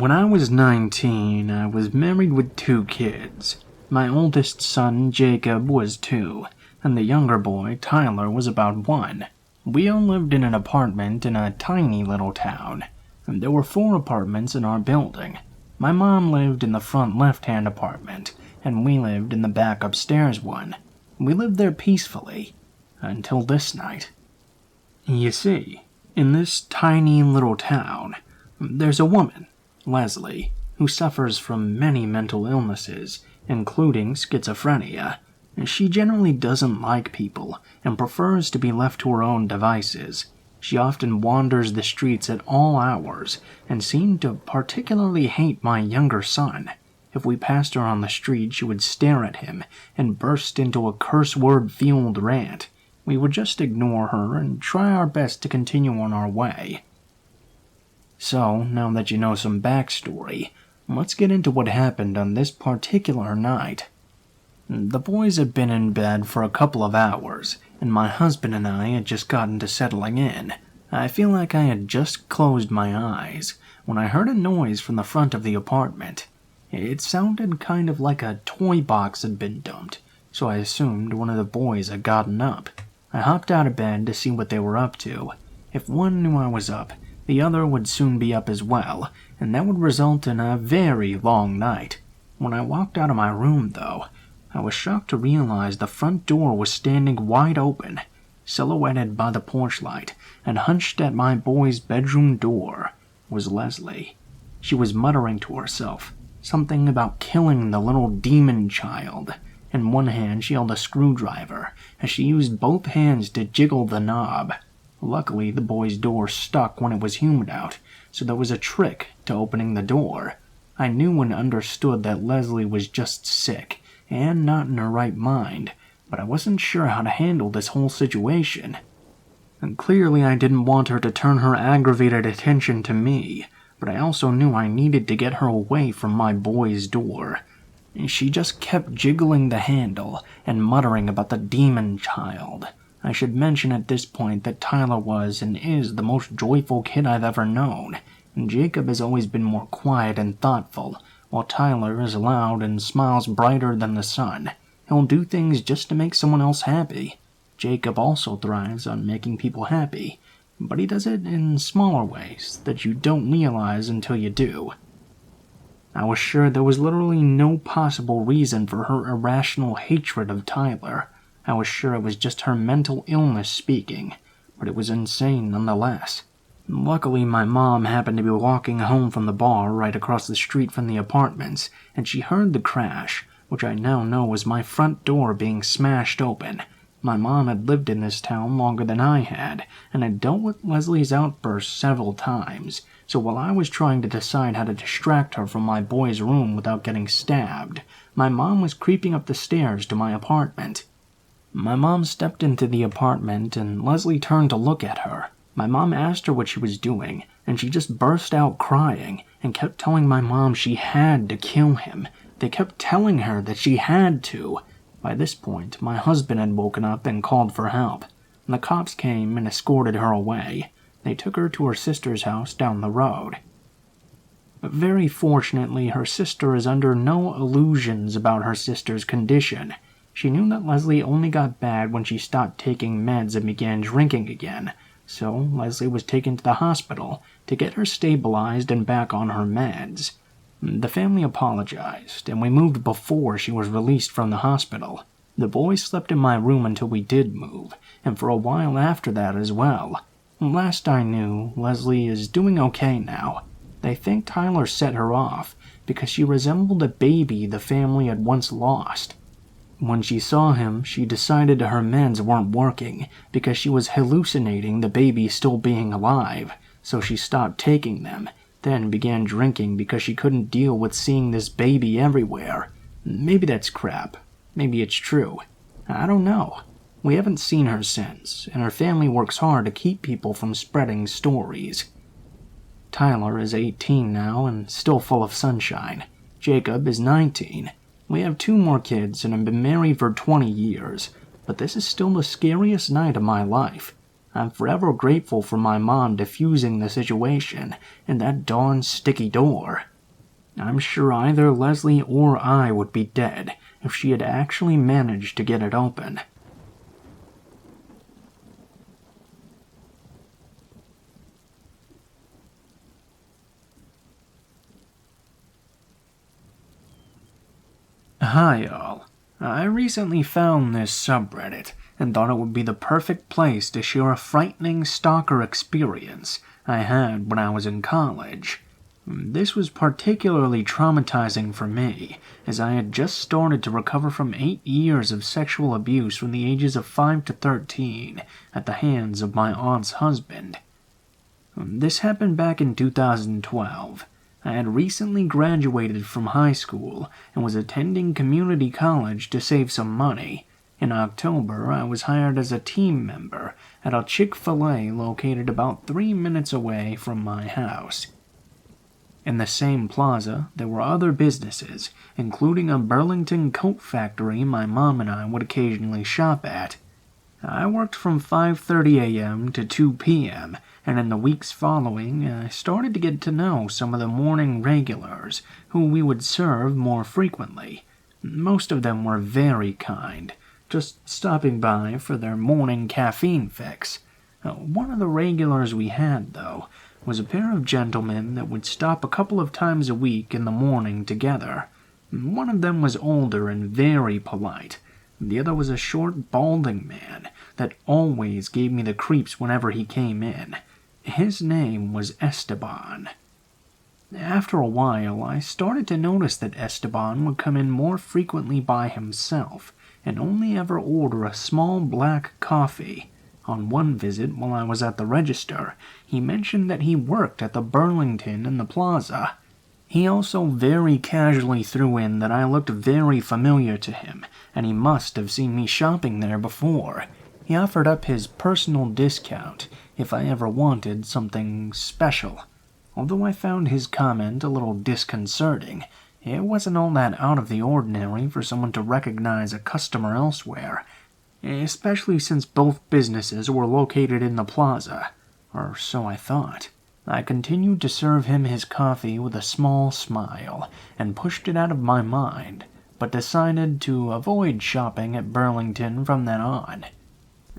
When I was 19, I was married with 2 kids. My oldest son, Jacob, was 2, and the younger boy, Tyler, was about 1. We all lived in an apartment in a tiny little town, and there were 4 apartments in our building. My mom lived in the front left-hand apartment, and we lived in the back upstairs one. We lived there peacefully, until this night. You see, in this tiny little town, there's a woman, Leslie, who suffers from many mental illnesses, including schizophrenia. She generally doesn't like people and prefers to be left to her own devices. She often wanders the streets at all hours and seemed to particularly hate my younger son. If we passed her on the street, she would stare at him and burst into a curse-word-fueled rant. We would just ignore her and try our best to continue on our way. So, now that you know some backstory, let's get into what happened on this particular night. The boys had been in bed for a couple of hours, and my husband and I had just gotten to settling in. I feel like I had just closed my eyes when I heard a noise from the front of the apartment. It sounded kind of like a toy box had been dumped, so I assumed one of the boys had gotten up. I hopped out of bed to see what they were up to. If one knew I was up, the other would soon be up as well, and that would result in a very long night. When I walked out of my room, though, I was shocked to realize the front door was standing wide open, silhouetted by the porch light, and hunched at my boy's bedroom door was Leslie. She was muttering to herself, something about killing the little demon child. In one hand she held a screwdriver, as she used both hands to jiggle the knob. Luckily, the boy's door stuck when it was humid out, so there was a trick to opening the door. I knew and understood that Leslie was just sick and not in her right mind, but I wasn't sure how to handle this whole situation. And clearly I didn't want her to turn her aggravated attention to me, but I also knew I needed to get her away from my boy's door. She just kept jiggling the handle and muttering about the demon child. I should mention at this point that Tyler was and is the most joyful kid I've ever known, and Jacob has always been more quiet and thoughtful, while Tyler is loud and smiles brighter than the sun. He'll do things just to make someone else happy. Jacob also thrives on making people happy, but he does it in smaller ways that you don't realize until you do. I was sure there was literally no possible reason for her irrational hatred of Tyler. I was sure it was just her mental illness speaking, but it was insane nonetheless. Luckily, my mom happened to be walking home from the bar right across the street from the apartments, and she heard the crash, which I now know was my front door being smashed open. My mom had lived in this town longer than I had, and had dealt with Leslie's outbursts several times, so while I was trying to decide how to distract her from my boy's room without getting stabbed, my mom was creeping up the stairs to my apartment. My mom stepped into the apartment, and Leslie turned to look at her. My mom asked her what she was doing, and she just burst out crying and kept telling my mom she had to kill him. They kept telling her that she had to. By this point, my husband had woken up and called for help. The cops came and escorted her away. They took her to her sister's house down the road. Very fortunately, her sister is under no illusions about her sister's condition. She knew that Leslie only got bad when she stopped taking meds and began drinking again, so Leslie was taken to the hospital to get her stabilized and back on her meds. The family apologized, and we moved before she was released from the hospital. The boys slept in my room until we did move, and for a while after that as well. Last I knew, Leslie is doing okay now. They think Tyler set her off because she resembled a baby the family had once lost. When she saw him, she decided her meds weren't working because she was hallucinating the baby still being alive, so she stopped taking them, then began drinking because she couldn't deal with seeing this baby everywhere. Maybe that's crap. Maybe it's true. I don't know. We haven't seen her since, and her family works hard to keep people from spreading stories. Tyler is 18 now and still full of sunshine. Jacob is 19. We have 2 more kids and have been married for 20 years, but this is still the scariest night of my life. I'm forever grateful for my mom defusing the situation and that darn sticky door. I'm sure either Leslie or I would be dead if she had actually managed to get it open. Hi y'all. I recently found this subreddit and thought it would be the perfect place to share a frightening stalker experience I had when I was in college. This was particularly traumatizing for me, as I had just started to recover from 8 years of sexual abuse from the ages of 5 to 13 at the hands of my aunt's husband. This happened back in 2012. I had recently graduated from high school and was attending community college to save some money. In October, I was hired as a team member at a Chick-fil-A located about 3 minutes away from my house. In the same plaza, there were other businesses, including a Burlington coat factory my mom and I would occasionally shop at. I worked from 5:30 a.m. to 2 p.m., and in the weeks following, I started to get to know some of the morning regulars who we would serve more frequently. Most of them were very kind, just stopping by for their morning caffeine fix. One of the regulars we had, though, was a pair of gentlemen that would stop a couple of times a week in the morning together. One of them was older and very polite. The other was a short, balding man that always gave me the creeps whenever he came in. His name was Esteban. After a while, I started to notice that Esteban would come in more frequently by himself and only ever order a small black coffee. On one visit, while I was at the register, he mentioned that he worked at the Burlington in the plaza. He also very casually threw in that I looked very familiar to him, and he must have seen me shopping there before. He offered up his personal discount if I ever wanted something special. Although I found his comment a little disconcerting, it wasn't all that out of the ordinary for someone to recognize a customer elsewhere, especially since both businesses were located in the plaza, or so I thought. I continued to serve him his coffee with a small smile and pushed it out of my mind, but decided to avoid shopping at Burlington from then on.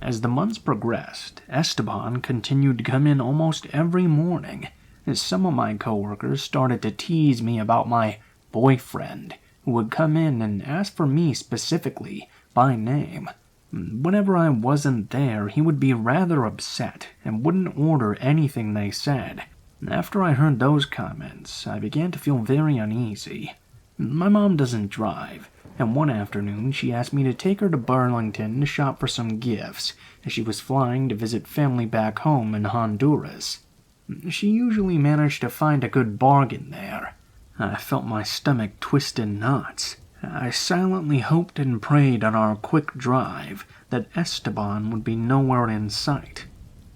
As the months progressed, Esteban continued to come in almost every morning. Some of my coworkers started to tease me about my boyfriend, who would come in and ask for me specifically, by name. Whenever I wasn't there, he would be rather upset and wouldn't order anything they said. After I heard those comments, I began to feel very uneasy. My mom doesn't drive, and one afternoon she asked me to take her to Burlington to shop for some gifts, as she was flying to visit family back home in Honduras. She usually managed to find a good bargain there. I felt my stomach twist in knots. I silently hoped and prayed on our quick drive that Esteban would be nowhere in sight.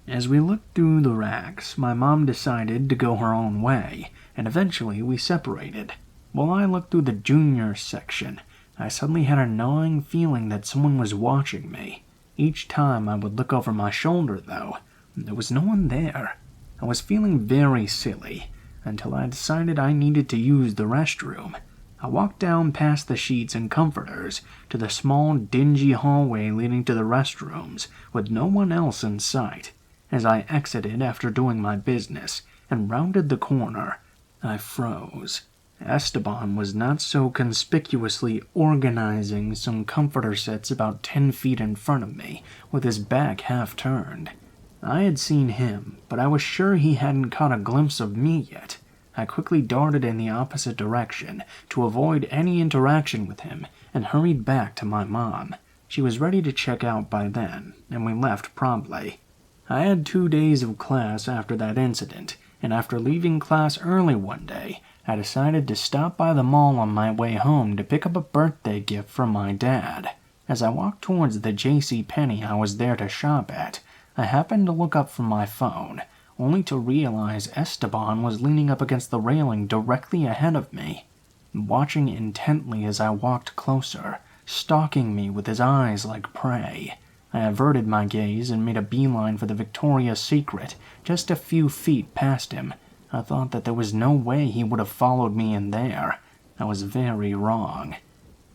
As we looked through the racks, my mom decided to go her own way, and eventually we separated. While I looked through the junior section, I suddenly had a gnawing feeling that someone was watching me. Each time I would look over my shoulder, though, there was no one there. I was feeling very silly, until I decided I needed to use the restroom. I walked down past the sheets and comforters to the small, dingy hallway leading to the restrooms, with no one else in sight. As I exited after doing my business and rounded the corner, I froze. Esteban was not so conspicuously organizing some comforter sets about 10 feet in front of me, with his back half turned. I had seen him, but I was sure he hadn't caught a glimpse of me yet. I quickly darted in the opposite direction to avoid any interaction with him and hurried back to my mom. She was ready to check out by then, and we left promptly. I had 2 days of class after that incident, and after leaving class early one day, I decided to stop by the mall on my way home to pick up a birthday gift from my dad. As I walked towards the JCPenney I was there to shop at, I happened to look up from my phone, only to realize Esteban was leaning up against the railing directly ahead of me, watching intently as I walked closer, stalking me with his eyes like prey. I averted my gaze and made a beeline for the Victoria's Secret, just a few feet past him. I thought that there was no way he would have followed me in there. I was very wrong.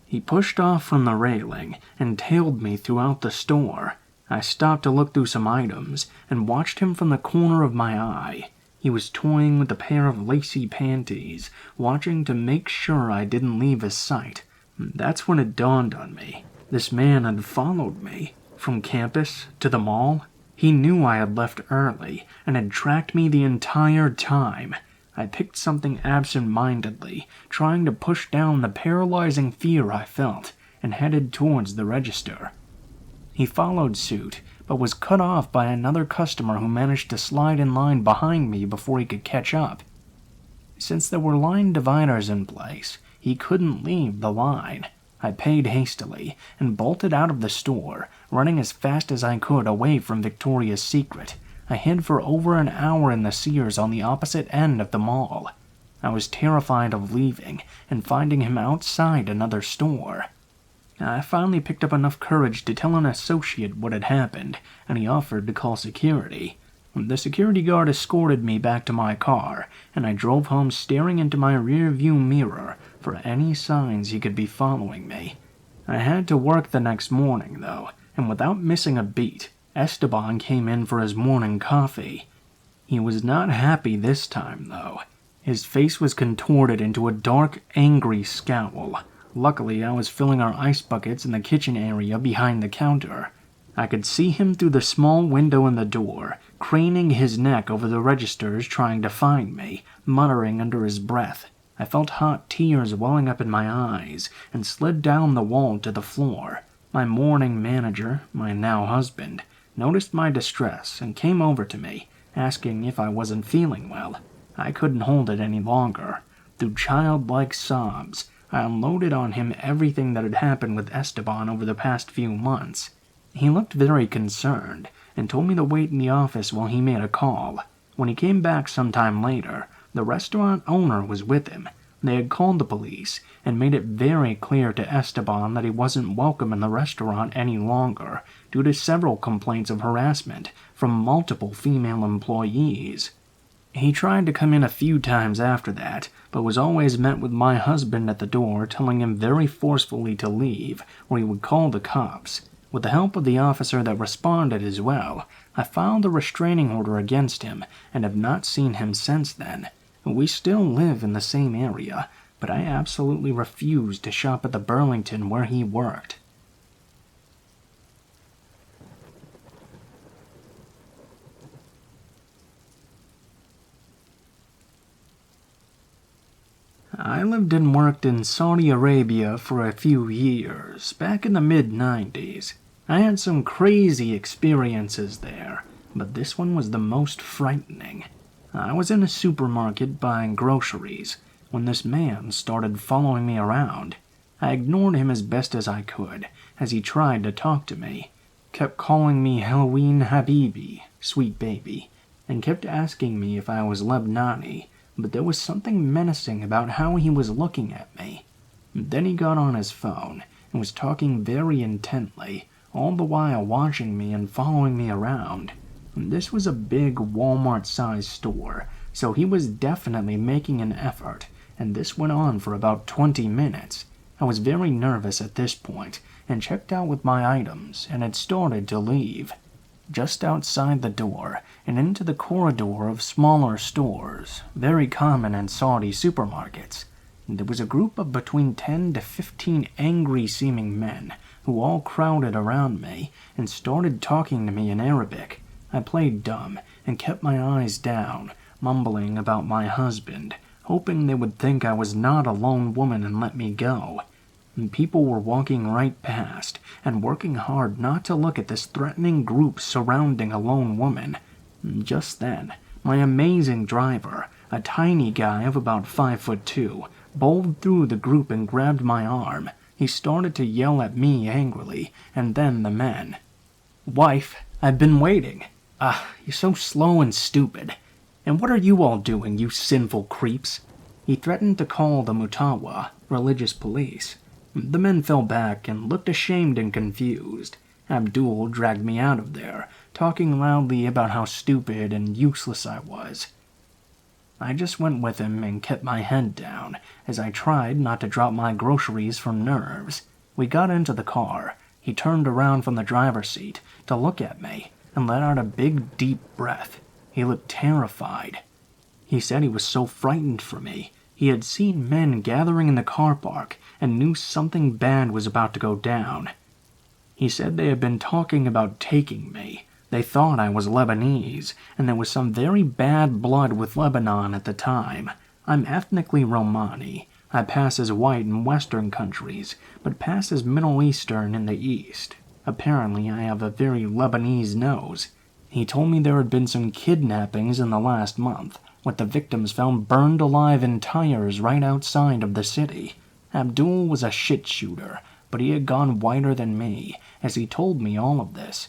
He pushed off from the railing and tailed me throughout the store. I stopped to look through some items and watched him from the corner of my eye. He was toying with a pair of lacy panties, watching to make sure I didn't leave his sight. That's when it dawned on me. This man had followed me. From campus to the mall. He knew I had left early and had tracked me the entire time. I picked something absent-mindedly, trying to push down the paralyzing fear I felt, and headed towards the register. He followed suit, but was cut off by another customer who managed to slide in line behind me before he could catch up. Since there were line dividers in place, he couldn't leave the line. I paid hastily and bolted out of the store, running as fast as I could away from Victoria's Secret. I hid for over an hour in the Sears on the opposite end of the mall. I was terrified of leaving and finding him outside another store. I finally picked up enough courage to tell an associate what had happened, and he offered to call security. The security guard escorted me back to my car, and I drove home staring into my rear-view mirror for any signs he could be following me. I had to work the next morning, though, and without missing a beat, Esteban came in for his morning coffee. He was not happy this time, though. His face was contorted into a dark, angry scowl. Luckily, I was filling our ice buckets in the kitchen area behind the counter. I could see him through the small window in the door, craning his neck over the registers trying to find me, muttering under his breath. I felt hot tears welling up in my eyes and slid down the wall to the floor. My morning manager, my now husband, noticed my distress and came over to me, asking if I wasn't feeling well. I couldn't hold it any longer. Through childlike sobs, I unloaded on him everything that had happened with Esteban over the past few months. He looked very concerned and told me to wait in the office while he made a call. When he came back sometime later, the restaurant owner was with him. They had called the police and made it very clear to Esteban that he wasn't welcome in the restaurant any longer due to several complaints of harassment from multiple female employees. He tried to come in a few times after that, but was always met with my husband at the door telling him very forcefully to leave, or he would call the cops. With the help of the officer that responded as well, I filed a restraining order against him and have not seen him since then. We still live in the same area, but I absolutely refuse to shop at the Burlington where he worked. I lived and worked in Saudi Arabia for a few years, back in the mid-90s. I had some crazy experiences there, but this one was the most frightening. I was in a supermarket buying groceries when this man started following me around. I ignored him as best as I could as he tried to talk to me, kept calling me Halloween Habibi, sweet baby, and kept asking me if I was Lebanese, but there was something menacing about how he was looking at me. Then he got on his phone and was talking very intently, all the while watching me and following me around. This was a big Walmart-sized store, so he was definitely making an effort, and this went on for about 20 minutes. I was very nervous at this point, and checked out with my items, and had started to leave. Just outside the door, and into the corridor of smaller stores, very common in Saudi supermarkets, there was a group of between 10 to 15 angry-seeming men, who all crowded around me, and started talking to me in Arabic. I played dumb and kept my eyes down, mumbling about my husband, hoping they would think I was not a lone woman and let me go. And people were walking right past and working hard not to look at this threatening group surrounding a lone woman. Just then, my amazing driver, a tiny guy of about 5'2", bowled through the group and grabbed my arm. He started to yell at me angrily, and then the men. "Wife, I've been waiting. You're so slow and stupid. And what are you all doing, you sinful creeps?" He threatened to call the Mutawa, religious police. The men fell back and looked ashamed and confused. Abdul dragged me out of there, talking loudly about how stupid and useless I was. I just went with him and kept my head down as I tried not to drop my groceries from nerves. We got into the car. He turned around from the driver's seat to look at me and let out a big, deep breath. He looked terrified. He said he was so frightened for me. He had seen men gathering in the car park and knew something bad was about to go down. He said they had been talking about taking me. They thought I was Lebanese, and there was some very bad blood with Lebanon at the time. I'm ethnically Romani. I pass as white in Western countries, but pass as Middle Eastern in the East. Apparently, I have a very Lebanese nose. He told me there had been some kidnappings in the last month, with the victims found burned alive in tires right outside of the city. Abdul was a shit shooter, but he had gone whiter than me, as he told me all of this.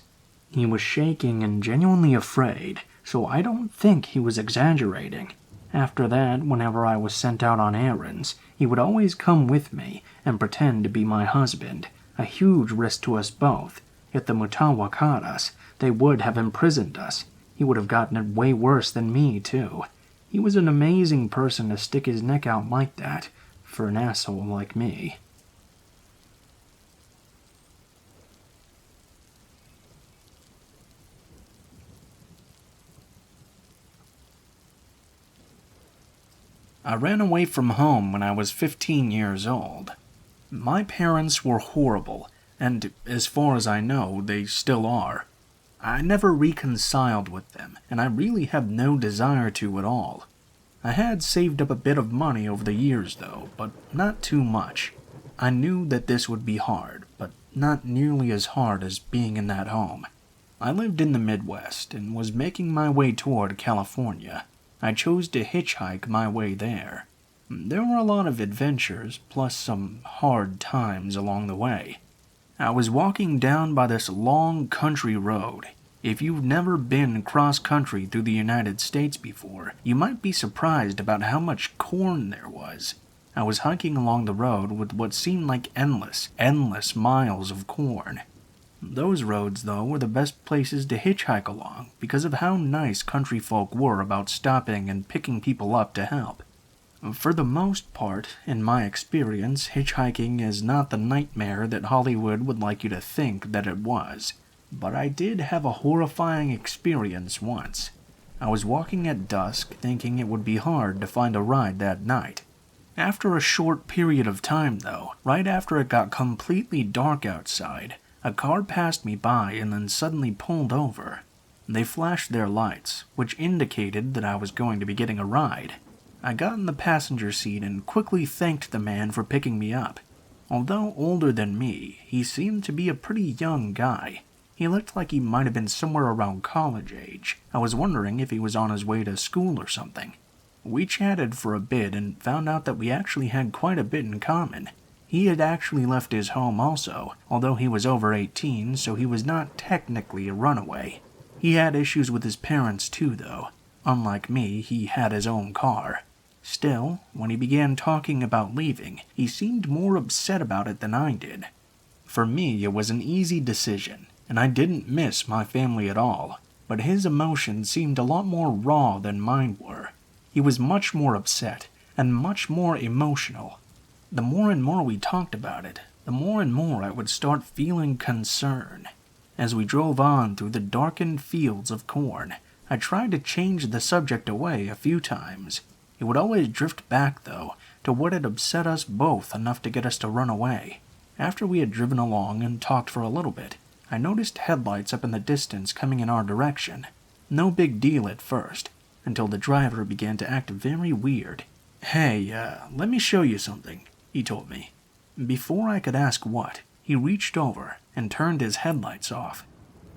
He was shaking and genuinely afraid, so I don't think he was exaggerating. After that, whenever I was sent out on errands, he would always come with me and pretend to be my husband, a huge risk to us both. If the Mutawa caught us, they would have imprisoned us. He would have gotten it way worse than me, too. He was an amazing person to stick his neck out like that, for an asshole like me. I ran away from home when I was 15 years old. My parents were horrible, and as far as I know, they still are. I never reconciled with them, and I really have no desire to at all. I had saved up a bit of money over the years, though, but not too much. I knew that this would be hard, but not nearly as hard as being in that home. I lived in the Midwest and was making my way toward California. I chose to hitchhike my way there. There were a lot of adventures, plus some hard times along the way. I was walking down by this long country road. If you've never been cross-country through the United States before, you might be surprised about how much corn there was. I was hiking along the road with what seemed like endless miles of corn. Those roads, though, were the best places to hitchhike along because of how nice country folk were about stopping and picking people up to help. For the most part, in my experience, hitchhiking is not the nightmare that Hollywood would like you to think that it was. But I did have a horrifying experience once. I was walking at dusk thinking it would be hard to find a ride that night. After a short period of time, though, right after it got completely dark outside, a car passed me by and then suddenly pulled over. They flashed their lights, which indicated that I was going to be getting a ride. I got in the passenger seat and quickly thanked the man for picking me up. Although older than me, he seemed to be a pretty young guy. He looked like he might have been somewhere around college age. I was wondering if he was on his way to school or something. We chatted for a bit and found out that we actually had quite a bit in common. He had actually left his home also, although he was over 18, so he was not technically a runaway. He had issues with his parents too, though. Unlike me, he had his own car. Still, when he began talking about leaving, he seemed more upset about it than I did. For me, it was an easy decision, and I didn't miss my family at all, but his emotions seemed a lot more raw than mine were. He was much more upset, and much more emotional. The more and more we talked about it, the more and more I would start feeling concern. As we drove on through the darkened fields of corn, I tried to change the subject away a few times. It would always drift back, though, to what had upset us both enough to get us to run away. After we had driven along and talked for a little bit, I noticed headlights up in the distance coming in our direction. No big deal at first, until the driver began to act very weird. "Hey, let me show you something," he told me. Before I could ask what, he reached over and turned his headlights off.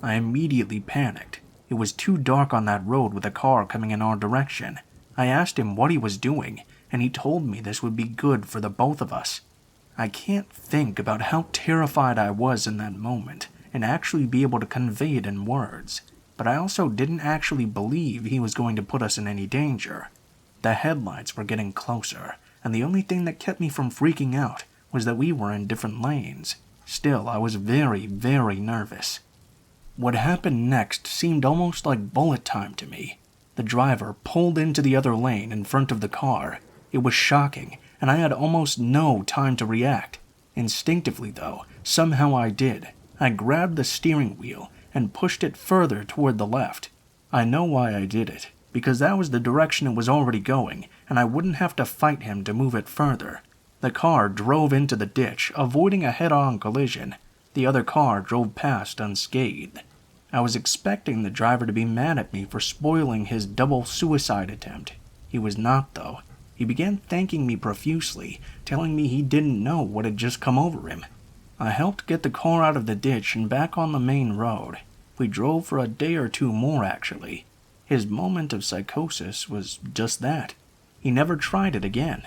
I immediately panicked. It was too dark on that road with a car coming in our direction. I asked him what he was doing, and he told me this would be good for the both of us. I can't think about how terrified I was in that moment and actually be able to convey it in words, but I also didn't actually believe he was going to put us in any danger. The headlights were getting closer, and the only thing that kept me from freaking out was that we were in different lanes. Still, I was very, very nervous. What happened next seemed almost like bullet time to me. The driver pulled into the other lane in front of the car. It was shocking, and I had almost no time to react. Instinctively, though, somehow I did. I grabbed the steering wheel and pushed it further toward the left. I know why I did it, because that was the direction it was already going, and I wouldn't have to fight him to move it further. The car drove into the ditch, avoiding a head-on collision. The other car drove past unscathed. I was expecting the driver to be mad at me for spoiling his double suicide attempt. He was not, though. He began thanking me profusely, telling me he didn't know what had just come over him. I helped get the car out of the ditch and back on the main road. We drove for a day or two more, actually. His moment of psychosis was just that. He never tried it again.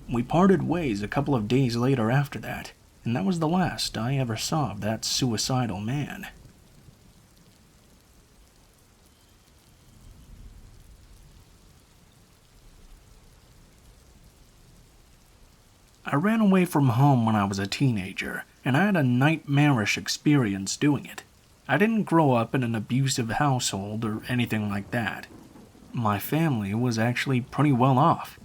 We parted ways a couple of days later after that, and that was the last I ever saw of that suicidal man. I ran away from home when I was a teenager, and I had a nightmarish experience doing it. I didn't grow up in an abusive household or anything like that. My family was actually pretty well off.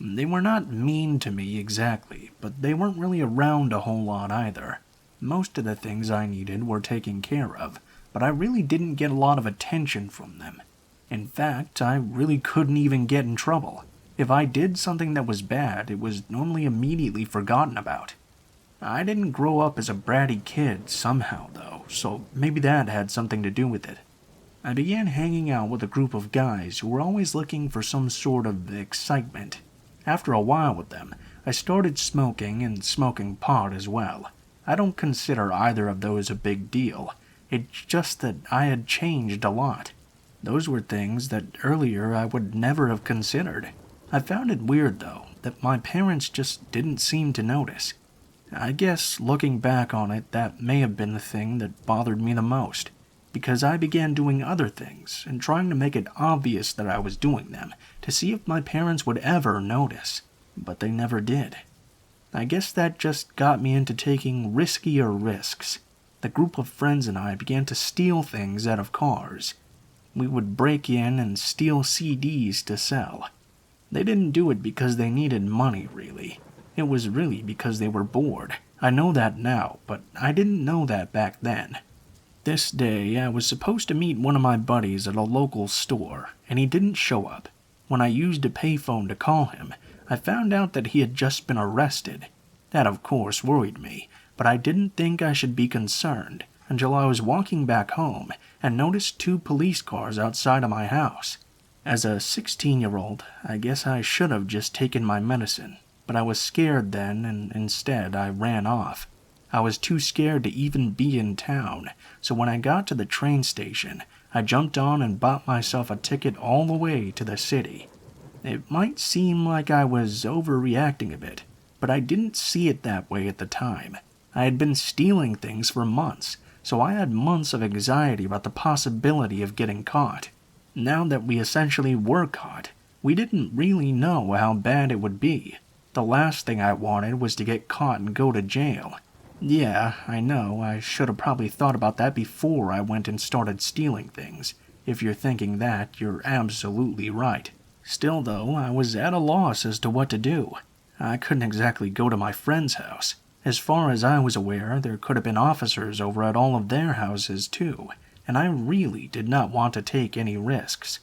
They were not mean to me exactly, but they weren't really around a whole lot either. Most of the things I needed were taken care of, but I really didn't get a lot of attention from them. In fact, I really couldn't even get in trouble. If I did something that was bad, it was normally immediately forgotten about. I didn't grow up as a bratty kid somehow, though, so maybe that had something to do with it. I began hanging out with a group of guys who were always looking for some sort of excitement. After a while with them, I started smoking and smoking pot as well. I don't consider either of those a big deal. It's just that I had changed a lot. Those were things that earlier I would never have considered. I found it weird, though, that my parents just didn't seem to notice. I guess, looking back on it, that may have been the thing that bothered me the most, because I began doing other things and trying to make it obvious that I was doing them to see if my parents would ever notice, but they never did. I guess that just got me into taking riskier risks. The group of friends and I began to steal things out of cars. We would break in and steal CDs to sell. They didn't do it because they needed money, really. It was really because they were bored. I know that now, but I didn't know that back then. This day, I was supposed to meet one of my buddies at a local store, and he didn't show up. When I used a payphone to call him, I found out that he had just been arrested. That, of course, worried me, but I didn't think I should be concerned until I was walking back home and noticed 2 police cars outside of my house. As a 16-year-old, I guess I should have just taken my medicine, but I was scared then, and instead I ran off. I was too scared to even be in town, so when I got to the train station, I jumped on and bought myself a ticket all the way to the city. It might seem like I was overreacting a bit, but I didn't see it that way at the time. I had been stealing things for months, so I had months of anxiety about the possibility of getting caught. Now that we essentially were caught, we didn't really know how bad it would be. The last thing I wanted was to get caught and go to jail. Yeah, I know, I should have probably thought about that before I went and started stealing things. If you're thinking that, you're absolutely right. Still, though, I was at a loss as to what to do. I couldn't exactly go to my friend's house. As far as I was aware, there could have been officers over at all of their houses, too, and I really did not want to take any risks.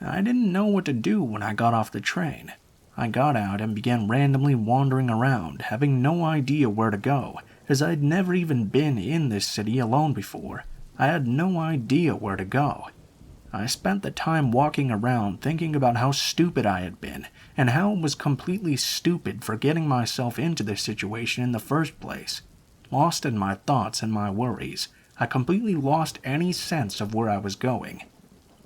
I didn't know what to do when I got off the train. I got out and began randomly wandering around, having no idea where to go, as I'd never even been in this city alone before. I had no idea where to go. I spent the time walking around thinking about how stupid I had been, and how it was completely stupid for getting myself into this situation in the first place. Lost in my thoughts and my worries, I completely lost any sense of where I was going.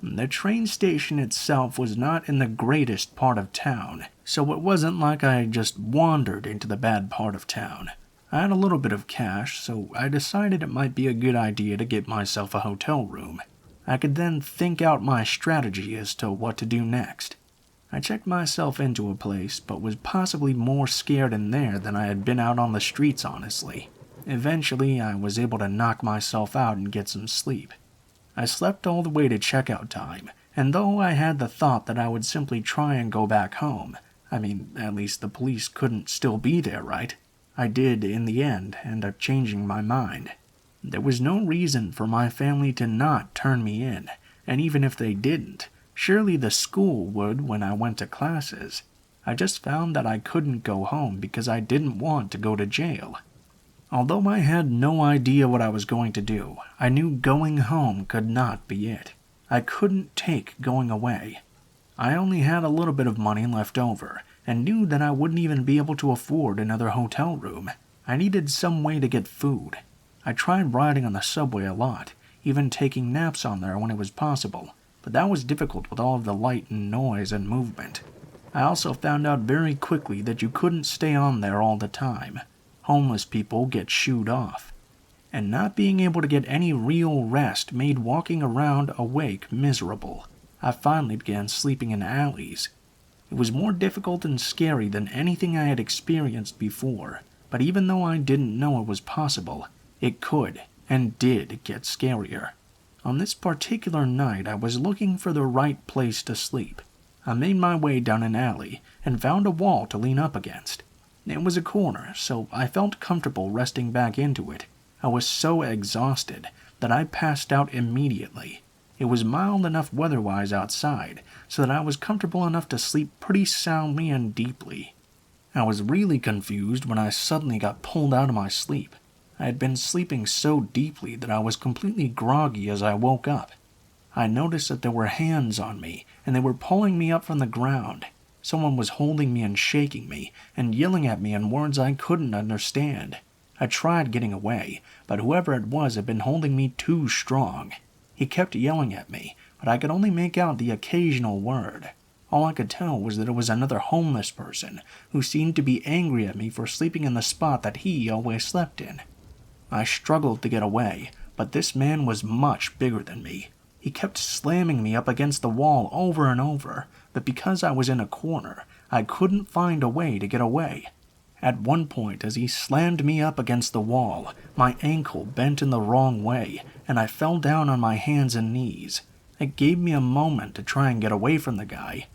The train station itself was not in the greatest part of town, so it wasn't like I just wandered into the bad part of town. I had a little bit of cash, so I decided it might be a good idea to get myself a hotel room. I could then think out my strategy as to what to do next. I checked myself into a place, but was possibly more scared in there than I had been out on the streets, honestly. Eventually, I was able to knock myself out and get some sleep. I slept all the way to checkout time, And though I had the thought that I would simply try and go back home, I mean, at least the police couldn't still be there, right? I did, in the end, end up changing my mind. There was no reason for my family to not turn me in, and even if they didn't, surely the school would when I went to classes. I just found that I couldn't go home because I didn't want to go to jail. Although I had no idea what I was going to do, I knew going home could not be it. I couldn't take going away. I only had a little bit of money left over, and knew that I wouldn't even be able to afford another hotel room. I needed some way to get food. I tried riding on the subway a lot, even taking naps on there when it was possible, but that was difficult with all of the light and noise and movement. I also found out very quickly that you couldn't stay on there all the time. Homeless people get shooed off. And not being able to get any real rest made walking around awake miserable. I finally began sleeping in alleys. It was more difficult and scary than anything I had experienced before, but even though I didn't know it was possible, it could and did get scarier. On this particular night, I was looking for the right place to sleep. I made my way down an alley and found a wall to lean up against. It was a corner, so I felt comfortable resting back into it. I was so exhausted that I passed out immediately. It was mild enough weather-wise outside, so that I was comfortable enough to sleep pretty soundly and deeply. I was really confused when I suddenly got pulled out of my sleep. I had been sleeping so deeply that I was completely groggy as I woke up. I noticed that there were hands on me, and they were pulling me up from the ground. Someone was holding me and shaking me, and yelling at me in words I couldn't understand. I tried getting away, but whoever it was had been holding me too strong. He kept yelling at me, but I could only make out the occasional word. All I could tell was that it was another homeless person who seemed to be angry at me for sleeping in the spot that he always slept in. I struggled to get away, but this man was much bigger than me. He kept slamming me up against the wall over and over, but because I was in a corner, I couldn't find a way to get away. At one point, as he slammed me up against the wall, my ankle bent in the wrong way, and I fell down on my hands and knees. It gave me a moment to try and get away from the guy.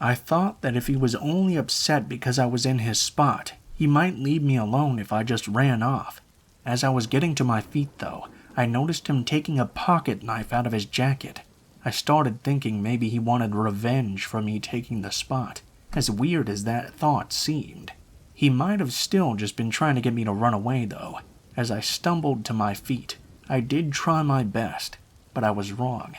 I thought that if he was only upset because I was in his spot, he might leave me alone if I just ran off. As I was getting to my feet, though, I noticed him taking a pocket knife out of his jacket. I started thinking maybe he wanted revenge for me taking the spot, as weird as that thought seemed. He might have still just been trying to get me to run away, though. As I stumbled to my feet, I did try my best, but I was wrong.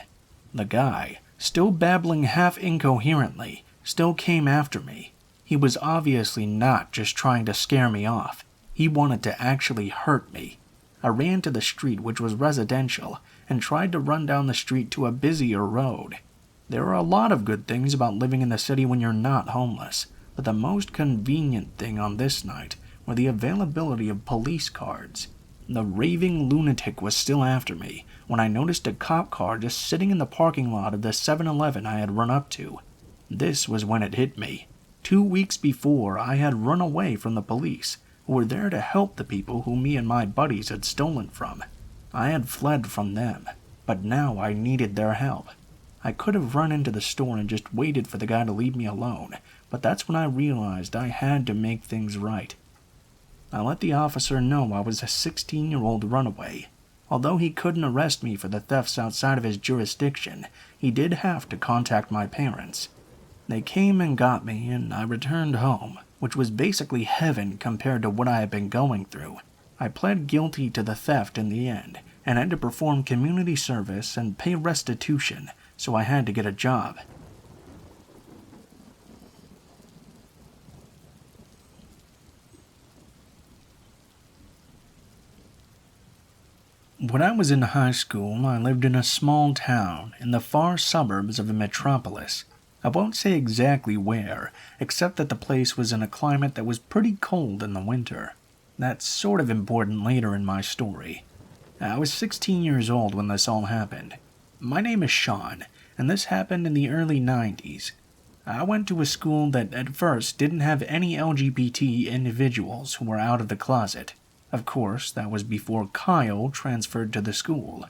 The guy, still babbling half incoherently, still came after me. He was obviously not just trying to scare me off. He wanted to actually hurt me. I ran to the street, which was residential, and tried to run down the street to a busier road. There are a lot of good things about living in the city when you're not homeless, but the most convenient thing on this night were the availability of police cards. The raving lunatic was still after me when I noticed a cop car just sitting in the parking lot of the 7-Eleven I had run up to. This was when it hit me. 2 weeks before, I had run away from the police, who were there to help the people who me and my buddies had stolen from. I had fled from them, but now I needed their help. I could have run into the store and just waited for the guy to leave me alone, but that's when I realized I had to make things right. I let the officer know I was a 16-year-old runaway. Although he couldn't arrest me for the thefts outside of his jurisdiction, he did have to contact my parents. They came and got me, and I returned home, which was basically heaven compared to what I had been going through. I pled guilty to the theft in the end, and had to perform community service and pay restitution, so I had to get a job. When I was in high school, I lived in a small town in the far suburbs of a metropolis. I won't say exactly where, except that the place was in a climate that was pretty cold in the winter. That's sort of important later in my story. I was 16 years old when this all happened. My name is Sean, and this happened in the early 90s. I went to a school that at first didn't have any LGBT individuals who were out of the closet. Of course, that was before Kyle transferred to the school.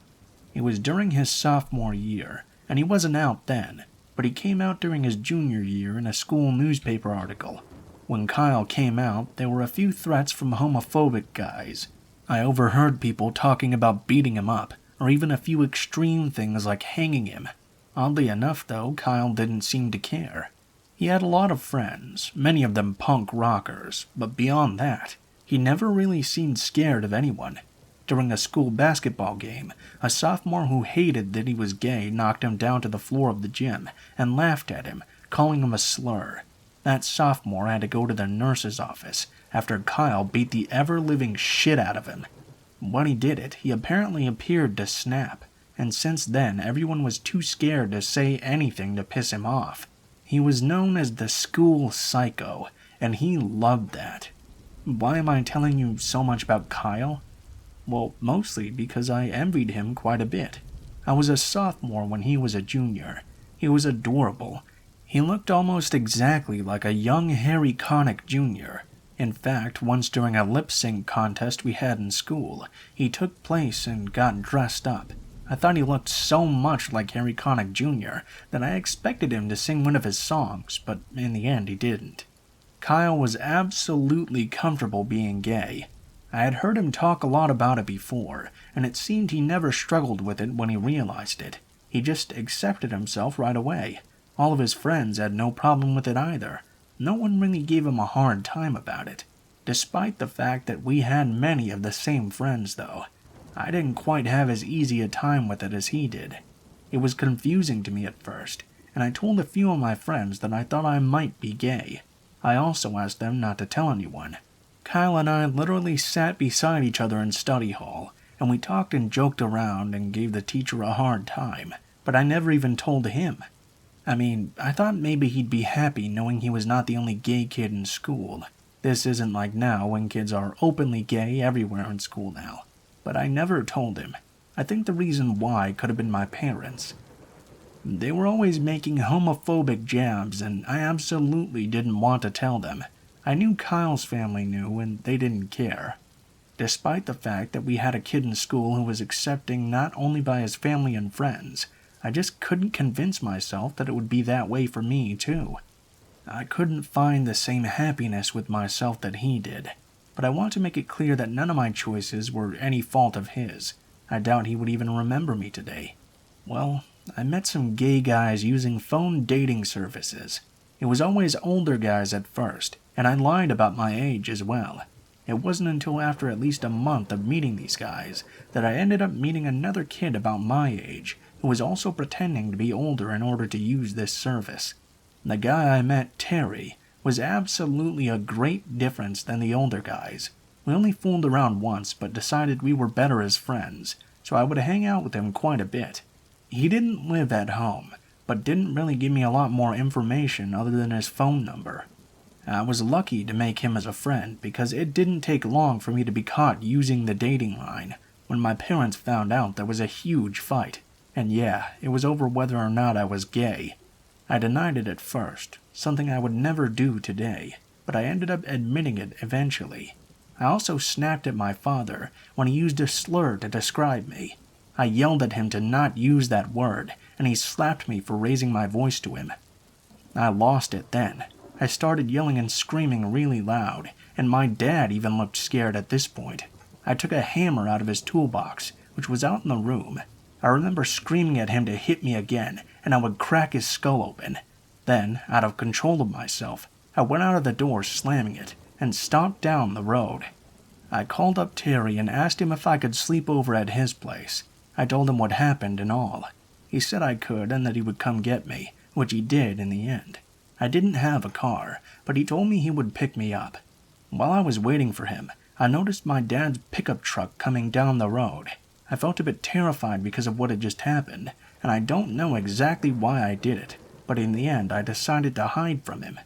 It was during his sophomore year, and he wasn't out then, but he came out during his junior year in a school newspaper article. When Kyle came out, there were a few threats from homophobic guys. I overheard people talking about beating him up, or even a few extreme things like hanging him. Oddly enough, though, Kyle didn't seem to care. He had a lot of friends, many of them punk rockers, but beyond that, he never really seemed scared of anyone. During a school basketball game, a sophomore who hated that he was gay knocked him down to the floor of the gym and laughed at him, calling him a slur. That sophomore had to go to the nurse's office after Kyle beat the ever-living shit out of him. When he did it, he apparently appeared to snap, and since then everyone was too scared to say anything to piss him off. He was known as the school psycho, and he loved that. Why am I telling you so much about Kyle? Well, mostly because I envied him quite a bit. I was a sophomore when he was a junior. He was adorable. He looked almost exactly like a young Harry Connick Jr. In fact, once during a lip-sync contest we had in school, he took place and got dressed up. I thought he looked so much like Harry Connick Jr. that I expected him to sing one of his songs, but in the end he didn't. Kyle was absolutely comfortable being gay. I had heard him talk a lot about it before, and it seemed he never struggled with it when he realized it. He just accepted himself right away. All of his friends had no problem with it either. No one really gave him a hard time about it. Despite the fact that we had many of the same friends, though, I didn't quite have as easy a time with it as he did. It was confusing to me at first, and I told a few of my friends that I thought I might be gay. I also asked them not to tell anyone. Kyle and I literally sat beside each other in study hall, and we talked and joked around and gave the teacher a hard time, but I never even told him. I thought maybe he'd be happy knowing he was not the only gay kid in school. This isn't like now when kids are openly gay everywhere in school now. But I never told him. I think the reason why could have been my parents. They were always making homophobic jabs, and I absolutely didn't want to tell them. I knew Kyle's family knew, and they didn't care. Despite the fact that we had a kid in school who was accepting not only by his family and friends, I just couldn't convince myself that it would be that way for me, too. I couldn't find the same happiness with myself that he did, but I want to make it clear that none of my choices were any fault of his. I doubt he would even remember me today. Well, I met some gay guys using phone dating services. It was always older guys at first, and I lied about my age as well. It wasn't until after at least a month of meeting these guys that I ended up meeting another kid about my age who was also pretending to be older in order to use this service. The guy I met, Terry, was absolutely a great difference than the older guys. We only fooled around once but decided we were better as friends, so I would hang out with him quite a bit. He didn't live at home, but didn't really give me a lot more information other than his phone number. I was lucky to make him as a friend because it didn't take long for me to be caught using the dating line. When my parents found out, there was a huge fight. And yeah, it was over whether or not I was gay. I denied it at first, something I would never do today, but I ended up admitting it eventually. I also snapped at my father when he used a slur to describe me. I yelled at him to not use that word, and he slapped me for raising my voice to him. I lost it then. I started yelling and screaming really loud, and my dad even looked scared at this point. I took a hammer out of his toolbox, which was out in the room. I remember screaming at him to hit me again, and I would crack his skull open. Then, out of control of myself, I went out of the door slamming it, and stomped down the road. I called up Terry and asked him if I could sleep over at his place. I told him what happened and all. He said I could and that he would come get me, which he did in the end. I didn't have a car, but he told me he would pick me up. While I was waiting for him, I noticed my dad's pickup truck coming down the road. I felt a bit terrified because of what had just happened, and I don't know exactly why I did it, but in the end I decided to hide from him.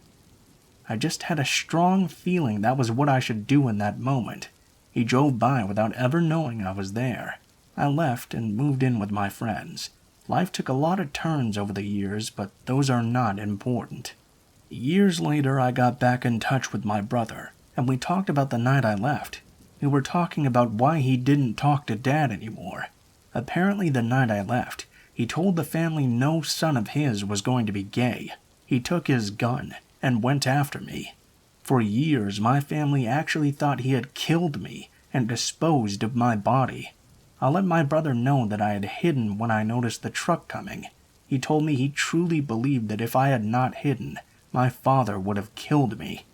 I just had a strong feeling that was what I should do in that moment. He drove by without ever knowing I was there. I left and moved in with my friends. Life took a lot of turns over the years, but those are not important. Years later, I got back in touch with my brother, and we talked about the night I left. We were talking about why he didn't talk to Dad anymore. Apparently the night I left, he He told the family no son of his was going to be gay. He took his gun and went after me. For years, my family actually thought he had killed me and disposed of my body. I let my brother know that I had hidden when I noticed the truck coming. He told me he truly believed that if I had not hidden, my father would have killed me.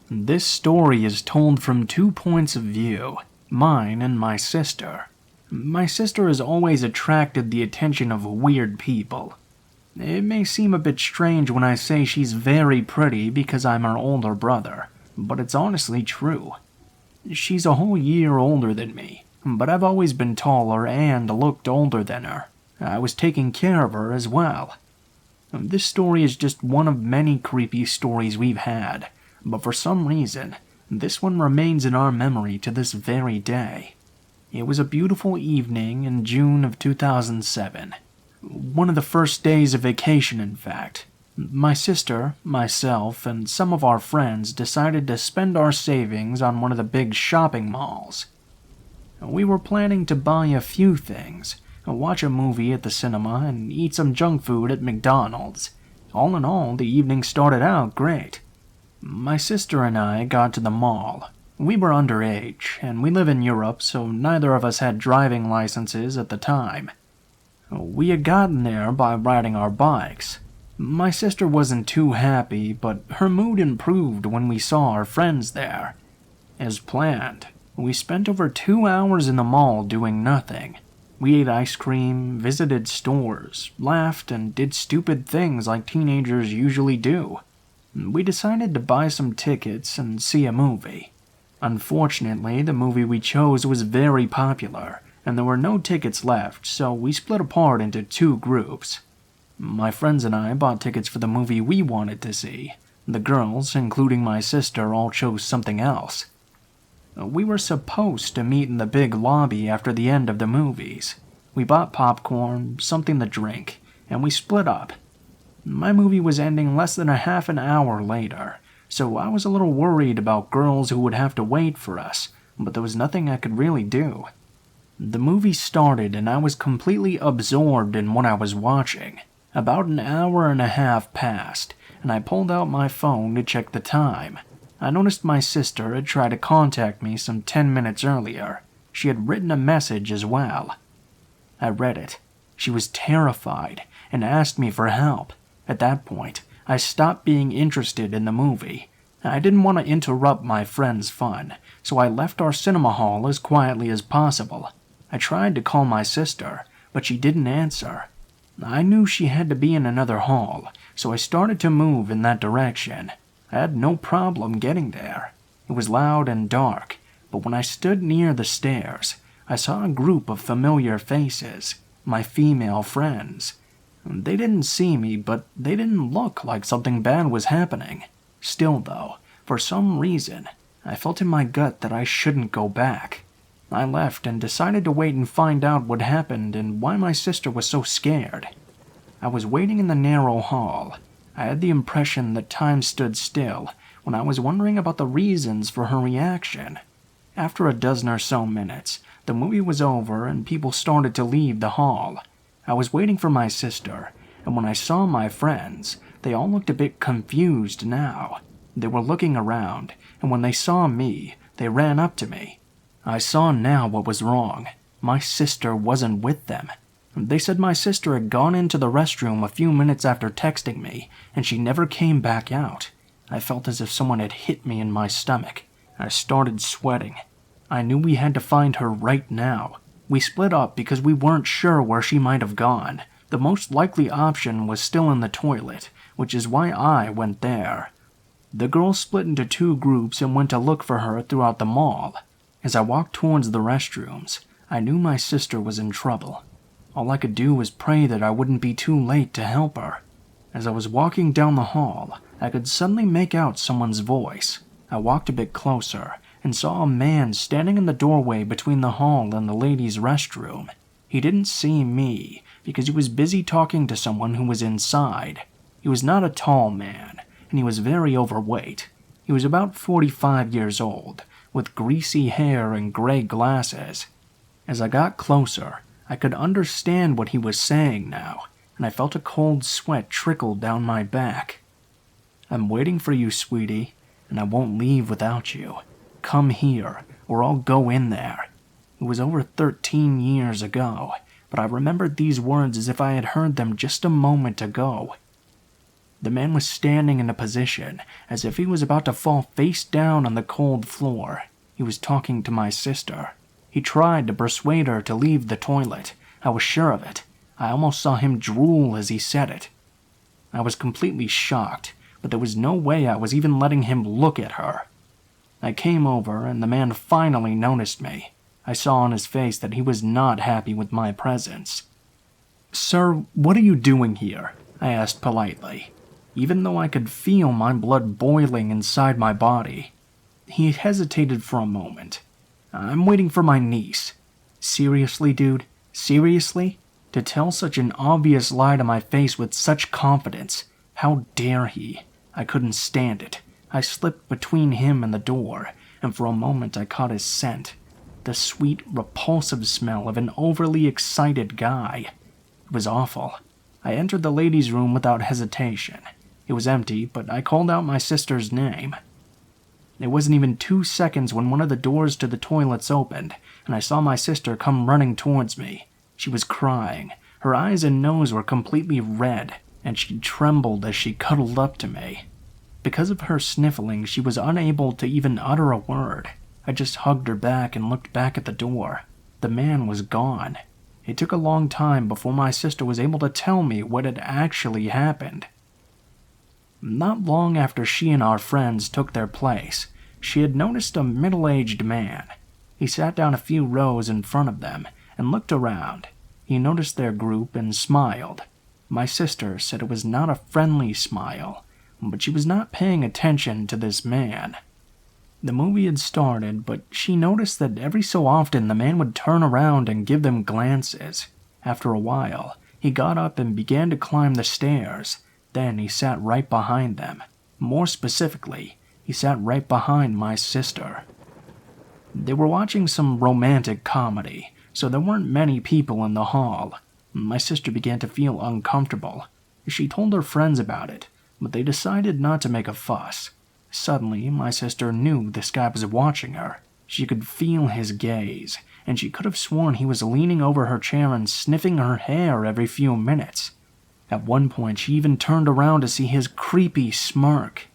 This story is told from 2 points of view, mine and my sister. My sister has always attracted the attention of weird people. It may seem a bit strange when I say she's very pretty because I'm her older brother, but it's honestly true. She's a whole year older than me, but I've always been taller and looked older than her. I was taking care of her as well. This story is just one of many creepy stories we've had, but for some reason, this one remains in our memory to this very day. It was a beautiful evening in June of 2007. One of the first days of vacation, in fact. My sister, myself, and some of our friends decided to spend our savings on one of the big shopping malls. We were planning to buy a few things, watch a movie at the cinema, and eat some junk food at McDonald's. All in all, the evening started out great. My sister and I got to the mall. We were underage, and we live in Europe, so neither of us had driving licenses at the time. We had gotten there by riding our bikes. My sister wasn't too happy, but her mood improved when we saw our friends there. As planned, we spent over 2 hours in the mall doing nothing. We ate ice cream, visited stores, laughed, and did stupid things like teenagers usually do. We decided to buy some tickets and see a movie. Unfortunately, the movie we chose was very popular, and there were no tickets left, so we split apart into 2 groups. My friends and I bought tickets for the movie we wanted to see. The girls, including my sister, all chose something else. We were supposed to meet in the big lobby after the end of the movies. We bought popcorn, something to drink, and we split up. My movie was ending less than a half an hour later, so I was a little worried about girls who would have to wait for us, but there was nothing I could really do. The movie started and I was completely absorbed in what I was watching. About an hour and a half passed, and I pulled out my phone to check the time. I noticed my sister had tried to contact me some 10 minutes earlier. She had written a message as well. I read it. She was terrified and asked me for help. At that point, I stopped being interested in the movie. I didn't want to interrupt my friend's fun, so I left our cinema hall as quietly as possible. I tried to call my sister, but she didn't answer. I knew she had to be in another hall, so I started to move in that direction. I had no problem getting there. It was loud and dark, but when I stood near the stairs, I saw a group of familiar faces, my female friends. They didn't see me, but they didn't look like something bad was happening. Still, though, for some reason, I felt in my gut that I shouldn't go back. I left and decided to wait and find out what happened and why my sister was so scared. I was waiting in the narrow hall. I had the impression that time stood still when I was wondering about the reasons for her reaction. After a dozen or so minutes, the movie was over and people started to leave the hall. I was waiting for my sister, and when I saw my friends, they all looked a bit confused now. They were looking around, and when they saw me, they ran up to me. I saw now what was wrong. My sister wasn't with them. They said my sister had gone into the restroom a few minutes after texting me, and she never came back out. I felt as if someone had hit me in my stomach. I started sweating. I knew we had to find her right now. We split up because we weren't sure where she might have gone. The most likely option was still in the toilet, which is why I went there. The girls split into 2 groups and went to look for her throughout the mall. As I walked towards the restrooms, I knew my sister was in trouble. All I could do was pray that I wouldn't be too late to help her. As I was walking down the hall, I could suddenly make out someone's voice. I walked a bit closer and saw a man standing in the doorway between the hall and the ladies' restroom. He didn't see me because he was busy talking to someone who was inside. He was not a tall man, and and he was very overweight. He was about 45 years old, with greasy hair and gray glasses. As I got closer, I could understand what he was saying now, and I felt a cold sweat trickle down my back. "I'm waiting for you, sweetie, and I won't leave without you. Come here, or I'll go in there." It was over 13 years ago, but I remembered these words as if I had heard them just a moment ago. The man was standing in a position as if he was about to fall face down on the cold floor. He was talking to my sister. He tried to persuade her to leave the toilet. I was sure of it. I almost saw him drool as he said it. I was completely shocked, but there was no way I was even letting him look at her. I came over, and the man finally noticed me. I saw on his face that he was not happy with my presence. "Sir, what are you doing here?" I asked politely, even though I could feel my blood boiling inside my body. He hesitated for a moment. "I'm waiting for my niece." "Seriously, dude? Seriously? To tell such an obvious lie to my face with such confidence? How dare he?" I couldn't stand it. I slipped between him and the door, and for a moment I caught his scent. The sweet, repulsive smell of an overly excited guy. It was awful. I entered the ladies' room without hesitation. It was empty, but I called out my sister's name. It wasn't even 2 seconds when one of the doors to the toilets opened, and I saw my sister come running towards me. She was crying. Her eyes and nose were completely red, and she trembled as she cuddled up to me. Because of her sniffling, she was unable to even utter a word. I just hugged her back and looked back at the door. The man was gone. It took a long time before my sister was able to tell me what had actually happened. Not long after she and our friends took their place, she had noticed a middle-aged man. He sat down a few rows in front of them and looked around. He noticed their group and smiled. My sister said it was not a friendly smile, but she was not paying attention to this man. The movie had started, but she noticed that every so often the man would turn around and give them glances. After a while, he got up and began to climb the stairs. Then he sat right behind them. More specifically, he sat right behind my sister. They were watching some romantic comedy, so there weren't many people in the hall. My sister began to feel uncomfortable. She told her friends about it, but they decided not to make a fuss. Suddenly, my sister knew this guy was watching her. She could feel his gaze, and she could have sworn he was leaning over her chair and sniffing her hair every few minutes. At one point, she even turned around to see his creepy smirk.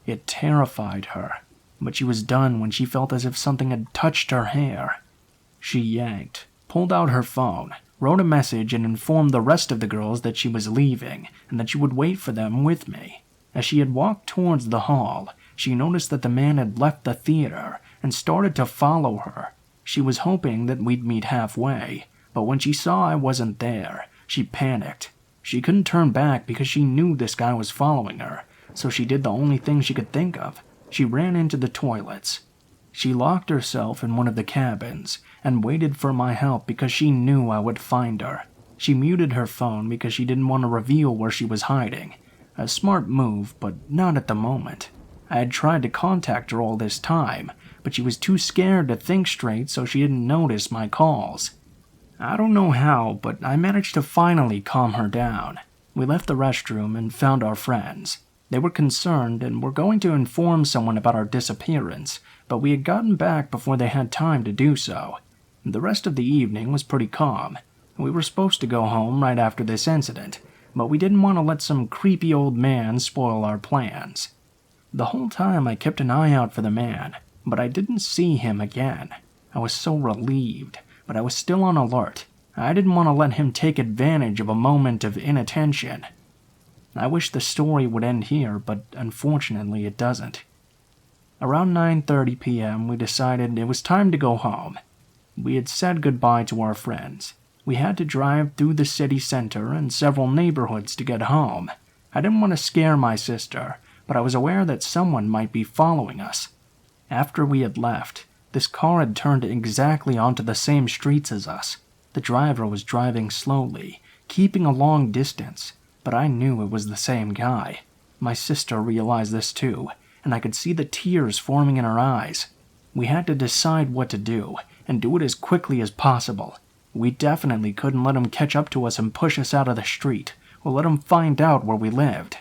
It terrified her, but she was done when she felt as if something had touched her hair. She yanked, pulled out her phone, wrote a message, and informed the rest of the girls that she was leaving and that she would wait for them with me. As she had walked towards the hall, she noticed that the man had left the theater and started to follow her. She was hoping that we'd meet halfway, but when she saw I wasn't there, she panicked. She couldn't turn back because she knew this guy was following her, so she did the only thing she could think of. She ran into the toilets. She locked herself in one of the cabins and waited for my help because she knew I would find her. She muted her phone because she didn't want to reveal where she was hiding. A smart move, but not at the moment. I had tried to contact her all this time, but she was too scared to think straight, so she didn't notice my calls. I don't know how, but I managed to finally calm her down. We left the restroom and found our friends. They were concerned and were going to inform someone about our disappearance, but we had gotten back before they had time to do so. The rest of the evening was pretty calm. We were supposed to go home right after this incident, but we didn't want to let some creepy old man spoil our plans. The whole time I kept an eye out for the man, but I didn't see him again. I was so relieved, but I was still on alert. I didn't want to let him take advantage of a moment of inattention. I wish the story would end here, but unfortunately it doesn't. Around 9:30 p.m. we decided it was time to go home. We had said goodbye to our friends. We had to drive through the city center and several neighborhoods to get home. I didn't want to scare my sister, but I was aware that someone might be following us. After we had left, this car had turned exactly onto the same streets as us. The driver was driving slowly, keeping a long distance, but I knew it was the same guy. My sister realized this too, and I could see the tears forming in her eyes. We had to decide what to do, and do it as quickly as possible. We definitely couldn't let him catch up to us and push us out of the street, or let him find out where we lived.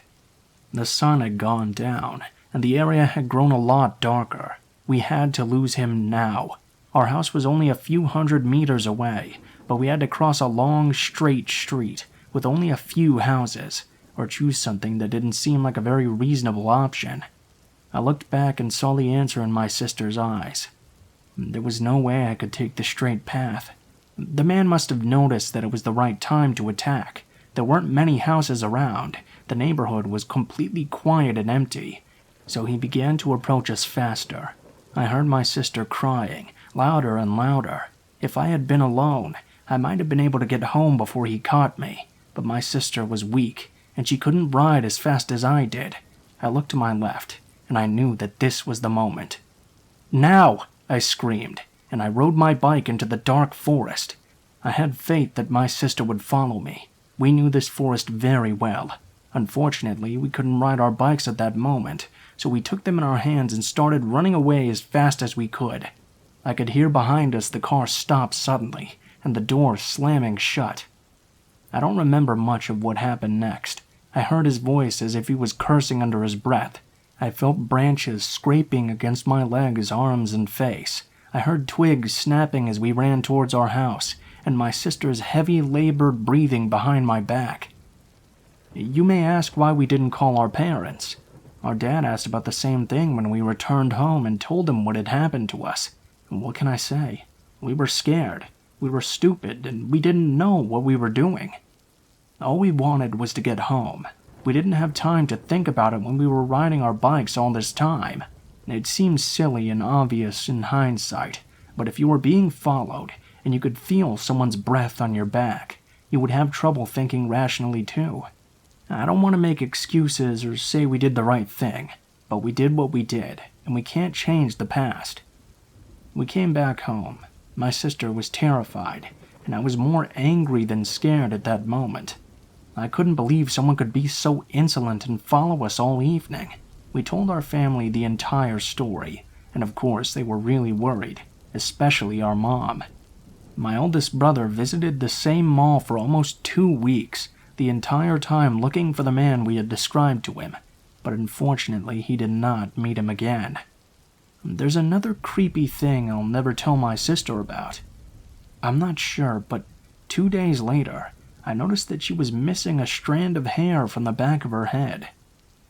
The sun had gone down, and the area had grown a lot darker. We had to lose him now. Our house was only a few hundred meters away, but we had to cross a long, straight street with only a few houses, or choose something that didn't seem like a very reasonable option. I looked back and saw the answer in my sister's eyes. There was no way I could take the straight path. The man must have noticed that it was the right time to attack. There weren't many houses around. The neighborhood was completely quiet and empty, so he began to approach us faster. I heard my sister crying, louder and louder. If I had been alone, I might have been able to get home before he caught me, but my sister was weak, and she couldn't ride as fast as I did. I looked to my left, and I knew that this was the moment. "Now!" I screamed, and I rode my bike into the dark forest. I had faith that my sister would follow me. We knew this forest very well. Unfortunately, we couldn't ride our bikes at that moment, so we took them in our hands and started running away as fast as we could. I could hear behind us the car stop suddenly, and the door slamming shut. I don't remember much of what happened next. I heard his voice as if he was cursing under his breath. I felt branches scraping against my legs, arms, and face. I heard twigs snapping as we ran towards our house, and my sister's heavy, labored breathing behind my back. You may ask why we didn't call our parents. Our dad asked about the same thing when we returned home and told him what had happened to us. What can I say? We were scared. We were stupid, and we didn't know what we were doing. All we wanted was to get home. We didn't have time to think about it when we were riding our bikes all this time. It seems silly and obvious in hindsight, but if you were being followed and you could feel someone's breath on your back, you would have trouble thinking rationally too. I don't want to make excuses or say we did the right thing, but we did what we did, and we can't change the past. We came back home. My sister was terrified, and I was more angry than scared at that moment. I couldn't believe someone could be so insolent and follow us all evening. We told our family the entire story, and of course they were really worried, especially our mom. My oldest brother visited the same mall for almost 2 weeks, the entire time looking for the man we had described to him, but unfortunately he did not meet him again. There's another creepy thing I'll never tell my sister about. I'm not sure, but 2 days later, I noticed that she was missing a strand of hair from the back of her head.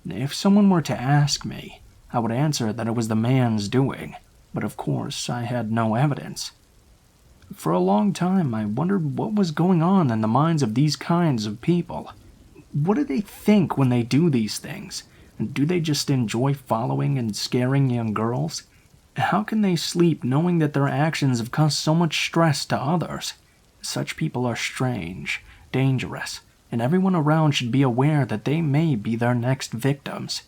If someone were to ask me, I would answer that it was the man's doing, but of course I had no evidence. For a long time, I wondered what was going on in the minds of these kinds of people. What do they think when they do these things? Do they just enjoy following and scaring young girls? How can they sleep knowing that their actions have caused so much stress to others? Such people are strange, dangerous, and everyone around should be aware that they may be their next victims.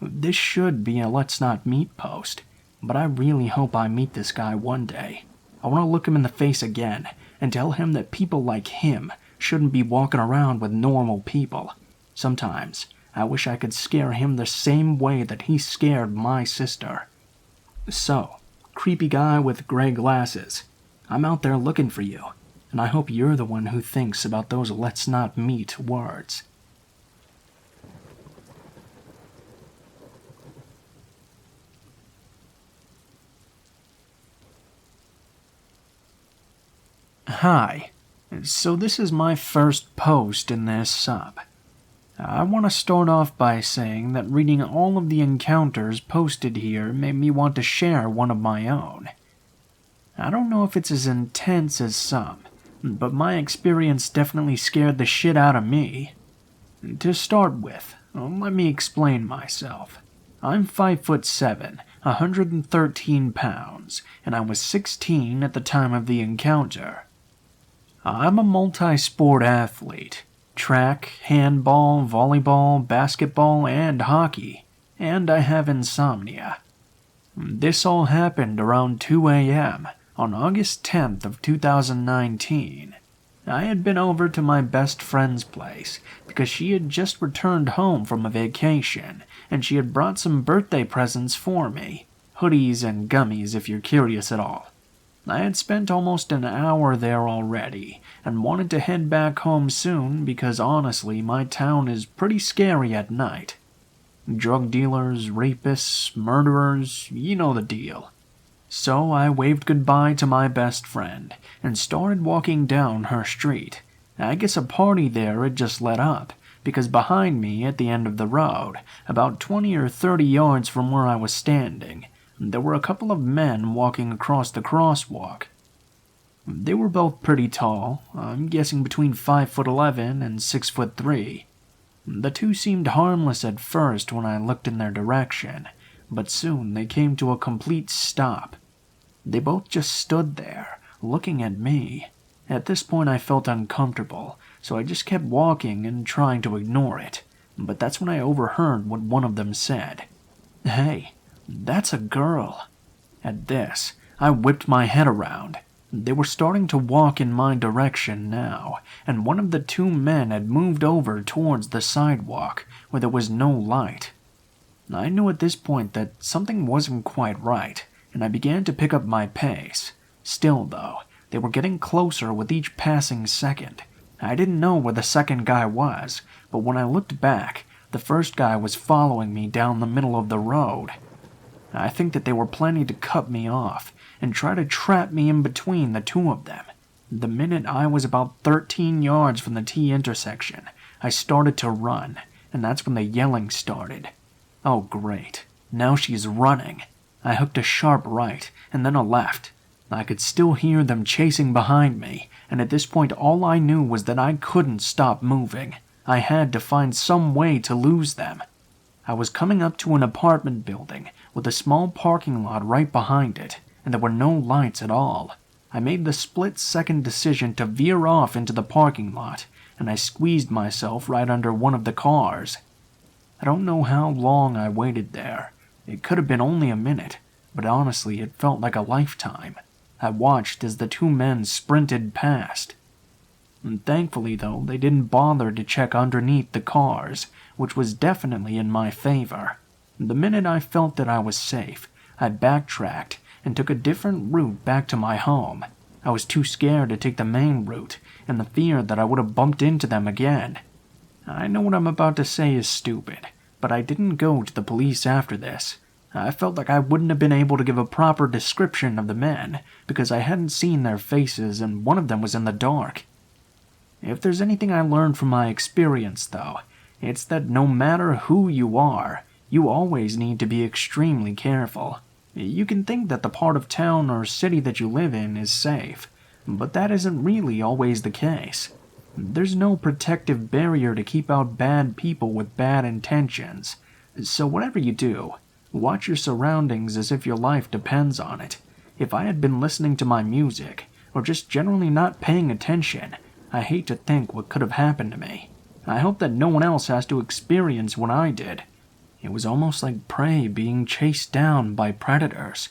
This should be a Let's Not Meet post, but I really hope I meet this guy one day. I want to look him in the face again and tell him that people like him shouldn't be walking around with normal people. Sometimes, I wish I could scare him the same way that he scared my sister. So, creepy guy with gray glasses, I'm out there looking for you, and I hope you're the one who thinks about those let's not meet words. Hi, so this is my first post in this sub. I want to start off by saying that reading all of the encounters posted here made me want to share one of my own. I don't know if it's as intense as some, but my experience definitely scared the shit out of me. To start with, let me explain myself. I'm 5'7", 113 pounds, and I was 16 at the time of the encounter. I'm a multi-sport athlete. Track, handball, volleyball, basketball, and hockey, and I have insomnia. This all happened around 2 a.m. on August 10th of 2019. I had been over to my best friend's place because she had just returned home from a vacation and she had brought some birthday presents for me. Hoodies and gummies if you're curious at all. I had spent almost an hour there already and wanted to head back home soon because honestly my town is pretty scary at night. Drug dealers, rapists, murderers, you know the deal. So I waved goodbye to my best friend and started walking down her street. I guess a party there had just let up, because behind me at the end of the road, about 20 or 30 yards from where I was standing, there were a couple of men walking across the crosswalk. They were both pretty tall, I'm guessing between 5'11" and 6'3". The two seemed harmless at first when I looked in their direction, but soon they came to a complete stop. They both just stood there, looking at me. At this point I felt uncomfortable, so I just kept walking and trying to ignore it. But that's when I overheard what one of them said. "Hey, that's a girl." At this, I whipped my head around. They were starting to walk in my direction now, and one of the two men had moved over towards the sidewalk where there was no light. I knew at this point that something wasn't quite right, and I began to pick up my pace. Still, though, they were getting closer with each passing second. I didn't know where the second guy was, but when I looked back, the first guy was following me down the middle of the road. I think that they were planning to cut me off and try to trap me in between the two of them. The minute I was about 13 yards from the T intersection, I started to run, and that's when the yelling started. Oh great, now she's running. I hooked a sharp right, and then a left. I could still hear them chasing behind me, and at this point all I knew was that I couldn't stop moving. I had to find some way to lose them. I was coming up to an apartment building with a small parking lot right behind it, and there were no lights at all. I made the split-second decision to veer off into the parking lot, and I squeezed myself right under one of the cars. I don't know how long I waited there. It could have been only a minute, but honestly it felt like a lifetime. I watched as the two men sprinted past. And thankfully, though, they didn't bother to check underneath the cars, which was definitely in my favor. The minute I felt that I was safe, I backtracked and took a different route back to my home. I was too scared to take the main route, and the fear that I would have bumped into them again. I know what I'm about to say is stupid, but I didn't go to the police after this. I felt like I wouldn't have been able to give a proper description of the men, because I hadn't seen their faces and one of them was in the dark. If there's anything I learned from my experience, though, it's that no matter who you are, you always need to be extremely careful. You can think that the part of town or city that you live in is safe, but that isn't really always the case. There's no protective barrier to keep out bad people with bad intentions. So whatever you do, watch your surroundings as if your life depends on it. If I had been listening to my music, or just generally not paying attention, I hate to think what could have happened to me. I hope that no one else has to experience what I did. It was almost like prey being chased down by predators.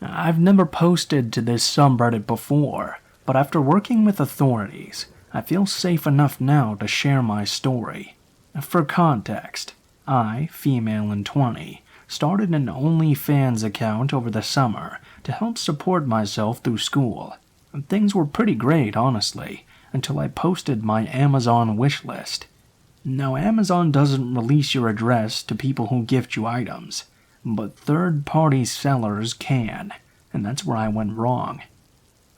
I've never posted to this subreddit before, but after working with authorities, I feel safe enough now to share my story. For context, I, female and 20, started an OnlyFans account over the summer to help support myself through school. Things were pretty great, honestly, until I posted my Amazon wishlist. Now, Amazon doesn't release your address to people who gift you items, but third-party sellers can, and that's where I went wrong.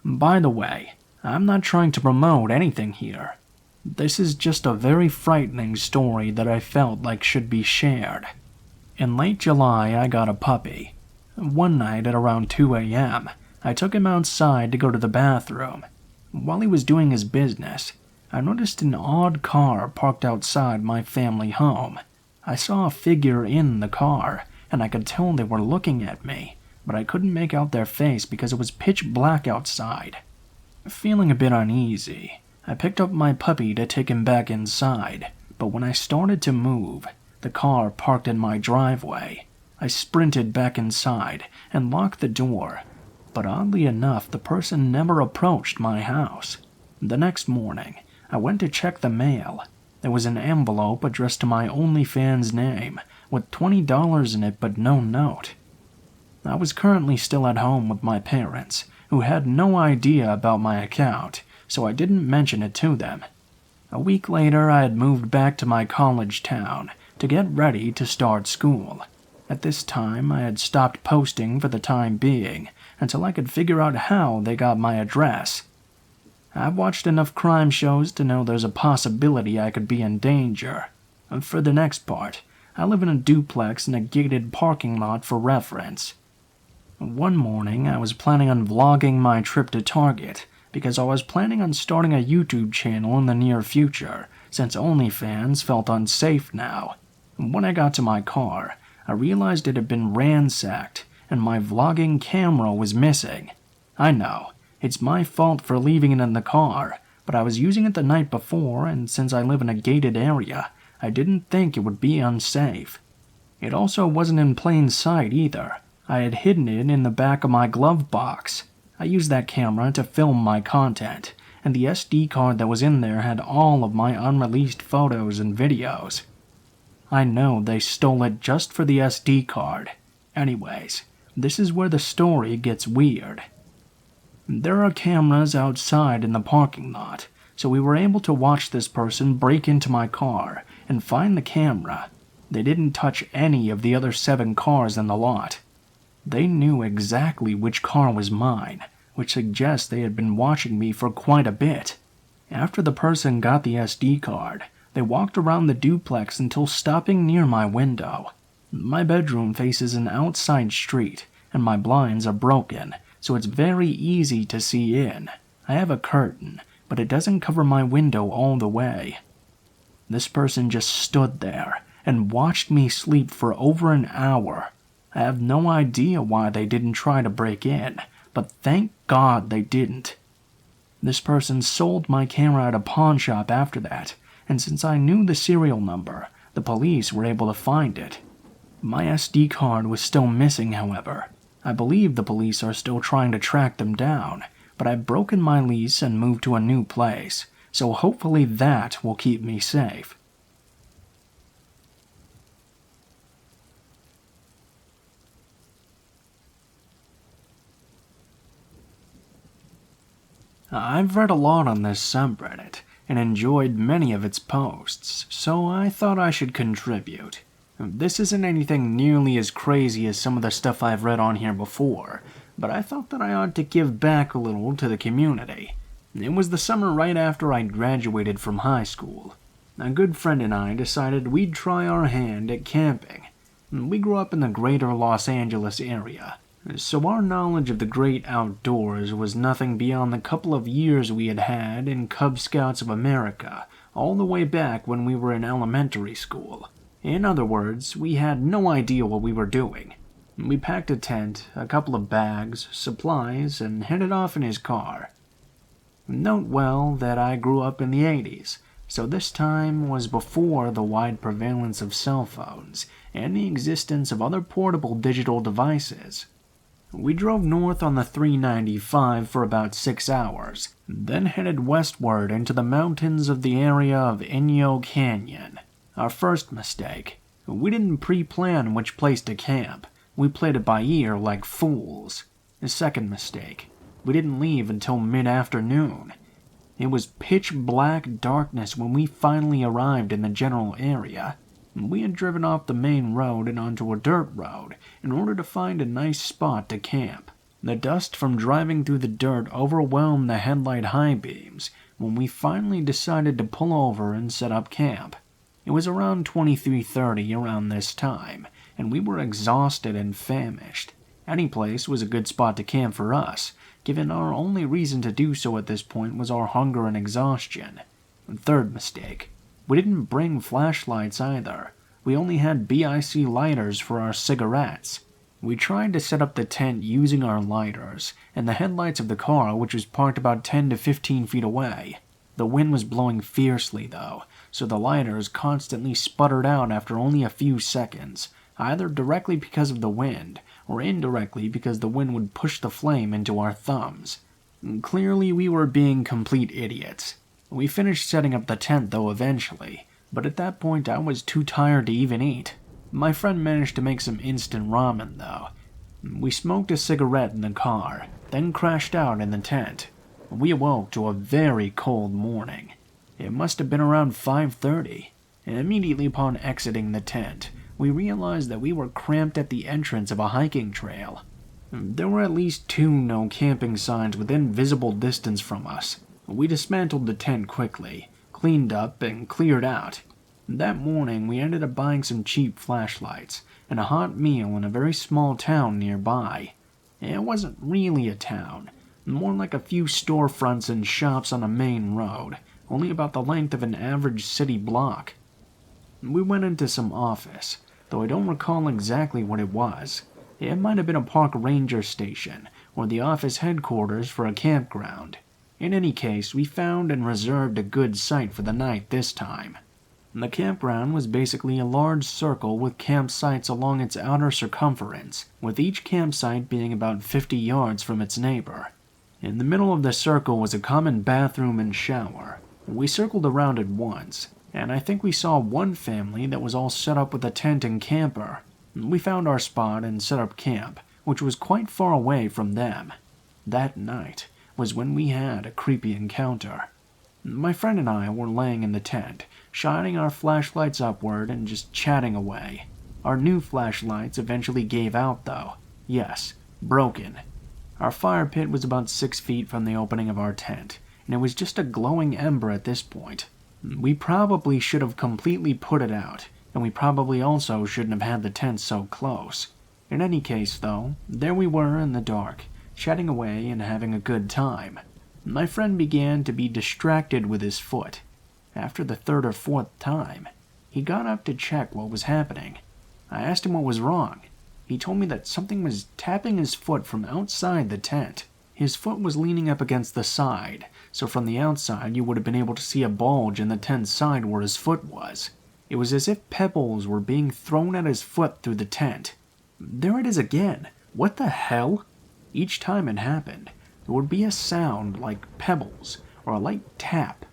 By the way, I'm not trying to promote anything here. This is just a very frightening story that I felt like should be shared. In late July, I got a puppy. One night at around 2 a.m., I took him outside to go to the bathroom. While he was doing his business, I noticed an odd car parked outside my family home. I saw a figure in the car, and I could tell they were looking at me, but I couldn't make out their face because it was pitch black outside. Feeling a bit uneasy, I picked up my puppy to take him back inside, but when I started to move, the car parked in my driveway. I sprinted back inside and locked the door, but oddly enough, the person never approached my house. The next morning, I went to check the mail. There was an envelope addressed to my OnlyFans name, with $20 in it but no note. I was currently still at home with my parents, who had no idea about my account, so I didn't mention it to them. A week later, I had moved back to my college town to get ready to start school. At this time, I had stopped posting for the time being until I could figure out how they got my address. I've watched enough crime shows to know there's a possibility I could be in danger. For the next part, I live in a duplex in a gated parking lot for reference. One morning, I was planning on vlogging my trip to Target because I was planning on starting a YouTube channel in the near future, since OnlyFans felt unsafe now. When I got to my car, I realized it had been ransacked and my vlogging camera was missing. I know, it's my fault for leaving it in the car, but I was using it the night before, and since I live in a gated area, I didn't think it would be unsafe. It also wasn't in plain sight either. I had hidden it in the back of my glove box. I used that camera to film my content, and the SD card that was in there had all of my unreleased photos and videos. I know they stole it just for the SD card. Anyways, this is where the story gets weird. There are cameras outside in the parking lot, so we were able to watch this person break into my car and find the camera. They didn't touch any of the other 7 cars in the lot. They knew exactly which car was mine, which suggests they had been watching me for quite a bit. After the person got the SD card, they walked around the duplex until stopping near my window. My bedroom faces an outside street, and my blinds are broken, so it's very easy to see in. I have a curtain, but it doesn't cover my window all the way. This person just stood there and watched me sleep for over an hour. I have no idea why they didn't try to break in, but thank God they didn't. This person sold my camera at a pawn shop after that, and since I knew the serial number, the police were able to find it. My SD card was still missing, however. I believe the police are still trying to track them down, but I've broken my lease and moved to a new place, so hopefully that will keep me safe. I've read a lot on this subreddit and enjoyed many of its posts, so I thought I should contribute. This isn't anything nearly as crazy as some of the stuff I've read on here before, but I thought that I ought to give back a little to the community. It was the summer right after I graduated from high school. A good friend and I decided we'd try our hand at camping. We grew up in the greater Los Angeles area, so our knowledge of the great outdoors was nothing beyond the couple of years we had had in Cub Scouts of America, all the way back when we were in elementary school. In other words, we had no idea what we were doing. We packed a tent, a couple of bags, supplies, and headed off in his car. Note well that I grew up in the 80s, so this time was before the wide prevalence of cell phones and the existence of other portable digital devices. We drove north on the 395 for about 6 hours, then headed westward into the mountains of the area of Inyo Canyon. Our first mistake. We didn't pre-plan which place to camp. We played it by ear like fools. The second mistake. We didn't leave until mid-afternoon. It was pitch black darkness when we finally arrived in the general area. We had driven off the main road and onto a dirt road in order to find a nice spot to camp. The dust from driving through the dirt overwhelmed the headlight high beams when we finally decided to pull over and set up camp. It was around 23:30 around this time, and we were exhausted and famished. Any place was a good spot to camp for us, given our only reason to do so at this point was our hunger and exhaustion. Third mistake. We didn't bring flashlights either. We only had BIC lighters for our cigarettes. We tried to set up the tent using our lighters and the headlights of the car, which was parked about 10 to 15 feet away. The The wind was blowing fiercely though, so the lighters constantly sputtered out after only a few seconds, either directly because of the wind, or indirectly because the wind would push the flame into our thumbs. Clearly we were being complete idiots. We finished setting up the tent though eventually, but at that point I was too tired to even eat. My friend managed to make some instant ramen though. We smoked a cigarette in the car, then crashed out in the tent. We awoke to a very cold morning. It must have been around 5:30, and immediately upon exiting the tent, we realized that we were cramped at the entrance of a hiking trail. There were at least 2 no camping signs within visible distance from us. We dismantled the tent quickly, cleaned up, and cleared out. That morning, we ended up buying some cheap flashlights and a hot meal in a very small town nearby. It wasn't really a town, more like a few storefronts and shops on a main road, only about the length of an average city block. We went into some office, though I don't recall exactly what it was. It might have been a park ranger station, or the office headquarters for a campground. In any case, we found and reserved a good site for the night this time. The campground was basically a large circle with campsites along its outer circumference, with each campsite being about 50 yards from its neighbor. In the middle of the circle was a common bathroom and shower. We circled around it once, and I think we saw one family that was all set up with a tent and camper. We found our spot and set up camp, which was quite far away from them. That night was when we had a creepy encounter. My friend and I were laying in the tent, shining our flashlights upward and just chatting away. Our new flashlights eventually gave out though. Yes, broken. Our fire pit was about 6 feet from the opening of our tent, and it was just a glowing ember at this point. We probably should have completely put it out, and we probably also shouldn't have had the tent so close. In any case though, there we were in the dark, chatting away and having a good time. My friend began to be distracted with his foot. After the 3rd or 4th time, he got up to check what was happening. I asked him what was wrong. He told me that something was tapping his foot from outside the tent. His foot was leaning up against the side, so from the outside you would have been able to see a bulge in the tent's side where his foot was. It was as if pebbles were being thrown at his foot through the tent. There it is again. What the hell? Each time it happened, there would be a sound like pebbles or a light tap.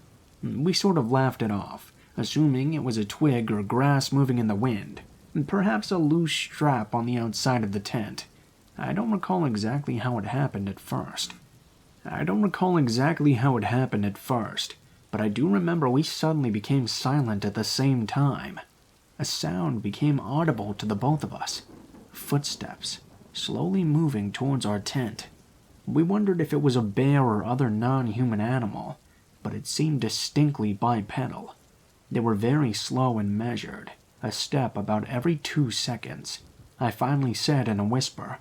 We sort of laughed it off, assuming it was a twig or grass moving in the wind, and perhaps a loose strap on the outside of the tent. I don't recall exactly how it happened at first. But I do remember we suddenly became silent at the same time. A sound became audible to the both of us. Footsteps, slowly moving towards our tent. We wondered if it was a bear or other non-human animal, but it seemed distinctly bipedal. They were very slow and measured, a step about every 2 seconds. I finally said in a whisper,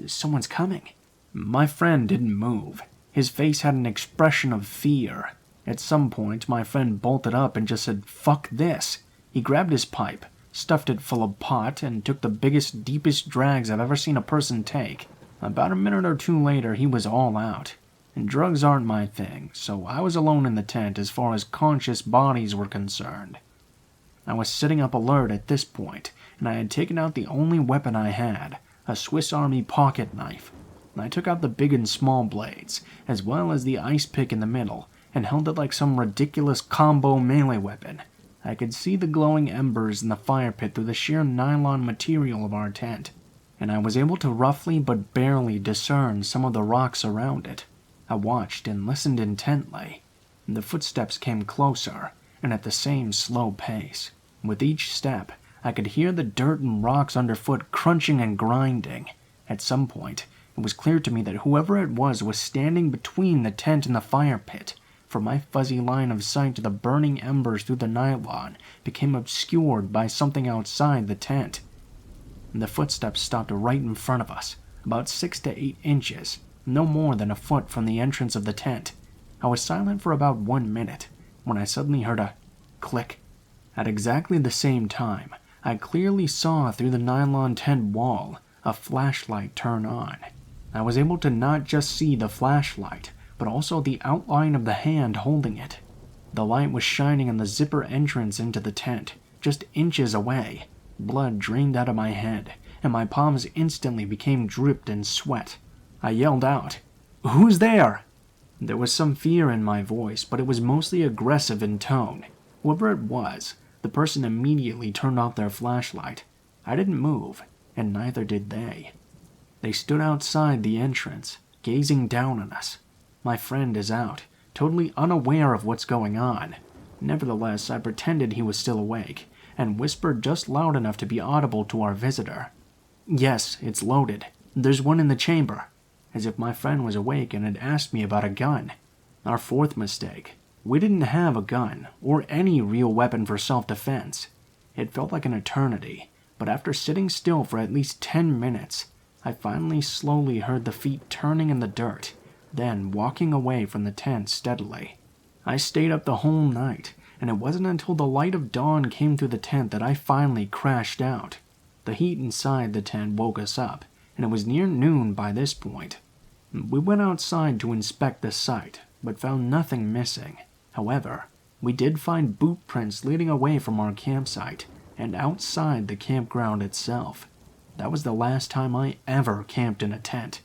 "Someone's coming." My friend didn't move. His face had an expression of fear. At some point, my friend bolted up and just said, "Fuck this." He grabbed his pipe, stuffed it full of pot, and took the biggest, deepest drags I've ever seen a person take. About a minute or 2 later, he was all out. And drugs aren't my thing, so I was alone in the tent as far as conscious bodies were concerned. I was sitting up alert at this point, and I had taken out the only weapon I had, a Swiss Army pocket knife. I took out the big and small blades, as well as the ice pick in the middle, and held it like some ridiculous combo melee weapon. I could see the glowing embers in the fire pit through the sheer nylon material of our tent, and I was able to roughly but barely discern some of the rocks around it. I watched and listened intently. The footsteps came closer, and at the same slow pace. With each step, I could hear the dirt and rocks underfoot crunching and grinding. At some point, it was clear to me that whoever it was standing between the tent and the fire pit. For my fuzzy line of sight to the burning embers through the nylon became obscured by something outside the tent. The footsteps stopped right in front of us, about 6 to 8 inches, no more than a foot from the entrance of the tent. I was silent for about 1 minute, when I suddenly heard a click. At exactly the same time, I clearly saw through the nylon tent wall a flashlight turn on. I was able to not just see the flashlight, but also the outline of the hand holding it. The light was shining on the zipper entrance into the tent, just inches away. Blood drained out of my head, and my palms instantly became dripped in sweat. I yelled out, "Who's there?" There was some fear in my voice, but it was mostly aggressive in tone. Whoever it was, the person immediately turned off their flashlight. I didn't move, and neither did they. They stood outside the entrance, gazing down on us. My friend is out, totally unaware of what's going on. Nevertheless, I pretended he was still awake, and whispered just loud enough to be audible to our visitor. "Yes, it's loaded. There's one in the chamber," as if my friend was awake and had asked me about a gun. Our fourth mistake. We didn't have a gun, or any real weapon for self-defense. It felt like an eternity, but after sitting still for at least 10 minutes, I finally slowly heard the feet turning in the dirt, then walking away from the tent steadily. I stayed up the whole night, and it wasn't until the light of dawn came through the tent that I finally crashed out. The heat inside the tent woke us up, and it was near noon by this point. We went outside to inspect the site, but found nothing missing. However, we did find boot prints leading away from our campsite, and outside the campground itself. That was the last time I ever camped in a tent.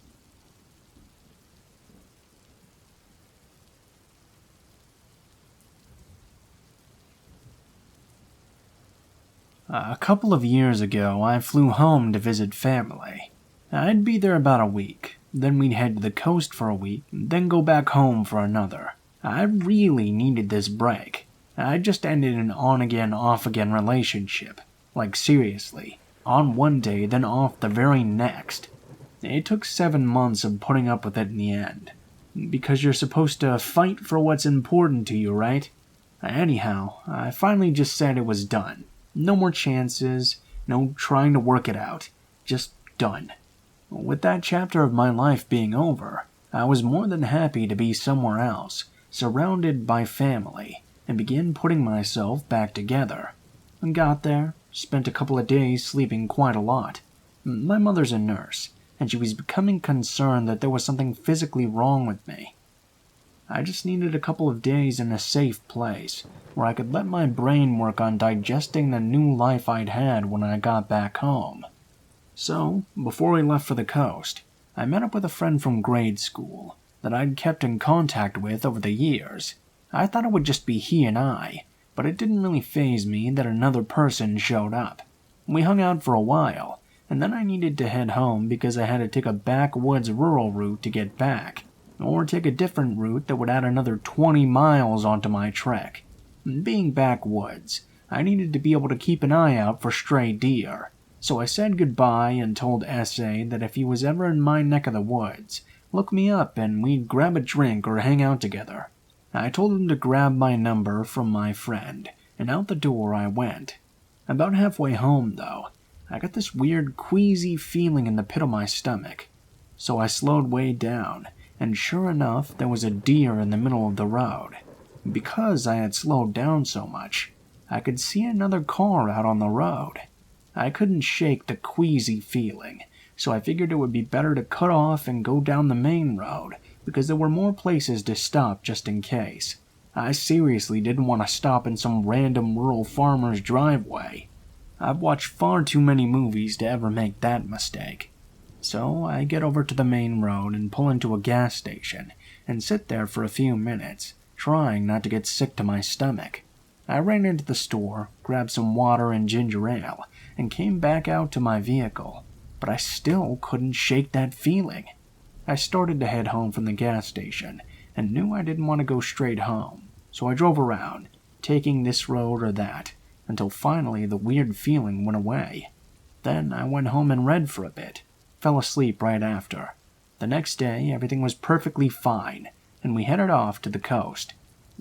A couple of years ago, I flew home to visit family. I'd be there about a week, then we'd head to the coast for a week, then go back home for another. I really needed this break. I just ended an on-again, off-again relationship. Like seriously, on one day, then off the very next. It took 7 months of putting up with it in the end. Because you're supposed to fight for what's important to you, right? Anyhow, I finally just said it was done. No more chances, no trying to work it out. Just done. With that chapter of my life being over, I was more than happy to be somewhere else, surrounded by family, and begin putting myself back together. Got there, spent a couple of days sleeping quite a lot. My mother's a nurse, and she was becoming concerned that there was something physically wrong with me. I just needed a couple of days in a safe place, where I could let my brain work on digesting the new life I'd had when I got back home. So, before we left for the coast, I met up with a friend from grade school that I'd kept in contact with over the years. I thought it would just be he and I, but it didn't really faze me that another person showed up. We hung out for a while, and then I needed to head home because I had to take a backwoods rural route to get back, or take a different route that would add another 20 miles onto my trek. Being backwoods, I needed to be able to keep an eye out for stray deer, so I said goodbye and told S.A. that if he was ever in my neck of the woods, look me up and we'd grab a drink or hang out together. I told him to grab my number from my friend, and out the door I went. About halfway home, though, I got this weird queasy feeling in the pit of my stomach, so I slowed way down, and sure enough, there was a deer in the middle of the road. Because I had slowed down so much, I could see another car out on the road. I couldn't shake the queasy feeling, so I figured it would be better to cut off and go down the main road, because there were more places to stop just in case. I seriously didn't want to stop in some random rural farmer's driveway. I've watched far too many movies to ever make that mistake. So I get over to the main road and pull into a gas station, and sit there for a few minutes, trying not to get sick to my stomach. I ran into the store, grabbed some water and ginger ale, and came back out to my vehicle, but I still couldn't shake that feeling. I started to head home from the gas station, and knew I didn't want to go straight home, so I drove around, taking this road or that, until finally the weird feeling went away. Then I went home and read for a bit, fell asleep right after. The next day, everything was perfectly fine, and we headed off to the coast.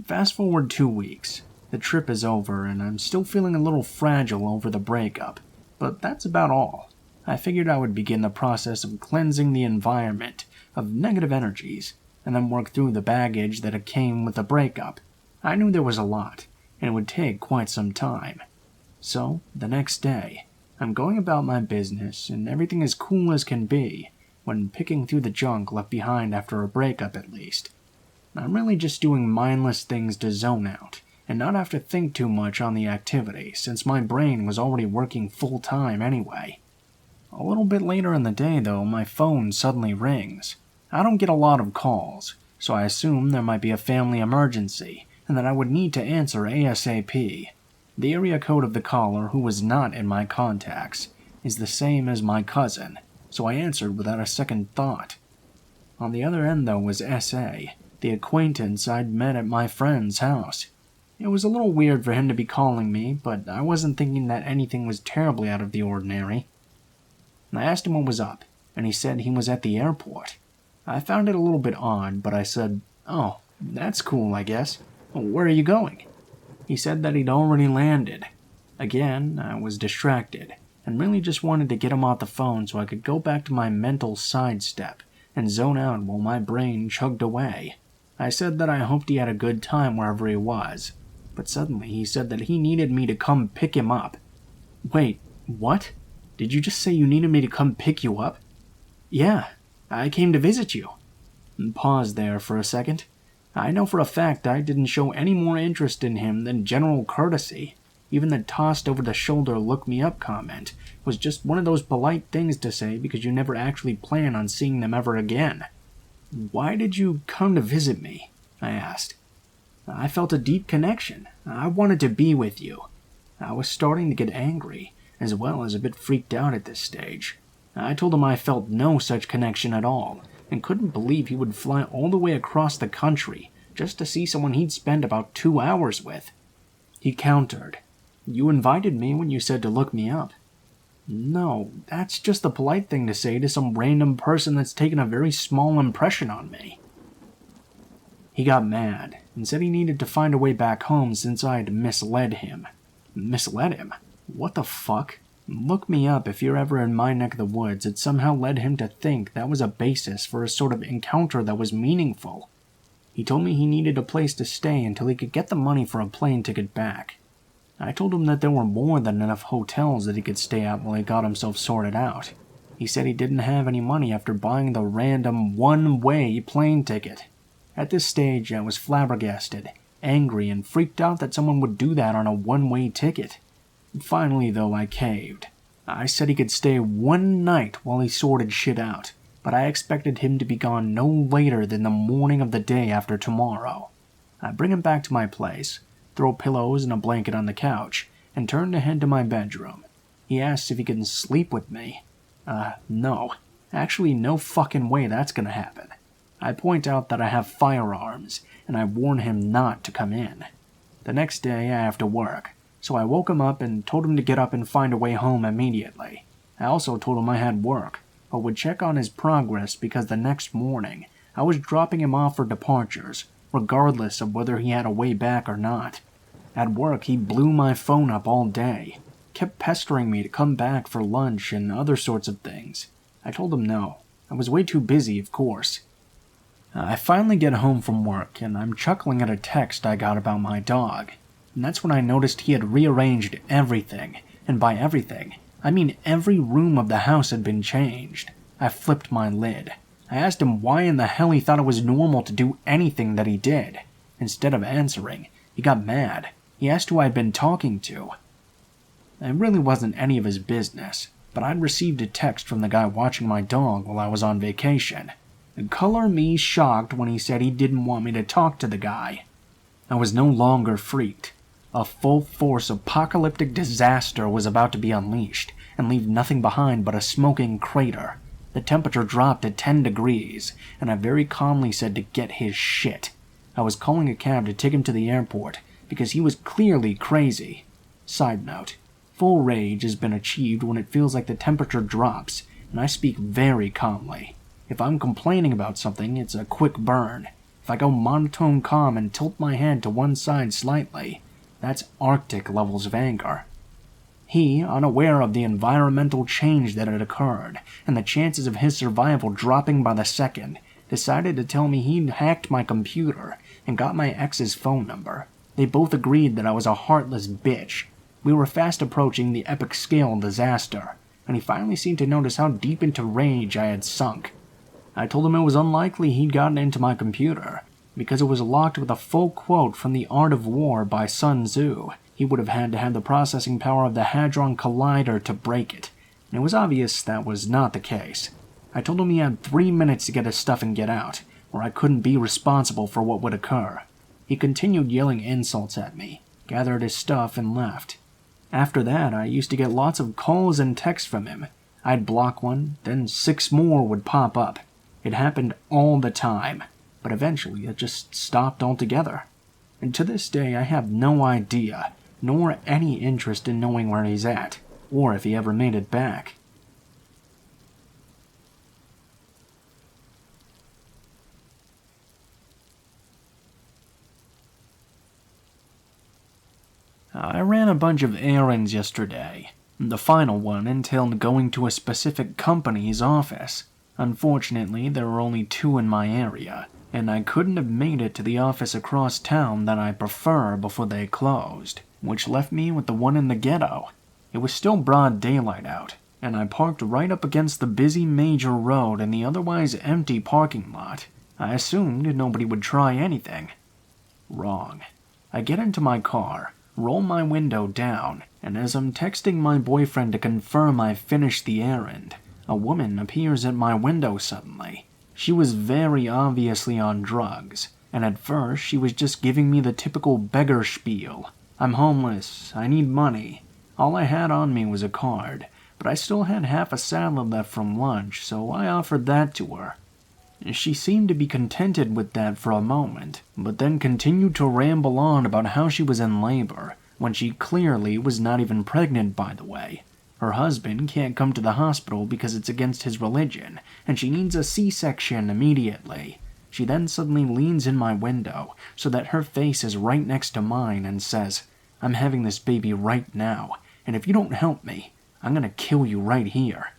Fast forward 2 weeks. The trip is over, and I'm still feeling a little fragile over the breakup, but that's about all. I figured I would begin the process of cleansing the environment of negative energies, and then work through the baggage that came with the breakup. I knew there was a lot, and it would take quite some time. So, the next day, I'm going about my business, and everything as cool as can be, when picking through the junk left behind after a breakup at least. I'm really just doing mindless things to zone out, and not have to think too much on the activity, since my brain was already working full-time anyway. A little bit later in the day, though, my phone suddenly rings. I don't get a lot of calls, so I assume there might be a family emergency, and that I would need to answer ASAP. The area code of the caller, who was not in my contacts, is the same as my cousin, so I answered without a second thought. On the other end, though, was S.A., the acquaintance I'd met at my friend's house. It was a little weird for him to be calling me, but I wasn't thinking that anything was terribly out of the ordinary. I asked him what was up, and he said he was at the airport. I found it a little bit odd, but I said, "Oh, that's cool, I guess. Where are you going?" He said that he'd already landed. Again, I was distracted, and really just wanted to get him off the phone so I could go back to my mental sidestep and zone out while my brain chugged away. I said that I hoped he had a good time wherever he was, but suddenly he said that he needed me to come pick him up. Wait, what? Did you just say you needed me to come pick you up? Yeah, I came to visit you. Pause there for a second. I know for a fact I didn't show any more interest in him than general courtesy. Even the tossed-over-the-shoulder look-me-up comment was just one of those polite things to say because you never actually plan on seeing them ever again. Why did you come to visit me? I asked. I felt a deep connection. I wanted to be with you. I was starting to get angry, as well as a bit freaked out at this stage. I told him I felt no such connection at all, and couldn't believe he would fly all the way across the country just to see someone he'd spend about 2 hours with. He countered, "You invited me when you said to look me up." No, that's just the polite thing to say to some random person that's taken a very small impression on me. He got mad and said he needed to find a way back home since I'd misled him. Misled him? What the fuck? Look me up if you're ever in my neck of the woods. It somehow led him to think that was a basis for a sort of encounter that was meaningful. He told me he needed a place to stay until he could get the money for a plane ticket back. I told him that there were more than enough hotels that he could stay at while he got himself sorted out. He said he didn't have any money after buying the random one-way plane ticket. At this stage, I was flabbergasted, angry, and freaked out that someone would do that on a one-way ticket. Finally, though, I caved. I said he could stay one night while he sorted shit out, but I expected him to be gone no later than the morning of the day after tomorrow. I bring him back to my place, throw pillows and a blanket on the couch, and turn to head to my bedroom. He asks if he can sleep with me. No. Actually, no fucking way that's gonna happen. I point out that I have firearms, and I warn him not to come in. The next day, I have to work, so I woke him up and told him to get up and find a way home immediately. I also told him I had work, but would check on his progress because the next morning, I was dropping him off for departures, regardless of whether he had a way back or not. At work, he blew my phone up all day, kept pestering me to come back for lunch and other sorts of things. I told him no. I was way too busy, of course. I finally get home from work, and I'm chuckling at a text I got about my dog. And that's when I noticed he had rearranged everything, and by everything, I mean every room of the house had been changed. I flipped my lid. I asked him why in the hell he thought it was normal to do anything that he did. Instead of answering, he got mad. He asked who I'd been talking to. It really wasn't any of his business, but I'd received a text from the guy watching my dog while I was on vacation. Color me shocked when he said he didn't want me to talk to the guy. I was no longer freaked. A full-force apocalyptic disaster was about to be unleashed and leave nothing behind but a smoking crater. The temperature dropped to 10 degrees, and I very calmly said to get his shit. I was calling a cab to take him to the airport because he was clearly crazy. Side note, full rage has been achieved when it feels like the temperature drops, and I speak very calmly. If I'm complaining about something, it's a quick burn. If I go monotone calm and tilt my head to one side slightly, that's Arctic levels of anger. He, unaware of the environmental change that had occurred, and the chances of his survival dropping by the second, decided to tell me he'd hacked my computer and got my ex's phone number. They both agreed that I was a heartless bitch. We were fast approaching the epic scale disaster, and he finally seemed to notice how deep into rage I had sunk. I told him it was unlikely he'd gotten into my computer, because it was locked with a full quote from The Art of War by Sun Tzu. He would have had to have the processing power of the Hadron Collider to break it, and it was obvious that was not the case. I told him he had 3 minutes to get his stuff and get out, or I couldn't be responsible for what would occur. He continued yelling insults at me, gathered his stuff, and left. After that, I used to get lots of calls and texts from him. I'd block one, then 6 more would pop up. It happened all the time, but eventually it just stopped altogether. And to this day, I have no idea, nor any interest in knowing where he's at, or if he ever made it back. I ran a bunch of errands yesterday. The final one entailed going to a specific company's office. Unfortunately, there were only 2 in my area, and I couldn't have made it to the office across town that I prefer before they closed, which left me with the one in the ghetto. It was still broad daylight out, and I parked right up against the busy major road in the otherwise empty parking lot. I assumed nobody would try anything. Wrong. I get into my car, roll my window down, and as I'm texting my boyfriend to confirm I've finished the errand, a woman appears at my window suddenly. She was very obviously on drugs, and at first she was just giving me the typical beggar spiel. I'm homeless, I need money. All I had on me was a card, but I still had half a salad left from lunch, so I offered that to her. She seemed to be contented with that for a moment, but then continued to ramble on about how she was in labor, when she clearly was not even pregnant, by the way. Her husband can't come to the hospital because it's against his religion, and she needs a C-section immediately. She then suddenly leans in my window, so that her face is right next to mine, and says, "I'm having this baby right now, and if you don't help me, I'm gonna kill you right here,"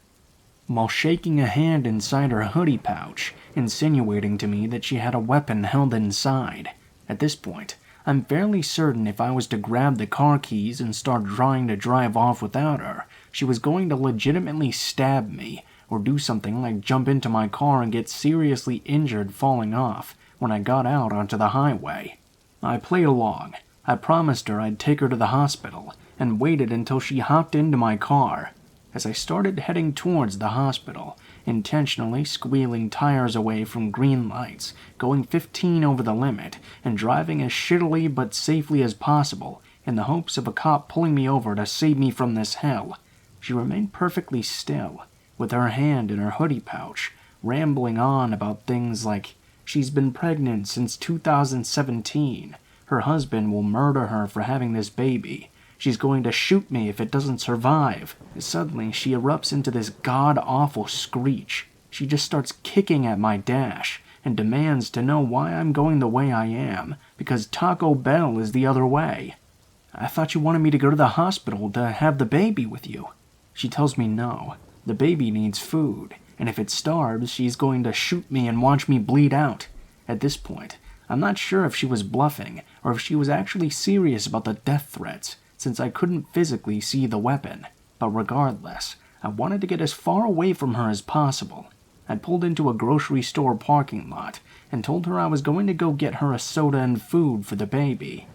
while shaking a hand inside her hoodie pouch, insinuating to me that she had a weapon held inside. At this point, I'm fairly certain if I was to grab the car keys and start trying to drive off without her, she was going to legitimately stab me, or do something like jump into my car and get seriously injured falling off when I got out onto the highway. I played along. I promised her I'd take her to the hospital, and waited until she hopped into my car. As I started heading towards the hospital, intentionally squealing tires away from green lights, going 15 over the limit, and driving as shittily but safely as possible, in the hopes of a cop pulling me over to save me from this hell, she remained perfectly still, with her hand in her hoodie pouch, rambling on about things like she's been pregnant since 2017, her husband will murder her for having this baby, she's going to shoot me if it doesn't survive. Suddenly, she erupts into this god-awful screech. She just starts kicking at my dash, and demands to know why I'm going the way I am, because Taco Bell is the other way. I thought you wanted me to go to the hospital to have the baby with you. She tells me no, the baby needs food, and if it starves, she's going to shoot me and watch me bleed out. At this point, I'm not sure if she was bluffing, or if she was actually serious about the death threats, since I couldn't physically see the weapon. But regardless, I wanted to get as far away from her as possible. I pulled into a grocery store parking lot and told her I was going to go get her a soda and food for the baby.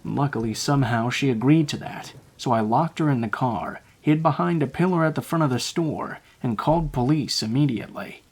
Luckily, somehow she agreed to that, so I locked her in the car, hid behind a pillar at the front of the store, and called police immediately.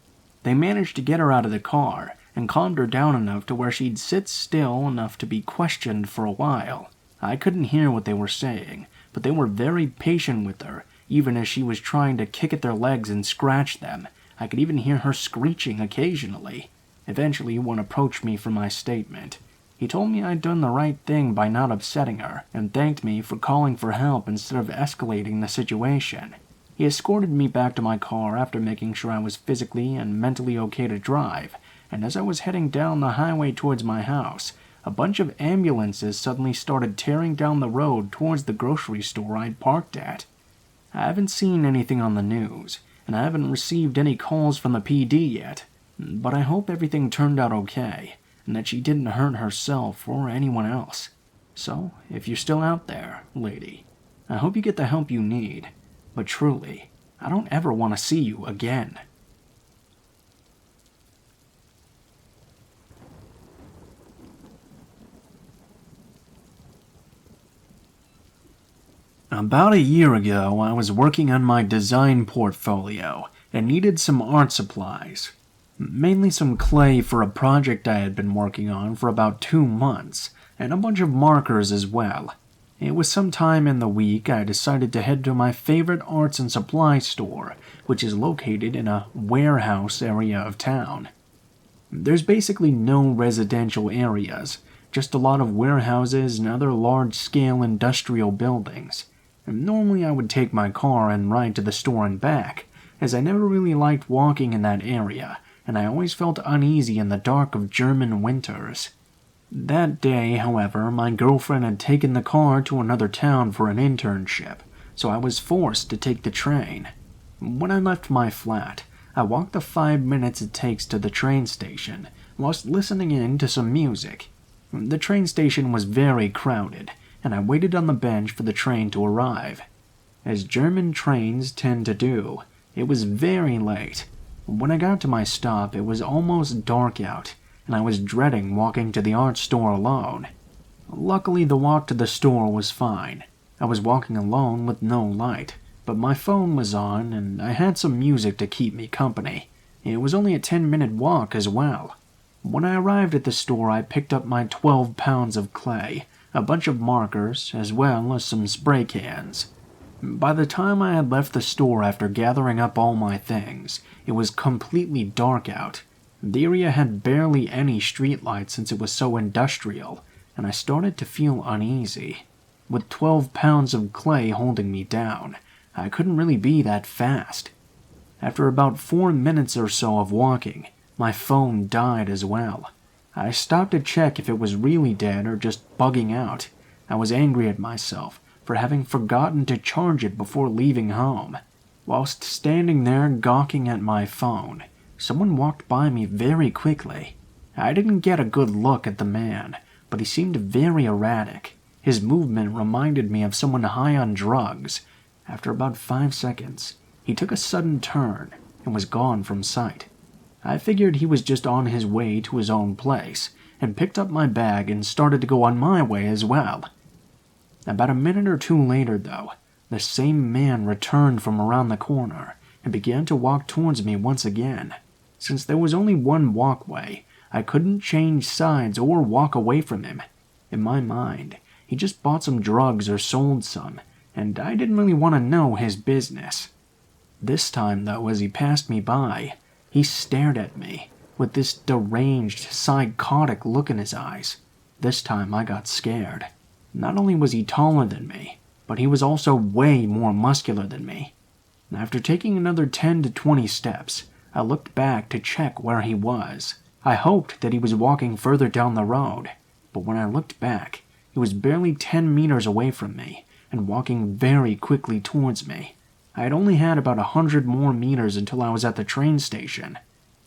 They managed to get her out of the car and calmed her down enough to where she'd sit still enough to be questioned for a while. I couldn't hear what they were saying, but they were very patient with her, even as she was trying to kick at their legs and scratch them. I could even hear her screeching occasionally. Eventually, one approached me for my statement. He told me I'd done the right thing by not upsetting her, and thanked me for calling for help instead of escalating the situation. He escorted me back to my car after making sure I was physically and mentally okay to drive, and as I was heading down the highway towards my house, a bunch of ambulances suddenly started tearing down the road towards the grocery store I'd parked at. I haven't seen anything on the news, and I haven't received any calls from the PD yet, but I hope everything turned out okay, and that she didn't hurt herself or anyone else. So, if you're still out there, lady, I hope you get the help you need, but truly, I don't ever want to see you again. About a year ago, I was working on my design portfolio and needed some art supplies. Mainly some clay for a project I had been working on for about 2 months, and a bunch of markers as well. It was sometime in the week I decided to head to my favorite arts and supply store, which is located in a warehouse area of town. There's basically no residential areas, just a lot of warehouses and other large-scale industrial buildings. And normally I would take my car and ride to the store and back, as I never really liked walking in that area, and I always felt uneasy in the dark of German winters. That day, however, my girlfriend had taken the car to another town for an internship, so I was forced to take the train. When I left my flat, I walked the 5 minutes it takes to the train station, whilst listening in to some music. The train station was very crowded, and I waited on the bench for the train to arrive. As German trains tend to do, it was very late. When I got to my stop, it was almost dark out, and I was dreading walking to the art store alone. Luckily, the walk to the store was fine. I was walking alone with no light, but my phone was on, and I had some music to keep me company. It was only a 10-minute walk as well. When I arrived at the store, I picked up my 12 pounds of clay, a bunch of markers, as well as some spray cans. By the time I had left the store after gathering up all my things, it was completely dark out. The area had barely any streetlights since it was so industrial, and I started to feel uneasy. With 12 pounds of clay holding me down, I couldn't really be that fast. After about 4 minutes or so of walking, my phone died as well. I stopped to check if it was really dead or just bugging out. I was angry at myself for having forgotten to charge it before leaving home. Whilst standing there gawking at my phone, someone walked by me very quickly. I didn't get a good look at the man, but he seemed very erratic. His movement reminded me of someone high on drugs. After about 5 seconds, he took a sudden turn and was gone from sight. I figured he was just on his way to his own place, and picked up my bag and started to go on my way as well. About a minute or two later, though, the same man returned from around the corner and began to walk towards me once again. Since there was only one walkway, I couldn't change sides or walk away from him. In my mind, he just bought some drugs or sold some, and I didn't really want to know his business. This time, though, as he passed me by, he stared at me with this deranged, psychotic look in his eyes. This time I got scared. Not only was he taller than me, but he was also way more muscular than me. After taking another 10 to 20 steps, I looked back to check where he was. I hoped that he was walking further down the road, but when I looked back, he was barely 10 meters away from me and walking very quickly towards me. I had only had about 100 more meters until I was at the train station.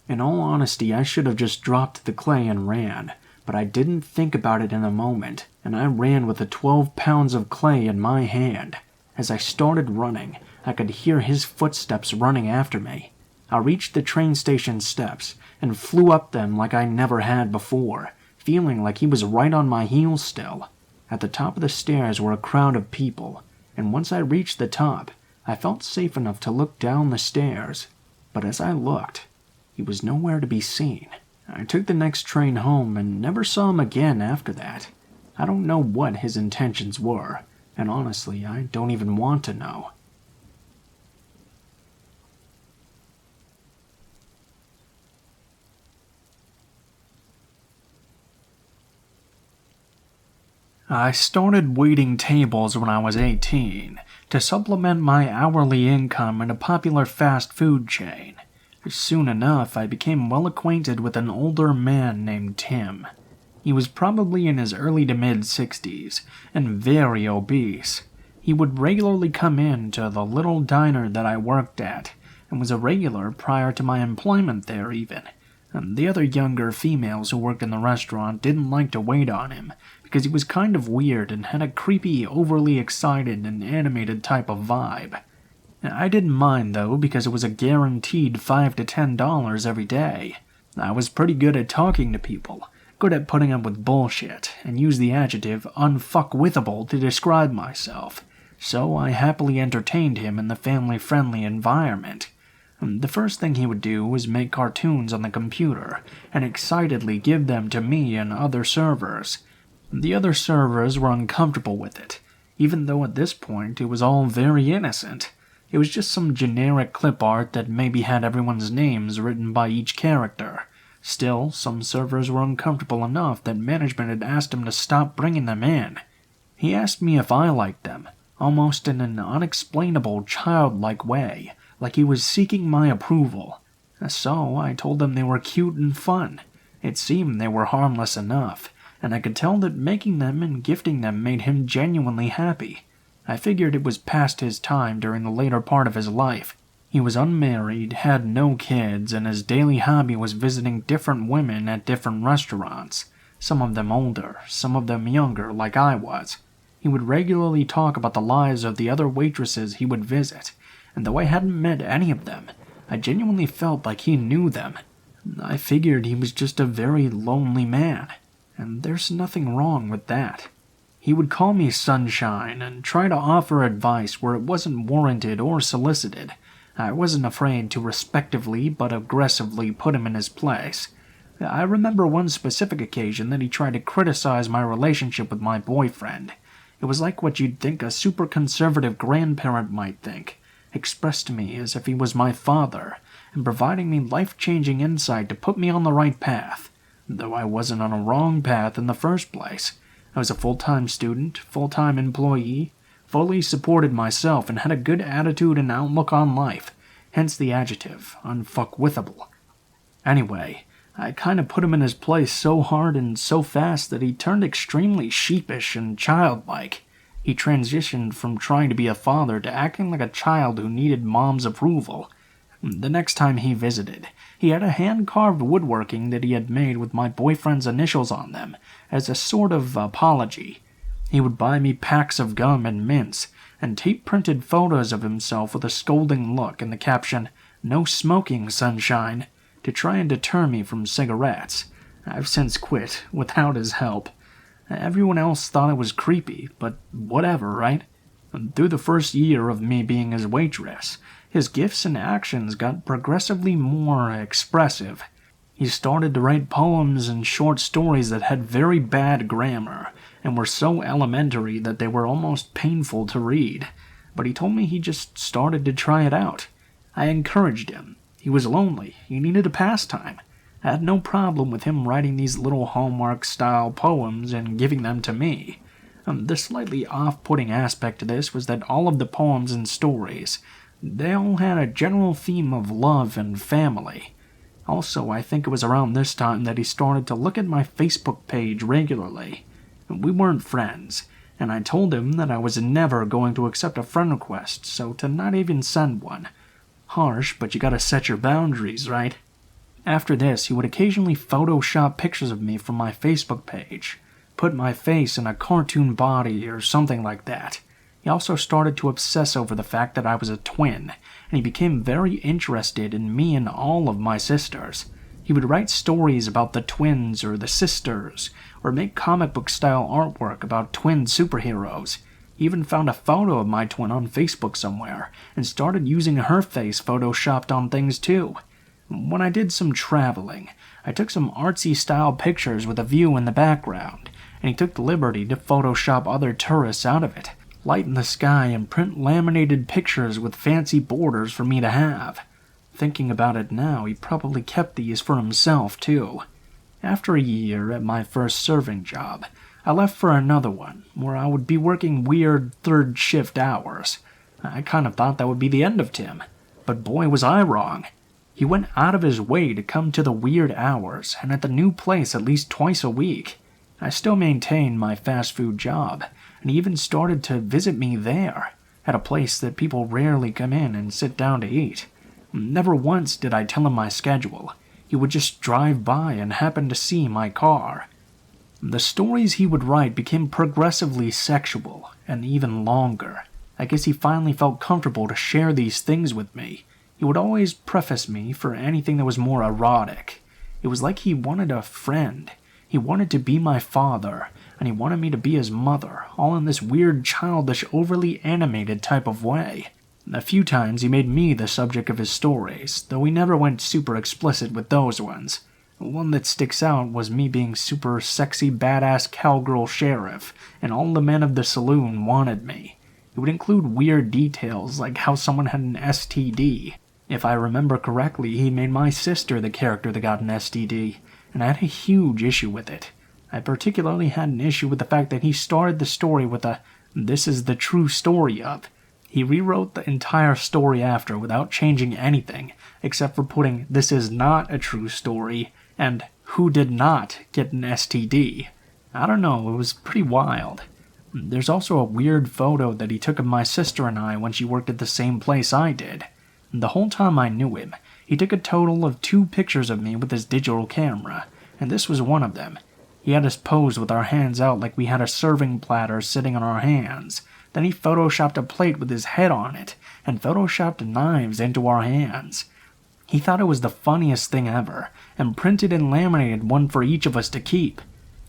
In all honesty, I should have just dropped the clay and ran, but I didn't think about it in a moment, and I ran with the 12 pounds of clay in my hand. As I started running, I could hear his footsteps running after me. I reached the train station steps and flew up them like I never had before, feeling like he was right on my heels still. At the top of the stairs were a crowd of people, and once I reached the top, I felt safe enough to look down the stairs. But as I looked, he was nowhere to be seen. I took the next train home and never saw him again after that. I don't know what his intentions were, and honestly, I don't even want to know. I started waiting tables when I was 18 to supplement my hourly income in a popular fast food chain. Soon enough, I became well acquainted with an older man named Tim. He was probably in his early to mid-60s and very obese. He would regularly come in to the little diner that I worked at, and was a regular prior to my employment there even. And the other younger females who worked in the restaurant didn't like to wait on him, because he was kind of weird and had a creepy, overly excited and animated type of vibe. I didn't mind though, because it was a guaranteed $5 to $10 every day. I was pretty good at talking to people, good at putting up with bullshit, and used the adjective unfuckwithable to describe myself. so I happily entertained him in the family-friendly environment. The first thing he would do was make cartoons on the computer and excitedly give them to me and other servers. The other servers were uncomfortable with it, even though at this point it was all very innocent. It was just some generic clip art that maybe had everyone's names written by each character. Still, some servers were uncomfortable enough that management had asked him to stop bringing them in. He asked me if I liked them, almost in an unexplainable childlike way, like he was seeking my approval. So I told them they were cute and fun. It seemed they were harmless enough, and I could tell that making them and gifting them made him genuinely happy. I figured it was past his time during the later part of his life. He was unmarried, had no kids, and his daily hobby was visiting different women at different restaurants, some of them older, some of them younger like I was. He would regularly talk about the lives of the other waitresses he would visit, and though I hadn't met any of them, I genuinely felt like he knew them. I figured he was just a very lonely man, and there's nothing wrong with that. He would call me Sunshine and try to offer advice where it wasn't warranted or solicited. I wasn't afraid to respectively but aggressively put him in his place. I remember one specific occasion that he tried to criticize my relationship with my boyfriend. It was like what you'd think a super conservative grandparent might think, expressed to me as if he was my father, and providing me life-changing insight to put me on the right path, though I wasn't on a wrong path in the first place. I was a full-time student, full-time employee, fully supported myself, and had a good attitude and outlook on life, hence the adjective, unfuckwithable. Anyway, I kinda put him in his place so hard and so fast that he turned extremely sheepish and childlike. He transitioned from trying to be a father to acting like a child who needed mom's approval. The next time he visited, he had a hand-carved woodworking that he had made with my boyfriend's initials on them, as a sort of apology. He would buy me packs of gum and mints, and tape-printed photos of himself with a scolding look and the caption, "No smoking, sunshine," to try and deter me from cigarettes. I've since quit, without his help. Everyone else thought it was creepy, but whatever, right? Through the first year of me being his waitress, his gifts and actions got progressively more expressive. He started to write poems and short stories that had very bad grammar, and were so elementary that they were almost painful to read. But he told me he just started to try it out. I encouraged him. He was lonely. He needed a pastime. I had no problem with him writing these little Hallmark-style poems and giving them to me. The slightly off-putting aspect to this was that all of the poems and stories, they all had a general theme of love and family. Also, I think it was around this time that he started to look at my Facebook page regularly. We weren't friends, and I told him that I was never going to accept a friend request, so to not even send one. Harsh, but you gotta set your boundaries, right? After this, he would occasionally Photoshop pictures of me from my Facebook page, put my face in a cartoon body or something like that. He also started to obsess over the fact that I was a twin, and he became very interested in me and all of my sisters. He would write stories about the twins or the sisters, or make comic book-style artwork about twin superheroes. He even found a photo of my twin on Facebook somewhere, and started using her face photoshopped on things too. When I did some traveling, I took some artsy-style pictures with a view in the background, and he took the liberty to Photoshop other tourists out of it, lighten the sky, and print laminated pictures with fancy borders for me to have. Thinking about it now, he probably kept these for himself, too. After a year at my first serving job, I left for another one, where I would be working weird third-shift hours. I kind of thought that would be the end of Tim, but boy was I wrong. He went out of his way to come to the weird hours, and at the new place at least twice a week. I still maintained my fast food job, and he even started to visit me there, at a place that people rarely come in and sit down to eat. Never once did I tell him my schedule. He would just drive by and happen to see my car. The stories he would write became progressively sexual, and even longer. I guess he finally felt comfortable to share these things with me. He would always preface me for anything that was more erotic. It was like he wanted a friend. He He wanted to be my father, and he wanted me to be his mother, all in this weird, childish, overly animated type of way. A few times he made me the subject of his stories, though he never went super explicit with those ones. One that sticks out was me being super sexy badass cowgirl sheriff, and all the men of the saloon wanted me. It would include weird details like how someone had an STD. If I remember correctly, he made my sister the character that got an STD, and I had a huge issue with it. I particularly had an issue with the fact that he started the story with a "this is the true story of." He rewrote the entire story after without changing anything, except for putting "this is not a true story" and "who did not get an STD." I don't know, it was pretty wild. There's also a weird photo that he took of my sister and I when she worked at the same place I did. The whole time I knew him, he took a total of 2 pictures of me with his digital camera, and this was one of them. He had us pose with our hands out like we had a serving platter sitting on our hands. Then he photoshopped a plate with his head on it, and photoshopped knives into our hands. He thought it was the funniest thing ever, and printed and laminated one for each of us to keep.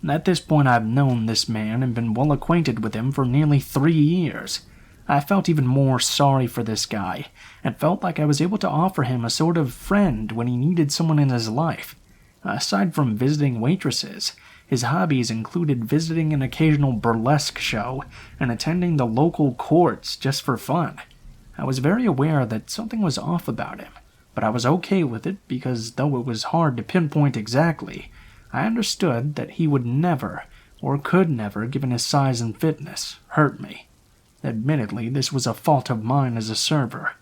At this point I've known this man and been well acquainted with him for nearly 3 years. I felt even more sorry for this guy, and felt like I was able to offer him a sort of friend when he needed someone in his life. Aside from visiting waitresses, his hobbies included visiting an occasional burlesque show and attending the local courts just for fun. I was very aware that something was off about him, but I was okay with it because though it was hard to pinpoint exactly, I understood that he would never, or could never, given his size and fitness, hurt me. Admittedly, this was a fault of mine as a server.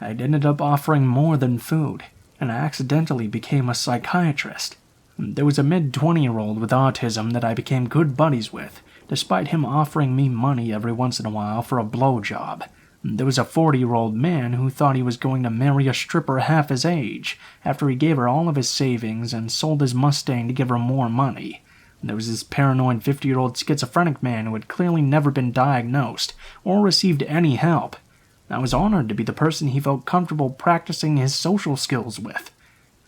I'd ended up offering more than food, and I accidentally became a psychiatrist. There was a mid-20-year-old with autism that I became good buddies with, despite him offering me money every once in a while for a blowjob. There was a 40-year-old man who thought he was going to marry a stripper half his age, after he gave her all of his savings and sold his Mustang to give her more money. There was this paranoid 50-year-old schizophrenic man who had clearly never been diagnosed or received any help. I was honored to be the person he felt comfortable practicing his social skills with.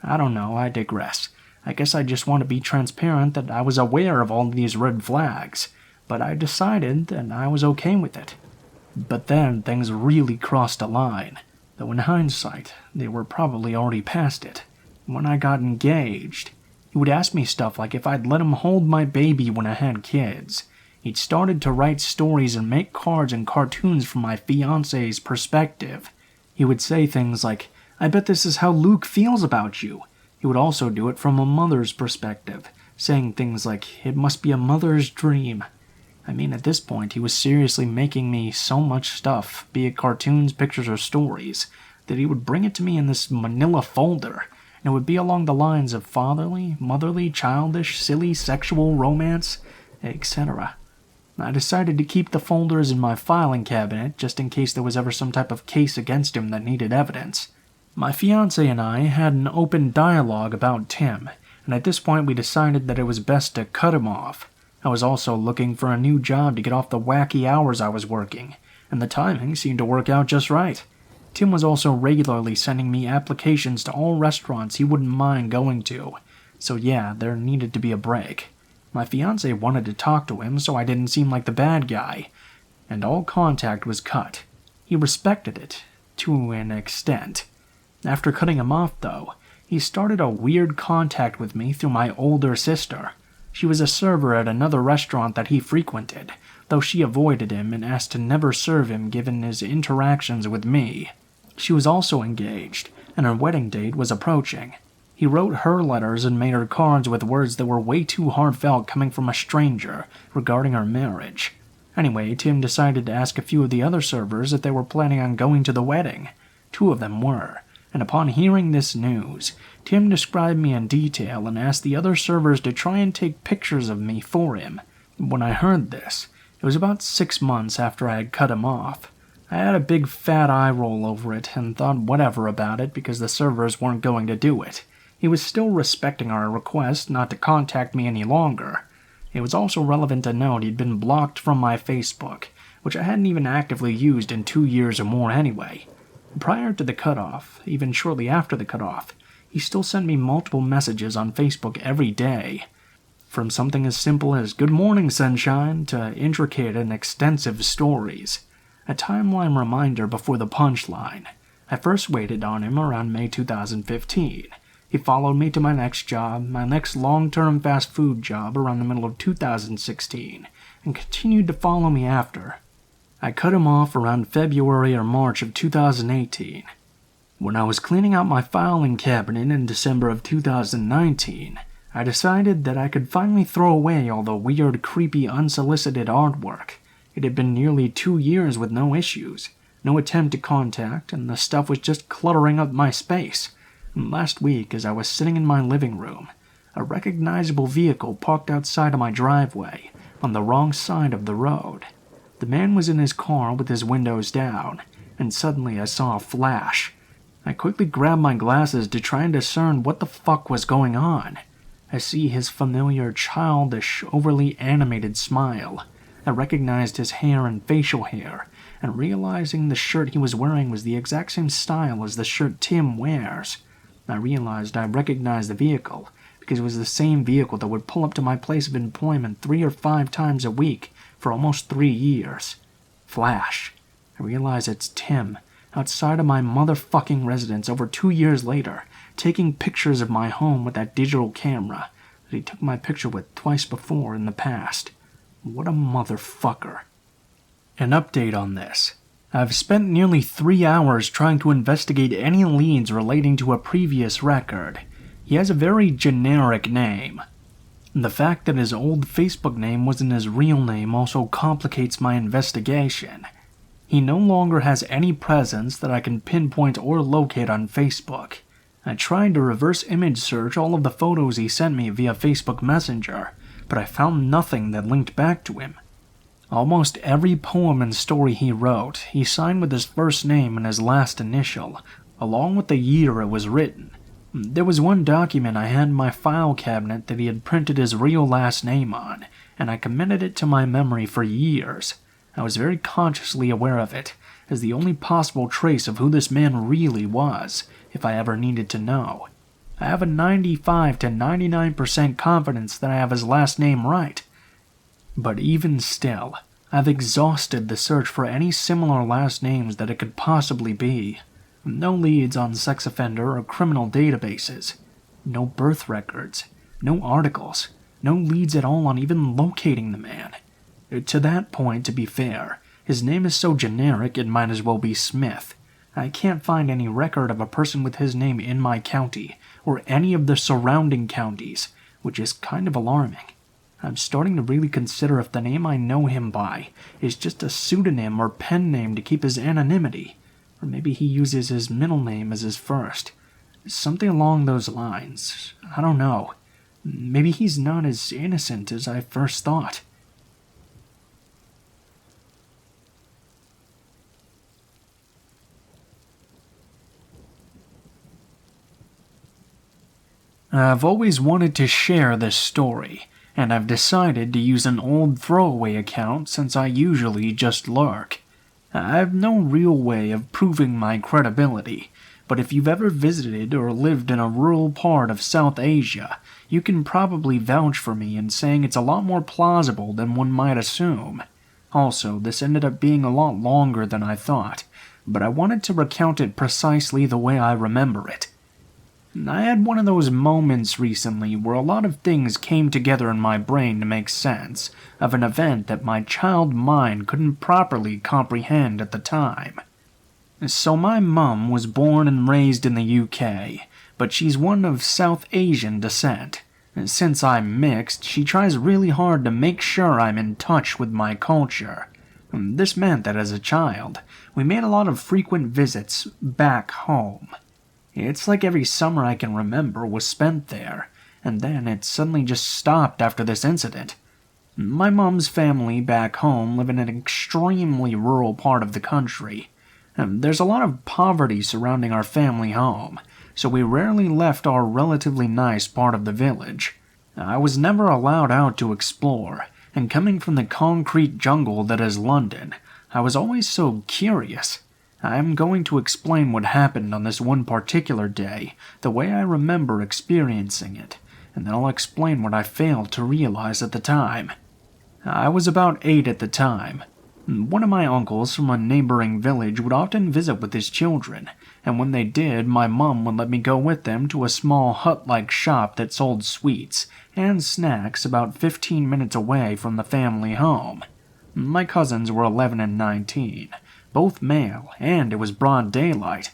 I don't know, I digress. I guess I just want to be transparent that I was aware of all these red flags, but I decided that I was okay with it. But then things really crossed a line, though in hindsight, they were probably already past it. When I got engaged, he would ask me stuff like if I'd let him hold my baby when I had kids. He'd started to write stories and make cards and cartoons from my fiancé's perspective. He would say things like, "I bet this is how Luke feels about you." He would also do it from a mother's perspective, saying things like, "It must be a mother's dream." I mean, at this point, he was seriously making me so much stuff, be it cartoons, pictures, or stories, that he would bring it to me in this manila folder, and it would be along the lines of fatherly, motherly, childish, silly, sexual, romance, etc. I decided to keep the folders in my filing cabinet just in case there was ever some type of case against him that needed evidence. My fiancé and I had an open dialogue about Tim, and at this point we decided that it was best to cut him off. I was also looking for a new job to get off the wacky hours I was working, and the timing seemed to work out just right. Tim was also regularly sending me applications to all restaurants he wouldn't mind going to, so yeah, there needed to be a break. My fiancé wanted to talk to him so I didn't seem like the bad guy, and all contact was cut. He respected it, to an extent. After cutting him off, though, he started a weird contact with me through my older sister. She was a server at another restaurant that he frequented, though she avoided him and asked to never serve him given his interactions with me. She was also engaged, and her wedding date was approaching. He wrote her letters and made her cards with words that were way too heartfelt coming from a stranger regarding her marriage. Anyway, Tim decided to ask a few of the other servers if they were planning on going to the wedding. 2 of them were. And upon hearing this news, Tim described me in detail and asked the other servers to try and take pictures of me for him. When I heard this, it was about 6 months after I had cut him off. I had a big fat eye roll over it and thought whatever about it because the servers weren't going to do it. He was still respecting our request not to contact me any longer. It was also relevant to note he'd been blocked from my Facebook, which I hadn't even actively used in 2 years or more anyway. Prior to the cutoff, even shortly after the cutoff, he still sent me multiple messages on Facebook every day. from something as simple as "Good morning, sunshine" to intricate and extensive stories. A timeline reminder before the punchline. I first waited on him around May 2015. He followed me to my next job, my next long-term fast food job around the middle of 2016, and continued to follow me after. I cut him off around February or March of 2018. When I was cleaning out my filing cabinet in December of 2019, I decided that I could finally throw away all the weird, creepy, unsolicited artwork. It had been nearly 2 years with no issues, no attempt to contact, and the stuff was just cluttering up my space. And last week, as I was sitting in my living room, a recognizable vehicle parked outside of my driveway, on the wrong side of the road. The man was in his car with his windows down, and suddenly I saw a flash. I quickly grabbed my glasses to try and discern what the fuck was going on. I see his familiar, childish, overly animated smile. I recognized his hair and facial hair, and realizing the shirt he was wearing was the exact same style as the shirt Tim wears. I realized I recognized the vehicle, because it was the same vehicle that would pull up to my place of employment 3 or 5 times a week for almost 3 years. Flash. I realize it's Tim, outside of my motherfucking residence over 2 years later, taking pictures of my home with that digital camera that he took my picture with twice before in the past. What a motherfucker. An update on this. I've spent nearly 3 hours trying to investigate any leads relating to a previous record. He has a very generic name. The fact that his old Facebook name wasn't his real name also complicates my investigation. He no longer has any presence that I can pinpoint or locate on Facebook. I tried to reverse image search all of the photos he sent me via Facebook Messenger, but I found nothing that linked back to him. Almost every poem and story he wrote, he signed with his first name and his last initial, along with the year it was written. There was one document I had in my file cabinet that he had printed his real last name on, and I committed it to my memory for years. I was very consciously aware of it, as the only possible trace of who this man really was, if I ever needed to know. I have a 95 to 99% confidence that I have his last name right. But even still, I've exhausted the search for any similar last names that it could possibly be. No leads on sex offender or criminal databases. No birth records. No articles. No leads at all on even locating the man. To that point, to be fair, his name is so generic it might as well be Smith. I can't find any record of a person with his name in my county, or any of the surrounding counties, which is kind of alarming. I'm starting to really consider if the name I know him by is just a pseudonym or pen name to keep his anonymity. Or maybe he uses his middle name as his first. Something along those lines. I don't know. Maybe he's not as innocent as I first thought. I've always wanted to share this story, and I've decided to use an old throwaway account since I usually just lurk. I've no real way of proving my credibility, but if you've ever visited or lived in a rural part of South Asia, you can probably vouch for me in saying it's a lot more plausible than one might assume. Also, this ended up being a lot longer than I thought, but I wanted to recount it precisely the way I remember it. I had one of those moments recently where a lot of things came together in my brain to make sense of an event that my child mind couldn't properly comprehend at the time. So my mum was born and raised in the UK, but she's one of South Asian descent. Since I'm mixed, she tries really hard to make sure I'm in touch with my culture. This meant that as a child, we made a lot of frequent visits back home. It's like every summer I can remember was spent there, and then it suddenly just stopped after this incident. My mom's family back home live in an extremely rural part of the country. There's a lot of poverty surrounding our family home, so we rarely left our relatively nice part of the village. I was never allowed out to explore, and coming from the concrete jungle that is London, I was always so curious. I'm going to explain what happened on this one particular day, the way I remember experiencing it, and then I'll explain what I failed to realize at the time. I was about 8 at the time. One of my uncles from a neighboring village would often visit with his children, and when they did, my mum would let me go with them to a small hut-like shop that sold sweets and snacks about 15 minutes away from the family home. My cousins were 11 and 19, both male, and it was broad daylight.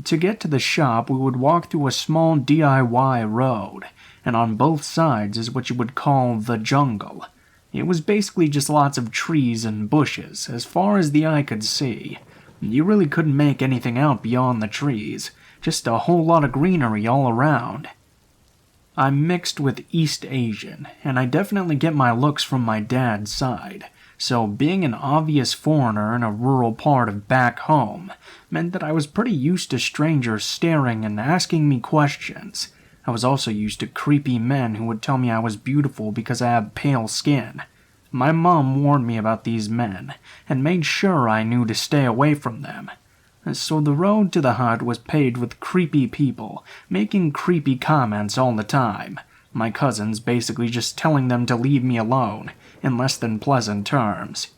To get to the shop, we would walk through a small DIY road, and on both sides is what you would call the jungle. It was basically just lots of trees and bushes, as far as the eye could see. You really couldn't make anything out beyond the trees, just a whole lot of greenery all around. I'm mixed with East Asian, and I definitely get my looks from my dad's side, so being an obvious foreigner in a rural part of back home meant that I was pretty used to strangers staring and asking me questions. I was also used to creepy men who would tell me I was beautiful because I have pale skin. My mom warned me about these men, and made sure I knew to stay away from them. So the road to the hut was paved with creepy people, making creepy comments all the time. My cousins basically just telling them to leave me alone, in less than pleasant terms.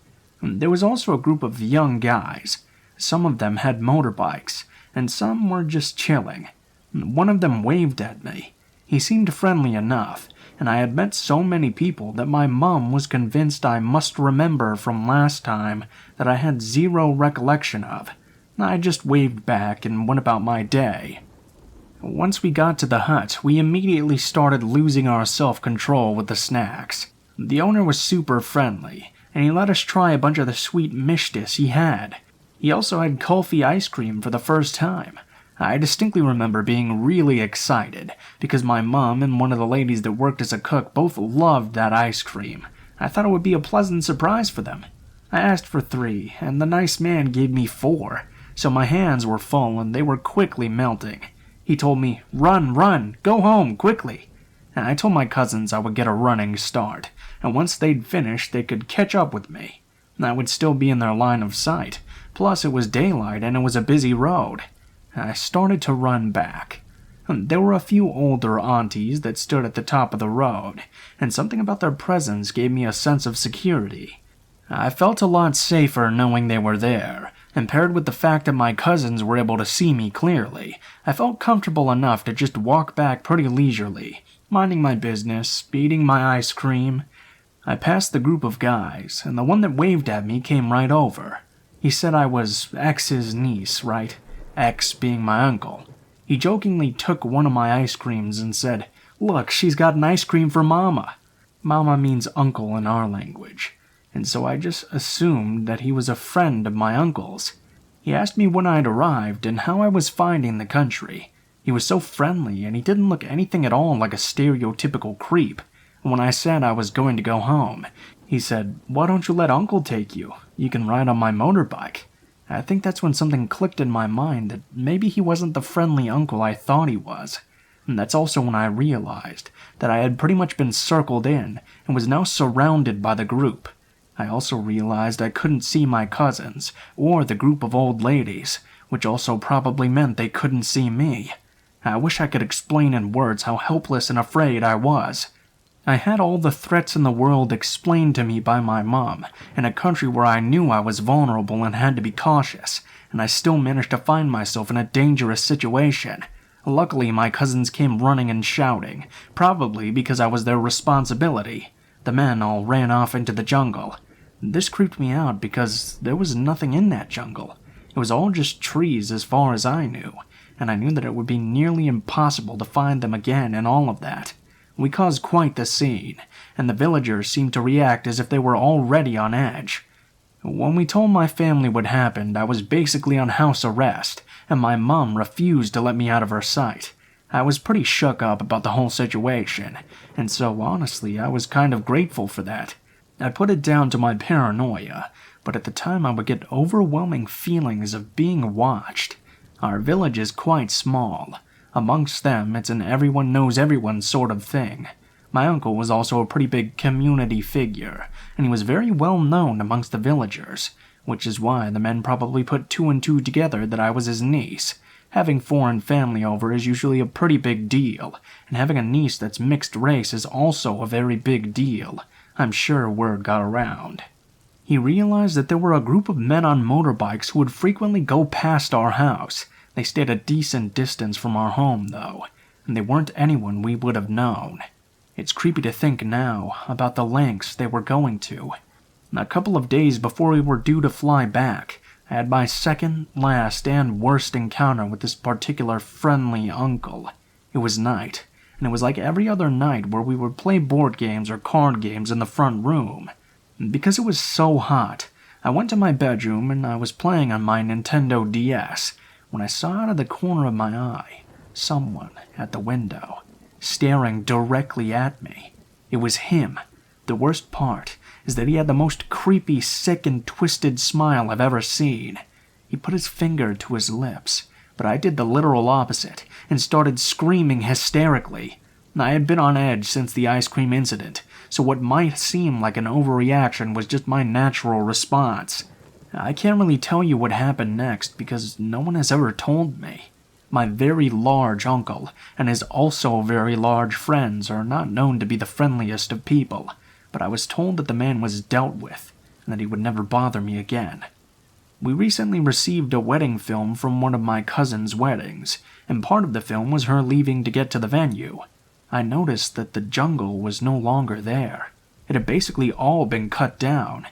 There was also a group of young guys. Some of them had motorbikes, and some were just chilling. One of them waved at me. He seemed friendly enough, and I had met so many people that my mum was convinced I must remember from last time that I had zero recollection of. I just waved back and went about my day. Once we got to the hut, we immediately started losing our self-control with the snacks. The owner was super friendly, and he let us try a bunch of the sweet mishtis he had. He also had kulfi ice cream for the first time. I distinctly remember being really excited, because my mom and one of the ladies that worked as a cook both loved that ice cream. I thought it would be a pleasant surprise for them. I asked for 3, and the nice man gave me 4, so my hands were full and they were quickly melting. He told me, "Run, run, go home, quickly." And I told my cousins I would get a running start, and once they'd finished they could catch up with me. I would still be in their line of sight, plus it was daylight and it was a busy road. I started to run back. There were a few older aunties that stood at the top of the road, and something about their presence gave me a sense of security. I felt a lot safer knowing they were there, and paired with the fact that my cousins were able to see me clearly, I felt comfortable enough to just walk back pretty leisurely, minding my business, eating my ice cream. I passed the group of guys, and the one that waved at me came right over. He said I was X's niece, right? X being my uncle. He jokingly took one of my ice creams and said, "Look, she's got an ice cream for Mama." Mama means uncle in our language, and so I just assumed that he was a friend of my uncle's. He asked me when I'd arrived and how I was finding the country. He was so friendly, and he didn't look anything at all like a stereotypical creep. When I said I was going to go home, he said, "Why don't you let Uncle take you? You can ride on my motorbike." I think that's when something clicked in my mind that maybe he wasn't the friendly uncle I thought he was. And that's also when I realized that I had pretty much been circled in and was now surrounded by the group. I also realized I couldn't see my cousins or the group of old ladies, which also probably meant they couldn't see me. I wish I could explain in words how helpless and afraid I was. I had all the threats in the world explained to me by my mom, in a country where I knew I was vulnerable and had to be cautious, and I still managed to find myself in a dangerous situation. Luckily, my cousins came running and shouting, probably because I was their responsibility. The men all ran off into the jungle. This creeped me out because there was nothing in that jungle. It was all just trees as far as I knew, and I knew that it would be nearly impossible to find them again in all of that. We caused quite the scene, and the villagers seemed to react as if they were already on edge. When we told my family what happened, I was basically on house arrest, and my mom refused to let me out of her sight. I was pretty shook up about the whole situation, and so honestly, I was kind of grateful for that. I put it down to my paranoia, but at the time I would get overwhelming feelings of being watched. Our village is quite small. Amongst them, it's an everyone knows everyone sort of thing. My uncle was also a pretty big community figure, and he was very well known amongst the villagers, which is why the men probably put 2 and 2 together that I was his niece. Having foreign family over is usually a pretty big deal, and having a niece that's mixed race is also a very big deal. I'm sure word got around. He realized that there were a group of men on motorbikes who would frequently go past our house. They stayed a decent distance from our home, though, and they weren't anyone we would have known. It's creepy to think now about the lengths they were going to. A couple of days before we were due to fly back, I had my second, last, and worst encounter with this particular friendly uncle. It was night, and it was like every other night where we would play board games or card games in the front room. And because it was so hot, I went to my bedroom and I was playing on my Nintendo DS when I saw out of the corner of my eye someone at the window, staring directly at me. It was him. The worst part is that he had the most creepy, sick, and twisted smile I've ever seen. He put his finger to his lips, but I did the literal opposite and started screaming hysterically. I had been on edge since the ice cream incident, so what might seem like an overreaction was just my natural response. I can't really tell you what happened next because no one has ever told me. My very large uncle and his also very large friends are not known to be the friendliest of people, but I was told that the man was dealt with and that he would never bother me again. We recently received a wedding film from one of my cousin's weddings, and part of the film was her leaving to get to the venue. I noticed that the jungle was no longer there. It had basically all been cut down.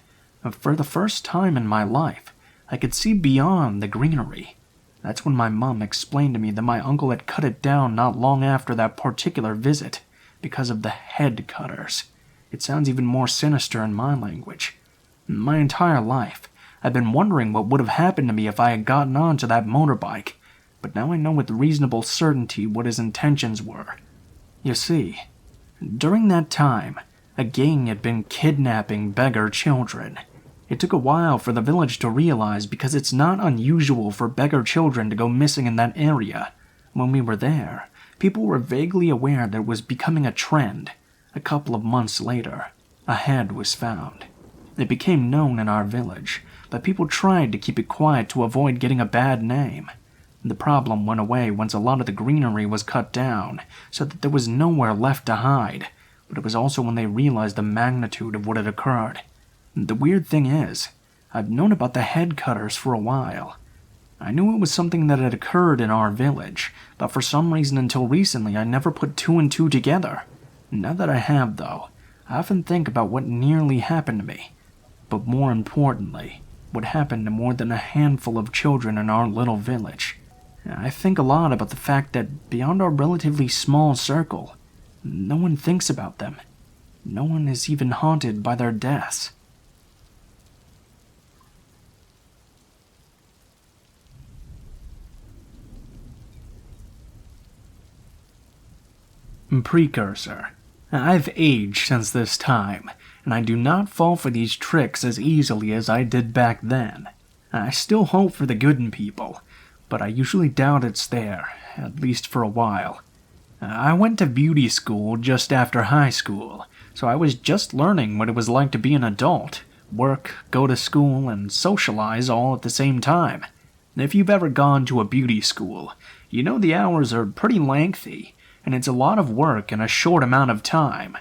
For the first time in my life, I could see beyond the greenery. That's when my mom explained to me that my uncle had cut it down not long after that particular visit, because of the head cutters. It sounds even more sinister in my language. My entire life, I've been wondering what would have happened to me if I had gotten onto that motorbike, but now I know with reasonable certainty what his intentions were. You see, during that time, a gang had been kidnapping beggar children. It took a while for the village to realize because it's not unusual for beggar children to go missing in that area. When we were there, people were vaguely aware that it was becoming a trend. A couple of months later, a head was found. It became known in our village, but people tried to keep it quiet to avoid getting a bad name. The problem went away once a lot of the greenery was cut down, so that there was nowhere left to hide, but it was also when they realized the magnitude of what had occurred. The weird thing is, I've known about the head cutters for a while. I knew it was something that had occurred in our village, but for some reason until recently I never put two and two together. Now that I have, though, I often think about what nearly happened to me. But more importantly, what happened to more than a handful of children in our little village. I think a lot about the fact that beyond our relatively small circle, no one thinks about them. No one is even haunted by their deaths. Precursor. I've aged since this time, and I do not fall for these tricks as easily as I did back then. I still hope for the good in people, but I usually doubt it's there, at least for a while. I went to beauty school just after high school, so I was just learning what it was like to be an adult, work, go to school, and socialize all at the same time. If you've ever gone to a beauty school, you know the hours are pretty lengthy, and it's a lot of work in a short amount of time.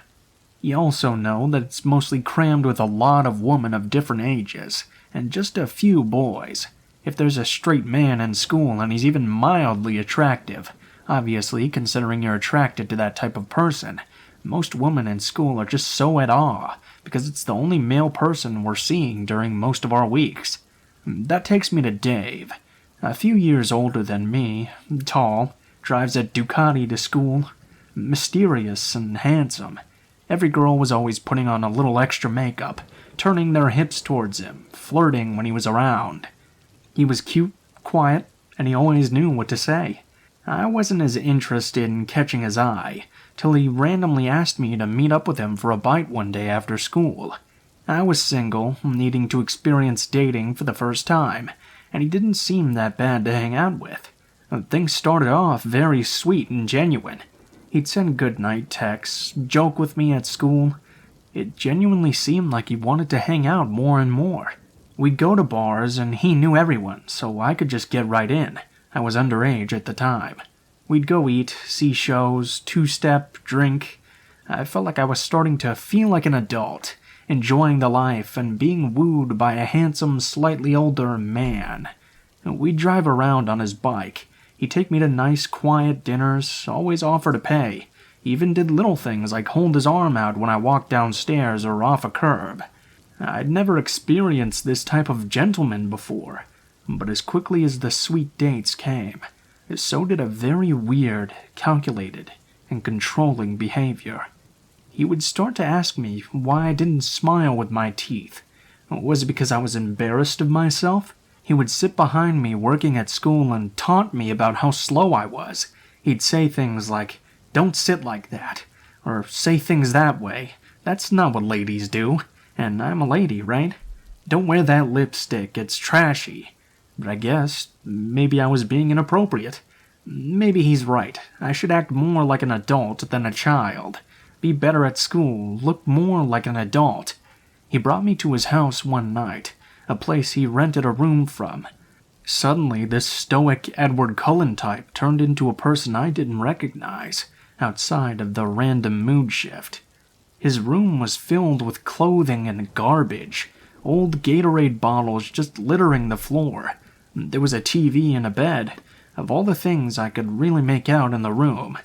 You also know that it's mostly crammed with a lot of women of different ages, and just a few boys. If there's a straight man in school and he's even mildly attractive, obviously considering you're attracted to that type of person, most women in school are just so at awe, because it's the only male person we're seeing during most of our weeks. That takes me to Dave, a few years older than me, tall, drives a Ducati to school, mysterious and handsome. Every girl was always putting on a little extra makeup, turning their hips towards him, flirting when he was around. He was cute, quiet, and he always knew what to say. I wasn't as interested in catching his eye, till he randomly asked me to meet up with him for a bite one day after school. I was single, needing to experience dating for the first time, and he didn't seem that bad to hang out with. Things started off very sweet and genuine. He'd send goodnight texts, joke with me at school. It genuinely seemed like he wanted to hang out more and more. We'd go to bars and he knew everyone, so I could just get right in. I was underage at the time. We'd go eat, see shows, two-step, drink. I felt like I was starting to feel like an adult, enjoying the life and being wooed by a handsome, slightly older man. We'd drive around on his bike. He'd take me to nice, quiet dinners, always offer to pay. Even did little things like hold his arm out when I walked downstairs or off a curb. I'd never experienced this type of gentleman before, but as quickly as the sweet dates came, so did a very weird, calculated, and controlling behavior. He would start to ask me why I didn't smile with my teeth. Was it because I was embarrassed of myself? He would sit behind me working at school and taunt me about how slow I was. He'd say things like, "Don't sit like that," or "Say things that way. That's not what ladies do. And I'm a lady, right? Don't wear that lipstick, it's trashy." But I guess maybe I was being inappropriate. Maybe he's right. I should act more like an adult than a child. Be better at school, look more like an adult. He brought me to his house one night, a place he rented a room from. Suddenly, this stoic Edward Cullen type turned into a person I didn't recognize, outside of the random mood shift. His room was filled with clothing and garbage, old Gatorade bottles just littering the floor. There was a TV and a bed, of all the things I could really make out in the room.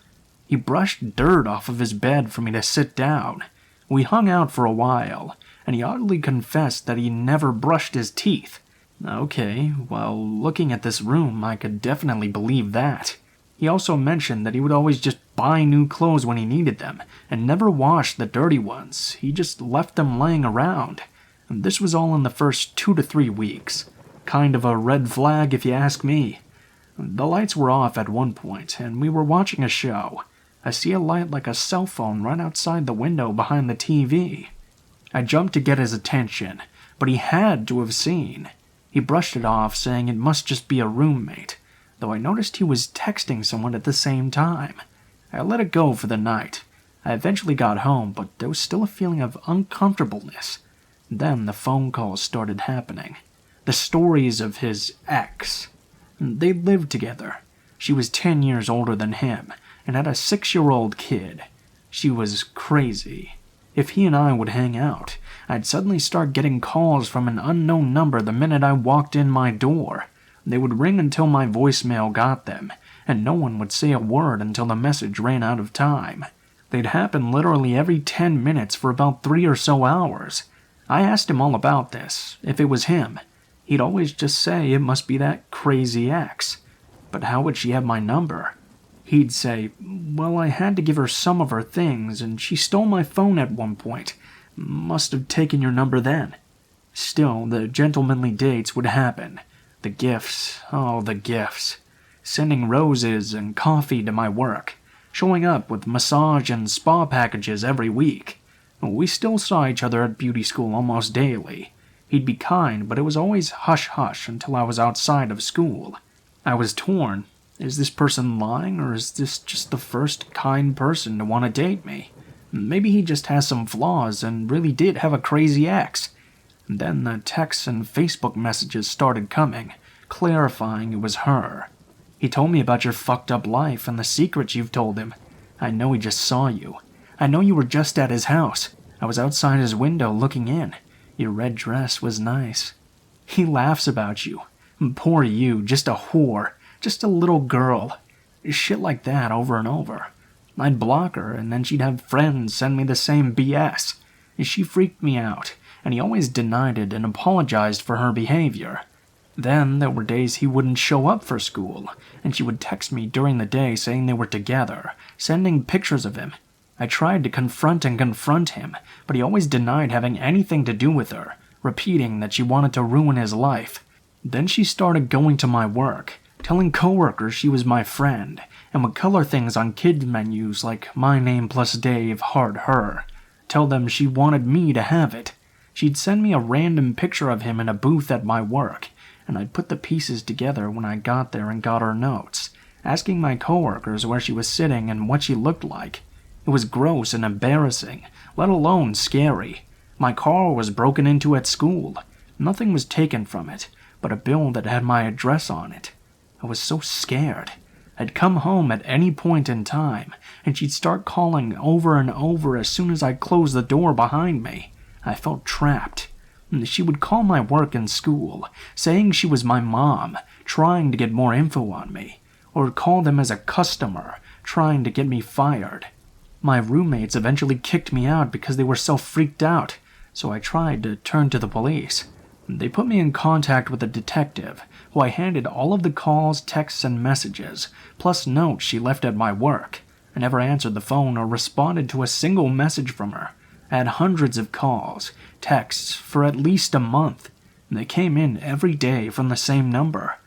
He brushed dirt off of his bed for me to sit down. We hung out for a while, and he oddly confessed that he never brushed his teeth. Okay, well, looking at this room, I could definitely believe that. He also mentioned that he would always just buy new clothes when he needed them, and never wash the dirty ones. He just left them laying around. And this was all in the first 2 to 3 weeks. Kind of a red flag if you ask me. The lights were off at one point, and we were watching a show. I see a light like a cell phone right outside the window behind the TV. I jumped to get his attention, but he had to have seen. He brushed it off, saying it must just be a roommate, though I noticed he was texting someone at the same time. I let it go for the night. I eventually got home, but there was still a feeling of uncomfortableness. Then the phone calls started happening. The stories of his ex. They lived together. She was 10 years older than him, and had a 6-year-old kid. She was crazy. If he and I would hang out, I'd suddenly start getting calls from an unknown number the minute I walked in my door. They would ring until my voicemail got them, and no one would say a word until the message ran out of time. They'd happen literally every 10 minutes for about 3 or so hours. I asked him all about this, if it was him. He'd always just say it must be that crazy ex. But how would she have my number? He'd say, "Well, I had to give her some of her things, and she stole my phone at one point. Must have taken your number then." Still, the gentlemanly dates would happen. The gifts, oh, the gifts. Sending roses and coffee to my work. Showing up with massage and spa packages every week. We still saw each other at beauty school almost daily. He'd be kind, but it was always hush-hush until I was outside of school. I was torn. Is this person lying, or is this just the first kind person to want to date me? Maybe he just has some flaws and really did have a crazy ex. Then the texts and Facebook messages started coming, clarifying it was her. He told me about your fucked up life and the secrets you've told him. I know he just saw you. I know you were just at his house. I was outside his window looking in. Your red dress was nice. He laughs about you. Poor you, just a whore. Just a little girl. Shit like that over and over. I'd block her, and then she'd have friends send me the same BS. She freaked me out, and he always denied it and apologized for her behavior. Then there were days he wouldn't show up for school, and she would text me during the day saying they were together, sending pictures of him. I tried to confront him, but he always denied having anything to do with her, repeating that she wanted to ruin his life. Then she started going to my work, telling coworkers she was my friend, and would color things on kids' menus like my name plus Dave, heart her. Tell them she wanted me to have it. She'd send me a random picture of him in a booth at my work, and I'd put the pieces together when I got there and got her notes, asking my coworkers where she was sitting and what she looked like. It was gross and embarrassing, let alone scary. My car was broken into at school. Nothing was taken from it, but a bill that had my address on it. I was so scared. I'd come home at any point in time, and she'd start calling over and over as soon as I closed the door behind me. I felt trapped. She would call my work and school, saying she was my mom, trying to get more info on me, or call them as a customer, trying to get me fired. My roommates eventually kicked me out because they were so freaked out, so I tried to turn to the police. They put me in contact with a detective, who I handed all of the calls, texts, and messages, plus notes she left at my work. I never answered the phone or responded to a single message from her. I had hundreds of calls, texts, for at least a month. They came in every day from the same number.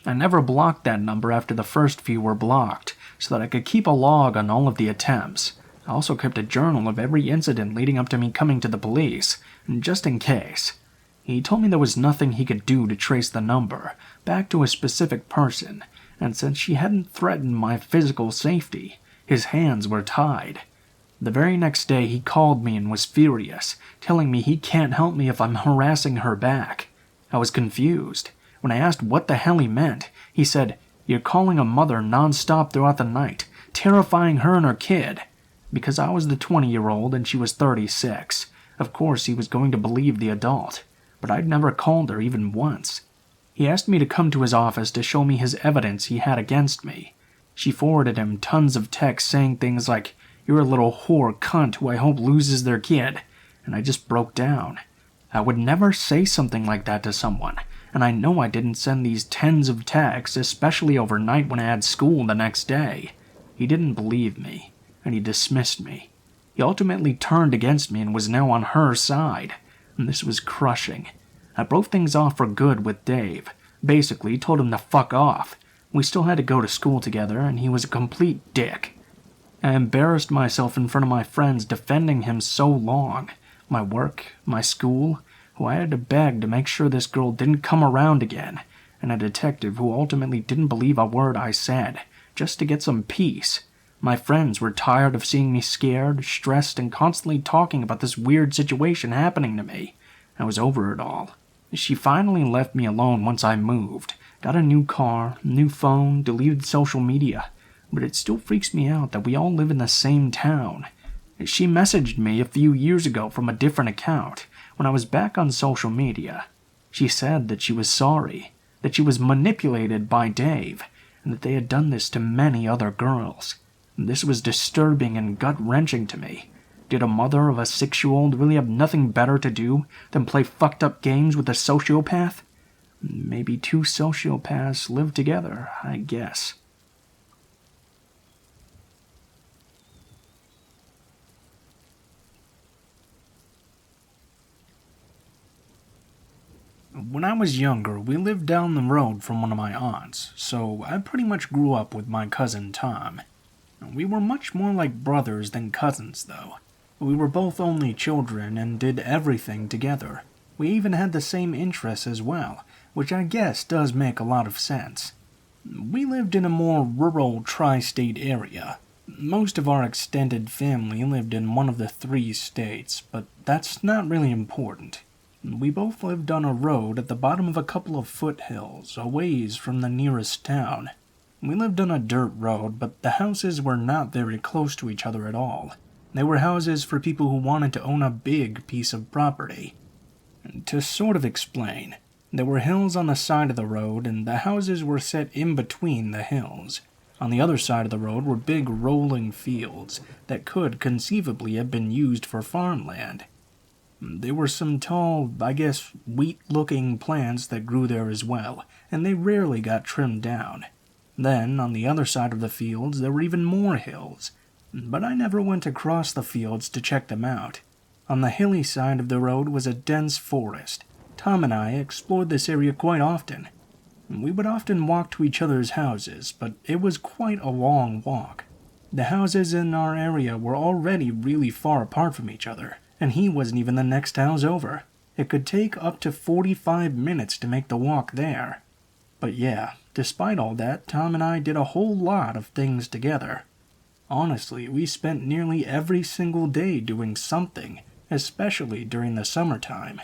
I never blocked that number after the first few were blocked, so that I could keep a log on all of the attempts. I also kept a journal of every incident leading up to me coming to the police, just in case. He told me there was nothing he could do to trace the number back to a specific person, and since she hadn't threatened my physical safety, his hands were tied. The very next day he called me and was furious, telling me he can't help me if I'm harassing her back. I was confused. When I asked what the hell he meant, he said, "You're calling a mother non-stop throughout the night, terrifying her and her kid." Because I was the 20-year-old and she was 36, of course he was going to believe the adult. But I'd never called her even once. He asked me to come to his office to show me his evidence he had against me. She forwarded him tons of texts saying things like, "You're a little whore cunt who I hope loses their kid," and I just broke down. I would never say something like that to someone, and I know I didn't send these tens of texts, especially overnight when I had school the next day. He didn't believe me, and he dismissed me. He ultimately turned against me and was now on her side. And this was crushing. I broke things off for good with Dave. Basically told him to fuck off. We still had to go to school together, and he was a complete dick. I embarrassed myself in front of my friends defending him so long. My work, my school, who I had to beg to make sure this girl didn't come around again, and a detective who ultimately didn't believe a word I said, just to get some peace. My friends were tired of seeing me scared, stressed, and constantly talking about this weird situation happening to me. I was over it all. She finally left me alone once I moved, got a new car, new phone, deleted social media, but it still freaks me out that we all live in the same town. She messaged me a few years ago from a different account when I was back on social media. She said that she was sorry, that she was manipulated by Dave, and that they had done this to many other girls. This was disturbing and gut-wrenching to me. Did a mother of a 6-year-old really have nothing better to do than play fucked-up games with a sociopath? Maybe two sociopaths live together, I guess. When I was younger, we lived down the road from one of my aunts, so I pretty much grew up with my cousin Tom. We were much more like brothers than cousins, though. We were both only children and did everything together. We even had the same interests as well, which I guess does make a lot of sense. We lived in a more rural tri-state area. Most of our extended family lived in one of the 3 states, but that's not really important. We both lived on a road at the bottom of a couple of foothills, a ways from the nearest town. We lived on a dirt road, but the houses were not very close to each other at all. They were houses for people who wanted to own a big piece of property. To sort of explain, there were hills on the side of the road, and the houses were set in between the hills. On the other side of the road were big rolling fields that could conceivably have been used for farmland. There were some tall, I guess, wheat-looking plants that grew there as well, and they rarely got trimmed down. Then, on the other side of the fields, there were even more hills, but I never went across the fields to check them out. On the hilly side of the road was a dense forest. Tom and I explored this area quite often. We would often walk to each other's houses, but it was quite a long walk. The houses in our area were already really far apart from each other, and he wasn't even the next house over. It could take up to 45 minutes to make the walk there. But yeah, despite all that, Tom and I did a whole lot of things together. Honestly, we spent nearly every single day doing something, especially during the summertime.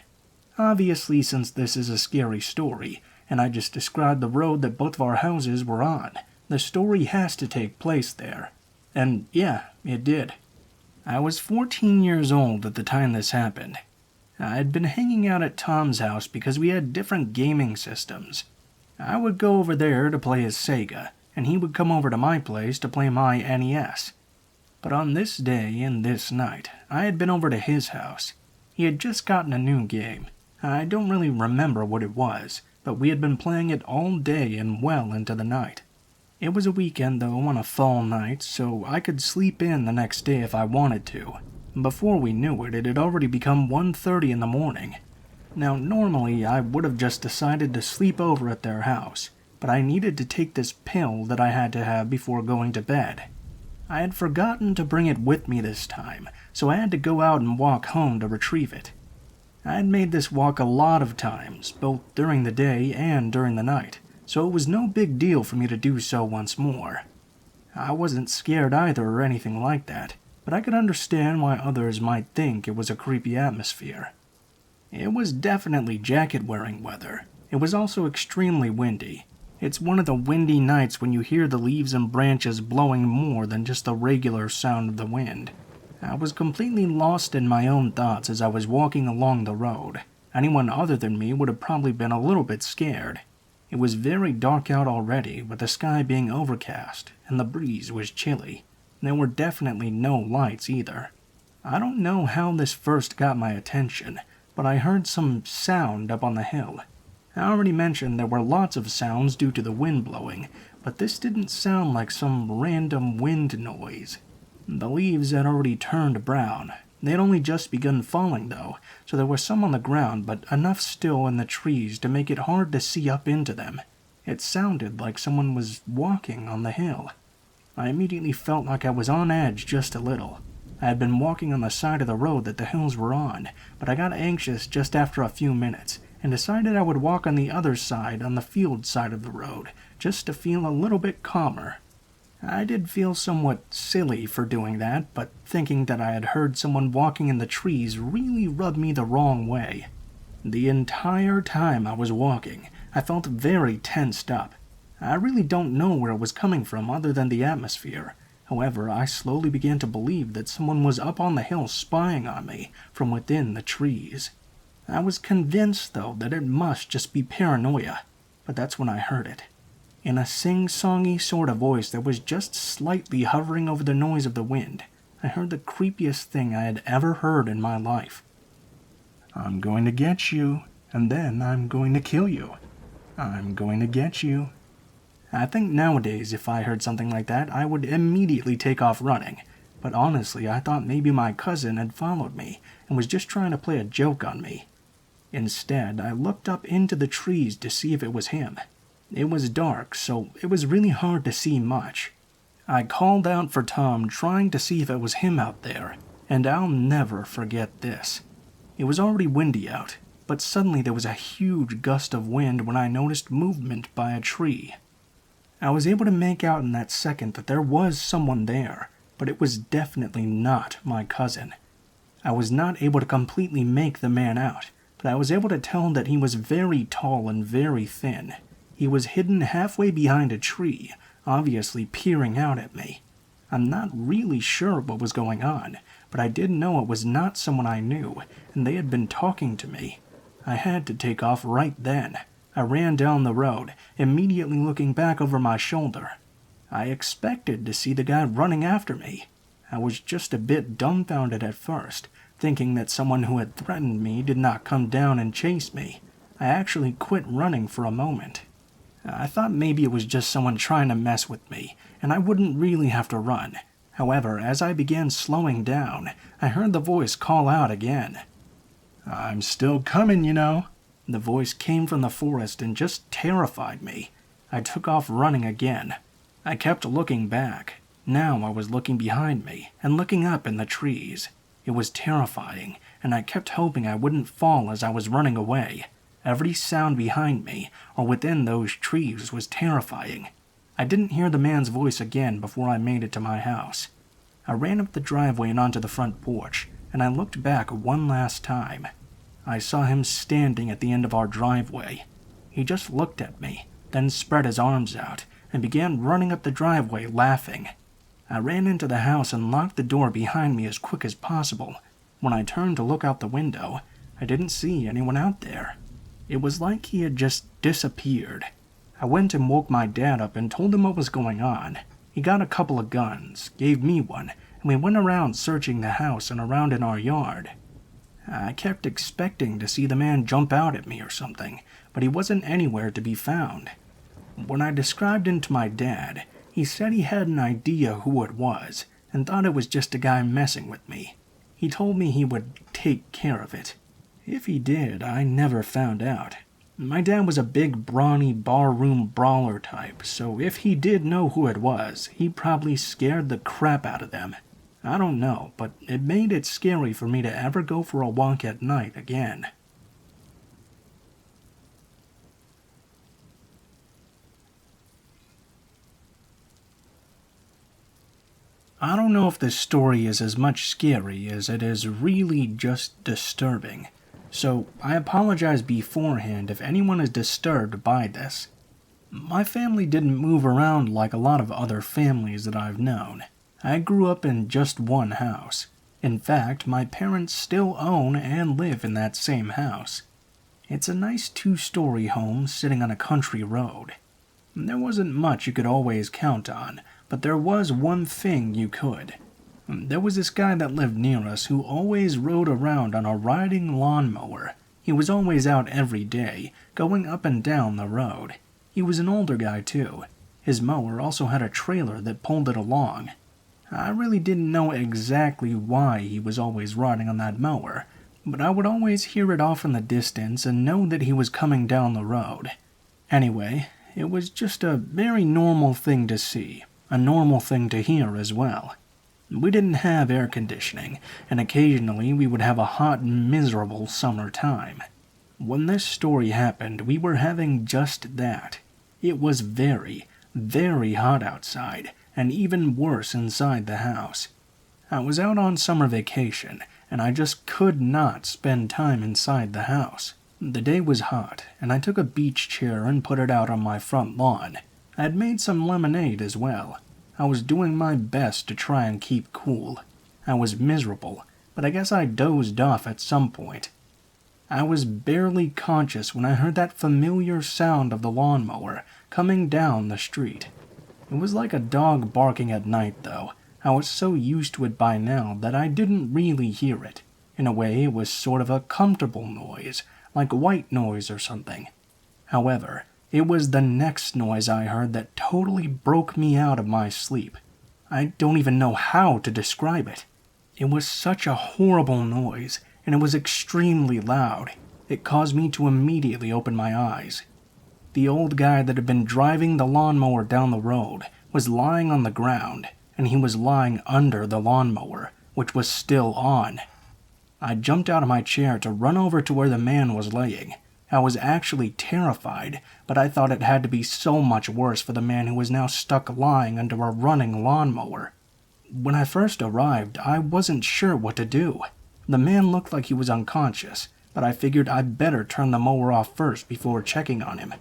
Obviously, since this is a scary story, and I just described the road that both of our houses were on. The story has to take place there. And yeah, it did. I was 14 years old at the time this happened. I had been hanging out at Tom's house because we had different gaming systems. I would go over there to play his Sega, and he would come over to my place to play my NES. But on this day and this night, I had been over to his house. He had just gotten a new game. I don't really remember what it was, but we had been playing it all day and well into the night. It was a weekend though, on a fall night, so I could sleep in the next day if I wanted to. Before we knew it, it had already become 1:30 in the morning. Now normally I would have just decided to sleep over at their house, but I needed to take this pill that I had to have before going to bed. I had forgotten to bring it with me this time, so I had to go out and walk home to retrieve it. I had made this walk a lot of times, both during the day and during the night, so it was no big deal for me to do so once more. I wasn't scared either or anything like that, but I could understand why others might think it was a creepy atmosphere. It was definitely jacket-wearing weather. It was also extremely windy. It's one of the windy nights when you hear the leaves and branches blowing more than just the regular sound of the wind. I was completely lost in my own thoughts as I was walking along the road. Anyone other than me would have probably been a little bit scared. It was very dark out already, with the sky being overcast, and the breeze was chilly. There were definitely no lights either. I don't know how this first got my attention, but I heard some sound up on the hill. I already mentioned there were lots of sounds due to the wind blowing, but this didn't sound like some random wind noise. The leaves had already turned brown. They had only just begun falling though, so there was some on the ground, but enough still in the trees to make it hard to see up into them. It sounded like someone was walking on the hill. I immediately felt like I was on edge just a little. I had been walking on the side of the road that the hills were on, but I got anxious just after a few minutes, and decided I would walk on the other side, on the field side of the road, just to feel a little bit calmer. I did feel somewhat silly for doing that, but thinking that I had heard someone walking in the trees really rubbed me the wrong way. The entire time I was walking, I felt very tensed up. I really don't know where it was coming from other than the atmosphere. However, I slowly began to believe that someone was up on the hill spying on me from within the trees. I was convinced, though, that it must just be paranoia, but that's when I heard it. In a sing-songy sort of voice that was just slightly hovering over the noise of the wind, I heard the creepiest thing I had ever heard in my life. "I'm going to get you, and then I'm going to kill you. I'm going to get you." I think nowadays if I heard something like that, I would immediately take off running, but honestly I thought maybe my cousin had followed me and was just trying to play a joke on me. Instead, I looked up into the trees to see if it was him. It was dark, so it was really hard to see much. I called out for Tom, trying to see if it was him out there, and I'll never forget this. It was already windy out, but suddenly there was a huge gust of wind when I noticed movement by a tree. I was able to make out in that second that there was someone there, but it was definitely not my cousin. I was not able to completely make the man out, but I was able to tell that he was very tall and very thin. He was hidden halfway behind a tree, obviously peering out at me. I'm not really sure what was going on, but I did know it was not someone I knew, and they had been talking to me. I had to take off right then. I ran down the road, immediately looking back over my shoulder. I expected to see the guy running after me. I was just a bit dumbfounded at first, thinking that someone who had threatened me did not come down and chase me. I actually quit running for a moment. I thought maybe it was just someone trying to mess with me, and I wouldn't really have to run. However, as I began slowing down, I heard the voice call out again. "I'm still coming, you know." The voice came from the forest and just terrified me. I took off running again. I kept looking back. Now I was looking behind me and looking up in the trees. It was terrifying, and I kept hoping I wouldn't fall as I was running away. Every sound behind me or within those trees was terrifying. I didn't hear the man's voice again before I made it to my house. I ran up the driveway and onto the front porch, and I looked back one last time. I saw him standing at the end of our driveway. He just looked at me, then spread his arms out and began running up the driveway laughing. I ran into the house and locked the door behind me as quick as possible. When I turned to look out the window, I didn't see anyone out there. It was like he had just disappeared. I went and woke my dad up and told him what was going on. He got a couple of guns, gave me one, and we went around searching the house and around in our yard. I kept expecting to see the man jump out at me or something, but he wasn't anywhere to be found. When I described him to my dad, he said he had an idea who it was and thought it was just a guy messing with me. He told me he would take care of it. If he did, I never found out. My dad was a big, brawny, barroom brawler type, so if he did know who it was, he probably scared the crap out of them. I don't know, but it made it scary for me to ever go for a walk at night again. I don't know if this story is as much scary as it is really just disturbing, so I apologize beforehand if anyone is disturbed by this. My family didn't move around like a lot of other families that I've known. I grew up in just one house. In fact, my parents still own and live in that same house. It's a nice 2-story home sitting on a country road. There wasn't much you could always count on, but there was one thing you could. There was this guy that lived near us who always rode around on a riding lawnmower. He was always out every day, going up and down the road. He was an older guy too. His mower also had a trailer that pulled it along. I really didn't know exactly why he was always riding on that mower, but I would always hear it off in the distance and know that he was coming down the road. Anyway, it was just a very normal thing to see, a normal thing to hear as well. We didn't have air conditioning, and occasionally we would have a hot and miserable summer time. When this story happened, we were having just that. It was very, very hot outside, and even worse inside the house. I was out on summer vacation, and I just could not spend time inside the house. The day was hot, and I took a beach chair and put it out on my front lawn. I had made some lemonade as well. I was doing my best to try and keep cool. I was miserable, but I guess I dozed off at some point. I was barely conscious when I heard that familiar sound of the lawnmower coming down the street. It was like a dog barking at night, though. I was so used to it by now that I didn't really hear it. In a way, it was sort of a comfortable noise, like white noise or something. However, it was the next noise I heard that totally broke me out of my sleep. I don't even know how to describe it. It was such a horrible noise, and it was extremely loud. It caused me to immediately open my eyes. The old guy that had been driving the lawnmower down the road was lying on the ground, and he was lying under the lawnmower, which was still on. I jumped out of my chair to run over to where the man was laying. I was actually terrified, but I thought it had to be so much worse for the man who was now stuck lying under a running lawnmower. When I first arrived, I wasn't sure what to do. The man looked like he was unconscious, but I figured I'd better turn the mower off first before checking on him.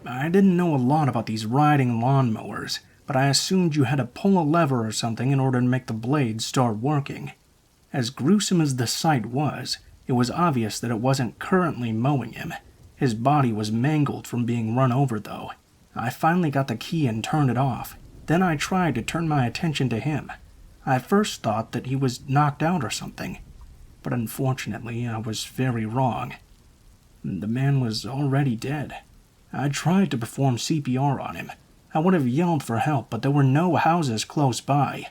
I didn't know a lot about these riding lawnmowers, but I assumed you had to pull a lever or something in order to make the blades start working. As gruesome as the sight was, it was obvious that it wasn't currently mowing him. His body was mangled from being run over, though. I finally got the key and turned it off. Then I tried to turn my attention to him. I first thought that he was knocked out or something, but unfortunately I was very wrong. The man was already dead. I tried to perform CPR on him. I would have yelled for help, but there were no houses close by.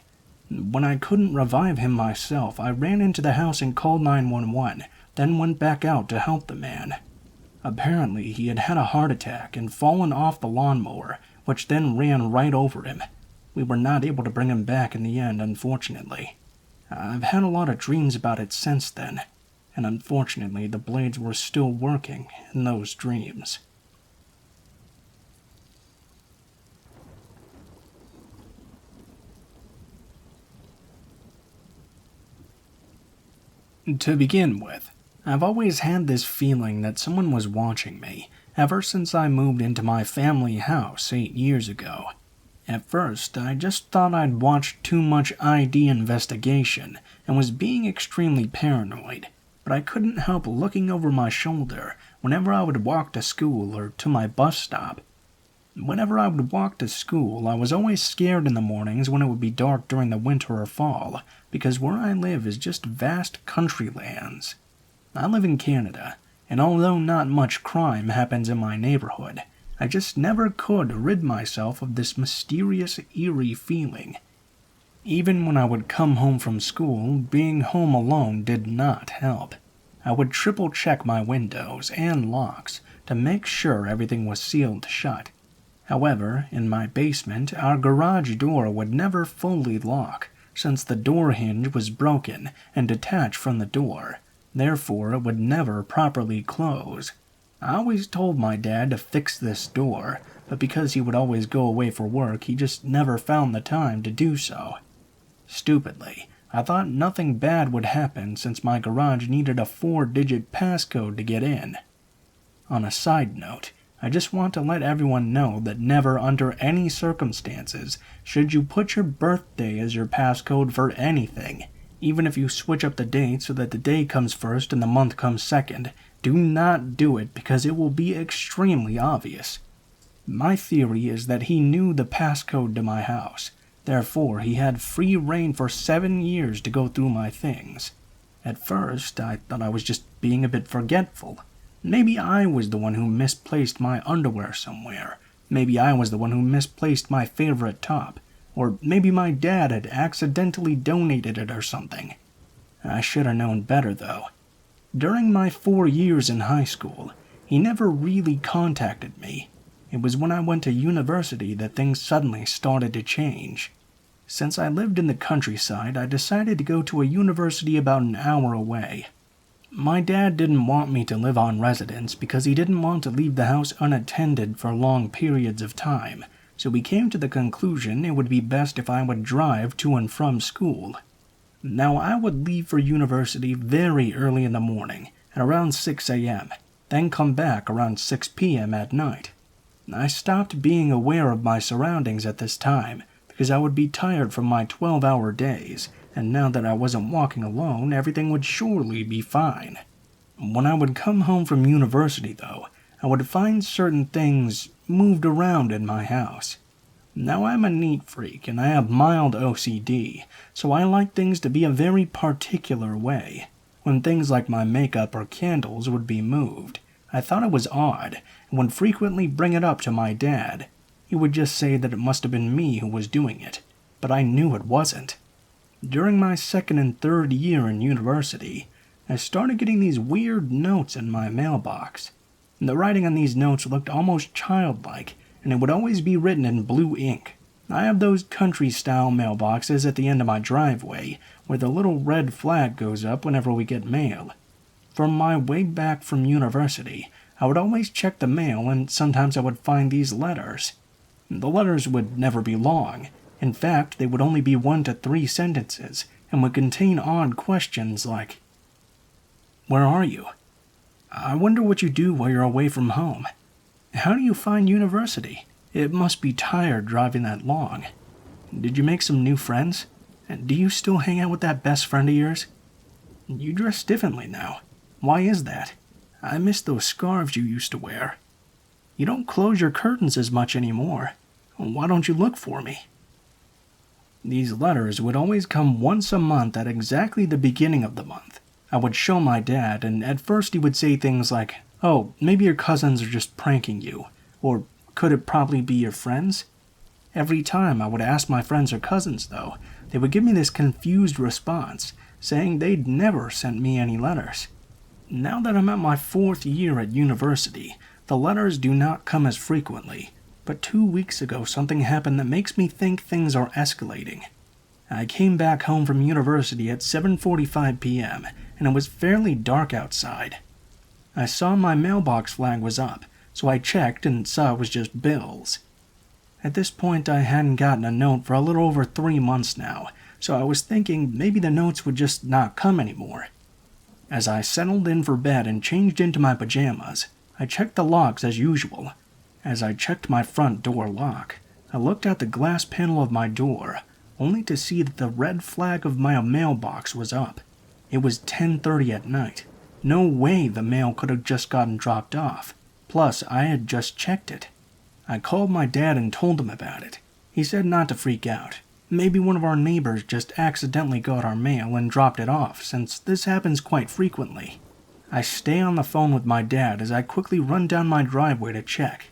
When I couldn't revive him myself, I ran into the house and called 911, then went back out to help the man. Apparently, he had had a heart attack and fallen off the lawnmower, which then ran right over him. We were not able to bring him back in the end, unfortunately. I've had a lot of dreams about it since then, and unfortunately the blades were still working in those dreams. To begin with, I've always had this feeling that someone was watching me, ever since I moved into my family house 8 years ago. At first, I just thought I'd watched too much ID investigation and was being extremely paranoid, but I couldn't help looking over my shoulder whenever I would walk to school or to my bus stop. Whenever I would walk to school, I was always scared in the mornings when it would be dark during the winter or fall, because where I live is just vast country lands. I live in Canada, and although not much crime happens in my neighborhood, I just never could rid myself of this mysterious, eerie feeling. Even when I would come home from school, being home alone did not help. I would triple-check my windows and locks to make sure everything was sealed shut. However, in my basement, our garage door would never fully lock, since the door hinge was broken and detached from the door. Therefore, it would never properly close. I always told my dad to fix this door, but because he would always go away for work, he just never found the time to do so. Stupidly, I thought nothing bad would happen since my garage needed a 4-digit passcode to get in. On a side note, I just want to let everyone know that never under any circumstances should you put your birthday as your passcode for anything. Even if you switch up the date so that the day comes first and the month comes second, do not do it because it will be extremely obvious. My theory is that he knew the passcode to my house. Therefore, he had free reign for 7 years to go through my things. At first, I thought I was just being a bit forgetful. Maybe I was the one who misplaced my underwear somewhere. Maybe I was the one who misplaced my favorite top. Or maybe my dad had accidentally donated it or something. I should have known better, though. During my 4 years in high school, he never really contacted me. It was when I went to university that things suddenly started to change. Since I lived in the countryside, I decided to go to a university about an hour away. My dad didn't want me to live on residence because he didn't want to leave the house unattended for long periods of time, so we came to the conclusion it would be best if I would drive to and from school. Now, I would leave for university very early in the morning, at around 6 a.m., then come back around 6 p.m. at night. I stopped being aware of my surroundings at this time because I would be tired from my 12-hour days, and now that I wasn't walking alone, everything would surely be fine. When I would come home from university, though, I would find certain things moved around in my house. Now, I'm a neat freak, and I have mild OCD, so I like things to be a very particular way. When things like my makeup or candles would be moved, I thought it was odd, and would frequently bring it up to my dad. He would just say that it must have been me who was doing it, but I knew it wasn't. During my 2nd and 3rd year in university, I started getting these weird notes in my mailbox. The writing on these notes looked almost childlike, and it would always be written in blue ink. I have those country-style mailboxes at the end of my driveway, where the little red flag goes up whenever we get mail. From my way back from university, I would always check the mail, and sometimes I would find these letters. The letters would never be long. In fact, they would only be 1 to 3 sentences, and would contain odd questions like, "Where are you? I wonder what you do while you're away from home. How do you find university? It must be tired driving that long. Did you make some new friends? And do you still hang out with that best friend of yours? You dress differently now. Why is that? I miss those scarves you used to wear. You don't close your curtains as much anymore. Why don't you look for me?" These letters would always come once a month at exactly the beginning of the month. I would show my dad, and at first he would say things like, "Oh, maybe your cousins are just pranking you," or "Could it probably be your friends?" Every time I would ask my friends or cousins, though, they would give me this confused response, saying they'd never sent me any letters. Now that I'm at my 4th year at university, the letters do not come as frequently, but 2 weeks ago something happened that makes me think things are escalating. I came back home from university at 7:45 p.m., and it was fairly dark outside. I saw my mailbox flag was up, so I checked and saw it was just bills. At this point, I hadn't gotten a note for a little over 3 months now, so I was thinking maybe the notes would just not come anymore. As I settled in for bed and changed into my pajamas, I checked the locks as usual. As I checked my front door lock, I looked at the glass panel of my door, only to see that the red flag of my mailbox was up. It was 10:30 at night. No way the mail could have just gotten dropped off. Plus, I had just checked it. I called my dad and told him about it. He said not to freak out. Maybe one of our neighbors just accidentally got our mail and dropped it off, since this happens quite frequently. I stay on the phone with my dad as I quickly run down my driveway to check.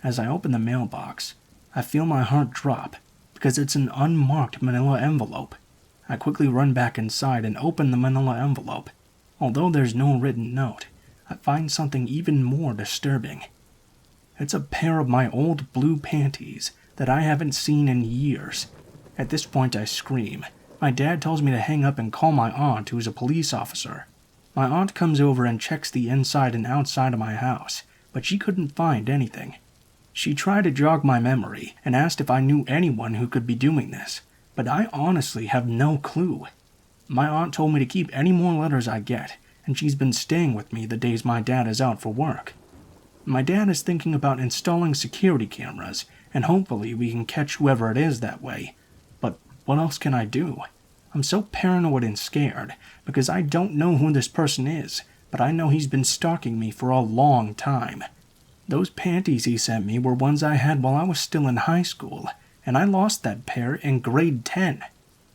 As I open the mailbox, I feel my heart drop, because it's an unmarked manila envelope. I quickly run back inside and open the manila envelope. Although there's no written note, I find something even more disturbing. It's a pair of my old blue panties that I haven't seen in years. At this point I scream. My dad tells me to hang up and call my aunt, who's a police officer. My aunt comes over and checks the inside and outside of my house, but she couldn't find anything. She tried to jog my memory and asked if I knew anyone who could be doing this, but I honestly have no clue. My aunt told me to keep any more letters I get, and she's been staying with me the days my dad is out for work. My dad is thinking about installing security cameras, and hopefully we can catch whoever it is that way. But what else can I do? I'm so paranoid and scared, because I don't know who this person is, but I know he's been stalking me for a long time. Those panties he sent me were ones I had while I was still in high school, and I lost that pair in grade 10.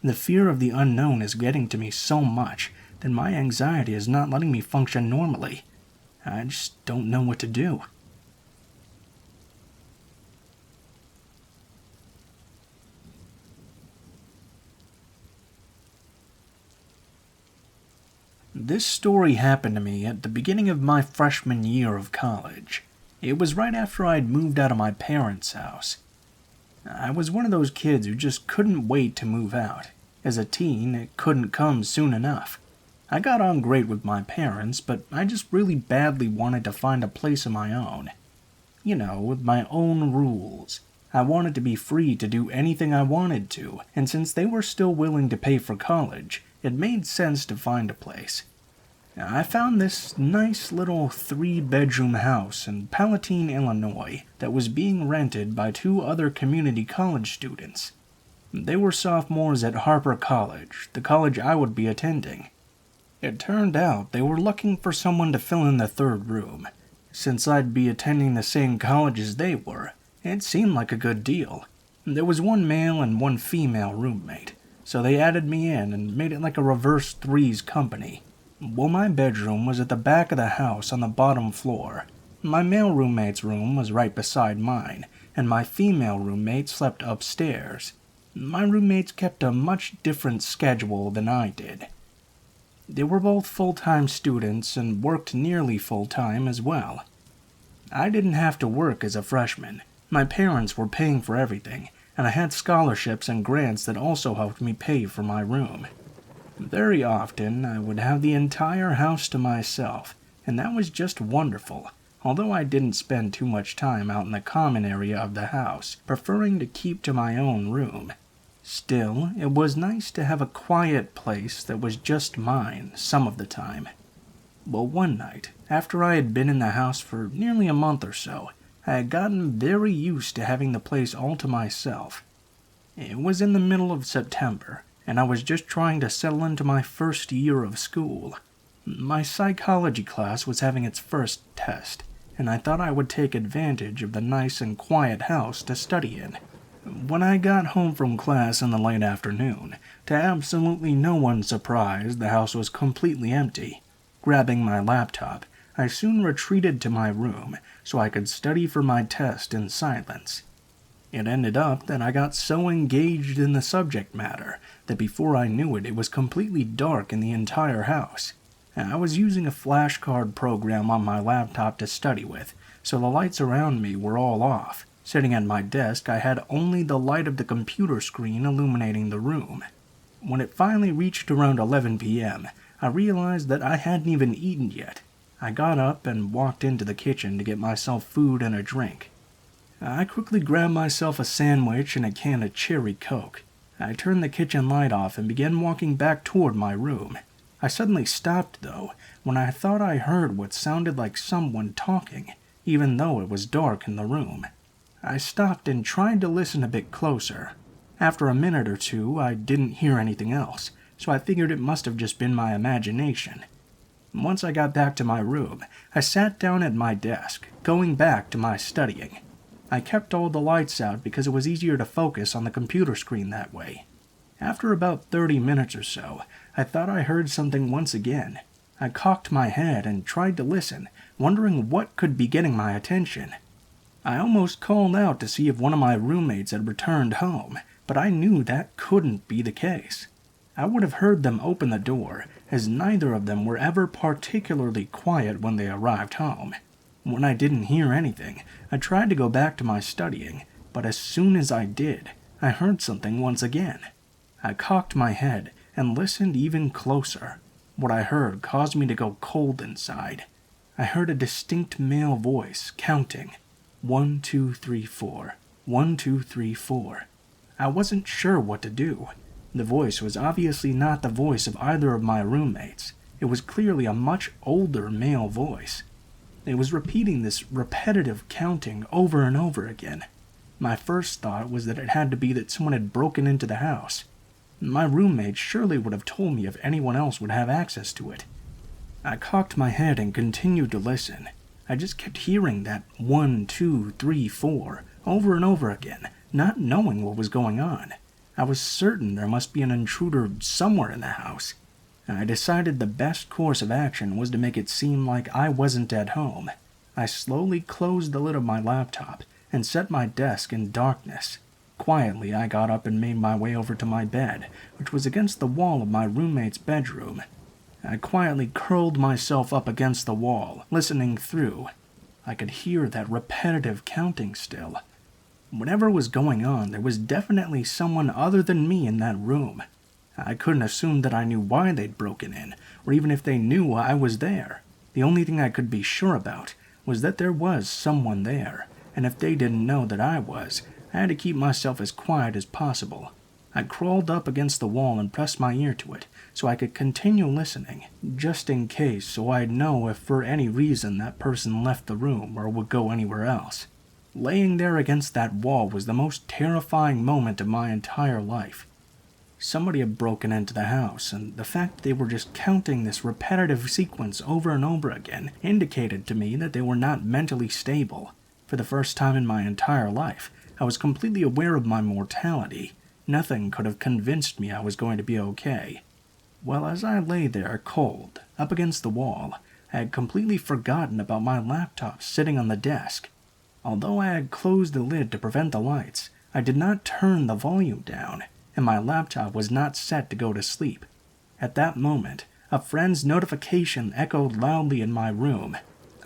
The fear of the unknown is getting to me so much that my anxiety is not letting me function normally. I just don't know what to do. This story happened to me at the beginning of my freshman year of college. It was right after I had moved out of my parents' house. I was one of those kids who just couldn't wait to move out. As a teen, it couldn't come soon enough. I got on great with my parents, but I just really badly wanted to find a place of my own. You know, with my own rules. I wanted to be free to do anything I wanted to, and since they were still willing to pay for college, it made sense to find a place. I found this nice little 3-bedroom house in Palatine, Illinois, that was being rented by 2 other community college students. They were sophomores at Harper College, the college I would be attending. It turned out they were looking for someone to fill in the 3rd room. Since I'd be attending the same college as they were, it seemed like a good deal. There was 1 male and 1 female roommate, so they added me in and made it like a reverse threes company. Well, my bedroom was at the back of the house on the bottom floor. My male roommate's room was right beside mine, and my female roommate slept upstairs. My roommates kept a much different schedule than I did. They were both full-time students and worked nearly full-time as well. I didn't have to work as a freshman. My parents were paying for everything, and I had scholarships and grants that also helped me pay for my room. Very often, I would have the entire house to myself, and that was just wonderful, although I didn't spend too much time out in the common area of the house, preferring to keep to my own room. Still, it was nice to have a quiet place that was just mine some of the time. Well, one night, after I had been in the house for nearly a month or so, I had gotten very used to having the place all to myself. It was in the middle of September, and I was just trying to settle into my first year of school. My psychology class was having its first test, and I thought I would take advantage of the nice and quiet house to study in. When I got home from class in the late afternoon, to absolutely no one's surprise, the house was completely empty. Grabbing my laptop, I soon retreated to my room so I could study for my test in silence. It ended up that I got so engaged in the subject matter that before I knew it, it was completely dark in the entire house. I was using a flashcard program on my laptop to study with, so the lights around me were all off. Sitting at my desk, I had only the light of the computer screen illuminating the room. When it finally reached around 11 p.m., I realized that I hadn't even eaten yet. I got up and walked into the kitchen to get myself food and a drink. I quickly grabbed myself a sandwich and a can of cherry Coke. I turned the kitchen light off and began walking back toward my room. I suddenly stopped, though, when I thought I heard what sounded like someone talking, even though it was dark in the room. I stopped and tried to listen a bit closer. After a minute or two, I didn't hear anything else, so I figured it must have just been my imagination. Once I got back to my room, I sat down at my desk, going back to my studying. I kept all the lights out because it was easier to focus on the computer screen that way. After about 30 minutes or so, I thought I heard something once again. I cocked my head and tried to listen, wondering what could be getting my attention. I almost called out to see if one of my roommates had returned home, but I knew that couldn't be the case. I would have heard them open the door, as neither of them were ever particularly quiet when they arrived home. When I didn't hear anything, I tried to go back to my studying, but as soon as I did, I heard something once again. I cocked my head and listened even closer. What I heard caused me to go cold inside. I heard a distinct male voice counting, 1, 2, 3, 4, 1, 2, 3, 4. I wasn't sure what to do. The voice was obviously not the voice of either of my roommates. It was clearly a much older male voice. It was repeating this repetitive counting over and over again. My first thought was that it had to be that someone had broken into the house. My roommate surely would have told me if anyone else would have access to it. I cocked my head and continued to listen. I just kept hearing that 1, 2, 3, 4 over and over again, not knowing what was going on. I was certain there must be an intruder somewhere in the house. I decided the best course of action was to make it seem like I wasn't at home. I slowly closed the lid of my laptop and set my desk in darkness. Quietly, I got up and made my way over to my bed, which was against the wall of my roommate's bedroom. I quietly curled myself up against the wall, listening through. I could hear that repetitive counting still. Whatever was going on, there was definitely someone other than me in that room. I couldn't assume that I knew why they'd broken in, or even if they knew I was there. The only thing I could be sure about was that there was someone there, and if they didn't know that I was, I had to keep myself as quiet as possible. I crawled up against the wall and pressed my ear to it, so I could continue listening, just in case, so I'd know if for any reason that person left the room or would go anywhere else. Laying there against that wall was the most terrifying moment of my entire life. Somebody had broken into the house, and the fact that they were just counting this repetitive sequence over and over again indicated to me that they were not mentally stable. For the first time in my entire life, I was completely aware of my mortality. Nothing could have convinced me I was going to be okay. Well, as I lay there cold, up against the wall, I had completely forgotten about my laptop sitting on the desk. Although I had closed the lid to prevent the lights, I did not turn the volume down, and my laptop was not set to go to sleep. At that moment, a friend's notification echoed loudly in my room.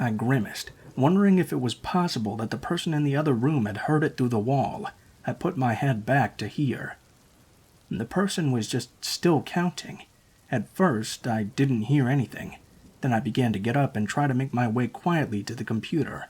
I grimaced, wondering if it was possible that the person in the other room had heard it through the wall. I put my head back to hear. The person was just still counting. At first, I didn't hear anything. Then I began to get up and try to make my way quietly to the computer.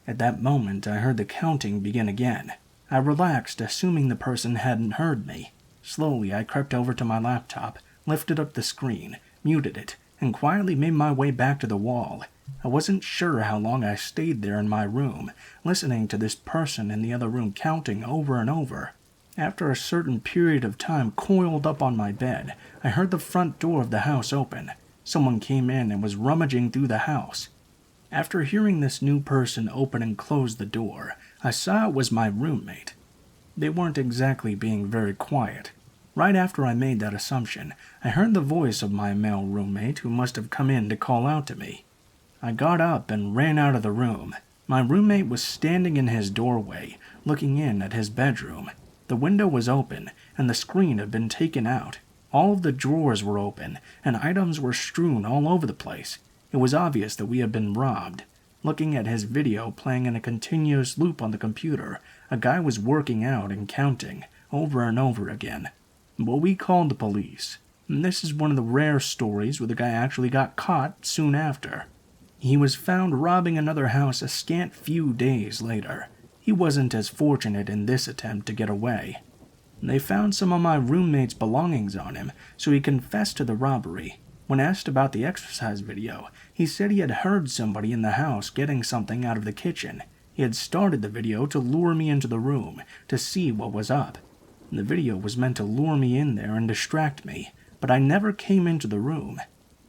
At that moment, I heard the counting begin again. I relaxed, assuming the person hadn't heard me. Slowly, I crept over to my laptop, lifted up the screen, muted it, and quietly made my way back to the wall. I wasn't sure how long I stayed there in my room, listening to this person in the other room counting over and over. After a certain period of time coiled up on my bed, I heard the front door of the house open. Someone came in and was rummaging through the house. After hearing this new person open and close the door, I saw it was my roommate. They weren't exactly being very quiet. Right after I made that assumption, I heard the voice of my male roommate who must have come in to call out to me. I got up and ran out of the room. My roommate was standing in his doorway, looking in at his bedroom. The window was open, and the screen had been taken out. All of the drawers were open, and items were strewn all over the place. It was obvious that we had been robbed. Looking at his video playing in a continuous loop on the computer, a guy was working out and counting, over and over again. But we called the police. This is one of the rare stories where the guy actually got caught soon after. He was found robbing another house a scant few days later. He wasn't as fortunate in this attempt to get away. They found some of my roommate's belongings on him, so he confessed to the robbery. When asked about the exercise video, he said he had heard somebody in the house getting something out of the kitchen. He had started the video to lure me into the room to see what was up. The video was meant to lure me in there and distract me, but I never came into the room.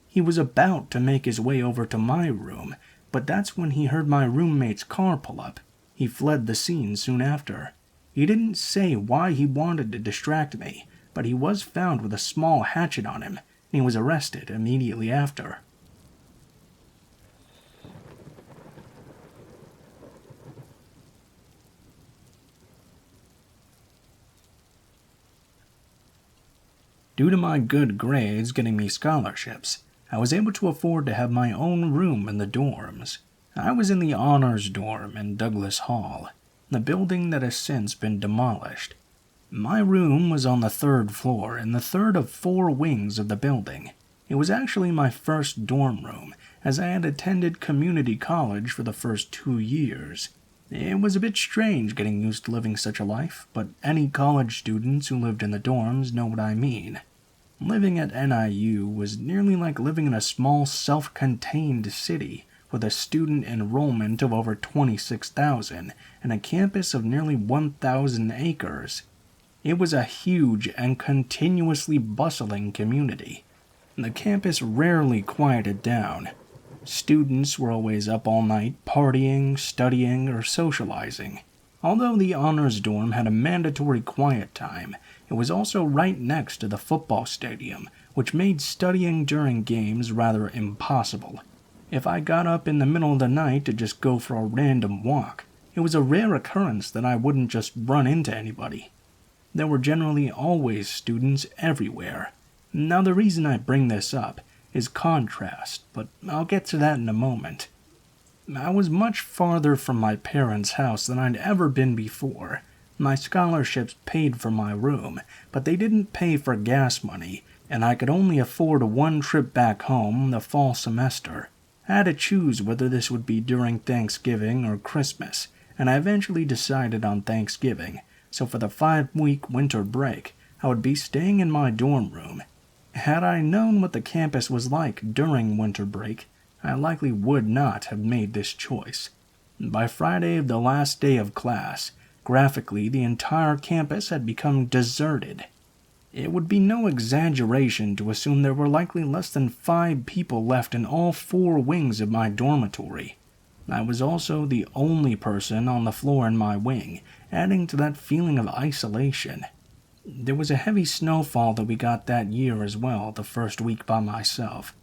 He was about to make his way over to my room, but that's when he heard my roommate's car pull up. He fled the scene soon after. He didn't say why he wanted to distract me, but he was found with a small hatchet on him, and he was arrested immediately after. Due to my good grades getting me scholarships, I was able to afford to have my own room in the dorms. I was in the honors dorm in Douglas Hall, the building that has since been demolished. My room was on the 3rd floor in the 3rd of 4 wings of the building. It was actually my first dorm room, as I had attended community college for the first 2 years. It was a bit strange getting used to living such a life, but any college students who lived in the dorms know what I mean. Living at NIU was nearly like living in a small self-contained city with a student enrollment of over 26,000 and a campus of nearly 1,000 acres. It was a huge and continuously bustling community. The campus rarely quieted down. Students were always up all night partying, studying, or socializing. Although the honors dorm had a mandatory quiet time, it was also right next to the football stadium, which made studying during games rather impossible. If I got up in the middle of the night to just go for a random walk, it was a rare occurrence that I wouldn't just run into anybody. There were generally always students everywhere. Now the reason I bring this up is contrast, but I'll get to that in a moment. I was much farther from my parents' house than I'd ever been before. My scholarships paid for my room, but they didn't pay for gas money, and I could only afford one trip back home the fall semester. I had to choose whether this would be during Thanksgiving or Christmas, and I eventually decided on Thanksgiving, so for the 5-week winter break, I would be staying in my dorm room. Had I known what the campus was like during winter break, I likely would not have made this choice. By Friday of the last day of class, graphically the entire campus had become deserted. It would be no exaggeration to assume there were likely less than 5 people left in all 4 wings of my dormitory. I was also the only person on the floor in my wing, adding to that feeling of isolation. There was a heavy snowfall that we got that year as well, the first week by myself.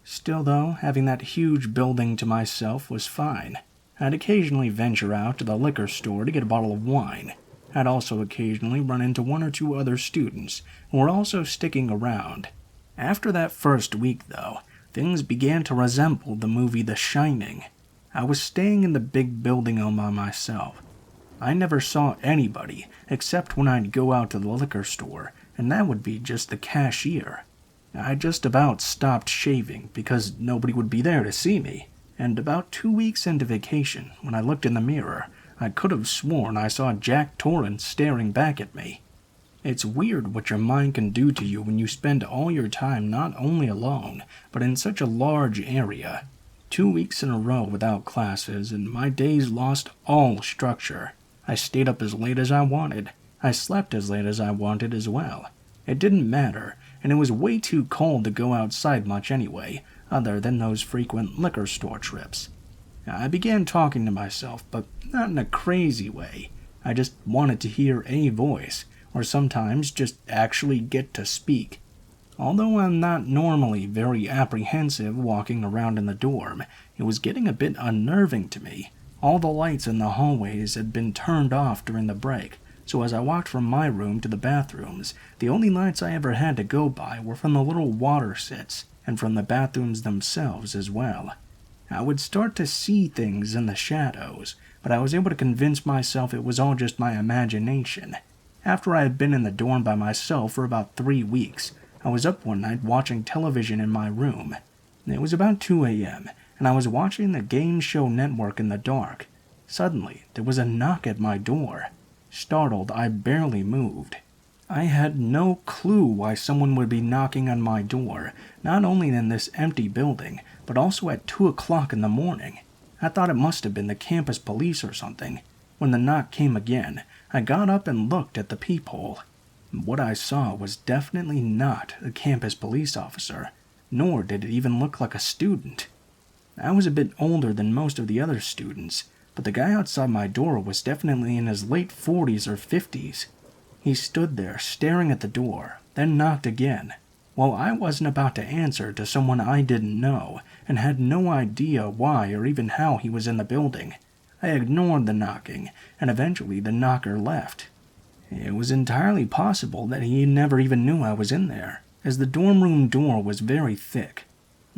Still though, having that huge building to myself was fine. I'd occasionally venture out to the liquor store to get a bottle of wine. I'd also occasionally run into 1 or 2 other students who were also sticking around. After that first week though, things began to resemble the movie The Shining. I was staying in the big building all by myself. I never saw anybody except when I'd go out to the liquor store, and that would be just the cashier. I just about stopped shaving because nobody would be there to see me, and about 2 weeks into vacation, when I looked in the mirror, I could have sworn I saw Jack Torrance staring back at me. It's weird what your mind can do to you when you spend all your time not only alone, but in such a large area. 2 weeks in a row without classes, and my days lost all structure. I stayed up as late as I wanted. I slept as late as I wanted as well. It didn't matter, and it was way too cold to go outside much anyway, other than those frequent liquor store trips. I began talking to myself, but not in a crazy way. I just wanted to hear a voice, or sometimes just actually get to speak. Although I'm not normally very apprehensive walking around in the dorm, it was getting a bit unnerving to me. All the lights in the hallways had been turned off during the break, so as I walked from my room to the bathrooms, the only lights I ever had to go by were from the little water sits, and from the bathrooms themselves as well. I would start to see things in the shadows, but I was able to convince myself it was all just my imagination. After I had been in the dorm by myself for about 3 weeks, I was up one night watching television in my room. It was about 2 a.m., and I was watching the game show network in the dark. Suddenly, there was a knock at my door. Startled, I barely moved. I had no clue why someone would be knocking on my door, not only in this empty building, but also at 2 o'clock in the morning. I thought it must have been the campus police or something. When the knock came again, I got up and looked at the peephole. What I saw was definitely not a campus police officer, nor did it even look like a student. I was a bit older than most of the other students, but the guy outside my door was definitely in his late 40s or 50s. He stood there staring at the door, then knocked again. While I wasn't about to answer to someone I didn't know and had no idea why or even how he was in the building, I ignored the knocking, and eventually the knocker left. It was entirely possible that he never even knew I was in there, as the dorm room door was very thick.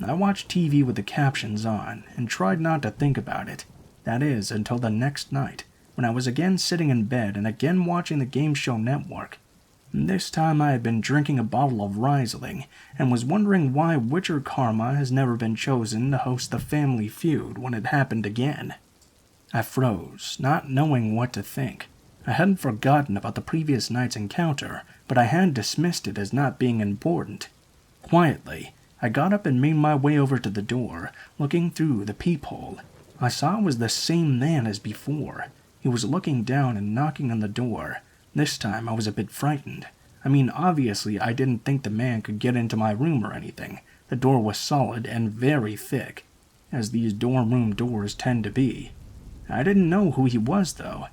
I watched TV with the captions on and tried not to think about it. That is, until the next night, when I was again sitting in bed and again watching the game show network. This time I had been drinking a bottle of Riesling and was wondering why Witcher Karma has never been chosen to host the Family Feud when it happened again. I froze, not knowing what to think. I hadn't forgotten about the previous night's encounter, but I had dismissed it as not being important. Quietly, I got up and made my way over to the door, looking through the peephole. I saw it was the same man as before. He was looking down and knocking on the door. This time I was a bit frightened. I mean, obviously I didn't think the man could get into my room or anything. The door was solid and very thick, as these dorm room doors tend to be. I didn't know who he was, though.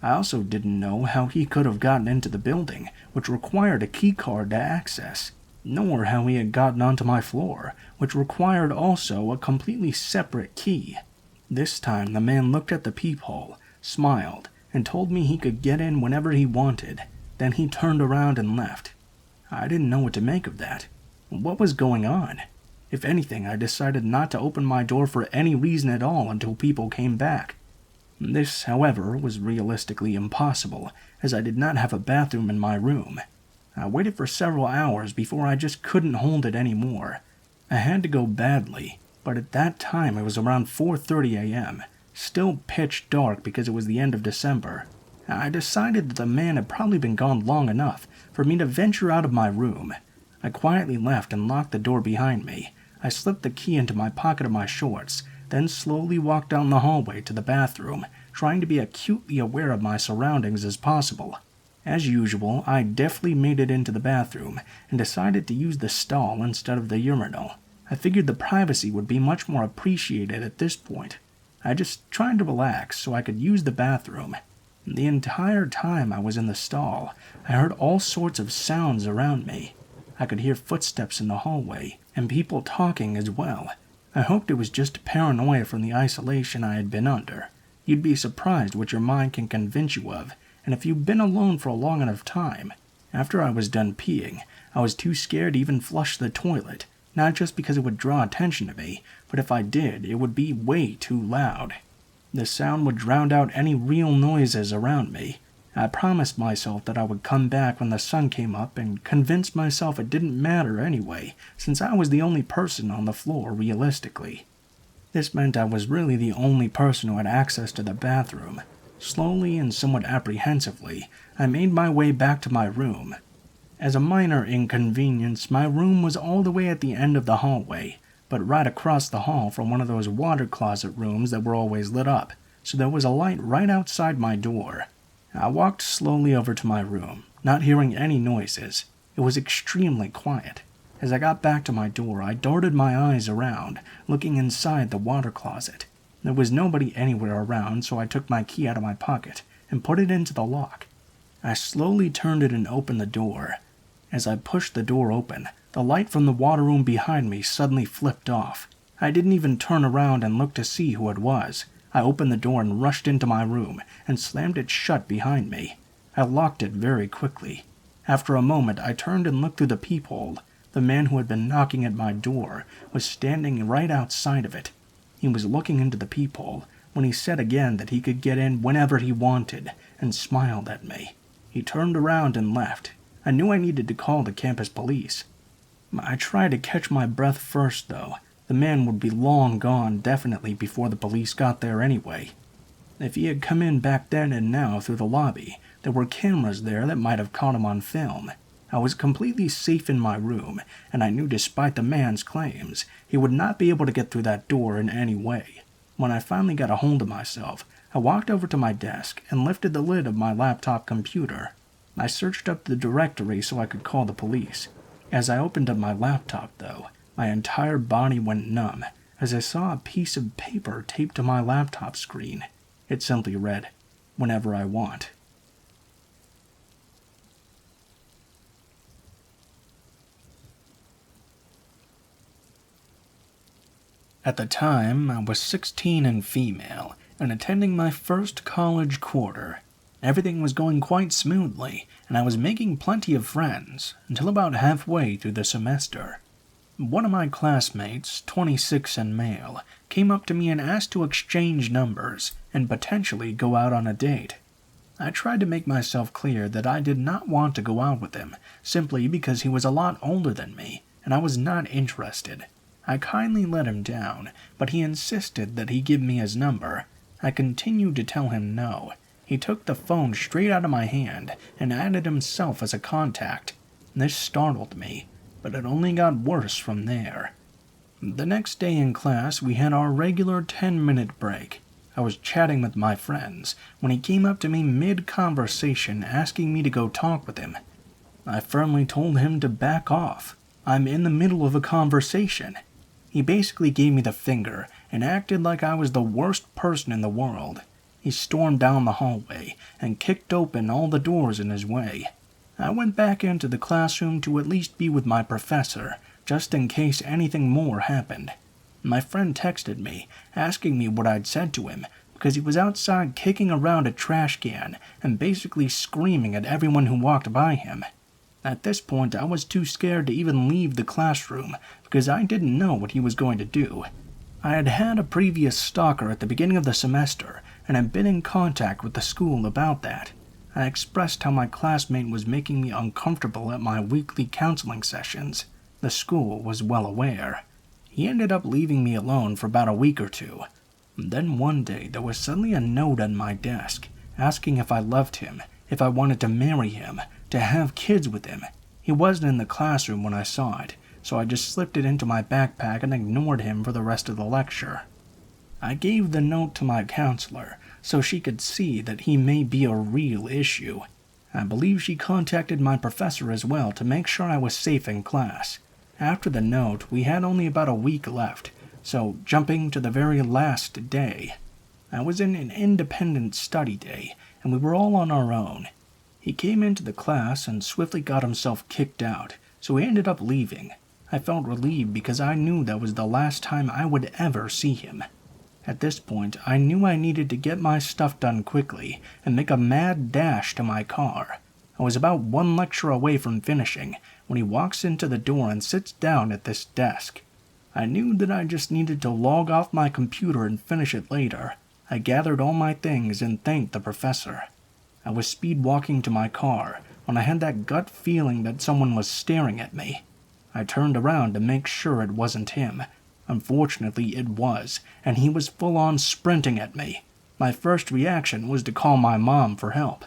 I also didn't know how he could have gotten into the building, which required a key card to access, nor how he had gotten onto my floor, which required also a completely separate key. This time the man looked at the peephole, smiled, and told me he could get in whenever he wanted. Then he turned around and left. I didn't know what to make of that. What was going on? If anything, I decided not to open my door for any reason at all until people came back. This, however, was realistically impossible, as I did not have a bathroom in my room. I waited for several hours before I just couldn't hold it anymore. I had to go badly, but at that time it was around 4:30 a.m., still pitch dark because it was the end of December. I decided that the man had probably been gone long enough for me to venture out of my room. I quietly left and locked the door behind me. I slipped the key into my pocket of my shorts, then slowly walked down the hallway to the bathroom, trying to be acutely aware of my surroundings as possible. As usual, I deftly made it into the bathroom and decided to use the stall instead of the urinal. I figured the privacy would be much more appreciated at this point. I just tried to relax so I could use the bathroom. The entire time I was in the stall, I heard all sorts of sounds around me. I could hear footsteps in the hallway, and people talking as well. I hoped it was just paranoia from the isolation I had been under. You'd be surprised what your mind can convince you of, and if you've been alone for a long enough time. After I was done peeing, I was too scared to even flush the toilet, not just because it would draw attention to me, but if I did, it would be way too loud. The sound would drown out any real noises around me. I promised myself that I would come back when the sun came up and convinced myself it didn't matter anyway, since I was the only person on the floor realistically. This meant I was really the only person who had access to the bathroom. Slowly and somewhat apprehensively, I made my way back to my room. As a minor inconvenience, my room was all the way at the end of the hallway, but right across the hall from one of those water closet rooms that were always lit up, so there was a light right outside my door. I walked slowly over to my room, not hearing any noises. It was extremely quiet. As I got back to my door, I darted my eyes around, looking inside the water closet. There was nobody anywhere around, so I took my key out of my pocket and put it into the lock. I slowly turned it and opened the door. As I pushed the door open, the light from the water room behind me suddenly flipped off. I didn't even turn around and look to see who it was. I opened the door and rushed into my room and slammed it shut behind me. I locked it very quickly. After a moment, I turned and looked through the peephole. The man who had been knocking at my door was standing right outside of it. He was looking into the peephole when he said again that he could get in whenever he wanted and smiled at me. He turned around and left. I knew I needed to call the campus police. I tried to catch my breath first, though. The man would be long gone definitely before the police got there anyway. If he had come in back then and now through the lobby, There were cameras there that might have caught him on film. I was completely safe in my room, and I knew despite the man's claims, he would not be able to get through that door in any way. When I finally got a hold of myself, I walked over to my desk and lifted the lid of my laptop computer. I searched up the directory so I could call the police. As I opened up my laptop, though, my entire body went numb as I saw a piece of paper taped to my laptop screen. It simply read, "Whenever I want." At the time, I was 16 and female, and attending my first college quarter. Everything was going quite smoothly, and I was making plenty of friends, until about halfway through the semester. One of my classmates, 26 and male, came up to me and asked to exchange numbers, and potentially go out on a date. I tried to make myself clear that I did not want to go out with him, simply because he was a lot older than me, and I was not interested. I kindly let him down, but he insisted that he give me his number. I continued to tell him no. He took the phone straight out of my hand and added himself as a contact. This startled me, but it only got worse from there. The next day in class, we had our regular 10-minute break. I was chatting with my friends when he came up to me mid-conversation asking me to go talk with him. I firmly told him to back off. I'm in the middle of a conversation. He basically gave me the finger and acted like I was the worst person in the world. He stormed down the hallway and kicked open all the doors in his way. I went back into the classroom to at least be with my professor, just in case anything more happened. My friend texted me, asking me what I'd said to him, because he was outside kicking around a trash can and basically screaming at everyone who walked by him. At this point, I was too scared to even leave the classroom because I didn't know what he was going to do. I had had a previous stalker at the beginning of the semester and had been in contact with the school about that. I expressed how my classmate was making me uncomfortable at my weekly counseling sessions. The school was well aware. He ended up leaving me alone for about a week or two. Then one day there was suddenly a note on my desk asking if I loved him, if I wanted to marry him, to have kids with him. He wasn't in the classroom when I saw it, so I just slipped it into my backpack and ignored him for the rest of the lecture. I gave the note to my counselor so she could see that he may be a real issue. I believe she contacted my professor as well to make sure I was safe in class. After the note, we had only about a week left, so jumping to the very last day. I was in an independent study day, and we were all on our own. He came into the class and swiftly got himself kicked out, so he ended up leaving. I felt relieved because I knew that was the last time I would ever see him. At this point, I knew I needed to get my stuff done quickly and make a mad dash to my car. I was about one lecture away from finishing when he walks into the door and sits down at this desk. I knew that I just needed to log off my computer and finish it later. I gathered all my things and thanked the professor. I was speed walking to my car when I had that gut feeling that someone was staring at me. I turned around to make sure it wasn't him. Unfortunately, it was, and he was full-on sprinting at me. My first reaction was to call my mom for help.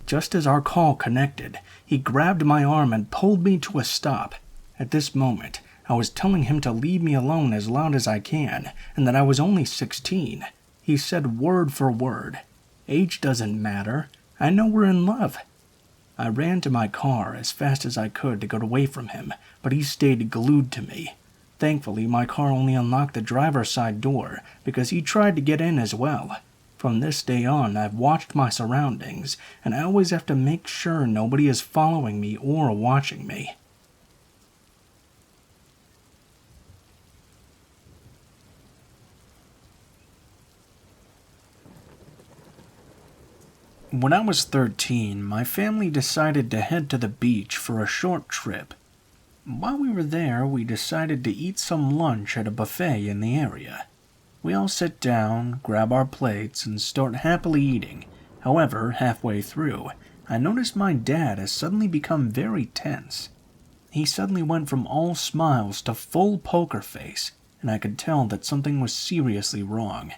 Just as our call connected, he grabbed my arm and pulled me to a stop. At this moment, I was telling him to leave me alone as loud as I can, and that I was only 16. He said word for word, "Age doesn't matter. I know we're in love." I ran to my car as fast as I could to get away from him, but he stayed glued to me. Thankfully, my car only unlocked the driver's side door because he tried to get in as well. From this day on, I've watched my surroundings, and I always have to make sure nobody is following me or watching me. When I was 13, my family decided to head to the beach for a short trip. While we were there, we decided to eat some lunch at a buffet in the area. We all sit down, grab our plates, and start happily eating. However, halfway through, I noticed my dad has suddenly become very tense. He suddenly went from all smiles to full poker face, and I could tell that something was seriously wrong.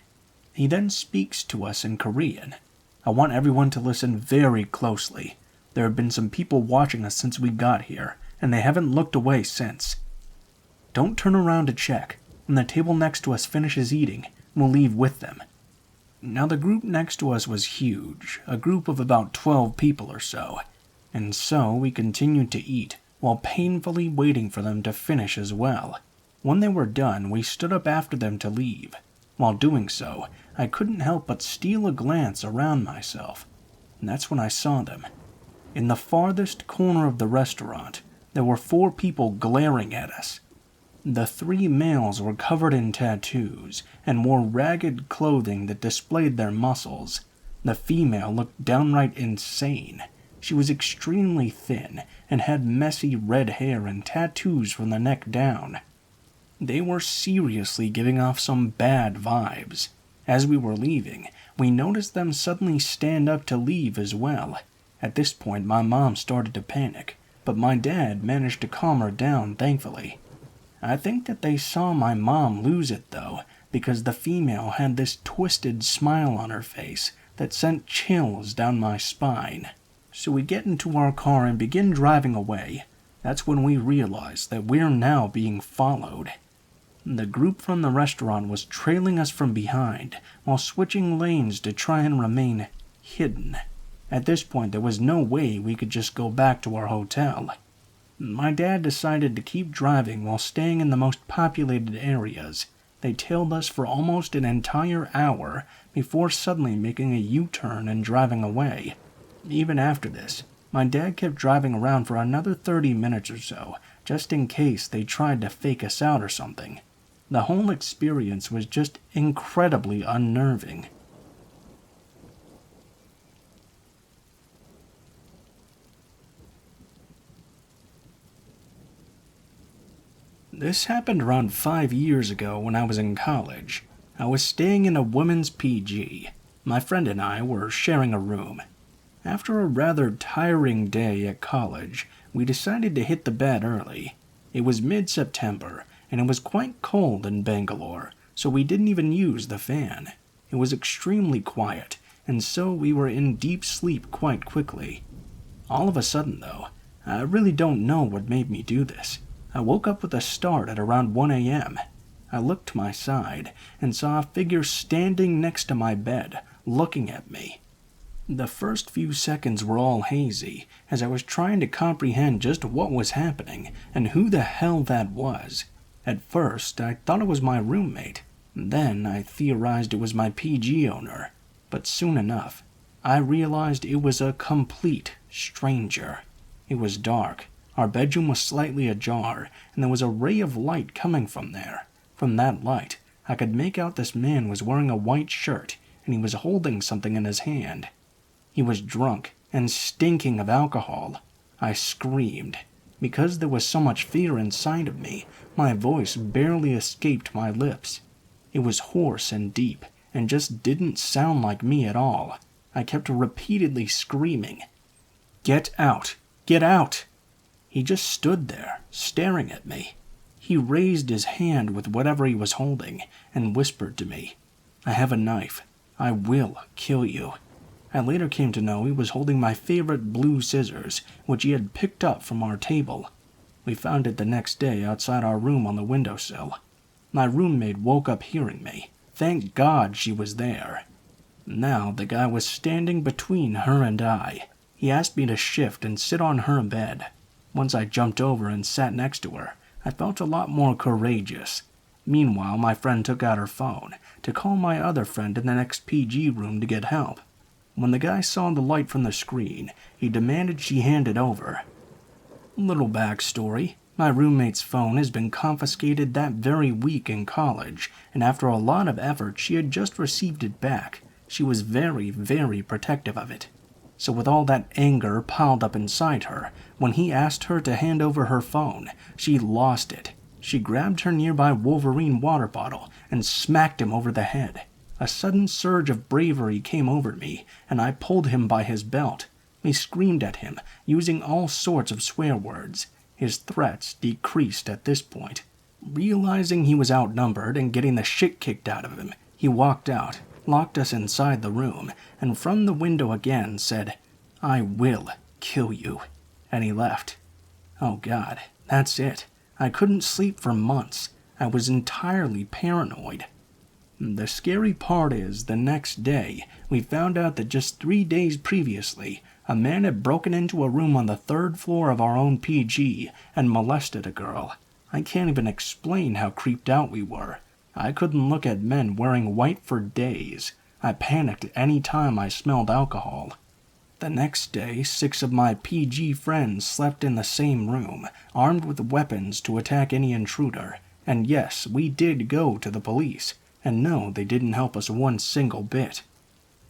He then speaks to us in Korean. I want everyone to listen very closely. There have been some people watching us since we got here, and they haven't looked away since. Don't turn around to check. When the table next to us finishes eating, we'll leave with them." Now the group next to us was huge, a group of about 12 people or so, and so we continued to eat, while painfully waiting for them to finish as well. When they were done, we stood up after them to leave. While doing so, I couldn't help but steal a glance around myself, and that's when I saw them. In the farthest corner of the restaurant, there were 4 people glaring at us. The 3 males were covered in tattoos and wore ragged clothing that displayed their muscles. The female looked downright insane. She was extremely thin and had messy red hair and tattoos from the neck down. They were seriously giving off some bad vibes. As we were leaving, we noticed them suddenly stand up to leave as well. At this point, my mom started to panic, but my dad managed to calm her down, thankfully. I think that they saw my mom lose it, though, because the female had this twisted smile on her face that sent chills down my spine. So we get into our car and begin driving away. That's when we realize that we're now being followed. The group from the restaurant was trailing us from behind, while switching lanes to try and remain hidden. At this point, there was no way we could just go back to our hotel. My dad decided to keep driving while staying in the most populated areas. They tailed us for almost an entire hour before suddenly making a U-turn and driving away. Even after this, my dad kept driving around for another 30 minutes or so, just in case they tried to fake us out or something. The whole experience was just incredibly unnerving. This happened around 5 years ago when I was in college. I was staying in a women's PG. My friend and I were sharing a room. After a rather tiring day at college, we decided to hit the bed early. It was mid-September, and it was quite cold in Bangalore, so we didn't even use the fan. It was extremely quiet, and so we were in deep sleep quite quickly. All of a sudden, though, I really don't know what made me do this. I woke up with a start at around 1 a.m. I looked to my side and saw a figure standing next to my bed, looking at me. The first few seconds were all hazy, as I was trying to comprehend just what was happening and who the hell that was. At first, I thought it was my roommate. Then I theorized it was my PG owner. But soon enough, I realized it was a complete stranger. It was dark. Our bedroom was slightly ajar, and there was a ray of light coming from there. From that light, I could make out this man was wearing a white shirt, and he was holding something in his hand. He was drunk and stinking of alcohol. I screamed. Because there was so much fear inside of me, my voice barely escaped my lips. It was hoarse and deep, and just didn't sound like me at all. I kept repeatedly screaming, "Get out! Get out!" He just stood there, staring at me. He raised his hand with whatever he was holding and whispered to me, "I have a knife. I will kill you." I later came to know he was holding my favorite blue scissors, which he had picked up from our table. We found it the next day outside our room on the windowsill. My roommate woke up hearing me. Thank God she was there. Now the guy was standing between her and I. He asked me to shift and sit on her bed. Once I jumped over and sat next to her, I felt a lot more courageous. Meanwhile, my friend took out her phone to call my other friend in the next PG room to get help. When the guy saw the light from the screen, he demanded she hand it over. Little backstory. My roommate's phone has been confiscated that very week in college, and after a lot of effort, she had just received it back. She was very, very protective of it. So with all that anger piled up inside her, when he asked her to hand over her phone, she lost it. She grabbed her nearby Wolverine water bottle and smacked him over the head. A sudden surge of bravery came over me, and I pulled him by his belt. We screamed at him, using all sorts of swear words. His threats decreased at this point. Realizing he was outnumbered and getting the shit kicked out of him, he walked out, locked us inside the room, and from the window again said, "I will kill you," and he left. Oh God, that's it. I couldn't sleep for months. I was entirely paranoid. The scary part is, the next day, we found out that just 3 days previously, a man had broken into a room on the 3rd floor of our own PG and molested a girl. I can't even explain how creeped out we were. I couldn't look at men wearing white for days. I panicked any time I smelled alcohol. The next day, 6 of my PG friends slept in the same room, armed with weapons to attack any intruder. And yes, we did go to the police. And no, they didn't help us one single bit.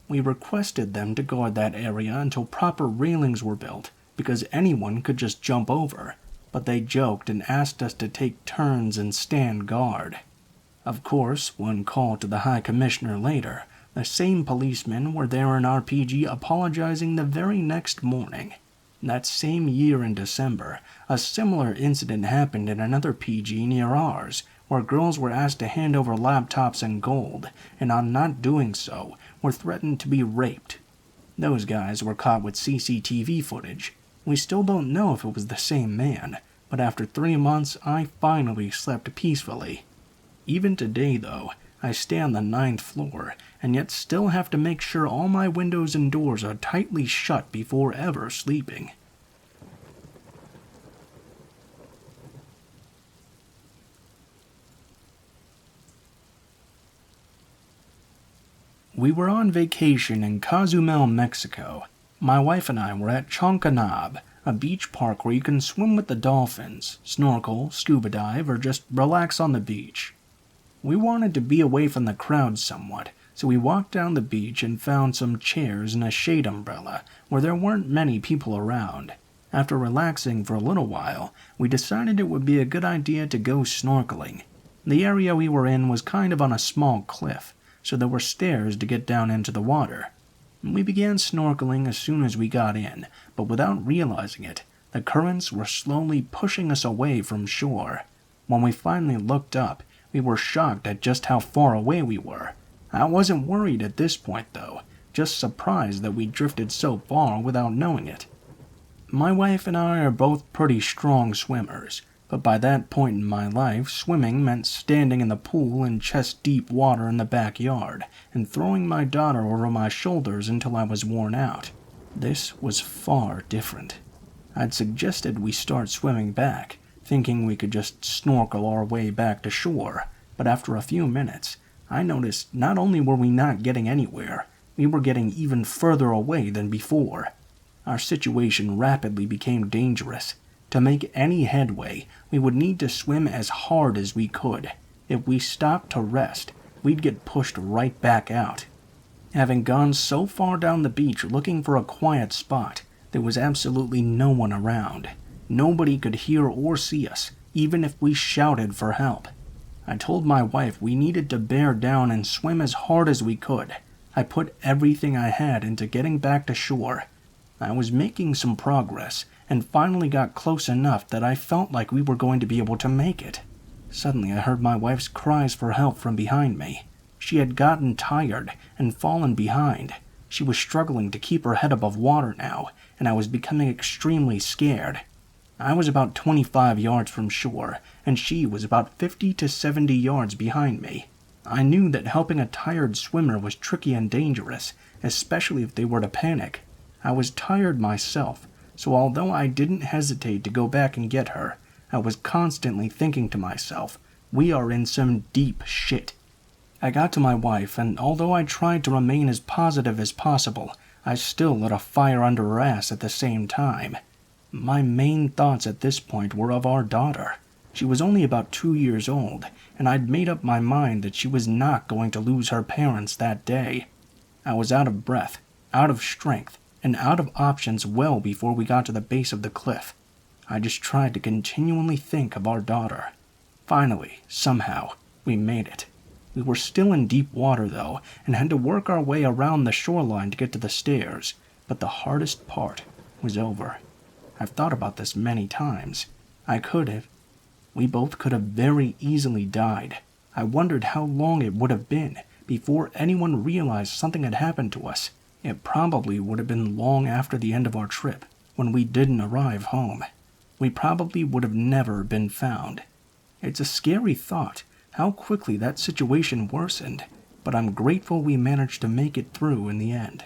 We requested them to guard that area until proper railings were built, because anyone could just jump over. But they joked and asked us to take turns and stand guard. Of course, one call to the High Commissioner later, the same policemen were there in our PG apologizing the very next morning. That same year in December, a similar incident happened in another PG near ours, where girls were asked to hand over laptops and gold, and on not doing so, were threatened to be raped. Those guys were caught with CCTV footage. We still don't know if it was the same man, but after 3 months, I finally slept peacefully. Even today, though, I stay on the 9th floor, and yet still have to make sure all my windows and doors are tightly shut before ever sleeping. We were on vacation in Cozumel, Mexico. My wife and I were at Chonkanab, a beach park where you can swim with the dolphins, snorkel, scuba dive, or just relax on the beach. We wanted to be away from the crowd somewhat, so we walked down the beach and found some chairs and a shade umbrella where there weren't many people around. After relaxing for a little while, we decided it would be a good idea to go snorkeling. The area we were in was kind of on a small cliff, so there were stairs to get down into the water. We began snorkeling as soon as we got in, but without realizing it, the currents were slowly pushing us away from shore. When we finally looked up, we were shocked at just how far away we were. I wasn't worried at this point though, just surprised that we drifted so far without knowing it. My wife and I are both pretty strong swimmers, but by that point in my life, swimming meant standing in the pool in chest-deep water in the backyard and throwing my daughter over my shoulders until I was worn out. This was far different. I'd suggested we start swimming back, thinking we could just snorkel our way back to shore, but after a few minutes, I noticed not only were we not getting anywhere, we were getting even further away than before. Our situation rapidly became dangerous. To make any headway, we would need to swim as hard as we could. If we stopped to rest, we'd get pushed right back out. Having gone so far down the beach looking for a quiet spot, there was absolutely no one around. Nobody could hear or see us, even if we shouted for help. I told my wife we needed to bear down and swim as hard as we could. I put everything I had into getting back to shore. I was making some progress, and finally got close enough that I felt like we were going to be able to make it. Suddenly I heard my wife's cries for help from behind me. She had gotten tired and fallen behind. She was struggling to keep her head above water now, and I was becoming extremely scared. I was about 25 yards from shore, and she was about 50 to 70 yards behind me. I knew that helping a tired swimmer was tricky and dangerous, especially if they were to panic. I was tired myself, so although I didn't hesitate to go back and get her, I was constantly thinking to myself, we are in some deep shit. I got to my wife, and although I tried to remain as positive as possible, I still lit a fire under her ass at the same time. My main thoughts at this point were of our daughter. She was only about 2 years old, and I'd made up my mind that she was not going to lose her parents that day. I was out of breath, out of strength, and out of options well before we got to the base of the cliff. I just tried to continually think of our daughter. Finally, somehow, we made it. We were still in deep water though, and had to work our way around the shoreline to get to the stairs, but the hardest part was over. I've thought about this many times. We both could have very easily died. I wondered how long it would have been before anyone realized something had happened to us. It probably would have been long after the end of our trip, when we didn't arrive home. We probably would have never been found. It's a scary thought, how quickly that situation worsened, but I'm grateful we managed to make it through in the end.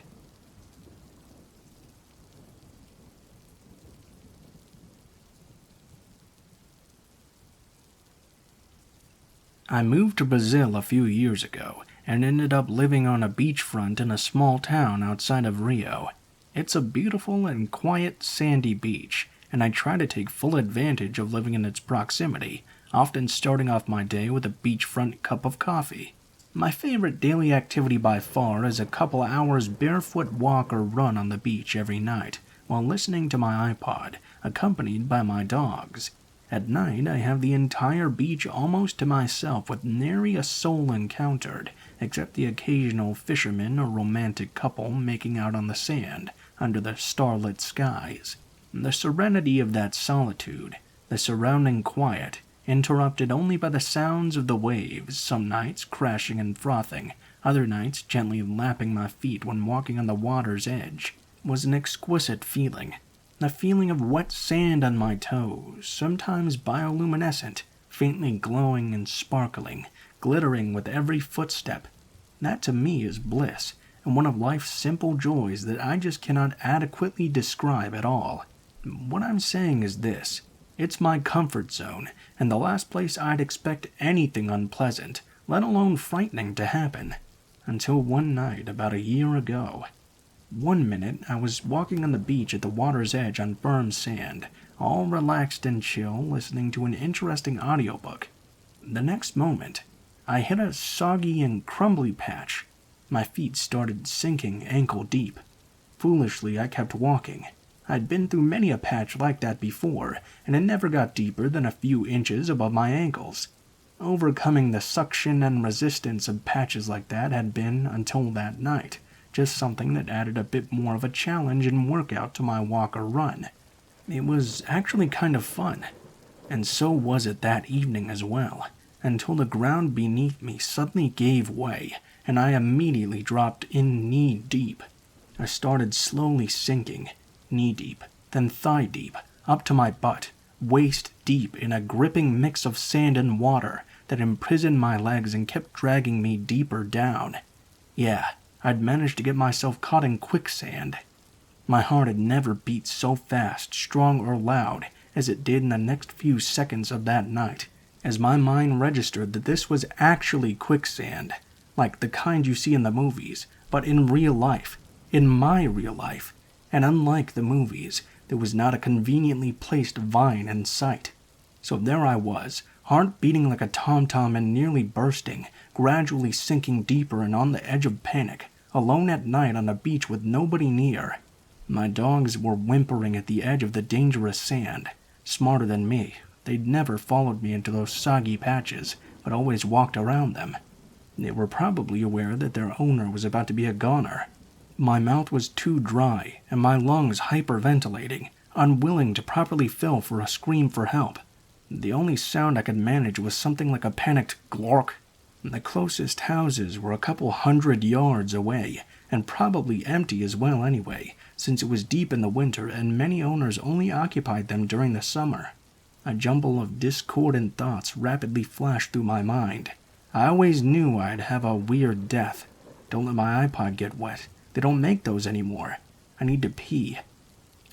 I moved to Brazil a few years ago and ended up living on a beachfront in a small town outside of Rio. It's a beautiful and quiet sandy beach, and I try to take full advantage of living in its proximity, often starting off my day with a beachfront cup of coffee. My favorite daily activity by far is a couple hours barefoot walk or run on the beach every night, while listening to my iPod, accompanied by my dogs. At night, I have the entire beach almost to myself with nary a soul encountered, except the occasional fisherman or romantic couple making out on the sand under the starlit skies. The serenity of that solitude, the surrounding quiet, interrupted only by the sounds of the waves, some nights crashing and frothing, other nights gently lapping my feet when walking on the water's edge, was an exquisite feeling. The feeling of wet sand on my toes, sometimes bioluminescent, faintly glowing and sparkling, glittering with every footstep. That to me is bliss, and one of life's simple joys that I just cannot adequately describe at all. What I'm saying is this: it's my comfort zone, and the last place I'd expect anything unpleasant, let alone frightening, to happen. Until one night about a year ago. One minute I was walking on the beach at the water's edge on firm sand, all relaxed and chill, listening to an interesting audiobook. The next moment, I hit a soggy and crumbly patch. My feet started sinking ankle deep. Foolishly, I kept walking. I'd been through many a patch like that before, and it never got deeper than a few inches above my ankles. Overcoming the suction and resistance of patches like that had been, until that night, just something that added a bit more of a challenge and workout to my walk or run. It was actually kind of fun, and so was it that evening as well, until the ground beneath me suddenly gave way, and I immediately dropped in knee-deep. I started slowly sinking, knee-deep, then thigh-deep, up to my butt, waist-deep in a gripping mix of sand and water that imprisoned my legs and kept dragging me deeper down. Yeah, I'd managed to get myself caught in quicksand. My heart had never beat so fast, strong, or loud as it did in the next few seconds of that night, as my mind registered that this was actually quicksand, like the kind you see in the movies, but in real life, in my real life, and unlike the movies, there was not a conveniently placed vine in sight. So there I was, heart beating like a tom-tom and nearly bursting, gradually sinking deeper and on the edge of panic, alone at night on a beach with nobody near. My dogs were whimpering at the edge of the dangerous sand. Smarter than me, they'd never followed me into those soggy patches, but always walked around them. They were probably aware that their owner was about to be a goner. My mouth was too dry, and my lungs hyperventilating, unwilling to properly fill for a scream for help. The only sound I could manage was something like a panicked glork. The closest houses were a couple 100 yards away, and probably empty as well anyway, since it was deep in the winter and many owners only occupied them during the summer. A jumble of discordant thoughts rapidly flashed through my mind. I always knew I'd have a weird death. Don't let my iPod get wet. They don't make those anymore. I need to pee.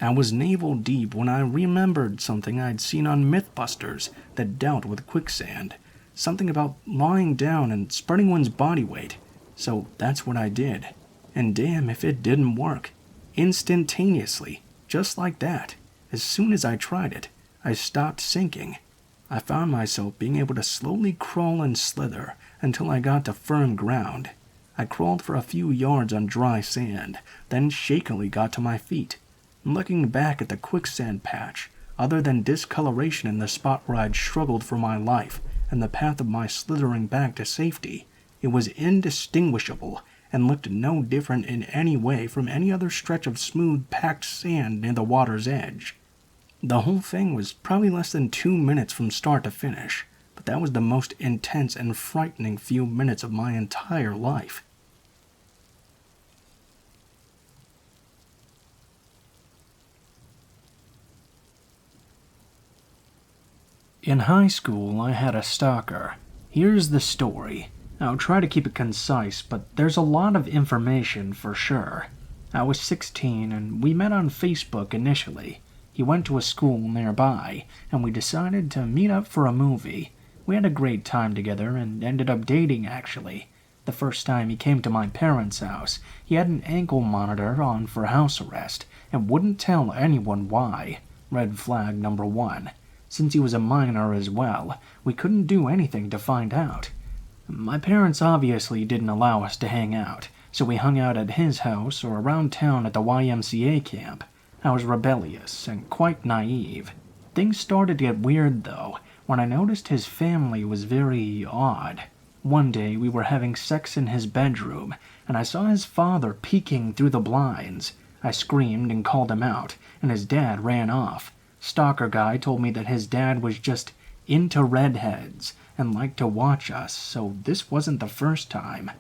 I was navel deep when I remembered something I'd seen on Mythbusters that dealt with quicksand. Something about lying down and spreading one's body weight. So that's what I did. And damn if it didn't work. Instantaneously, just like that. As soon as I tried it, I stopped sinking. I found myself being able to slowly crawl and slither until I got to firm ground. I crawled for a few yards on dry sand, then shakily got to my feet. Looking back at the quicksand patch, other than discoloration in the spot where I'd struggled for my life and the path of my slithering back to safety, it was indistinguishable and looked no different in any way from any other stretch of smooth, packed sand near the water's edge. The whole thing was probably less than 2 minutes from start to finish, but that was the most intense and frightening few minutes of my entire life. In high school, I had a stalker. Here's the story. I'll try to keep it concise, but there's a lot of information for sure. I was 16 and we met on Facebook initially. He went to a school nearby, and we decided to meet up for a movie. We had a great time together and ended up dating actually. The first time he came to my parents' house, he had an ankle monitor on for house arrest and wouldn't tell anyone why. Red flag number 1. Since he was a minor as well, we couldn't do anything to find out. My parents obviously didn't allow us to hang out, so we hung out at his house or around town at the YMCA camp. I was rebellious and quite naive. Things started to get weird though, when I noticed his family was very odd. One day we were having sex in his bedroom, and I saw his father peeking through the blinds. I screamed and called him out, and his dad ran off. Stalker guy told me that his dad was just into redheads and liked to watch us, so this wasn't the first time.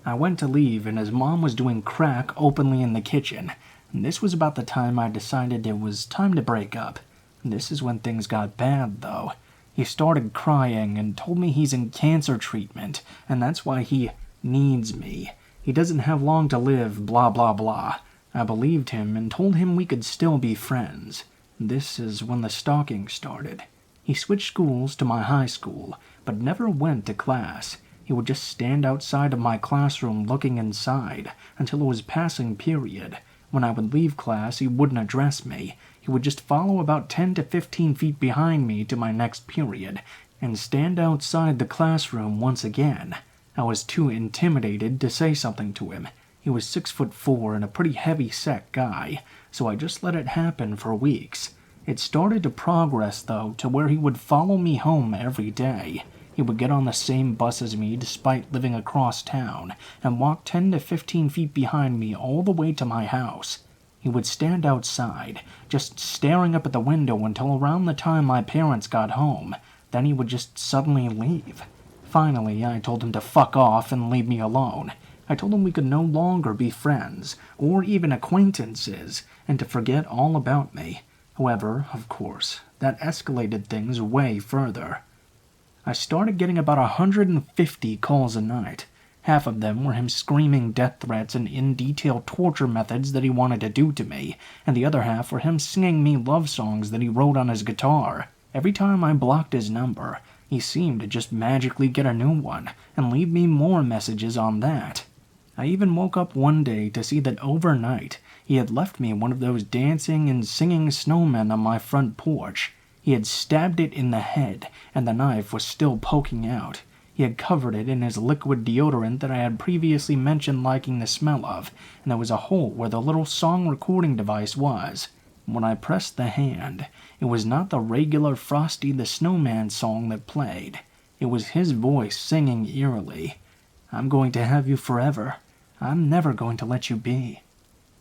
I went to leave and his mom was doing crack openly in the kitchen, and this was about the time I decided it was time to break up. This is when things got bad though. He started crying and told me he's in cancer treatment, and that's why he needs me. He doesn't have long to live, blah blah blah. I believed him and told him we could still be friends. This is when the stalking started. He switched schools to my high school, but never went to class. He would just stand outside of my classroom looking inside until it was passing period. When I would leave class, he wouldn't address me. He would just follow about 10 to 15 feet behind me to my next period and stand outside the classroom once again. I was too intimidated to say something to him. He was 6'4" and a pretty heavy-set guy, so I just let it happen for weeks. It started to progress, though, to where he would follow me home every day. He would get on the same bus as me despite living across town, and walk 10 to 15 feet behind me all the way to my house. He would stand outside, just staring up at the window until around the time my parents got home. Then he would just suddenly leave. Finally, I told him to fuck off and leave me alone. I told him we could no longer be friends, or even acquaintances, and to forget all about me. However, of course, that escalated things way further. I started getting about 150 calls a night. Half of them were him screaming death threats and in-detail torture methods that he wanted to do to me, and the other half were him singing me love songs that he wrote on his guitar. Every time I blocked his number, he seemed to just magically get a new one, and leave me more messages on that. I even woke up one day to see that overnight he had left me one of those dancing and singing snowmen on my front porch. He had stabbed it in the head, and the knife was still poking out. He had covered it in his liquid deodorant that I had previously mentioned liking the smell of, and there was a hole where the little song recording device was. When I pressed the hand, it was not the regular Frosty the Snowman song that played. It was his voice singing eerily. "I'm going to have you forever. I'm never going to let you be."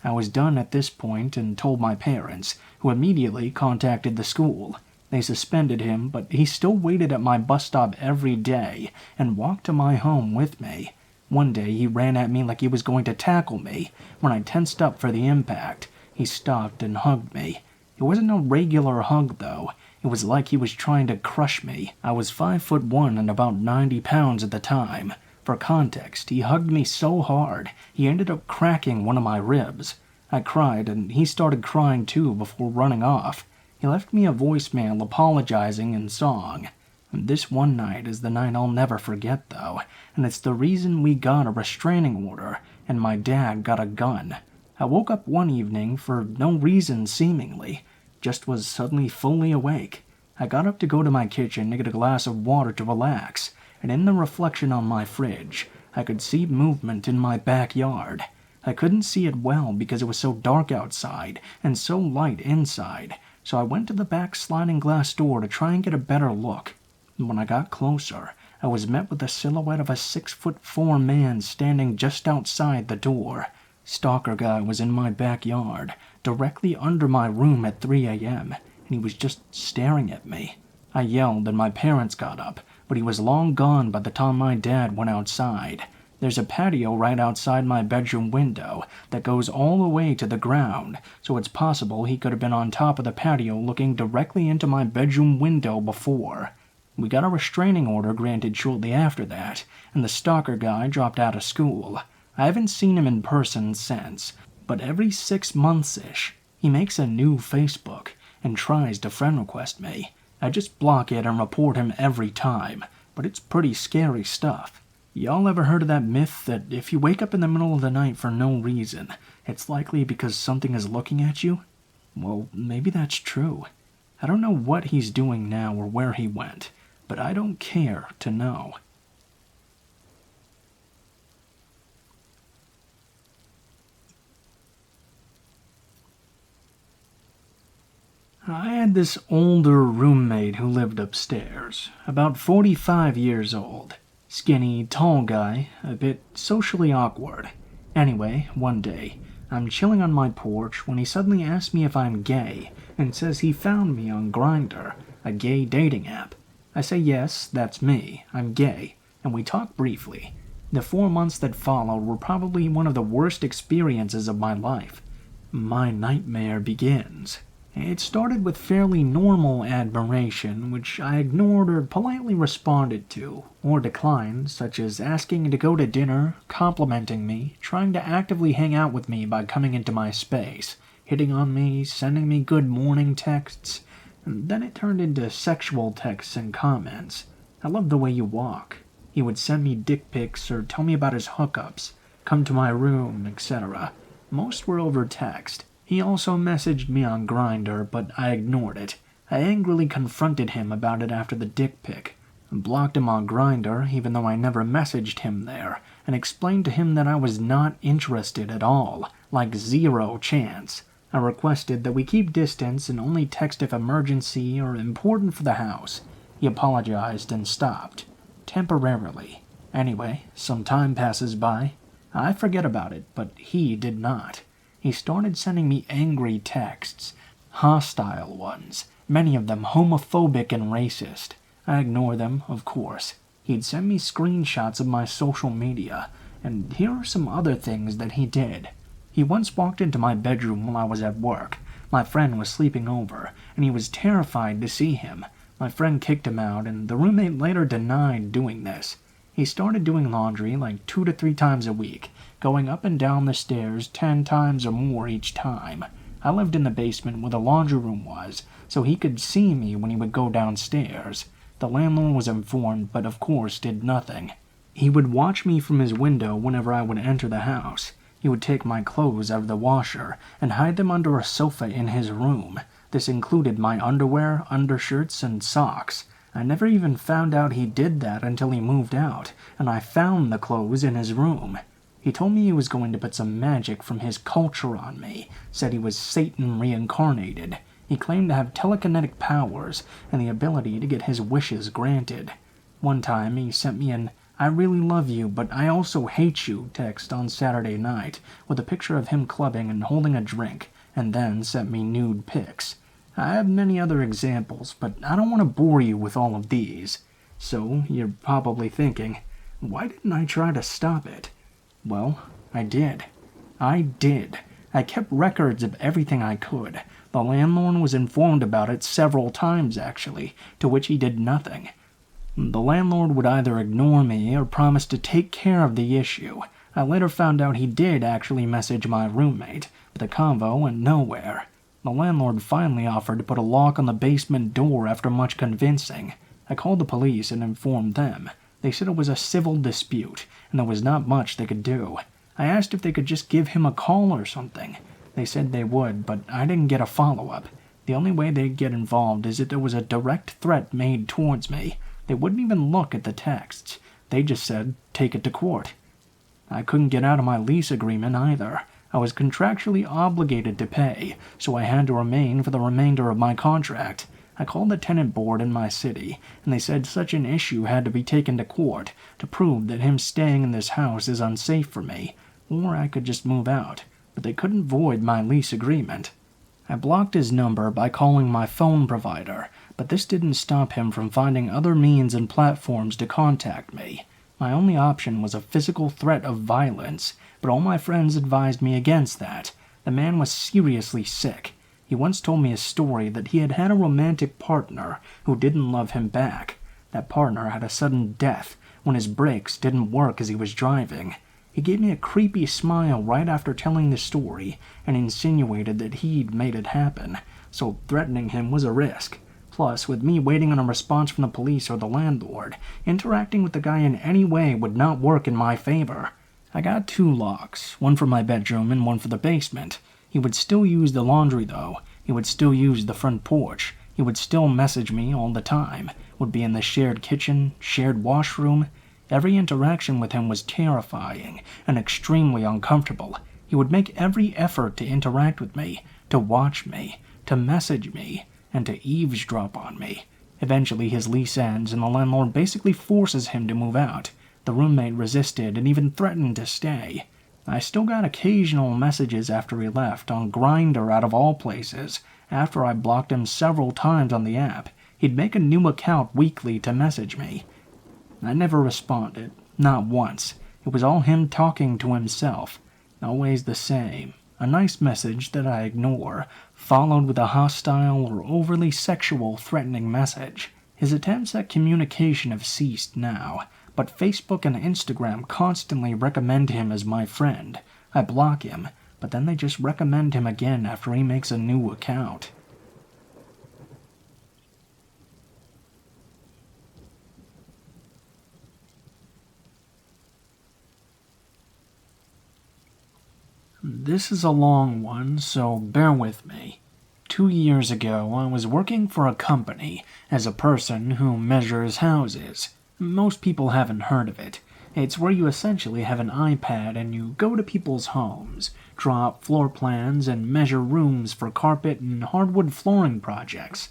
I was done at this point and told my parents, who immediately contacted the school. They suspended him, but he still waited at my bus stop every day and walked to my home with me. One day he ran at me like he was going to tackle me. When I tensed up for the impact, he stopped and hugged me. It wasn't a regular hug, though. It was like he was trying to crush me. I was 5'1" and about 90 pounds at the time. For context, he hugged me so hard, he ended up cracking one of my ribs. I cried, and he started crying too before running off. He left me a voicemail apologizing in song. This one night is the night I'll never forget, though, and it's the reason we got a restraining order, and my dad got a gun. I woke up one evening for no reason seemingly, just was suddenly fully awake. I got up to go to my kitchen to get a glass of water to relax, and in the reflection on my fridge, I could see movement in my backyard. I couldn't see it well because it was so dark outside and so light inside, so I went to the back sliding glass door to try and get a better look. When I got closer, I was met with the silhouette of a 6'4" man standing just outside the door. Stalker guy was in my backyard, directly under my room at 3 a.m., and he was just staring at me. I yelled and my parents got up, but he was long gone by the time my dad went outside. There's a patio right outside my bedroom window that goes all the way to the ground, so it's possible he could have been on top of the patio looking directly into my bedroom window before. We got a restraining order granted shortly after that, and the stalker guy dropped out of school. I haven't seen him in person since, but every 6 months-ish, he makes a new Facebook and tries to friend request me. I just block it and report him every time, but it's pretty scary stuff. Y'all ever heard of that myth that if you wake up in the middle of the night for no reason, it's likely because something is looking at you? Well, maybe that's true. I don't know what he's doing now or where he went, but I don't care to know. I had this older roommate who lived upstairs, about 45 years old. Skinny, tall guy, a bit socially awkward. Anyway, one day, I'm chilling on my porch when he suddenly asks me if I'm gay and says he found me on Grindr, a gay dating app. I say yes, that's me, I'm gay, and we talk briefly. The 4 months that followed were probably one of the worst experiences of my life. My nightmare begins. It started with fairly normal admiration, which I ignored or politely responded to, or declined, such as asking to go to dinner, complimenting me, trying to actively hang out with me by coming into my space, hitting on me, sending me good morning texts. And then it turned into sexual texts and comments. I love the way you walk. He would send me dick pics or tell me about his hookups, come to my room, etc. Most were over text. He also messaged me on Grindr, but I ignored it. I angrily confronted him about it after the dick pic, blocked him on Grindr even though I never messaged him there, and explained to him that I was not interested at all, like 0 chance. I requested that we keep distance and only text if emergency or important for the house. He apologized and stopped. Temporarily. Anyway, some time passes by. I forget about it, but he did not. He started sending me angry texts, hostile ones, many of them homophobic and racist. I ignore them, of course. He'd send me screenshots of my social media, and here are some other things that he did. He once walked into my bedroom while I was at work. My friend was sleeping over, and he was terrified to see him. My friend kicked him out, and the roommate later denied doing this. He started doing laundry like 2 to 3 times a week, going up and down the stairs 10 times or more each time. I lived in the basement where the laundry room was, so he could see me when he would go downstairs. The landlord was informed, but of course did nothing. He would watch me from his window whenever I would enter the house. He would take my clothes out of the washer and hide them under a sofa in his room. This included my underwear, undershirts, and socks. I never even found out he did that until he moved out, and I found the clothes in his room. He told me he was going to put some magic from his culture on me, said he was Satan reincarnated. He claimed to have telekinetic powers and the ability to get his wishes granted. One time he sent me an "I really love you, but I also hate you" text on Saturday night, with a picture of him clubbing and holding a drink, and then sent me nude pics. I have many other examples, but I don't want to bore you with all of these. So, you're probably thinking, why didn't I try to stop it? Well, I did. I kept records of everything I could. The landlord was informed about it several times, actually, to which he did nothing. The landlord would either ignore me or promise to take care of the issue. I later found out he did actually message my roommate, but the convo went nowhere. The landlord finally offered to put a lock on the basement door after much convincing. I called the police and informed them. They said it was a civil dispute, and there was not much they could do. I asked if they could just give him a call or something. They said they would, but I didn't get a follow-up. The only way they'd get involved is if there was a direct threat made towards me. They wouldn't even look at the texts. They just said, take it to court. I couldn't get out of my lease agreement either. I was contractually obligated to pay, so I had to remain for the remainder of my contract. I called the tenant board in my city, and they said such an issue had to be taken to court to prove that him staying in this house is unsafe for me, or I could just move out, but they couldn't void my lease agreement. I blocked his number by calling my phone provider, but this didn't stop him from finding other means and platforms to contact me. My only option was a physical threat of violence, but all my friends advised me against that. The man was seriously sick. He once told me a story that he had had a romantic partner who didn't love him back. That partner had a sudden death when his brakes didn't work as he was driving. He gave me a creepy smile right after telling the story and insinuated that he'd made it happen, so threatening him was a risk. Plus, with me waiting on a response from the police or the landlord, interacting with the guy in any way would not work in my favor. I got 2 locks, one for my bedroom and one for the basement. He would still use the laundry though. He would still use the front porch. He would still message me all the time. Would be in the shared kitchen, shared washroom. Every interaction with him was terrifying and extremely uncomfortable. He would make every effort to interact with me, to watch me, to message me, and to eavesdrop on me. Eventually his lease ends and the landlord basically forces him to move out. The roommate resisted and even threatened to stay. I still got occasional messages after he left, on Grindr out of all places. After I blocked him several times on the app, he'd make a new account weekly to message me. I never responded, not once. It was all him talking to himself. Always the same. A nice message that I ignore, followed with a hostile or overly sexual threatening message. His attempts at communication have ceased now, but Facebook and Instagram constantly recommend him as my friend. I block him, but then they just recommend him again after he makes a new account. This is a long one, so bear with me. 2 years ago, I was working for a company as a person who measures houses. Most people haven't heard of it. It's where you essentially have an iPad and you go to people's homes, draw up floor plans, and measure rooms for carpet and hardwood flooring projects.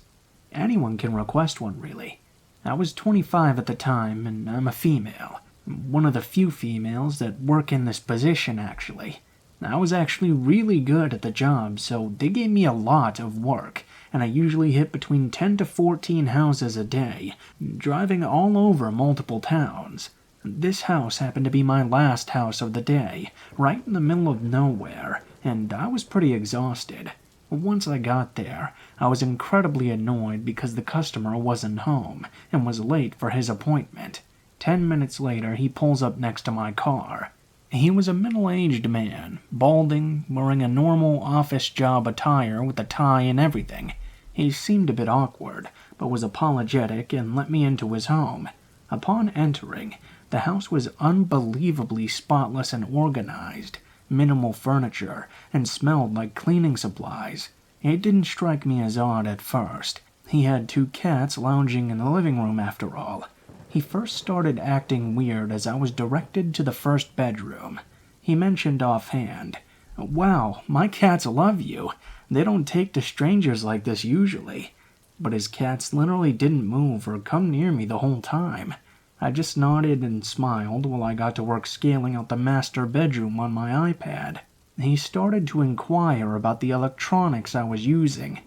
Anyone can request one, really. I was 25 at the time, and I'm a female. One of the few females that work in this position, actually. I was actually really good at the job, so they gave me a lot of work, and I usually hit between 10 to 14 houses a day, driving all over multiple towns. This house happened to be my last house of the day, right in the middle of nowhere, and I was pretty exhausted. Once I got there, I was incredibly annoyed because the customer wasn't home and was late for his appointment. 10 minutes later, he pulls up next to my car. He was a middle-aged man, balding, wearing a normal office job attire with a tie and everything. He seemed a bit awkward, but was apologetic and let me into his home. Upon entering, the house was unbelievably spotless and organized, minimal furniture, and smelled like cleaning supplies. It didn't strike me as odd at first. He had 2 cats lounging in the living room after all. He first started acting weird as I was directed to the first bedroom. He mentioned offhand, "Wow, my cats love you. They don't take to strangers like this usually." But his cats literally didn't move or come near me the whole time. I just nodded and smiled while I got to work scaling out the master bedroom on my iPad. He started to inquire about the electronics I was using.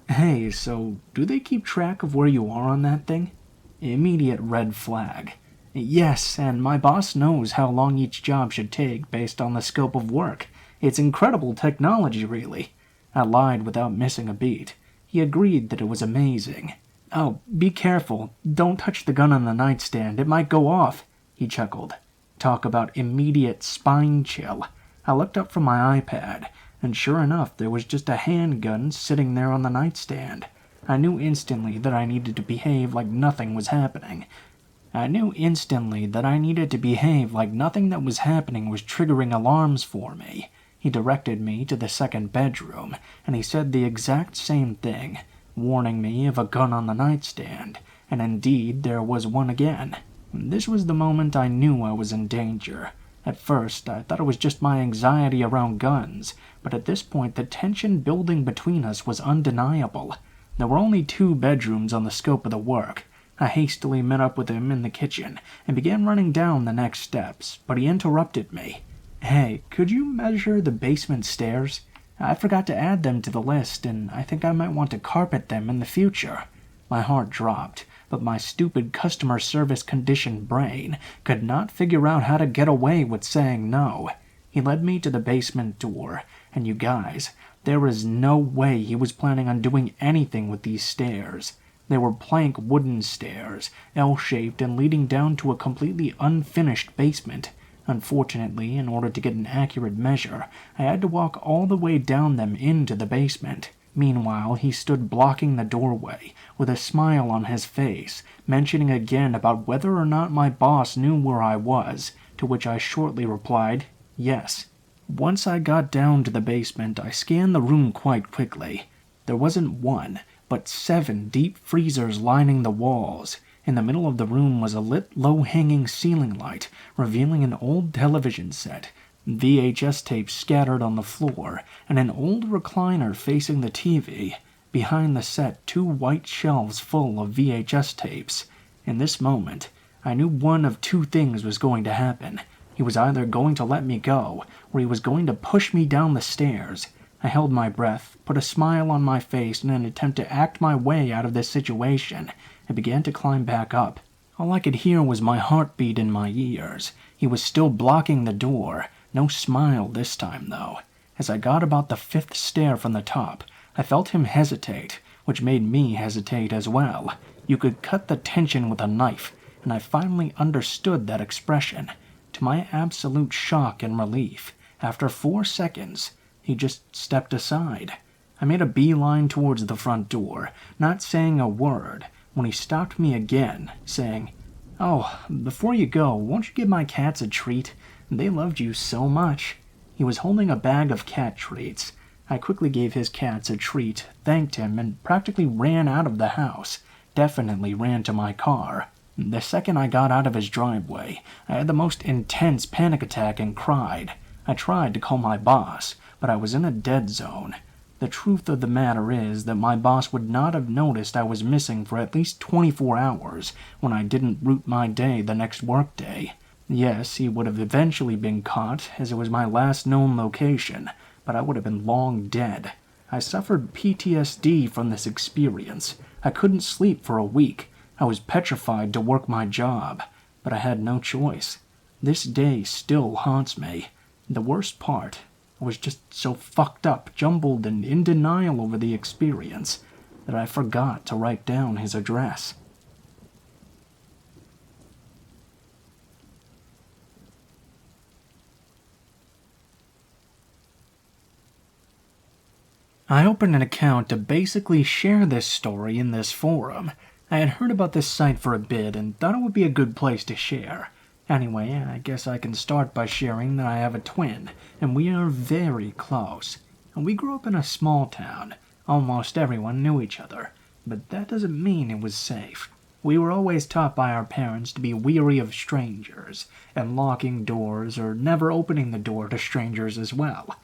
"Hey, so do they keep track of where you are on that thing?" Immediate red flag. "Yes, and my boss knows how long each job should take based on the scope of work. It's incredible technology, really." I lied without missing a beat. He agreed that it was amazing. "Oh, be careful. Don't touch the gun on the nightstand. It might go off," he chuckled. Talk about immediate spine chill. I looked up from my iPad, and sure enough, there was just a handgun sitting there on the nightstand. I knew instantly that I needed to behave like nothing was happening. Nothing that was happening was triggering alarms for me. He directed me to the second bedroom, and he said the exact same thing, warning me of a gun on the nightstand, and indeed there was one again. This was the moment I knew I was in danger. At first, I thought it was just my anxiety around guns, but at this point the tension building between us was undeniable. There were only 2 bedrooms on the scope of the work. I hastily met up with him in the kitchen and began running down the next steps, but he interrupted me. "Hey, could you measure the basement stairs?" I forgot to add them to the list, and I think I might want to carpet them in the future. My heart dropped, but my stupid customer service conditioned brain could not figure out how to get away with saying no. He led me to the basement door, and you guys, there is no way he was planning on doing anything with these stairs. They were plank wooden stairs, L-shaped and leading down to a completely unfinished basement. Unfortunately, in order to get an accurate measure, I had to walk all the way down them into the basement. Meanwhile, he stood blocking the doorway, with a smile on his face, mentioning again about whether or not my boss knew where I was, to which I shortly replied, yes. Once I got down to the basement, I scanned the room quite quickly. There wasn't one, but 7 deep freezers lining the walls. In the middle of the room was a lit, low-hanging ceiling light, revealing an old television set, VHS tapes scattered on the floor, and an old recliner facing the TV. Behind the set, 2 white shelves full of VHS tapes. In this moment, I knew one of 2 things was going to happen. He was either going to let me go, or he was going to push me down the stairs. I held my breath, put a smile on my face in an attempt to act my way out of this situation, and began to climb back up. All I could hear was my heartbeat in my ears. He was still blocking the door. No smile this time, though. As I got about the 5th stair from the top, I felt him hesitate, which made me hesitate as well. You could cut the tension with a knife, and I finally understood that expression. To my absolute shock and relief, after 4 seconds, he just stepped aside. I made a beeline towards the front door, not saying a word, when he stopped me again, saying, "Oh, before you go, won't you give my cats a treat? They loved you so much." He was holding a bag of cat treats. I quickly gave his cats a treat, thanked him, and practically ran out of the house. Definitely ran to my car. The second I got out of his driveway, I had the most intense panic attack and cried. I tried to call my boss, but I was in a dead zone. The truth of the matter is that my boss would not have noticed I was missing for at least 24 hours when I didn't root my day the next workday. Yes, he would have eventually been caught, as it was my last known location, but I would have been long dead. I suffered PTSD from this experience. I couldn't sleep for a week. I was petrified to work my job, but I had no choice. This day still haunts me. The worst part, I was just so fucked up, jumbled, and in denial over the experience that I forgot to write down his address. I opened an account to basically share this story in this forum. I had heard about this site for a bit and thought it would be a good place to share. Anyway, I guess I can start by sharing that I have a twin, and we are very close. And we grew up in a small town. Almost everyone knew each other, but that doesn't mean it was safe. We were always taught by our parents to be weary of strangers, and locking doors or never opening the door to strangers as well.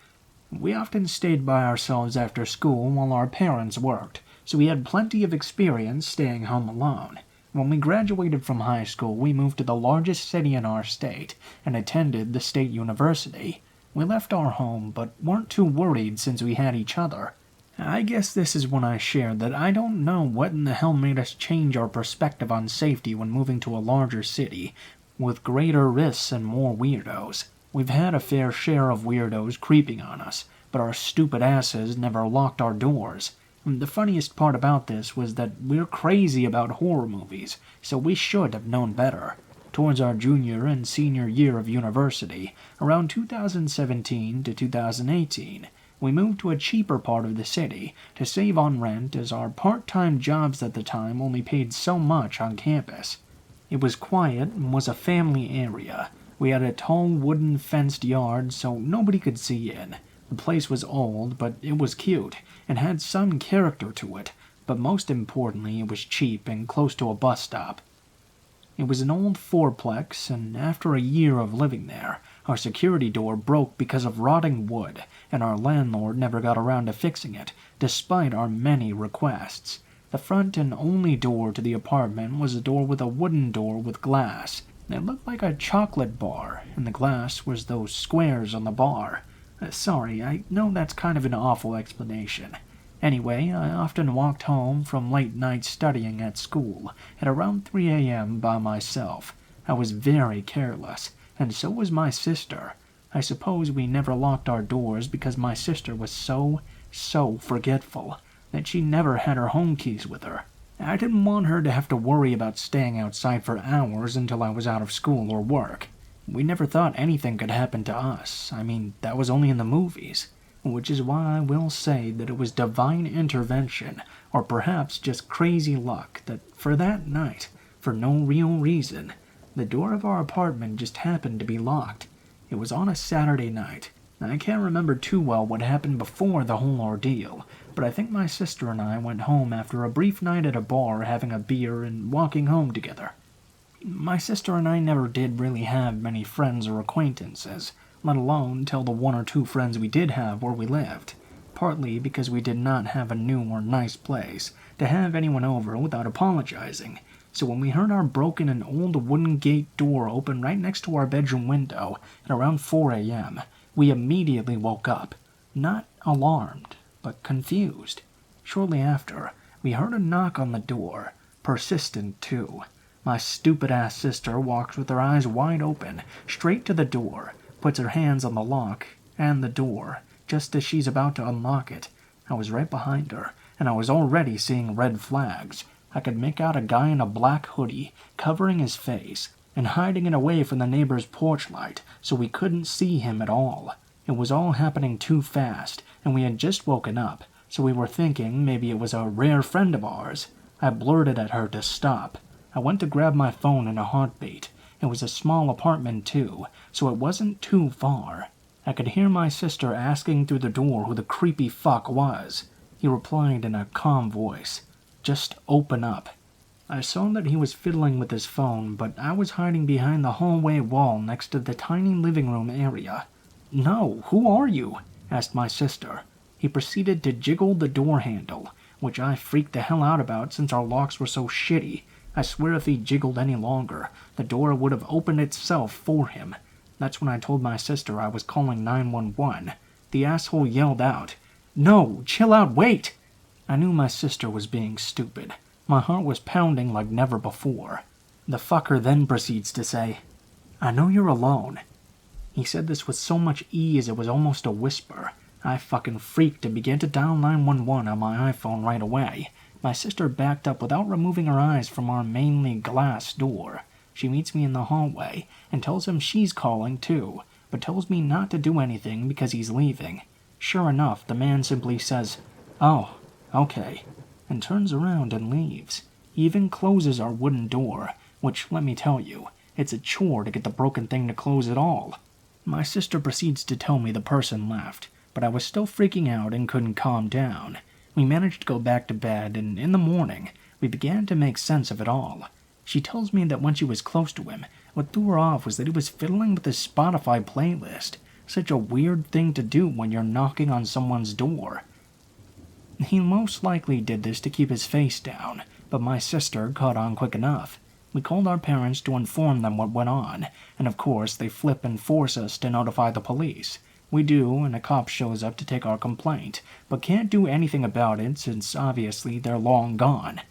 We often stayed by ourselves after school while our parents worked, so we had plenty of experience staying home alone. When we graduated from high school, we moved to the largest city in our state and attended the state university. We left our home, but weren't too worried since we had each other. I guess this is when I shared that I don't know what in the hell made us change our perspective on safety when moving to a larger city, with greater risks and more weirdos. We've had a fair share of weirdos creeping on us, but our stupid asses never locked our doors. The funniest part about this was that we're crazy about horror movies, so we should have known better. Towards our junior and senior year of university, around 2017 to 2018, we moved to a cheaper part of the city to save on rent, as our part-time jobs at the time only paid so much on campus. It was quiet and was a family area. We had a tall wooden fenced yard so nobody could see in. The place was old, but it was cute, and had some character to it, but most importantly it was cheap and close to a bus stop. It was an old fourplex, and after a year of living there, our security door broke because of rotting wood, and our landlord never got around to fixing it, despite our many requests. The front and only door to the apartment was a door with a wooden door with glass. It looked like a chocolate bar, and the glass was those squares on the bar. Sorry, I know that's kind of an awful explanation. Anyway, I often walked home from late night studying at school at around 3 a.m. by myself. I was very careless, and so was my sister. I suppose we never locked our doors because my sister was so forgetful that she never had her home keys with her. I didn't want her to have to worry about staying outside for hours until I was out of school or work. We never thought anything could happen to us. I mean, that was only in the movies. Which is why I will say that it was divine intervention, or perhaps just crazy luck, that for that night, for no real reason, the door of our apartment just happened to be locked. It was on a Saturday night. I can't remember too well what happened before the whole ordeal, but I think my sister and I went home after a brief night at a bar having a beer and walking home together. My sister and I never did really have many friends or acquaintances, let alone tell the one or two friends we did have where we lived, partly because we did not have a new or nice place to have anyone over without apologizing. So when we heard our broken and old wooden gate door open right next to our bedroom window at around 4 a.m., we immediately woke up, not alarmed, but confused. Shortly after, we heard a knock on the door, persistent too. My stupid-ass sister walks with her eyes wide open, straight to the door, puts her hands on the lock and the door, just as she's about to unlock it. I was right behind her, and I was already seeing red flags. I could make out a guy in a black hoodie, covering his face, and hiding it away from the neighbor's porch light, so we couldn't see him at all. It was all happening too fast, and we had just woken up, so we were thinking maybe it was a rare friend of ours. I blurted at her to stop. I went to grab my phone in a heartbeat. It was a small apartment too, so it wasn't too far. I could hear my sister asking through the door who the creepy fuck was. He replied in a calm voice, "Just open up." I saw that he was fiddling with his phone, but I was hiding behind the hallway wall next to the tiny living room area. "No, who are you?" asked my sister. He proceeded to jiggle the door handle, which I freaked the hell out about since our locks were so shitty. I swear if he jiggled any longer, the door would have opened itself for him. That's when I told my sister I was calling 911. The asshole yelled out, "No, chill out, wait!" I knew my sister was being stupid. My heart was pounding like never before. The fucker then proceeds to say, "I know you're alone." He said this with so much ease it was almost a whisper. I fucking freaked and began to dial 911 on my iPhone right away. My sister backed up without removing her eyes from our mainly glass door. She meets me in the hallway and tells him she's calling too, but tells me not to do anything because he's leaving. Sure enough, the man simply says, "Oh, okay," and turns around and leaves. He even closes our wooden door, which, let me tell you, it's a chore to get the broken thing to close at all. My sister proceeds to tell me the person left, but I was still freaking out and couldn't calm down. We managed to go back to bed, and in the morning, we began to make sense of it all. She tells me that when she was close to him, what threw her off was that he was fiddling with his Spotify playlist. Such a weird thing to do when you're knocking on someone's door. He most likely did this to keep his face down, but my sister caught on quick enough. We called our parents to inform them what went on, and of course they flip and force us to notify the police. We do, and a cop shows up to take our complaint, but can't do anything about it since obviously they're long gone.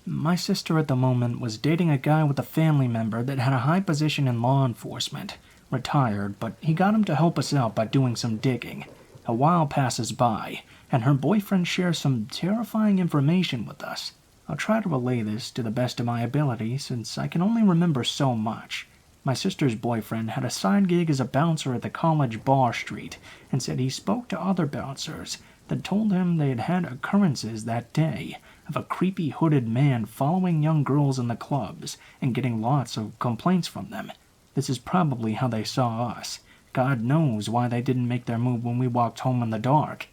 My sister at the moment was dating a guy with a family member that had a high position in law enforcement. Retired, but he got him to help us out by doing some digging. A while passes by, and her boyfriend shares some terrifying information with us. I'll try to relay this to the best of my ability since I can only remember so much. My sister's boyfriend had a side gig as a bouncer at the college bar street and said he spoke to other bouncers that told him they had had occurrences that day of a creepy hooded man following young girls in the clubs and getting lots of complaints from them. This is probably how they saw us. God knows why they didn't make their move when we walked home in the dark.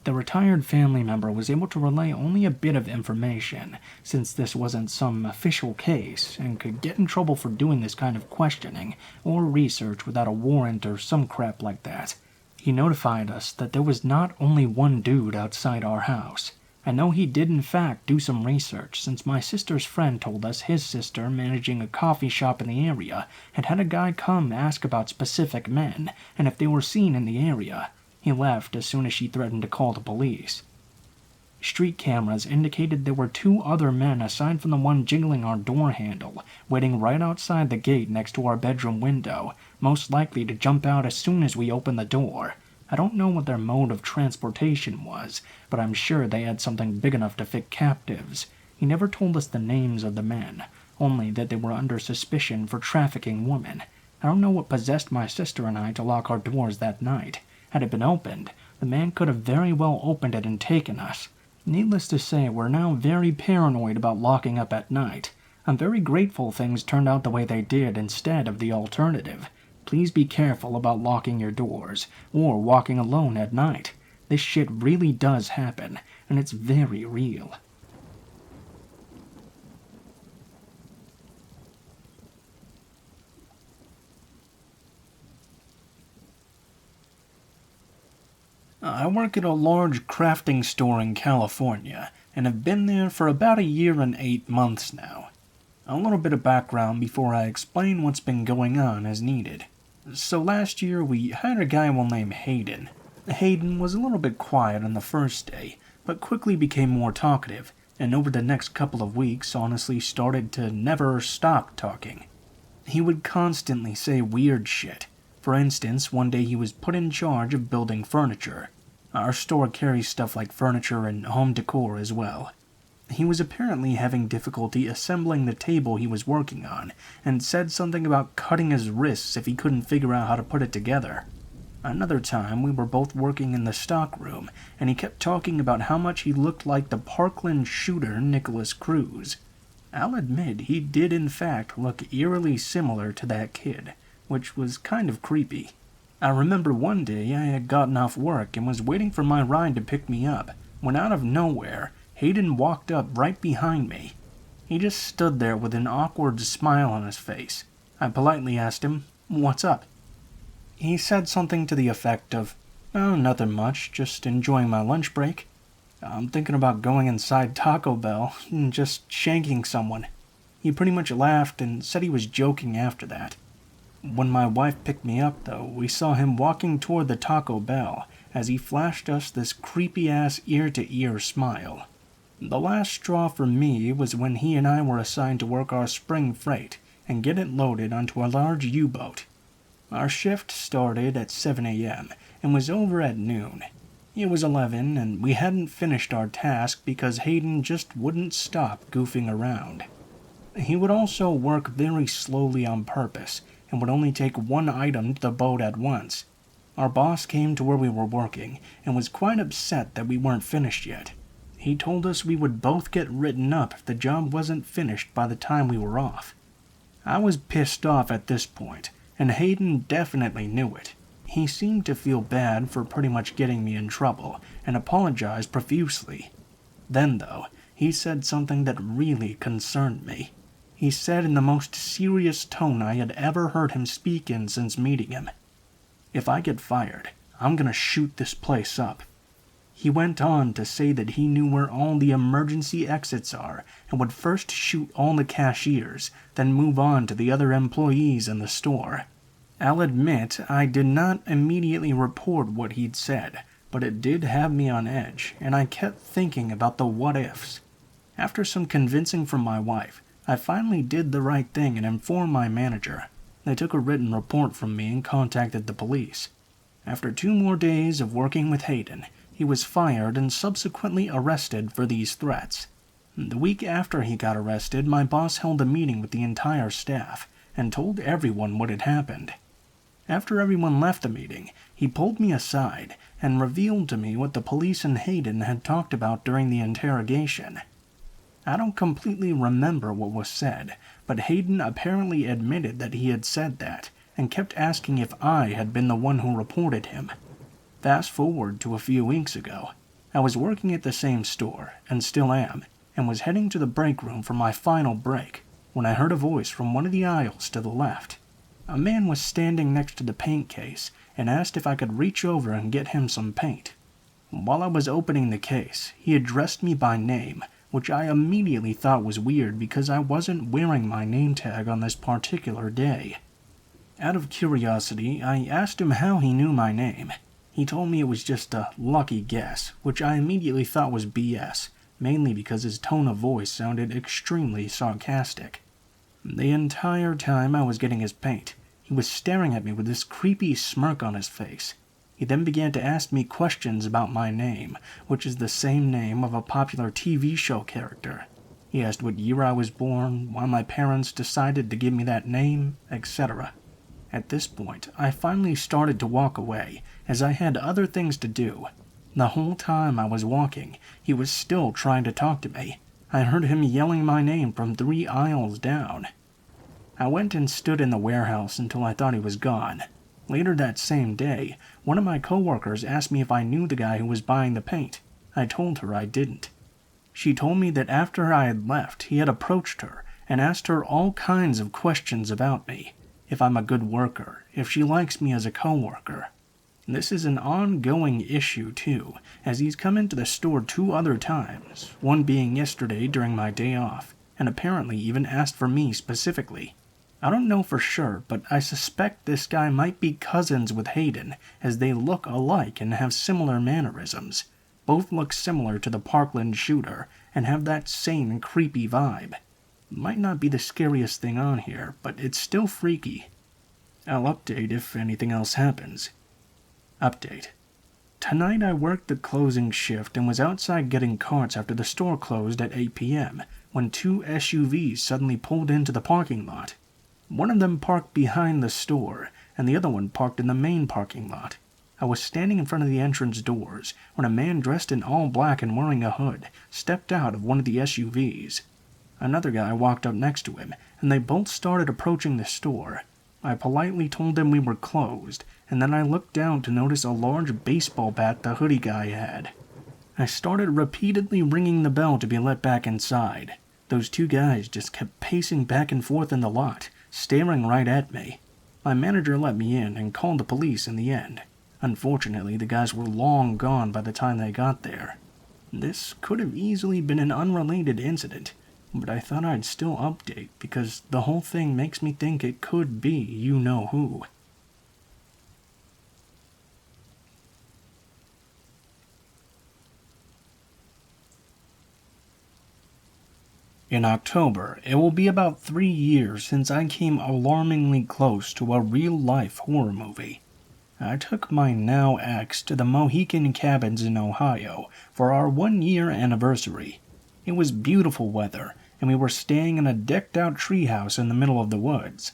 The retired family member was able to relay only a bit of information, since this wasn't some official case, and could get in trouble for doing this kind of questioning or research without a warrant or some crap like that. He notified us that there was not only one dude outside our house. I know he did in fact do some research, since my sister's friend told us his sister, managing a coffee shop in the area, had had a guy come ask about specific men, and if they were seen in the area. He left as soon as she threatened to call the police. Street cameras indicated there were 2 other men aside from the one jiggling our door handle, waiting right outside the gate next to our bedroom window, most likely to jump out as soon as we opened the door. I don't know what their mode of transportation was, but I'm sure they had something big enough to fit captives. He never told us the names of the men, only that they were under suspicion for trafficking women. I don't know what possessed my sister and I to lock our doors that night. Had it been opened, the man could have very well opened it and taken us. Needless to say, we're now very paranoid about locking up at night. I'm very grateful things turned out the way they did instead of the alternative. Please be careful about locking your doors, or walking alone at night. This shit really does happen, and it's very real. I work at a large crafting store in California, and have been there for about a year and 8 months now. A little bit of background before I explain what's been going on as needed. So last year we hired a guy we'll name Hayden. Hayden was a little bit quiet on the first day, but quickly became more talkative, and over the next couple of weeks honestly started to never stop talking. He would constantly say weird shit. For instance, one day he was put in charge of building furniture. Our store carries stuff like furniture and home decor as well. He was apparently having difficulty assembling the table he was working on, and said something about cutting his wrists if he couldn't figure out how to put it together. Another time, we were both working in the stock room, and he kept talking about how much he looked like the Parkland shooter Nicholas Cruz. I'll admit he did in fact look eerily similar to that kid, which was kind of creepy. I remember one day I had gotten off work and was waiting for my ride to pick me up, when out of nowhere, Hayden walked up right behind me. He just stood there with an awkward smile on his face. I politely asked him, "What's up?" He said something to the effect of, "Oh, nothing much, just enjoying my lunch break. I'm thinking about going inside Taco Bell and just shanking someone." He pretty much laughed and said he was joking after that. When my wife picked me up, though, we saw him walking toward the Taco Bell as he flashed us this creepy-ass ear-to-ear smile. The last straw for me was when he and I were assigned to work our spring freight and get it loaded onto a large U-boat. Our shift started at 7 a.m. and was over at noon. It was 11, and we hadn't finished our task because Hayden just wouldn't stop goofing around. He would also work very slowly on purpose, and would only take one item to the boat at once. Our boss came to where we were working, and was quite upset that we weren't finished yet. He told us we would both get written up if the job wasn't finished by the time we were off. I was pissed off at this point, and Hayden definitely knew it. He seemed to feel bad for pretty much getting me in trouble, and apologized profusely. Then, though, he said something that really concerned me. He said in the most serious tone I had ever heard him speak in since meeting him, "If I get fired, I'm gonna shoot this place up." He went on to say that he knew where all the emergency exits are and would first shoot all the cashiers, then move on to the other employees in the store. I'll admit I did not immediately report what he'd said, but it did have me on edge, and I kept thinking about the what-ifs. After some convincing from my wife, I finally did the right thing and informed my manager. They took a written report from me and contacted the police. After 2 more days of working with Hayden, he was fired and subsequently arrested for these threats. The week after he got arrested, my boss held a meeting with the entire staff and told everyone what had happened. After everyone left the meeting, he pulled me aside and revealed to me what the police and Hayden had talked about during the interrogation. I don't completely remember what was said, but Hayden apparently admitted that he had said that, and kept asking if I had been the one who reported him. Fast forward to a few weeks ago. I was working at the same store, and still am, and was heading to the break room for my final break, when I heard a voice from one of the aisles to the left. A man was standing next to the paint case, and asked if I could reach over and get him some paint. While I was opening the case, he addressed me by name, which I immediately thought was weird because I wasn't wearing my name tag on this particular day. Out of curiosity, I asked him how he knew my name. He told me it was just a lucky guess, which I immediately thought was BS, mainly because his tone of voice sounded extremely sarcastic. The entire time I was getting his paint, he was staring at me with this creepy smirk on his face. He then began to ask me questions about my name, which is the same name of a popular TV show character. He asked what year I was born, why my parents decided to give me that name, etc. At this point, I finally started to walk away, as I had other things to do. The whole time I was walking, he was still trying to talk to me. I heard him yelling my name from 3 aisles down. I went and stood in the warehouse until I thought he was gone. Later that same day, one of my coworkers asked me if I knew the guy who was buying the paint. I told her I didn't. She told me that after I had left, he had approached her and asked her all kinds of questions about me. If I'm a good worker, if she likes me as a coworker. This is an ongoing issue too, as he's come into the store 2 other times, one being yesterday during my day off, and apparently even asked for me specifically. I don't know for sure, but I suspect this guy might be cousins with Hayden, as they look alike and have similar mannerisms. Both look similar to the Parkland shooter, and have that same creepy vibe. Might not be the scariest thing on here, but it's still freaky. I'll update if anything else happens. Update. Tonight I worked the closing shift and was outside getting carts after the store closed at 8 p.m. when 2 SUVs suddenly pulled into the parking lot. One of them parked behind the store, and the other one parked in the main parking lot. I was standing in front of the entrance doors when a man dressed in all black and wearing a hood stepped out of one of the SUVs. Another guy walked up next to him, and they both started approaching the store. I politely told them we were closed, and then I looked down to notice a large baseball bat the hoodie guy had. I started repeatedly ringing the bell to be let back inside. Those 2 guys just kept pacing back and forth in the lot, staring right at me. My manager let me in and called the police in the end. Unfortunately, the guys were long gone by the time they got there. This could have easily been an unrelated incident, but I thought I'd still update because the whole thing makes me think it could be you-know-who. In October, it will be about 3 years since I came alarmingly close to a real-life horror movie. I took my now ex to the Mohican Cabins in Ohio for our 1-year anniversary. It was beautiful weather, and we were staying in a decked-out treehouse in the middle of the woods.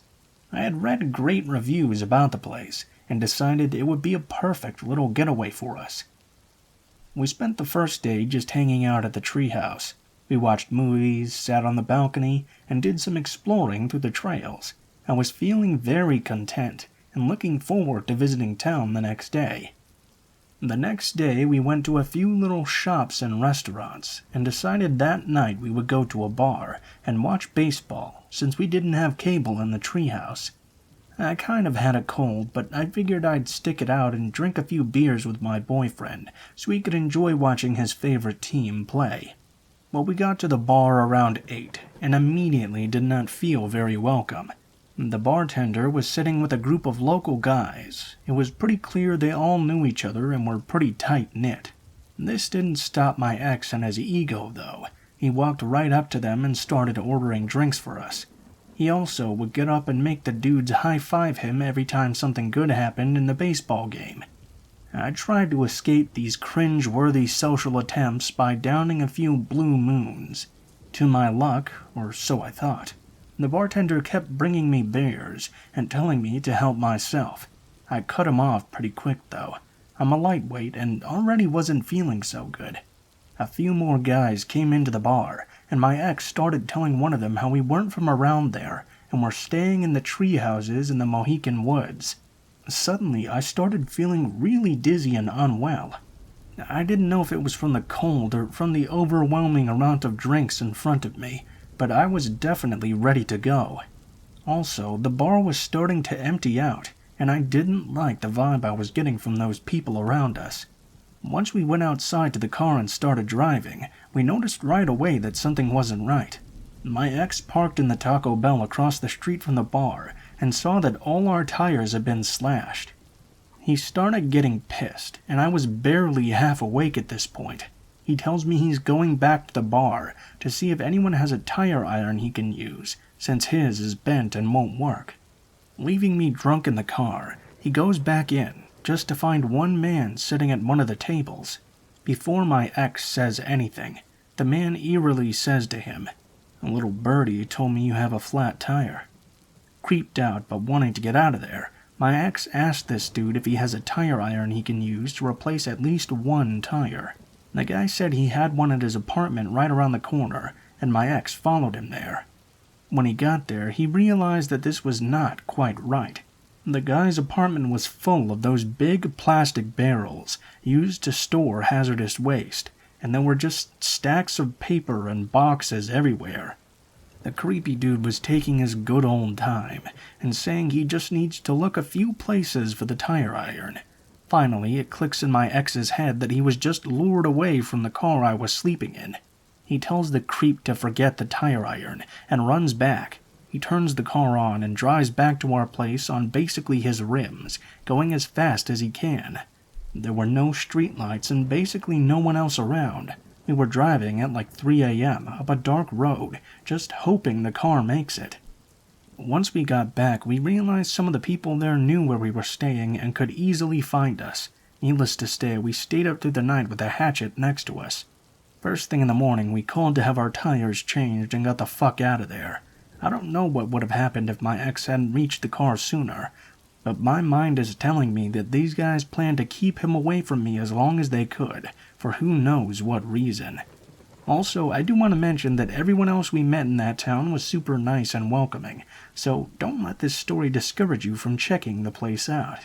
I had read great reviews about the place, and decided it would be a perfect little getaway for us. We spent the first day just hanging out at the treehouse. We watched movies, sat on the balcony, and did some exploring through the trails. I was feeling very content, and looking forward to visiting town the next day. The next day we went to a few little shops and restaurants, and decided that night we would go to a bar and watch baseball, since we didn't have cable in the treehouse. I kind of had a cold, but I figured I'd stick it out and drink a few beers with my boyfriend, so he could enjoy watching his favorite team play. Well, we got to the bar around 8, and immediately did not feel very welcome. The bartender was sitting with a group of local guys. It was pretty clear they all knew each other and were pretty tight-knit. This didn't stop my ex and his ego, though. He walked right up to them and started ordering drinks for us. He also would get up and make the dudes high-five him every time something good happened in the baseball game. I tried to escape these cringe-worthy social attempts by downing a few Blue Moons. To my luck, or so I thought, the bartender kept bringing me beers and telling me to help myself. I cut him off pretty quick, though. I'm a lightweight and already wasn't feeling so good. A few more guys came into the bar, and my ex started telling one of them how we weren't from around there and were staying in the tree houses in the Mohican woods. Suddenly, I started feeling really dizzy and unwell. I didn't know if it was from the cold or from the overwhelming amount of drinks in front of me, but I was definitely ready to go. Also, the bar was starting to empty out, and I didn't like the vibe I was getting from those people around us. Once we went outside to the car and started driving, we noticed right away that something wasn't right. My ex parked in the Taco Bell across the street from the bar and saw that all our tires had been slashed. He started getting pissed, and I was barely half awake at this point. He tells me he's going back to the bar to see if anyone has a tire iron he can use, since his is bent and won't work. Leaving me drunk in the car, he goes back in, just to find one man sitting at one of the tables. Before my ex says anything, the man eerily says to him, "A little birdie told me you have a flat tire." Creeped out but wanting to get out of there, my ex asked this dude if he has a tire iron he can use to replace at least one tire. The guy said he had one at his apartment right around the corner, and my ex followed him there. When he got there, he realized that this was not quite right. The guy's apartment was full of those big plastic barrels used to store hazardous waste, and there were just stacks of paper and boxes everywhere. The creepy dude was taking his good old time and saying he just needs to look a few places for the tire iron. Finally, it clicks in my ex's head that he was just lured away from the car I was sleeping in. He tells the creep to forget the tire iron and runs back. He turns the car on and drives back to our place on basically his rims, going as fast as he can. There were no streetlights and basically no one else around. We were driving at like 3 a.m. up a dark road, just hoping the car makes it. Once we got back, we realized some of the people there knew where we were staying and could easily find us. Needless to say, we stayed up through the night with a hatchet next to us. First thing in the morning, we called to have our tires changed and got the fuck out of there. I don't know what would have happened if my ex hadn't reached the car sooner, but my mind is telling me that these guys planned to keep him away from me as long as they could, for who knows what reason. Also, I do want to mention that everyone else we met in that town was super nice and welcoming, so don't let this story discourage you from checking the place out.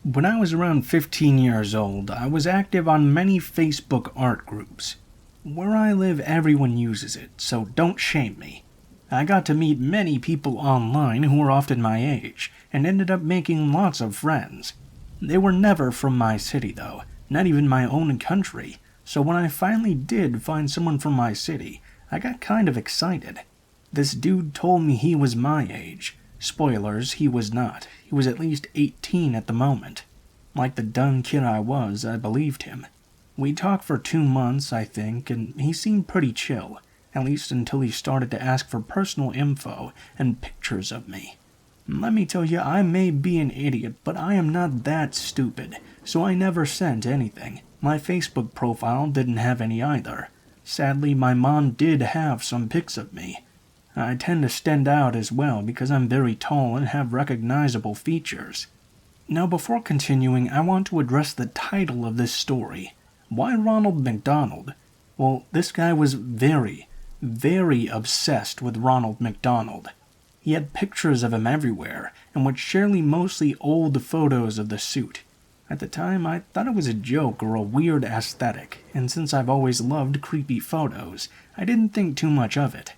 When I was around 15 years old, I was active on many Facebook art groups. Where I live, everyone uses it, so don't shame me. I got to meet many people online who were often my age, and ended up making lots of friends. They were never from my city though, not even my own country, so when I finally did find someone from my city, I got kind of excited. This dude told me he was my age. Spoilers, he was not. He was at least 18 at the moment. Like the dumb kid I was, I believed him. We talked for 2 months, I think, and he seemed pretty chill, at least until he started to ask for personal info and pictures of me. Let me tell you, I may be an idiot, but I am not that stupid, so I never sent anything. My Facebook profile didn't have any either. Sadly, my mom did have some pics of me. I tend to stand out as well because I'm very tall and have recognizable features. Now before continuing, I want to address the title of this story. Why Ronald McDonald? Well, this guy was very obsessed with Ronald McDonald. He had pictures of him everywhere, and would share mostly old photos of the suit. At the time, I thought it was a joke or a weird aesthetic, and since I've always loved creepy photos, I didn't think too much of it.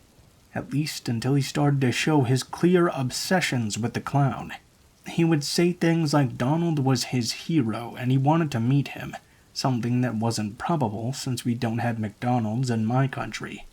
At least until he started to show his clear obsessions with the clown. He would say things like Donald was his hero and he wanted to meet him, something that wasn't probable since we don't have McDonald's in my country.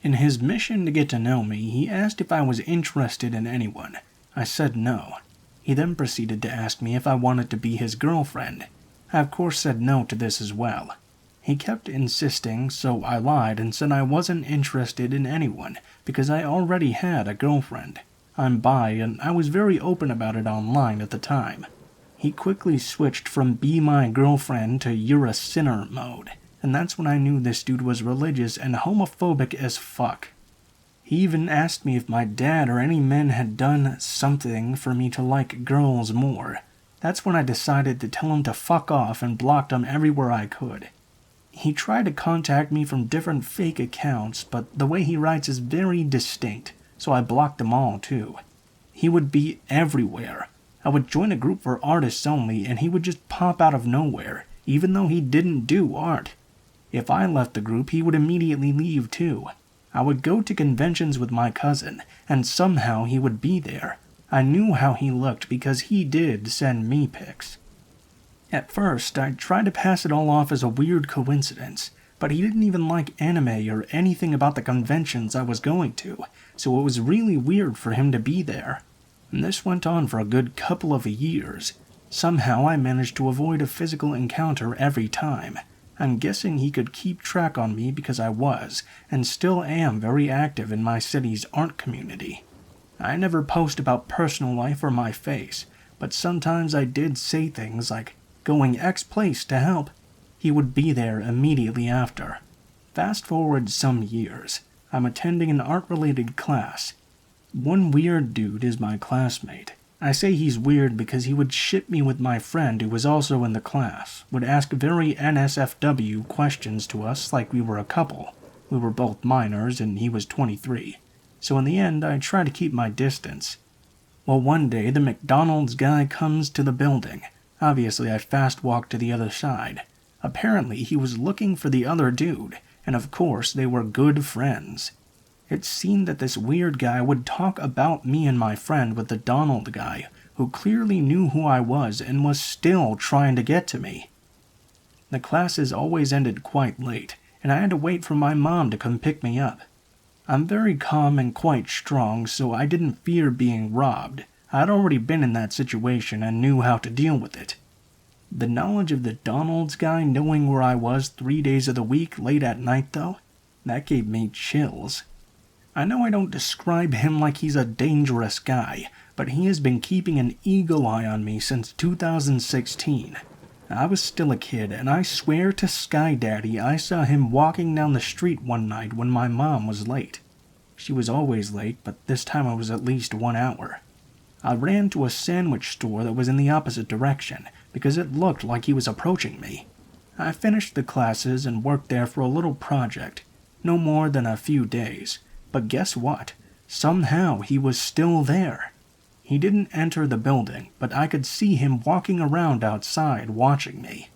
In his mission to get to know me, he asked if I was interested in anyone. I said no. He then proceeded to ask me if I wanted to be his girlfriend. I of course said no to this as well. He kept insisting, so I lied and said I wasn't interested in anyone because I already had a girlfriend. I'm bi and I was very open about it online at the time. He quickly switched from be my girlfriend to you're a sinner mode, and that's when I knew this dude was religious and homophobic as fuck. He even asked me if my dad or any men had done something for me to like girls more. That's when I decided to tell him to fuck off and blocked him everywhere I could. He tried to contact me from different fake accounts, but the way he writes is very distinct, so I blocked them all too. He would be everywhere. I would join a group for artists only, and he would just pop out of nowhere, even though he didn't do art. If I left the group, he would immediately leave too. I would go to conventions with my cousin, and somehow he would be there. I knew how he looked because he did send me pics. At first, I tried to pass it all off as a weird coincidence, but he didn't even like anime or anything about the conventions I was going to, so it was really weird for him to be there. And this went on for a good couple of years. Somehow I managed to avoid a physical encounter every time. I'm guessing he could keep track on me because I was, and still am, very active in my city's art community. I never post about personal life or my face, but sometimes I did say things like, going X place to help. He would be there immediately after. Fast forward some years. I'm attending an art-related class. One weird dude is my classmate. I say he's weird because he would ship me with my friend who was also in the class, would ask very NSFW questions to us like we were a couple. We were both minors and he was 23. So in the end, I tried to keep my distance. Well, one day the McDonald's guy comes to the building. Obviously, I fast walked to the other side. Apparently, he was looking for the other dude, and of course, they were good friends. It seemed that this weird guy would talk about me and my friend with the Donald guy, who clearly knew who I was and was still trying to get to me. The classes always ended quite late, and I had to wait for my mom to come pick me up. I'm very calm and quite strong, so I didn't fear being robbed. I'd already been in that situation and knew how to deal with it. The knowledge of the Donald's guy knowing where I was 3 days of the week late at night, though, that gave me chills. I know I don't describe him like he's a dangerous guy, but he has been keeping an eagle eye on me since 2016. I was still a kid, and I swear to Sky Daddy I saw him walking down the street one night when my mom was late. She was always late, but this time it was at least 1 hour. I ran to a sandwich store that was in the opposite direction, because it looked like he was approaching me. I finished the classes and worked there for a little project, no more than a few days. But guess what? Somehow he was still there. He didn't enter the building, but I could see him walking around outside watching me.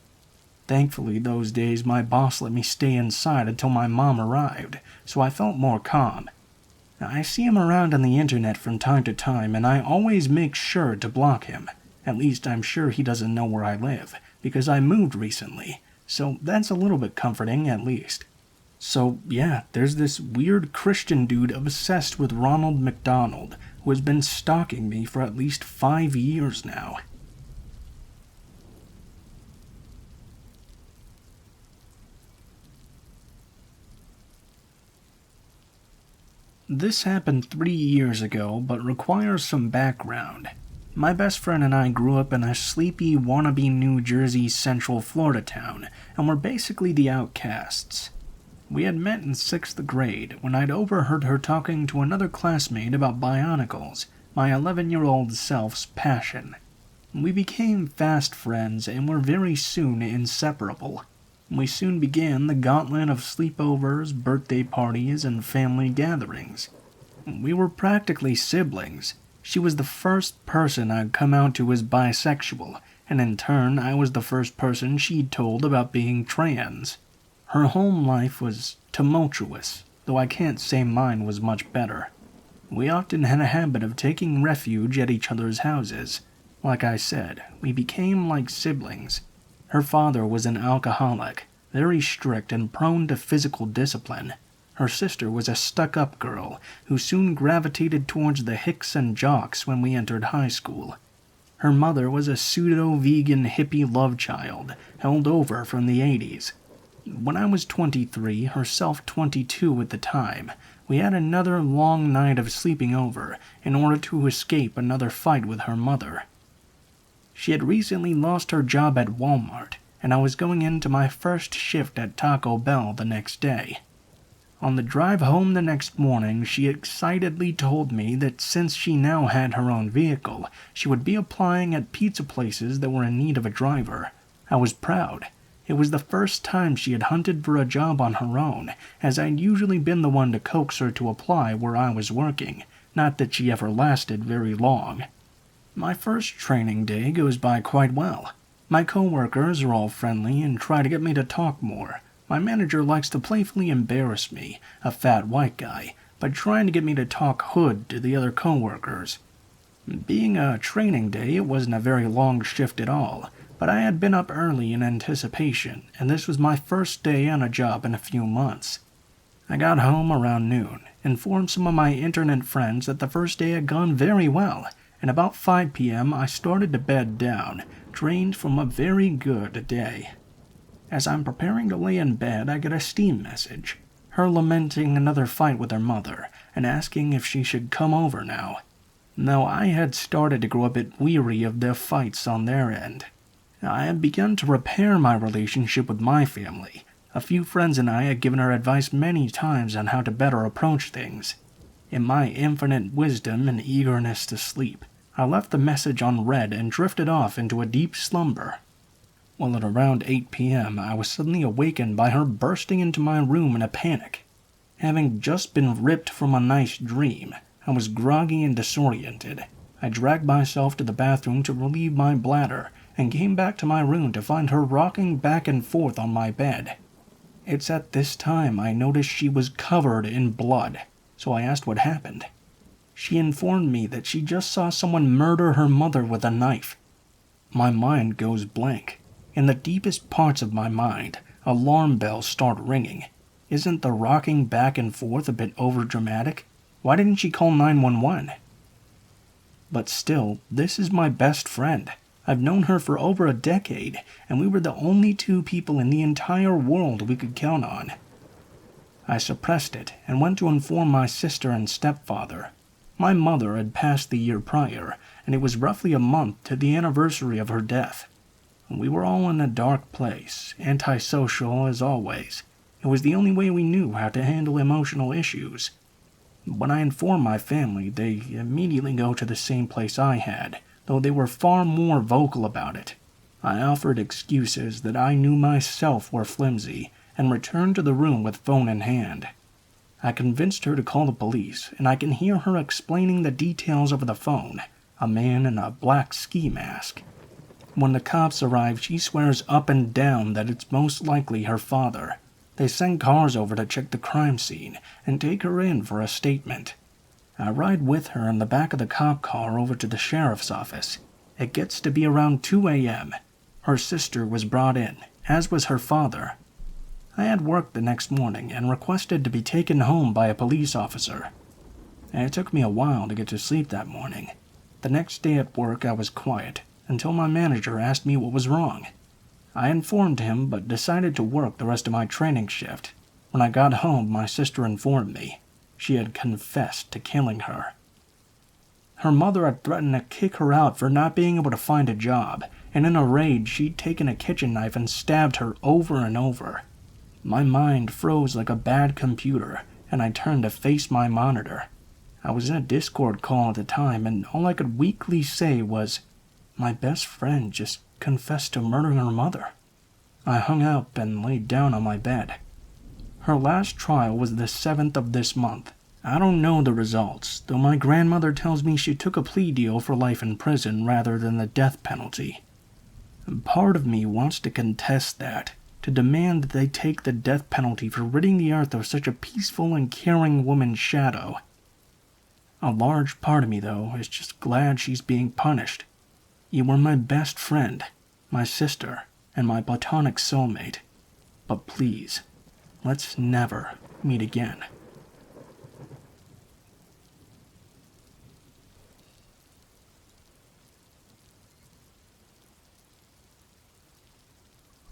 Thankfully, those days my boss let me stay inside until my mom arrived, so I felt more calm. I see him around on the internet from time to time, and I always make sure to block him. At least I'm sure he doesn't know where I live, because I moved recently, so that's a little bit comforting at least. So yeah, there's this weird Christian dude obsessed with Ronald McDonald, who has been stalking me for at least 5 years now. This happened 3 years ago, but requires some background. My best friend and I grew up in a sleepy, wannabe New Jersey Central Florida town, and were basically the outcasts. We had met in 6th grade, when I'd overheard her talking to another classmate about bionicles, my 11-year-old self's passion. We became fast friends and were very soon inseparable. We soon began the gauntlet of sleepovers, birthday parties, and family gatherings. We were practically siblings. She was the first person I'd come out to as bisexual, and in turn I was the first person she'd told about being trans. Her home life was tumultuous, though I can't say mine was much better. We often had a habit of taking refuge at each other's houses. Like I said, we became like siblings. Her father was an alcoholic, very strict and prone to physical discipline. Her sister was a stuck-up girl who soon gravitated towards the hicks and jocks when we entered high school. Her mother was a pseudo-vegan hippie love child, held over from the 80s. When I was 23, herself 22 at the time, we had another long night of sleeping over in order to escape another fight with her mother. She had recently lost her job at Walmart, and I was going into my first shift at Taco Bell the next day. On the drive home the next morning, she excitedly told me that since she now had her own vehicle, she would be applying at pizza places that were in need of a driver. I was proud. It was the first time she had hunted for a job on her own, as I'd usually been the one to coax her to apply where I was working, not that she ever lasted very long. My first training day goes by quite well. My coworkers are all friendly and try to get me to talk more. My manager likes to playfully embarrass me, a fat white guy, by trying to get me to talk hood to the other coworkers. Being a training day, it wasn't a very long shift at all, But I had been up early in anticipation, and this was my first day on a job in a few months. I got home around noon, informed some of my internet friends that the first day had gone very well, and about 5 p.m. I started to bed down, drained from a very good day. As I'm preparing to lay in bed, I get a Steam message, her lamenting another fight with her mother, and asking if she should come over now. Though I had started to grow a bit weary of their fights on their end. I had begun to repair my relationship with my family. A few friends and I had given her advice many times on how to better approach things. In my infinite wisdom and eagerness to sleep, I left the message unread and drifted off into a deep slumber. Well, at around 8 p.m., I was suddenly awakened by her bursting into my room in a panic. Having just been ripped from a nice dream, I was groggy and disoriented. I dragged myself to the bathroom to relieve my bladder and came back to my room to find her rocking back and forth on my bed. It's at this time I noticed she was covered in blood, so I asked what happened. She informed me that she just saw someone murder her mother with a knife. My mind goes blank. In the deepest parts of my mind, alarm bells start ringing. Isn't the rocking back and forth a bit overdramatic? Why didn't she call 911? But still, this is my best friend. I've known her for over a decade, and we were the only two people in the entire world we could count on. I suppressed it and went to inform my sister and stepfather. My mother had passed the year prior, and it was roughly a month to the anniversary of her death. We were all in a dark place, antisocial as always. It was the only way we knew how to handle emotional issues. When I inform my family, they immediately go to the same place I had, though they were far more vocal about it. I offered excuses that I knew myself were flimsy, and returned to the room with phone in hand. I convinced her to call the police, and I can hear her explaining the details over the phone, a man in a black ski mask. When the cops arrive, she swears up and down that it's most likely her father. They send cars over to check the crime scene and take her in for a statement. I ride with her in the back of the cop car over to the sheriff's office. It gets to be around 2 a.m. Her sister was brought in, as was her father. I had work the next morning and requested to be taken home by a police officer. It took me a while to get to sleep that morning. The next day at work I was quiet, until my manager asked me what was wrong. I informed him, but decided to work the rest of my training shift. When I got home, my sister informed me. She had confessed to killing her. Her mother had threatened to kick her out for not being able to find a job, and in a rage she'd taken a kitchen knife and stabbed her over and over. My mind froze like a bad computer, and I turned to face my monitor. I was in a Discord call at the time, and all I could weakly say was, "My best friend just confessed to murdering her mother." I hung up and laid down on my bed. Her last trial was the 7th of this month. I don't know the results, though my grandmother tells me she took a plea deal for life in prison rather than the death penalty. Part of me wants to contest that, to demand that they take the death penalty for ridding the earth of such a peaceful and caring woman's shadow. A large part of me, though, is just glad she's being punished. You were my best friend, my sister, and my platonic soulmate. But please, let's never meet again.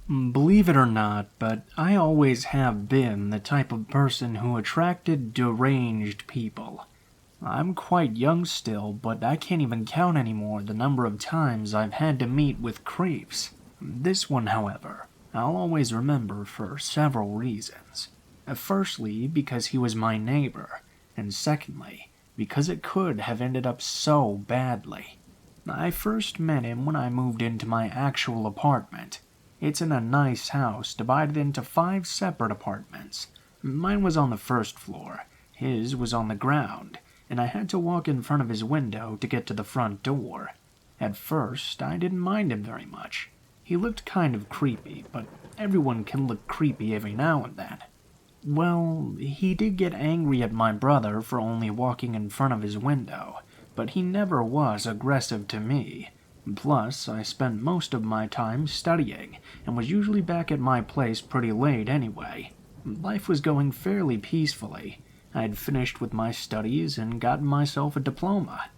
Believe it or not, but I always have been the type of person who attracted deranged people. I'm quite young still, but I can't even count anymore the number of times I've had to meet with creeps. This one, however, I'll always remember for several reasons. Firstly, because he was my neighbor, and secondly, because it could have ended up so badly. I first met him when I moved into my actual apartment. It's in a nice house divided into 5 separate apartments. Mine was on the first floor, his was on the ground, and I had to walk in front of his window to get to the front door. At first, I didn't mind him very much. He looked kind of creepy, but everyone can look creepy every now and then. Well, he did get angry at my brother for only walking in front of his window, but he never was aggressive to me. Plus, I spent most of my time studying, and was usually back at my place pretty late anyway. Life was going fairly peacefully. I had finished with my studies and gotten myself a diploma.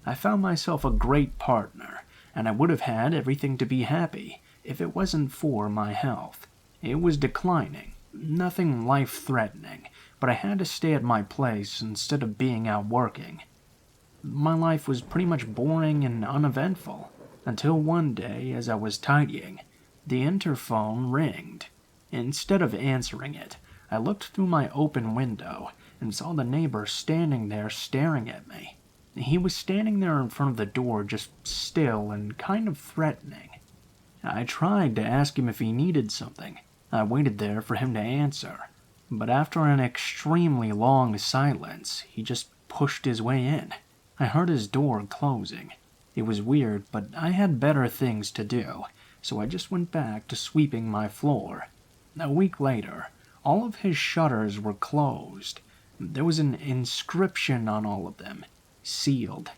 I found myself a great partner, and I would have had everything to be happy if it wasn't for my health. It was declining, nothing life-threatening, but I had to stay at my place instead of being out working. My life was pretty much boring and uneventful, until one day, as I was tidying, the interphone ringed. Instead of answering it, I looked through my open window and saw the neighbor standing there staring at me. He was standing there in front of the door, just still and kind of threatening. I tried to ask him if he needed something. I waited there for him to answer, but after an extremely long silence, he just pushed his way in. I heard his door closing. It was weird, but I had better things to do, so I just went back to sweeping my floor. A week later, all of his shutters were closed. There was an inscription on all of them, sealed.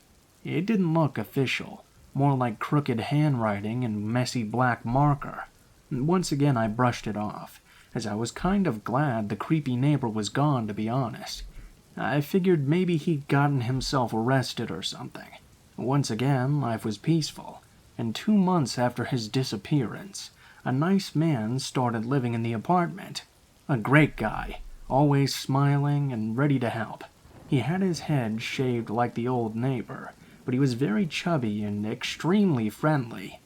It didn't look official, more like crooked handwriting and messy black marker. Once again I brushed it off, as I was kind of glad the creepy neighbor was gone, to be honest. I figured maybe he'd gotten himself arrested or something. Once again, life was peaceful, and 2 months after his disappearance, a nice man started living in the apartment. A great guy, always smiling and ready to help. He had his head shaved like the old neighbor, but he was very chubby and extremely friendly.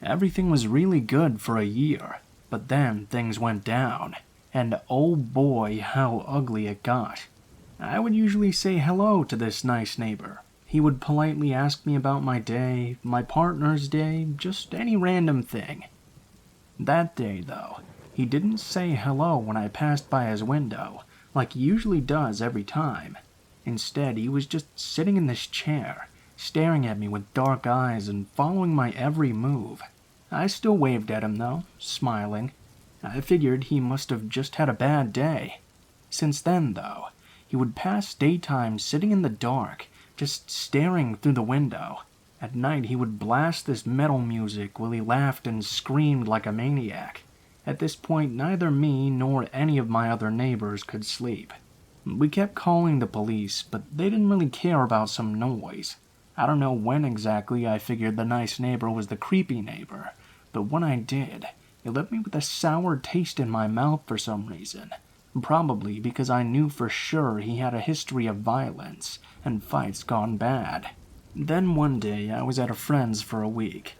Everything was really good for a year, but then things went down, and oh boy, how ugly it got. I would usually say hello to this nice neighbor. He would politely ask me about my day, my partner's day, just any random thing. That day, though, he didn't say hello when I passed by his window, like he usually does every time. Instead, he was just sitting in this chair, staring at me with dark eyes and following my every move. I still waved at him, though, smiling. I figured he must have just had a bad day. Since then, though, he would pass daytime sitting in the dark, just staring through the window. At night he would blast this metal music while he laughed and screamed like a maniac. At this point, neither me nor any of my other neighbors could sleep. We kept calling the police, but they didn't really care about some noise. I don't know when exactly I figured the nice neighbor was the creepy neighbor, but when I did, it left me with a sour taste in my mouth for some reason. Probably because I knew for sure he had a history of violence and fights gone bad. Then one day I was at a friend's for a week.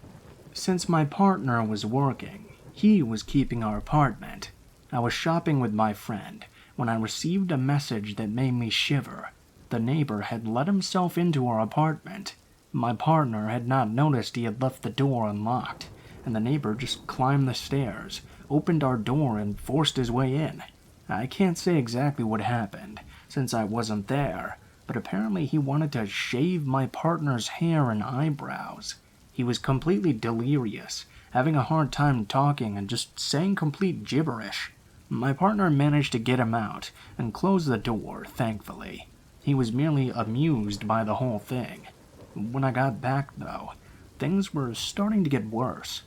Since my partner was working, he was keeping our apartment. I was shopping with my friend when I received a message that made me shiver. The neighbor had let himself into our apartment. My partner had not noticed he had left the door unlocked, and the neighbor just climbed the stairs, opened our door, and forced his way in. I can't say exactly what happened, since I wasn't there, but apparently he wanted to shave my partner's hair and eyebrows. He was completely delirious, having a hard time talking and just saying complete gibberish. My partner managed to get him out and close the door, thankfully. He was merely amused by the whole thing. When I got back, though, things were starting to get worse.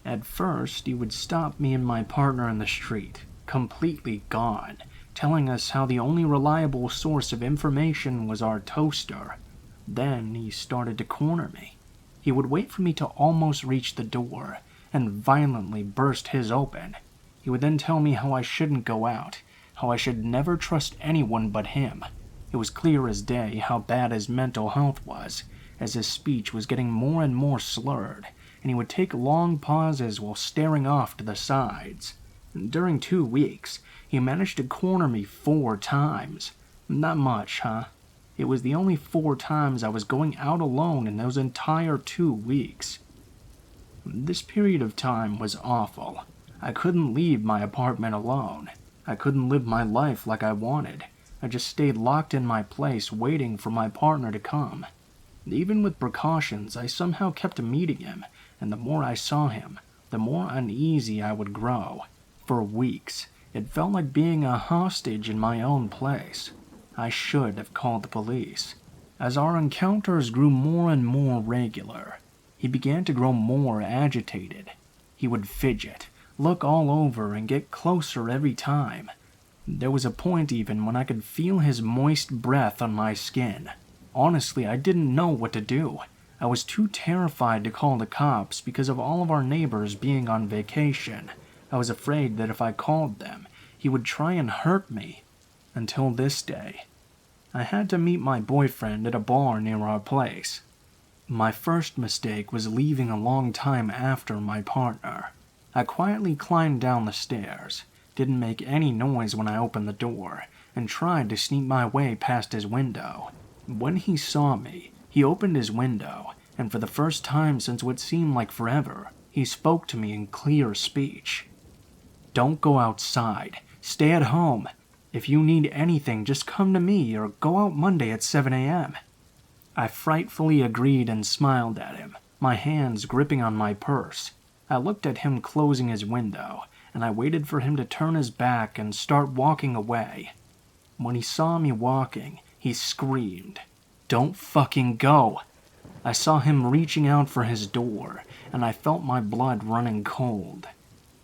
At first, he would stop me and my partner in the street, completely gone, telling us how the only reliable source of information was our toaster. Then he started to corner me. He would wait for me to almost reach the door, and violently burst his open. He would then tell me how I shouldn't go out, how I should never trust anyone but him. It was clear as day how bad his mental health was, as his speech was getting more and more slurred, and he would take long pauses while staring off to the sides. During 2 weeks, he managed to corner me 4 times. Not much, huh? It was the only 4 times I was going out alone in those entire 2 weeks. This period of time was awful. I couldn't leave my apartment alone. I couldn't live my life like I wanted. I just stayed locked in my place waiting for my partner to come. Even with precautions, I somehow kept meeting him, and the more I saw him, the more uneasy I would grow. For weeks, it felt like being a hostage in my own place. I should have called the police. As our encounters grew more and more regular, he began to grow more agitated. He would fidget, look all over, and get closer every time. There was a point even when I could feel his moist breath on my skin. Honestly, I didn't know what to do. I was too terrified to call the cops because of all of our neighbors being on vacation. I was afraid that if I called them, he would try and hurt me. Until this day. I had to meet my boyfriend at a bar near our place. My first mistake was leaving a long time after my partner. I quietly climbed down the stairs, didn't make any noise when I opened the door, and tried to sneak my way past his window. When he saw me, he opened his window, and for the first time since what seemed like forever, he spoke to me in clear speech. "Don't go outside. Stay at home. If you need anything, just come to me or go out Monday at 7 a.m. I frightfully agreed and smiled at him, my hands gripping on my purse. I looked at him closing his window, and I waited for him to turn his back and start walking away. When he saw me walking, he screamed, "Don't fucking go!" I saw him reaching out for his door, and I felt my blood running cold.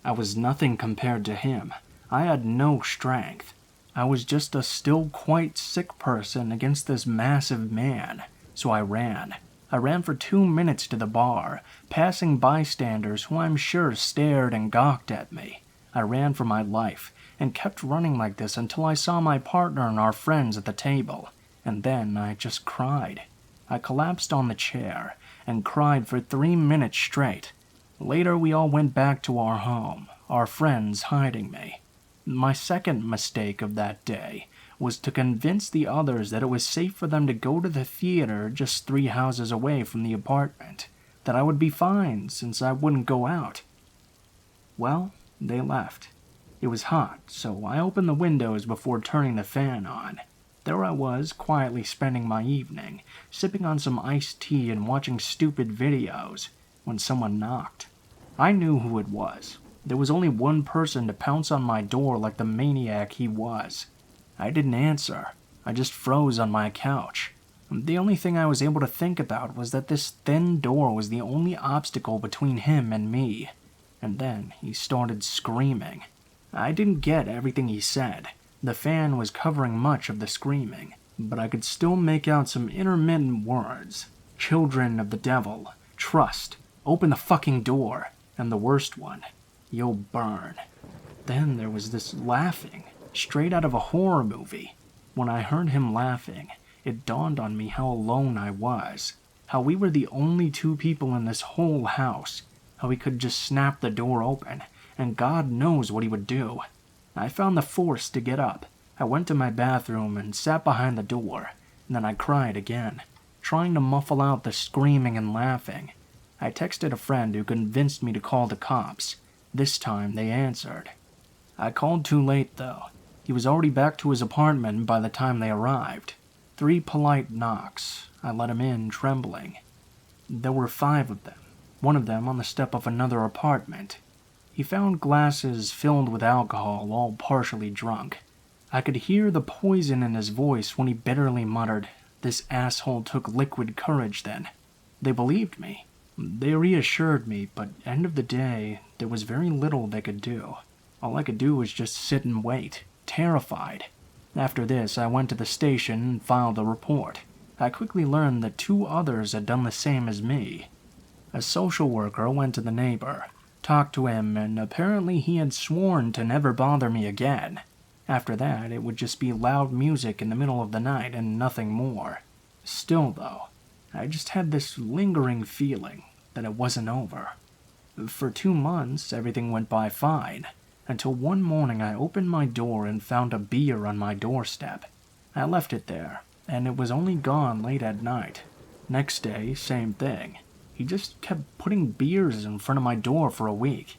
I was nothing compared to him. I had no strength. I was just a still quite sick person against this massive man, so I ran. I ran for 2 minutes to the bar, passing bystanders who I'm sure stared and gawked at me. I ran for my life, and kept running like this until I saw my partner and our friends at the table, and then I just cried. I collapsed on the chair, and cried for 3 minutes straight. Later we all went back to our home, our friends hiding me. My second mistake of that day was to convince the others that it was safe for them to go to the theater just 3 houses away from the apartment, that I would be fine since I wouldn't go out. Well, they left. It was hot, so I opened the windows before turning the fan on. There I was, quietly spending my evening, sipping on some iced tea and watching stupid videos, when someone knocked. I knew who it was. There was only one person to pounce on my door like the maniac he was. I didn't answer. I just froze on my couch. The only thing I was able to think about was that this thin door was the only obstacle between him and me. And then he started screaming. I didn't get everything he said. The fan was covering much of the screaming, but I could still make out some intermittent words. Children of the devil, trust, open the fucking door, and the worst one, you'll burn. Then there was this laughing, straight out of a horror movie. When I heard him laughing, it dawned on me how alone I was, how we were the only 2 people in this whole house, how he could just snap the door open, and God knows what he would do. I found the force to get up. I went to my bathroom and sat behind the door, and then I cried again, trying to muffle out the screaming and laughing. I texted a friend who convinced me to call the cops. This time they answered. I called too late, though. He was already back to his apartment by the time they arrived. 3 polite knocks. I let him in, trembling. There were 5 of them, one of them on the step of another apartment. He found glasses filled with alcohol, all partially drunk. I could hear the poison in his voice when he bitterly muttered, "This asshole took liquid courage then." They believed me. They reassured me, but end of the day, there was very little they could do. All I could do was just sit and wait, terrified. After this, I went to the station and filed a report. I quickly learned that 2 others had done the same as me. A social worker went to the neighbor, talked to him, and apparently he had sworn to never bother me again. After that, it would just be loud music in the middle of the night and nothing more. Still, though, I just had this lingering feeling that it wasn't over. For 2 months, everything went by fine, until one morning I opened my door and found a beer on my doorstep. I left it there, and it was only gone late at night. Next day, same thing. He just kept putting beers in front of my door for a week.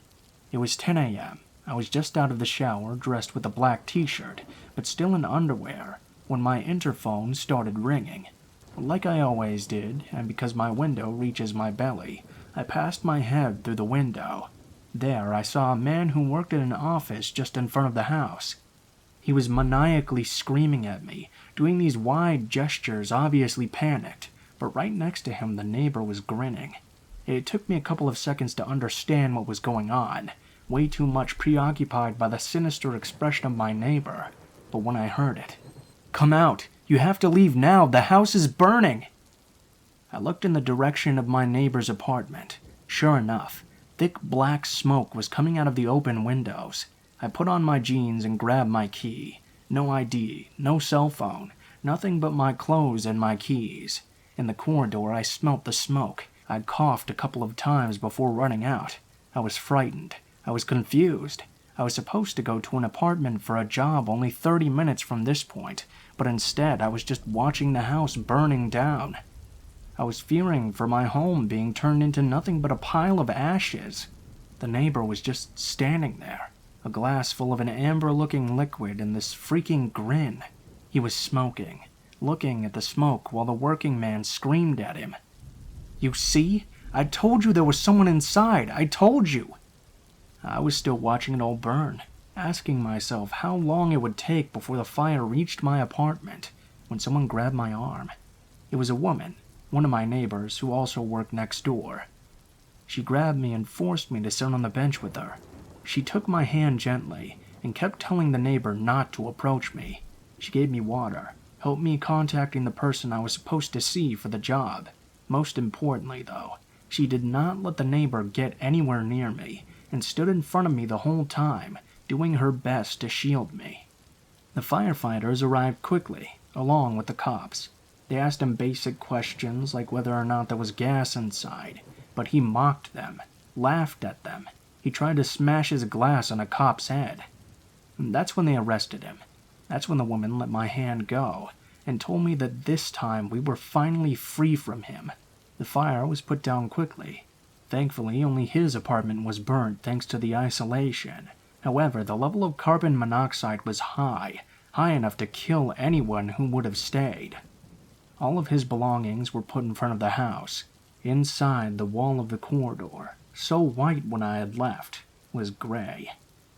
It was 10 a.m. I was just out of the shower, dressed with a black t-shirt, but still in underwear, when my interphone started ringing. Like I always did, and because my window reaches my belly, I passed my head through the window. There I saw a man who worked in an office just in front of the house. He was maniacally screaming at me, doing these wide gestures, obviously panicked, but right next to him the neighbor was grinning. It took me a couple of seconds to understand what was going on, way too much preoccupied by the sinister expression of my neighbor. But when I heard it, "Come out! You have to leave now! The house is burning!" I looked in the direction of my neighbor's apartment. Sure enough, thick black smoke was coming out of the open windows. I put on my jeans and grabbed my key. No ID, no cell phone, nothing but my clothes and my keys. In the corridor, I smelt the smoke. I coughed a couple of times before running out. I was frightened. I was confused. I was supposed to go to an apartment for a job only 30 minutes from this point, but instead I was just watching the house burning down. I was fearing for my home being turned into nothing but a pile of ashes. The neighbor was just standing there, a glass full of an amber-looking liquid and this freaking grin. He was smoking, looking at the smoke while the working man screamed at him. "You see? I told you there was someone inside! I told you!" I was still watching it all burn, asking myself how long it would take before the fire reached my apartment, when someone grabbed my arm. It was a woman, one of my neighbors who also worked next door. She grabbed me and forced me to sit on the bench with her. She took my hand gently and kept telling the neighbor not to approach me. She gave me water, helped me contacting the person I was supposed to see for the job. Most importantly, though, she did not let the neighbor get anywhere near me and stood in front of me the whole time, doing her best to shield me. The firefighters arrived quickly, along with the cops. They asked him basic questions like whether or not there was gas inside, but he mocked them, laughed at them. He tried to smash his glass on a cop's head. And that's when they arrested him. That's when the woman let my hand go and told me that this time we were finally free from him. The fire was put down quickly. Thankfully, only his apartment was burnt thanks to the isolation. However, the level of carbon monoxide was high enough to kill anyone who would have stayed. All of his belongings were put in front of the house. Inside, the wall of the corridor, so white when I had left, was gray,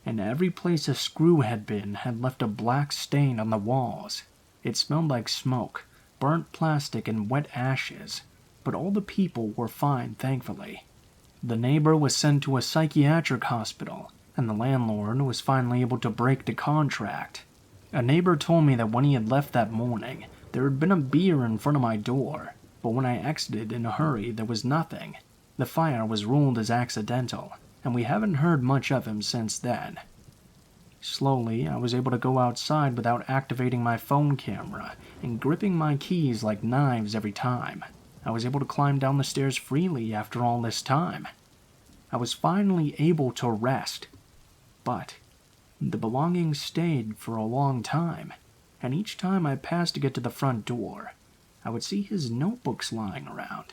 and every place a screw had been had left a black stain on the walls. It smelled like smoke, burnt plastic, and wet ashes, but all the people were fine, thankfully. The neighbor was sent to a psychiatric hospital, and the landlord was finally able to break the contract. A neighbor told me that when he had left that morning, there had been a beer in front of my door, but when I exited in a hurry, there was nothing. The fire was ruled as accidental, and we haven't heard much of him since then. Slowly, I was able to go outside without activating my phone camera and gripping my keys like knives every time. I was able to climb down the stairs freely after all this time. I was finally able to rest. But the belongings stayed for a long time, and each time I passed to get to the front door, I would see his notebooks lying around.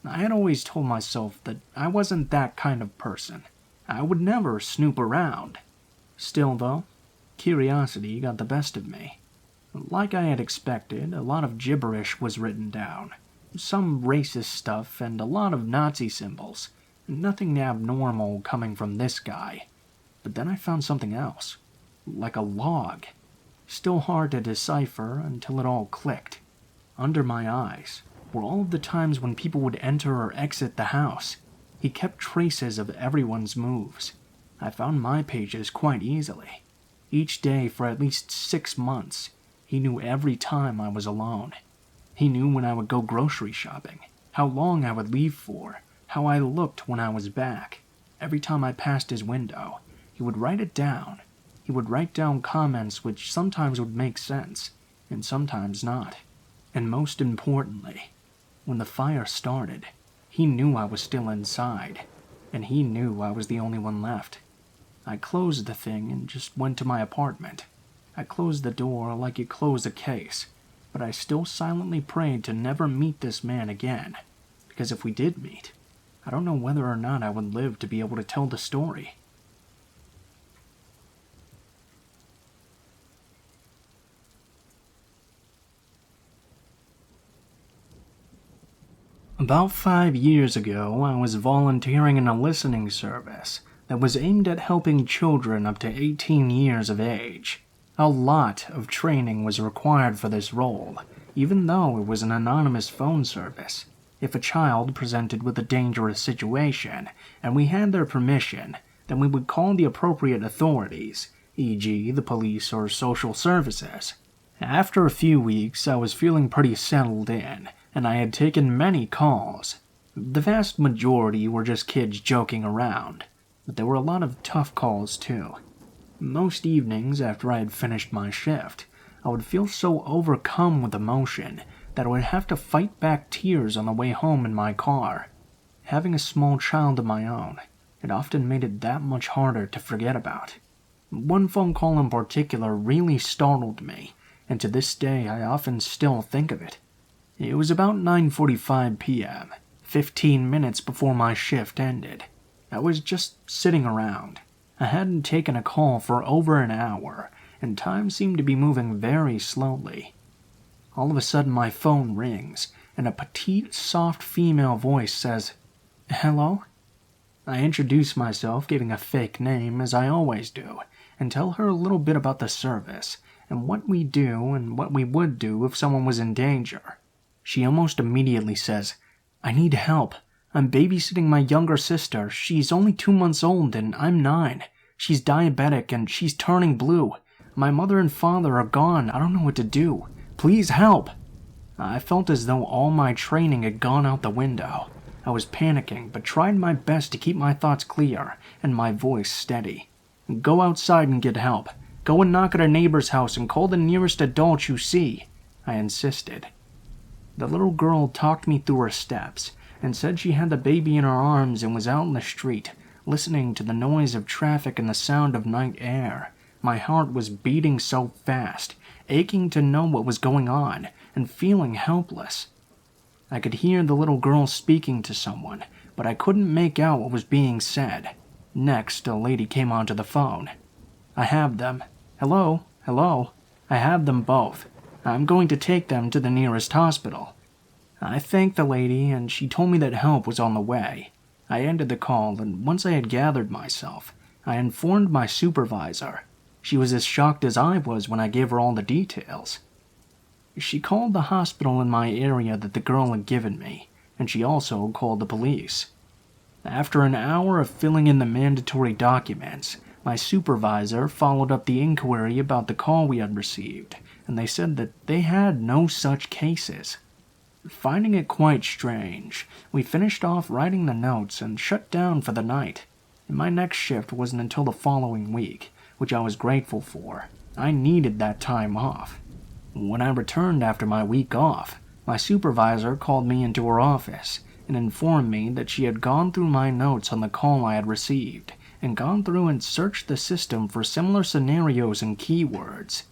I had always told myself that I wasn't that kind of person. I would never snoop around. Still, though, curiosity got the best of me. Like I had expected, a lot of gibberish was written down. Some racist stuff and a lot of Nazi symbols. Nothing abnormal coming from this guy. But then I found something else. Like a log. Still hard to decipher until it all clicked. Under my eyes were all of the times when people would enter or exit the house. He kept traces of everyone's moves. I found my pages quite easily. Each day for at least 6 months, he knew every time I was alone. He knew when I would go grocery shopping, how long I would leave for, how I looked when I was back. Every time I passed his window, he would write it down. He would write down comments which sometimes would make sense, and sometimes not. And most importantly, when the fire started, he knew I was still inside, and he knew I was the only one left. I closed the thing and just went to my apartment. I closed the door like you close a case, but I still silently prayed to never meet this man again, because if we did meet, I don't know whether or not I would live to be able to tell the story. About 5 years ago, I was volunteering in a listening service that was aimed at helping children up to 18 years of age. A lot of training was required for this role, even though it was an anonymous phone service. If a child presented with a dangerous situation, and we had their permission, then we would call the appropriate authorities, e.g. the police or social services. After a few weeks, I was feeling pretty settled in, and I had taken many calls. The vast majority were just kids joking around, but there were a lot of tough calls too. Most evenings after I had finished my shift, I would feel so overcome with emotion that I would have to fight back tears on the way home in my car. Having a small child of my own, it often made it that much harder to forget about. One phone call in particular really startled me, and to this day I often still think of it. It was about 9:45 p.m., 15 minutes before my shift ended. I was just sitting around. I hadn't taken a call for over an hour, and time seemed to be moving very slowly. All of a sudden my phone rings, and a petite, soft female voice says, "Hello?" I introduce myself, giving a fake name, as I always do, and tell her a little bit about the service, and what we do and what we would do if someone was in danger. She almost immediately says, "I need help. I'm babysitting my younger sister. She's only 2 months old and I'm 9. She's diabetic and she's turning blue. My mother and father are gone. I don't know what to do. Please help." I felt as though all my training had gone out the window. I was panicking, but tried my best to keep my thoughts clear and my voice steady. "Go outside and get help. Go and knock at a neighbor's house and call the nearest adult you see," I insisted. The little girl talked me through her steps and said she had the baby in her arms and was out in the street, listening to the noise of traffic and the sound of night air. My heart was beating so fast, aching to know what was going on, and feeling helpless. I could hear the little girl speaking to someone, but I couldn't make out what was being said. Next, a lady came onto the phone. "I have them. Hello? Hello? I have them both. I'm going to take them to the nearest hospital." I thanked the lady, and she told me that help was on the way. I ended the call, and once I had gathered myself, I informed my supervisor. She was as shocked as I was when I gave her all the details. She called the hospital in my area that the girl had given me, and she also called the police. After an hour of filling in the mandatory documents, my supervisor followed up the inquiry about the call we had received, and they said that they had no such cases. Finding it quite strange, we finished off writing the notes and shut down for the night. And my next shift wasn't until the following week, which I was grateful for. I needed that time off. When I returned after my week off, my supervisor called me into her office and informed me that she had gone through my notes on the call I had received and gone through and searched the system for similar scenarios and keywords.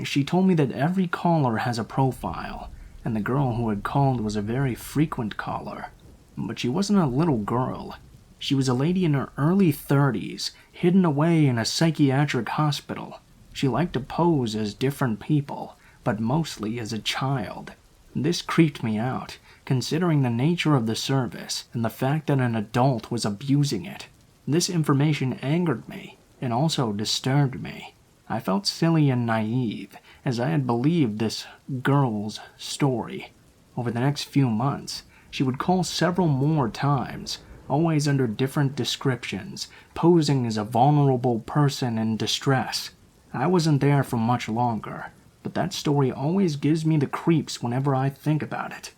She told me that every caller has a profile, and the girl who had called was a very frequent caller. But she wasn't a little girl. She was a lady in her early 30s, hidden away in a psychiatric hospital. She liked to pose as different people, but mostly as a child. This creeped me out, considering the nature of the service and the fact that an adult was abusing it. This information angered me and also disturbed me. I felt silly and naive, as I had believed this girl's story. Over the next few months, she would call several more times, always under different descriptions, posing as a vulnerable person in distress. I wasn't there for much longer, but that story always gives me the creeps whenever I think about it.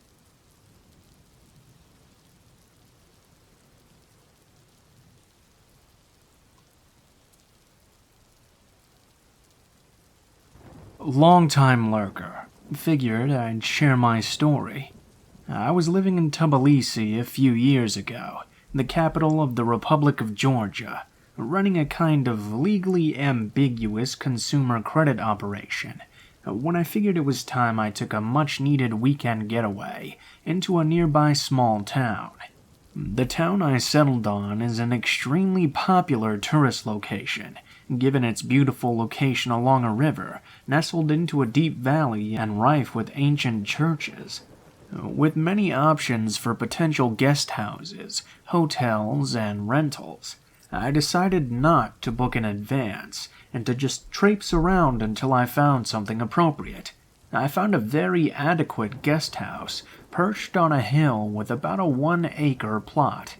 Long-time lurker. Figured I'd share my story. I was living in Tbilisi a few years ago, the capital of the Republic of Georgia, running a kind of legally ambiguous consumer credit operation. When I figured it was time, I took a much-needed weekend getaway into a nearby small town. The town I settled on is an extremely popular tourist location, given its beautiful location along a river, nestled into a deep valley and rife with ancient churches. With many options for potential guest houses, hotels, and rentals, I decided not to book in advance and to just traipse around until I found something appropriate. I found a very adequate guest house perched on a hill with about a 1-acre plot.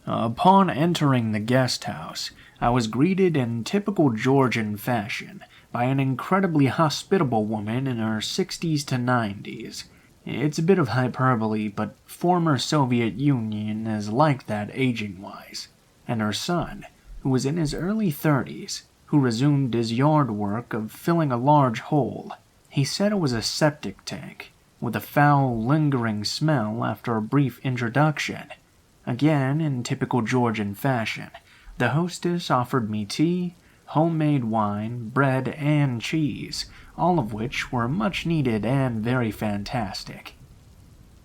Upon entering the guest house, I was greeted in typical Georgian fashion by an incredibly hospitable woman in her 60s to 90s. It's a bit of hyperbole, but former Soviet Union is like that aging-wise. And her son, who was in his early 30s, who resumed his yard work of filling a large hole. He said it was a septic tank, with a foul, lingering smell after a brief introduction. Again, in typical Georgian fashion, the hostess offered me tea, homemade wine, bread, and cheese, all of which were much needed and very fantastic.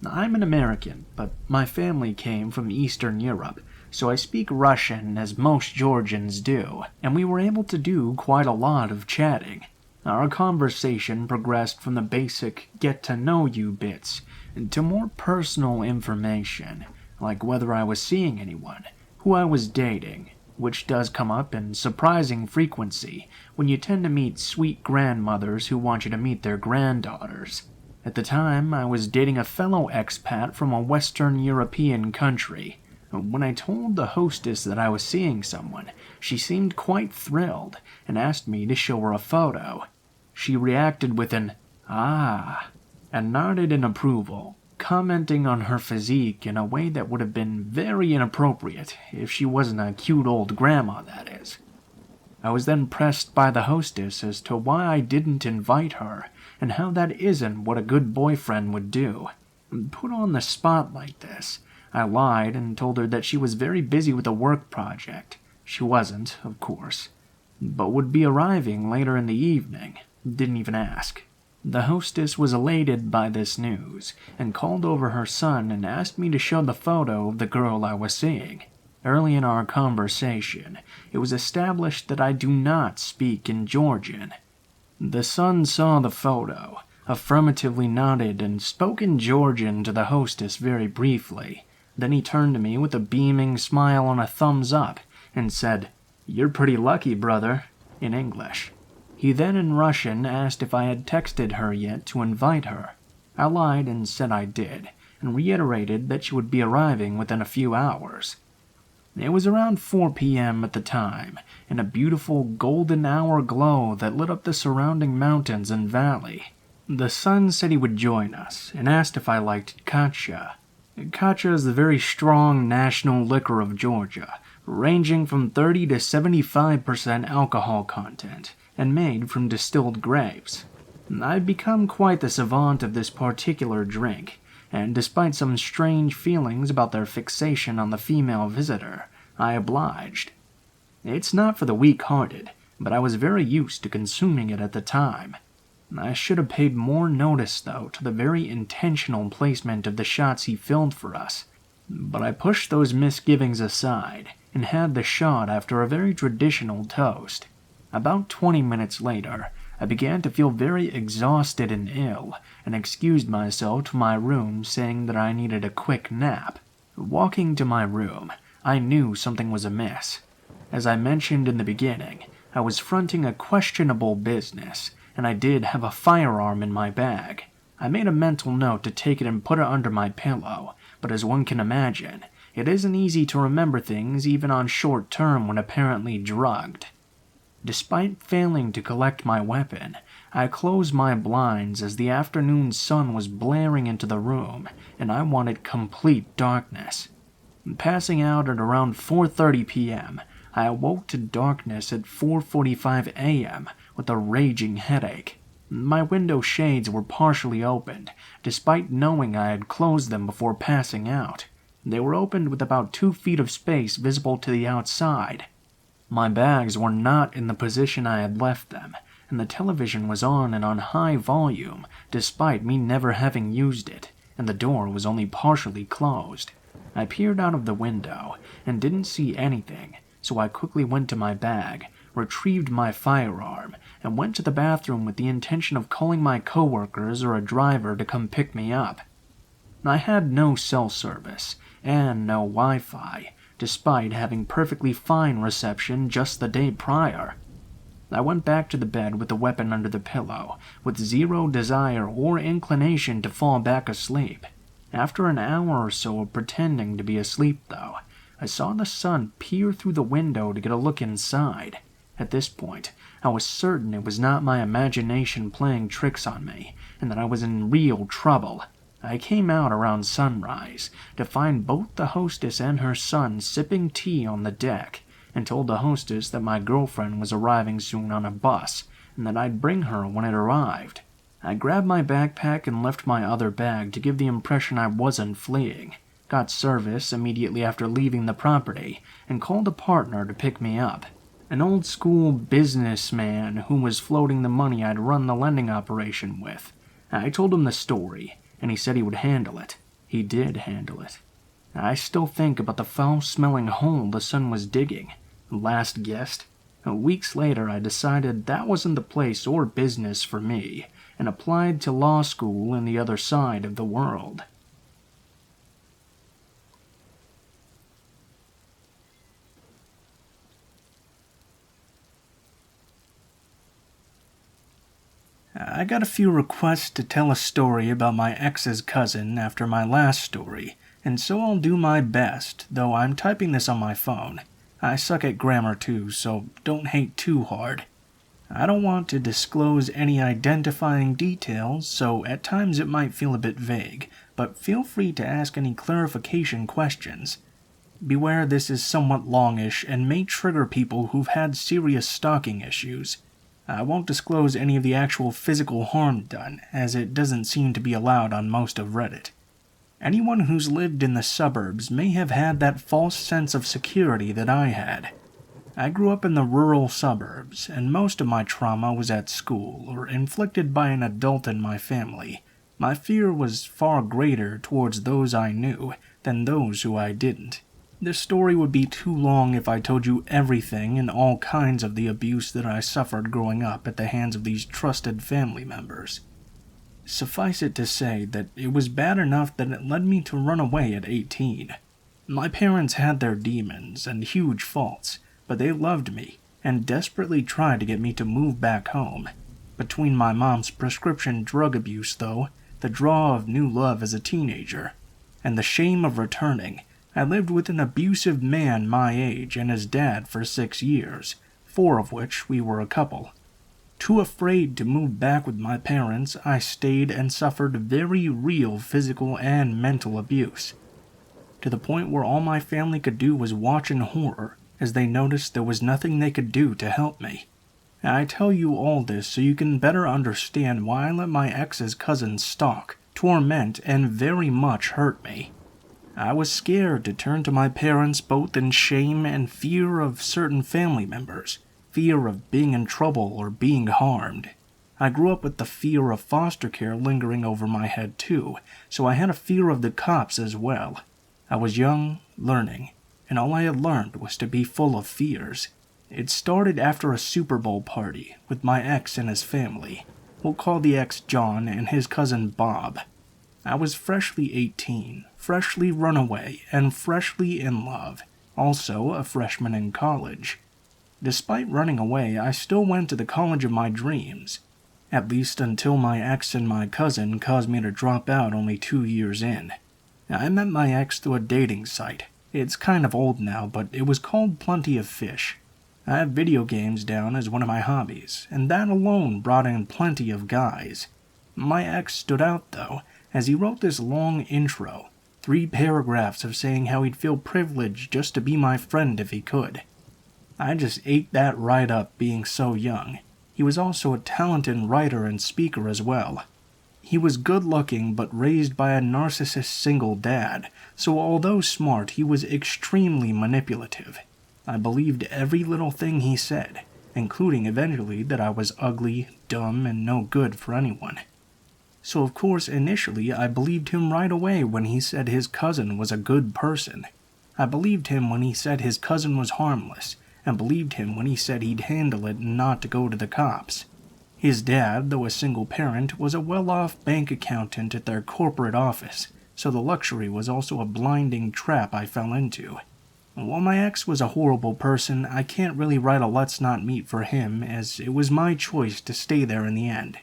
I'm an American, but my family came from Eastern Europe, so I speak Russian as most Georgians do, and we were able to do quite a lot of chatting. Our conversation progressed from the basic get-to-know-you bits to more personal information, like whether I was seeing anyone, who I was dating, which does come up in surprising frequency when you tend to meet sweet grandmothers who want you to meet their granddaughters. At the time, I was dating a fellow expat from a Western European country. When I told the hostess that I was seeing someone, she seemed quite thrilled and asked me to show her a photo. She reacted with an "ah" and nodded in approval, commenting on her physique in a way that would have been very inappropriate if she wasn't a cute old grandma, that is. I was then pressed by the hostess as to why I didn't invite her and how that isn't what a good boyfriend would do. Put on the spot like this, I lied and told her that she was very busy with a work project. She wasn't, of course, but would be arriving later in the evening. Didn't even ask. The hostess was elated by this news and called over her son and asked me to show the photo of the girl I was seeing. Early in our conversation, it was established that I do not speak in Georgian. The son saw the photo, affirmatively nodded, and spoke in Georgian to the hostess very briefly. Then he turned to me with a beaming smile and a thumbs up and said, "You're pretty lucky, brother," in English. He then in Russian asked if I had texted her yet to invite her. I lied and said I did, and reiterated that she would be arriving within a few hours. It was around 4 p.m. at the time, in a beautiful golden hour glow that lit up the surrounding mountains and valley. The son said he would join us, and asked if I liked katcha. Katcha is the very strong national liquor of Georgia, ranging from 30 to 75% alcohol content, and made from distilled grapes. I've become quite the savant of this particular drink, and despite some strange feelings about their fixation on the female visitor, I obliged. It's not for the weak-hearted, but I was very used to consuming it at the time. I should have paid more notice, though, to the very intentional placement of the shots he filled for us, but I pushed those misgivings aside and had the shot after a very traditional toast. About 20 minutes later, I began to feel very exhausted and ill, and excused myself to my room, saying that I needed a quick nap. Walking to my room, I knew something was amiss. As I mentioned in the beginning, I was fronting a questionable business, and I did have a firearm in my bag. I made a mental note to take it and put it under my pillow, but as one can imagine, it isn't easy to remember things even on short term when apparently drugged. Despite failing to collect my weapon, I closed my blinds as the afternoon sun was blaring into the room, and I wanted complete darkness. Passing out at around 4:30 p.m., I awoke to darkness at 4:45 a.m. with a raging headache. My window shades were partially opened, despite knowing I had closed them before passing out. They were opened with about 2 feet of space visible to the outside. My bags were not in the position I had left them, and the television was on and on high volume, despite me never having used it, and the door was only partially closed. I peered out of the window and didn't see anything, so I quickly went to my bag, retrieved my firearm, and went to the bathroom with the intention of calling my coworkers or a driver to come pick me up. I had no cell service and no Wi-Fi, despite having perfectly fine reception just the day prior. I went back to the bed with the weapon under the pillow, with zero desire or inclination to fall back asleep. After an hour or so of pretending to be asleep, though, I saw the sun peer through the window to get a look inside. At this point, I was certain it was not my imagination playing tricks on me, and that I was in real trouble. I came out around sunrise to find both the hostess and her son sipping tea on the deck, and told the hostess that my girlfriend was arriving soon on a bus, and that I'd bring her when it arrived. I grabbed my backpack and left my other bag to give the impression I wasn't fleeing, got service immediately after leaving the property, and called a partner to pick me up. An old-school businessman who was floating the money I'd run the lending operation with. I told him the story, and he said he would handle it. He did handle it. I still think about the foul-smelling hole the son was digging. Last guessed. Weeks later, I decided that wasn't the place or business for me, and applied to law school in the other side of the world. I got a few requests to tell a story about my ex's cousin after my last story, and so I'll do my best, though I'm typing this on my phone. I suck at grammar too, so don't hate too hard. I don't want to disclose any identifying details, so at times it might feel a bit vague, but feel free to ask any clarification questions. Beware, this is somewhat longish and may trigger people who've had serious stalking issues. I won't disclose any of the actual physical harm done, as it doesn't seem to be allowed on most of Reddit. Anyone who's lived in the suburbs may have had that false sense of security that I had. I grew up in the rural suburbs, and most of my trauma was at school or inflicted by an adult in my family. My fear was far greater towards those I knew than those who I didn't. This story would be too long if I told you everything and all kinds of the abuse that I suffered growing up at the hands of these trusted family members. Suffice it to say that it was bad enough that it led me to run away at 18. My parents had their demons and huge faults, but they loved me and desperately tried to get me to move back home. Between my mom's prescription drug abuse, though, the draw of new love as a teenager, and the shame of returning, I lived with an abusive man my age and his dad for 6 years, 4 of which we were a couple. Too afraid to move back with my parents, I stayed and suffered very real physical and mental abuse, to the point where all my family could do was watch in horror as they noticed there was nothing they could do to help me. I tell you all this so you can better understand why I let my ex's cousin stalk, torment, and very much hurt me. I was scared to turn to my parents both in shame and fear of certain family members, fear of being in trouble or being harmed. I grew up with the fear of foster care lingering over my head too, so I had a fear of the cops as well. I was young, learning, and all I had learned was to be full of fears. It started after a Super Bowl party with my ex and his family. We'll call the ex John and his cousin Bob. I was freshly 18, freshly run away, and freshly in love, also a freshman in college. Despite running away, I still went to the college of my dreams, at least until my ex and my cousin caused me to drop out only 2 years in. I met my ex through a dating site. It's kind of old now, but it was called Plenty of Fish. I have video games down as one of my hobbies, and that alone brought in plenty of guys. My ex stood out, though, as he wrote this long intro, 3 paragraphs of saying how he'd feel privileged just to be my friend if he could. I just ate that right up being so young. He was also a talented writer and speaker as well. He was good-looking but raised by a narcissist single dad, so although smart, he was extremely manipulative. I believed every little thing he said, including eventually that I was ugly, dumb, and no good for anyone. So of course initially I believed him right away when he said his cousin was a good person. I believed him when he said his cousin was harmless, and believed him when he said he'd handle it and not to go to the cops. His dad, though a single parent, was a well-off bank accountant at their corporate office, so the luxury was also a blinding trap I fell into. While my ex was a horrible person, I can't really write a let's not meet for him, as it was my choice to stay there in the end.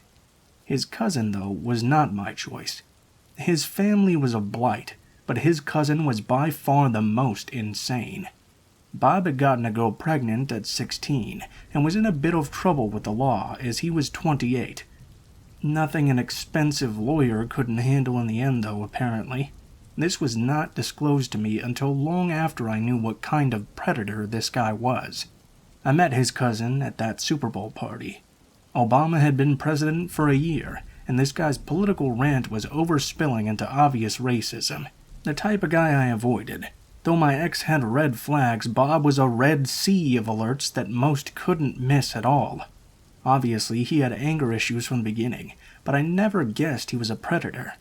His cousin, though, was not my choice. His family was a blight, but his cousin was by far the most insane. Bob had gotten a girl pregnant at 16 and was in a bit of trouble with the law as he was 28. Nothing an expensive lawyer couldn't handle in the end, though, apparently. This was not disclosed to me until long after I knew what kind of predator this guy was. I met his cousin at that Super Bowl party. Obama had been president for a year, and this guy's political rant was overspilling into obvious racism, the type of guy I avoided. Though my ex had red flags, Bob was a red sea of alerts that most couldn't miss at all. Obviously, he had anger issues from the beginning, but I never guessed he was a predator.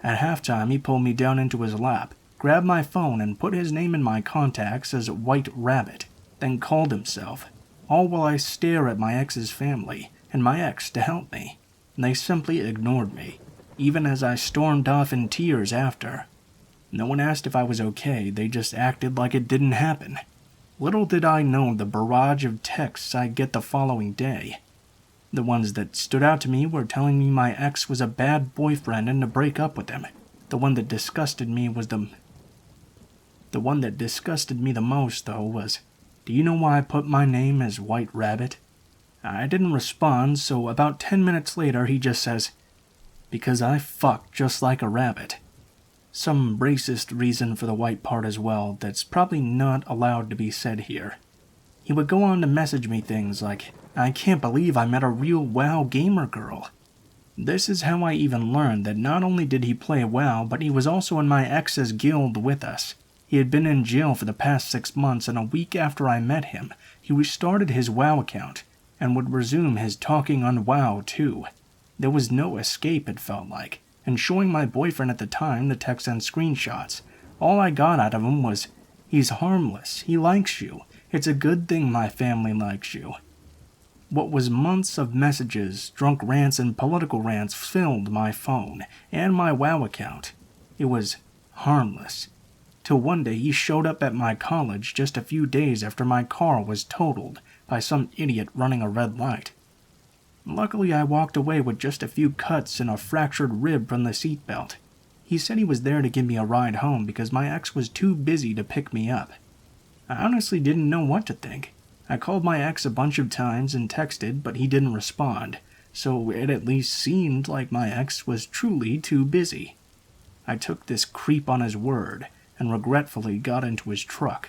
At halftime, he pulled me down into his lap, grabbed my phone, and put his name in my contacts as White Rabbit, then called himself, all while I stare at my ex's family and my ex to help me. They simply ignored me, even as I stormed off in tears after. No one asked if I was okay, they just acted like it didn't happen. Little did I know the barrage of texts I'd get the following day. The ones that stood out to me were telling me my ex was a bad boyfriend and to break up with him. The one that disgusted me the most, though, was, "Do you know why I put my name as White Rabbit?" I didn't respond, so about 10 minutes later he just says, "Because I fuck just like a rabbit." Some racist reason for the white part as well that's probably not allowed to be said here. He would go on to message me things like, "I can't believe I met a real WoW gamer girl." This is how I even learned that not only did he play WoW, but he was also in my ex's guild with us. He had been in jail for the past 6 months, and a week after I met him, he restarted his WoW account, and would resume his talking on WoW too. There was no escape, it felt like, and showing my boyfriend at the time the texts and screenshots, all I got out of him was, "He's harmless, he likes you, it's a good thing my family likes you." What was months of messages, drunk rants, and political rants filled my phone and my WoW account. It was harmless. Till one day he showed up at my college just a few days after my car was totaled by some idiot running a red light. Luckily, I walked away with just a few cuts and a fractured rib from the seatbelt. He said he was there to give me a ride home because my ex was too busy to pick me up. I honestly didn't know what to think. I called my ex a bunch of times and texted, but he didn't respond, so it at least seemed like my ex was truly too busy. I took this creep on his word and regretfully got into his truck.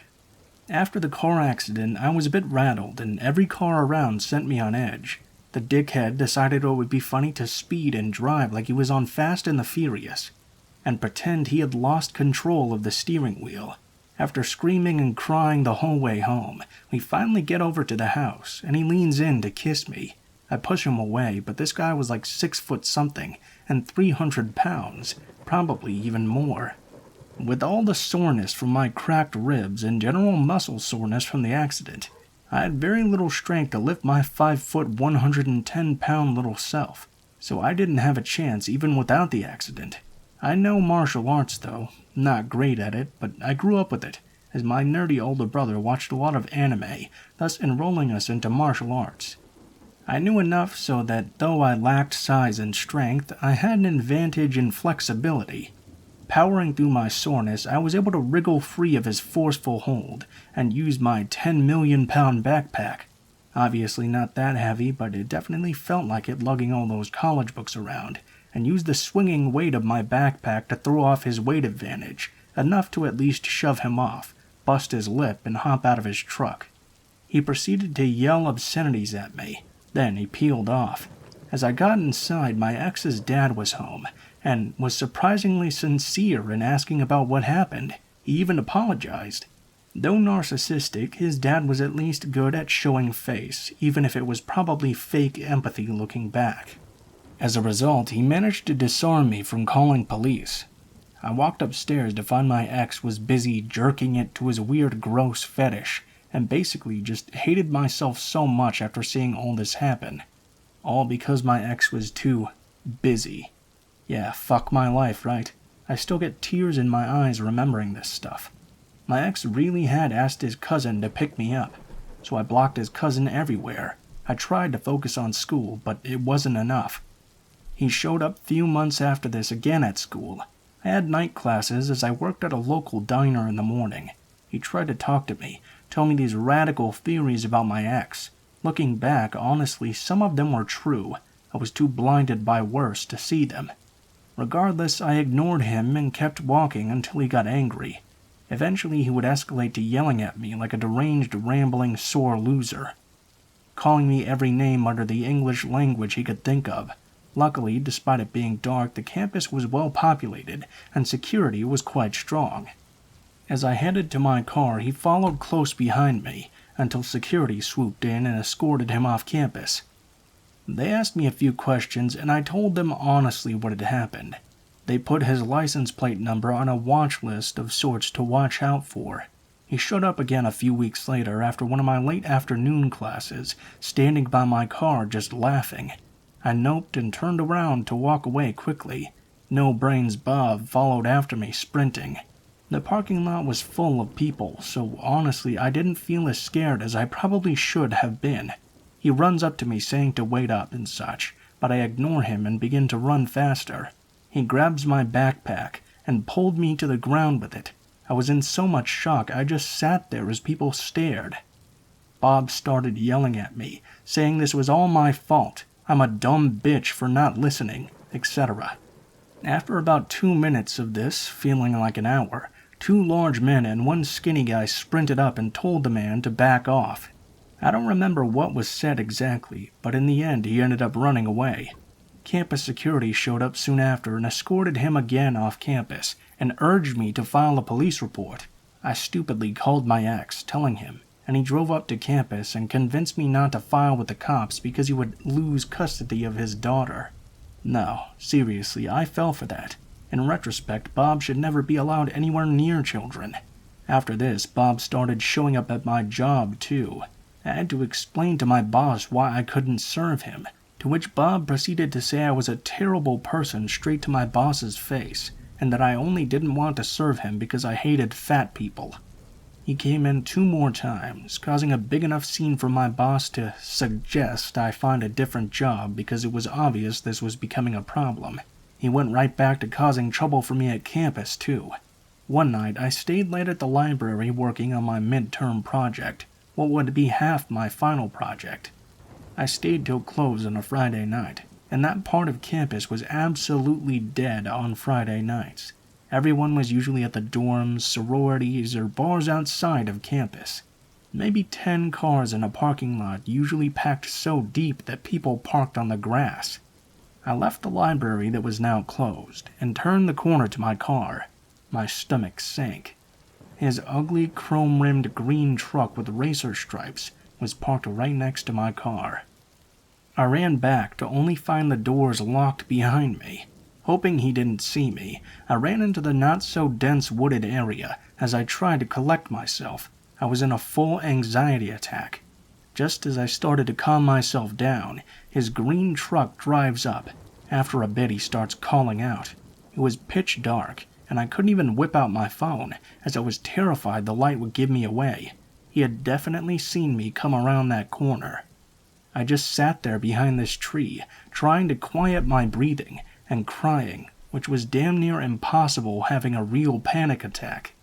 After the car accident, I was a bit rattled, and every car around sent me on edge. The dickhead decided it would be funny to speed and drive like he was on Fast and the Furious, and pretend he had lost control of the steering wheel. After screaming and crying the whole way home, we finally get over to the house, and he leans in to kiss me. I push him away, but this guy was like 6 foot something, and 300 pounds, probably even more. With all the soreness from my cracked ribs and general muscle soreness from the accident, I had very little strength to lift my 5 foot 110 pound little self, so I didn't have a chance even without the accident. I know martial arts though, not great at it, but I grew up with it, as my nerdy older brother watched a lot of anime, thus enrolling us into martial arts. I knew enough so that though I lacked size and strength, I had an advantage in flexibility. Powering through my soreness, I was able to wriggle free of his forceful hold and use my 10 million pound backpack. Obviously not that heavy, but it definitely felt like it lugging all those college books around, and used the swinging weight of my backpack to throw off his weight advantage, enough to at least shove him off, bust his lip, and hop out of his truck. He proceeded to yell obscenities at me, then he peeled off. As I got inside, my ex's dad was home, and was surprisingly sincere in asking about what happened. He even apologized. Though narcissistic, his dad was at least good at showing face, even if it was probably fake empathy looking back. As a result, he managed to disarm me from calling police. I walked upstairs to find my ex was busy jerking it to his weird gross fetish, and basically just hated myself so much after seeing all this happen. All because my ex was too busy. Yeah, fuck my life, right? I still get tears in my eyes remembering this stuff. My ex really had asked his cousin to pick me up, so I blocked his cousin everywhere. I tried to focus on school, but it wasn't enough. He showed up a few months after this again at school. I had night classes as I worked at a local diner in the morning. He tried to talk to me, tell me these radical theories about my ex. Looking back, honestly, some of them were true. I was too blinded by worse to see them. Regardless, I ignored him and kept walking until he got angry. Eventually, he would escalate to yelling at me like a deranged, rambling, sore loser, calling me every name under the English language he could think of. Luckily, despite it being dark, the campus was well populated and security was quite strong. As I headed to my car, he followed close behind me until security swooped in and escorted him off campus. They asked me a few questions and I told them honestly what had happened. They put his license plate number on a watch list of sorts to watch out for. He showed up again a few weeks later after one of my late afternoon classes, standing by my car just laughing. I noped and turned around to walk away quickly. No Brains Bob followed after me sprinting. The parking lot was full of people, so honestly I didn't feel as scared as I probably should have been. He runs up to me saying to wait up and such, but I ignore him and begin to run faster. He grabs my backpack and pulled me to the ground with it. I was in so much shock I just sat there as people stared. Bob started yelling at me, saying this was all my fault. I'm a dumb bitch for not listening, etc. After about 2 minutes of this, feeling like an hour, 2 large men and 1 skinny guy sprinted up and told the man to back off. I don't remember what was said exactly, but in the end he ended up running away. Campus security showed up soon after and escorted him again off campus and urged me to file a police report. I stupidly called my ex, telling him, and he drove up to campus and convinced me not to file with the cops because he would lose custody of his daughter. No, seriously, I fell for that. In retrospect, Bob should never be allowed anywhere near children. After this, Bob started showing up at my job too. I had to explain to my boss why I couldn't serve him, to which Bob proceeded to say I was a terrible person straight to my boss's face, and that I only didn't want to serve him because I hated fat people. He came in 2 more times, causing a big enough scene for my boss to suggest I find a different job because it was obvious this was becoming a problem. He went right back to causing trouble for me at campus too. One night, I stayed late at the library working on my midterm project, what would be half my final project. I stayed till close on a Friday night, and that part of campus was absolutely dead on Friday nights. Everyone was usually at the dorms, sororities, or bars outside of campus. Maybe 10 cars in a parking lot, usually packed so deep that people parked on the grass. I left the library that was now closed, and turned the corner to my car. My stomach sank. His ugly chrome-rimmed green truck with racer stripes was parked right next to my car. I ran back to only find the doors locked behind me. Hoping he didn't see me, I ran into the not-so-dense wooded area as I tried to collect myself. I was in a full anxiety attack. Just as I started to calm myself down, his green truck drives up. After a bit, he starts calling out. It was pitch dark, and I couldn't even whip out my phone, as I was terrified the light would give me away. He had definitely seen me come around that corner. I just sat there behind this tree, trying to quiet my breathing, and crying, which was damn near impossible having a real panic attack.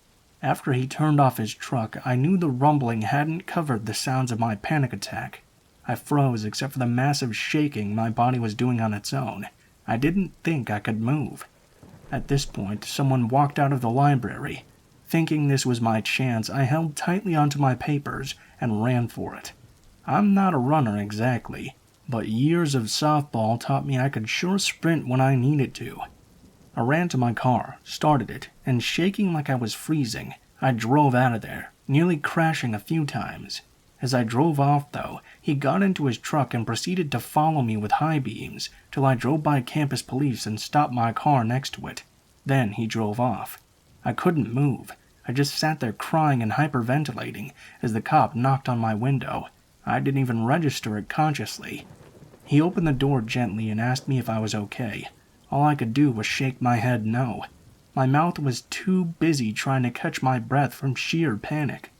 After he turned off his truck, I knew the rumbling hadn't covered the sounds of my panic attack. I froze except for the massive shaking my body was doing on its own. I didn't think I could move. At this point, someone walked out of the library. Thinking this was my chance, I held tightly onto my papers and ran for it. I'm not a runner exactly, but years of softball taught me I could sure sprint when I needed to. I ran to my car, started it, and shaking like I was freezing, I drove out of there, nearly crashing a few times. As I drove off, though, he got into his truck and proceeded to follow me with high beams till I drove by campus police and stopped my car next to it. Then he drove off. I couldn't move. I just sat there crying and hyperventilating as the cop knocked on my window. I didn't even register it consciously. He opened the door gently and asked me if I was okay. All I could do was shake my head no. My mouth was too busy trying to catch my breath from sheer panic.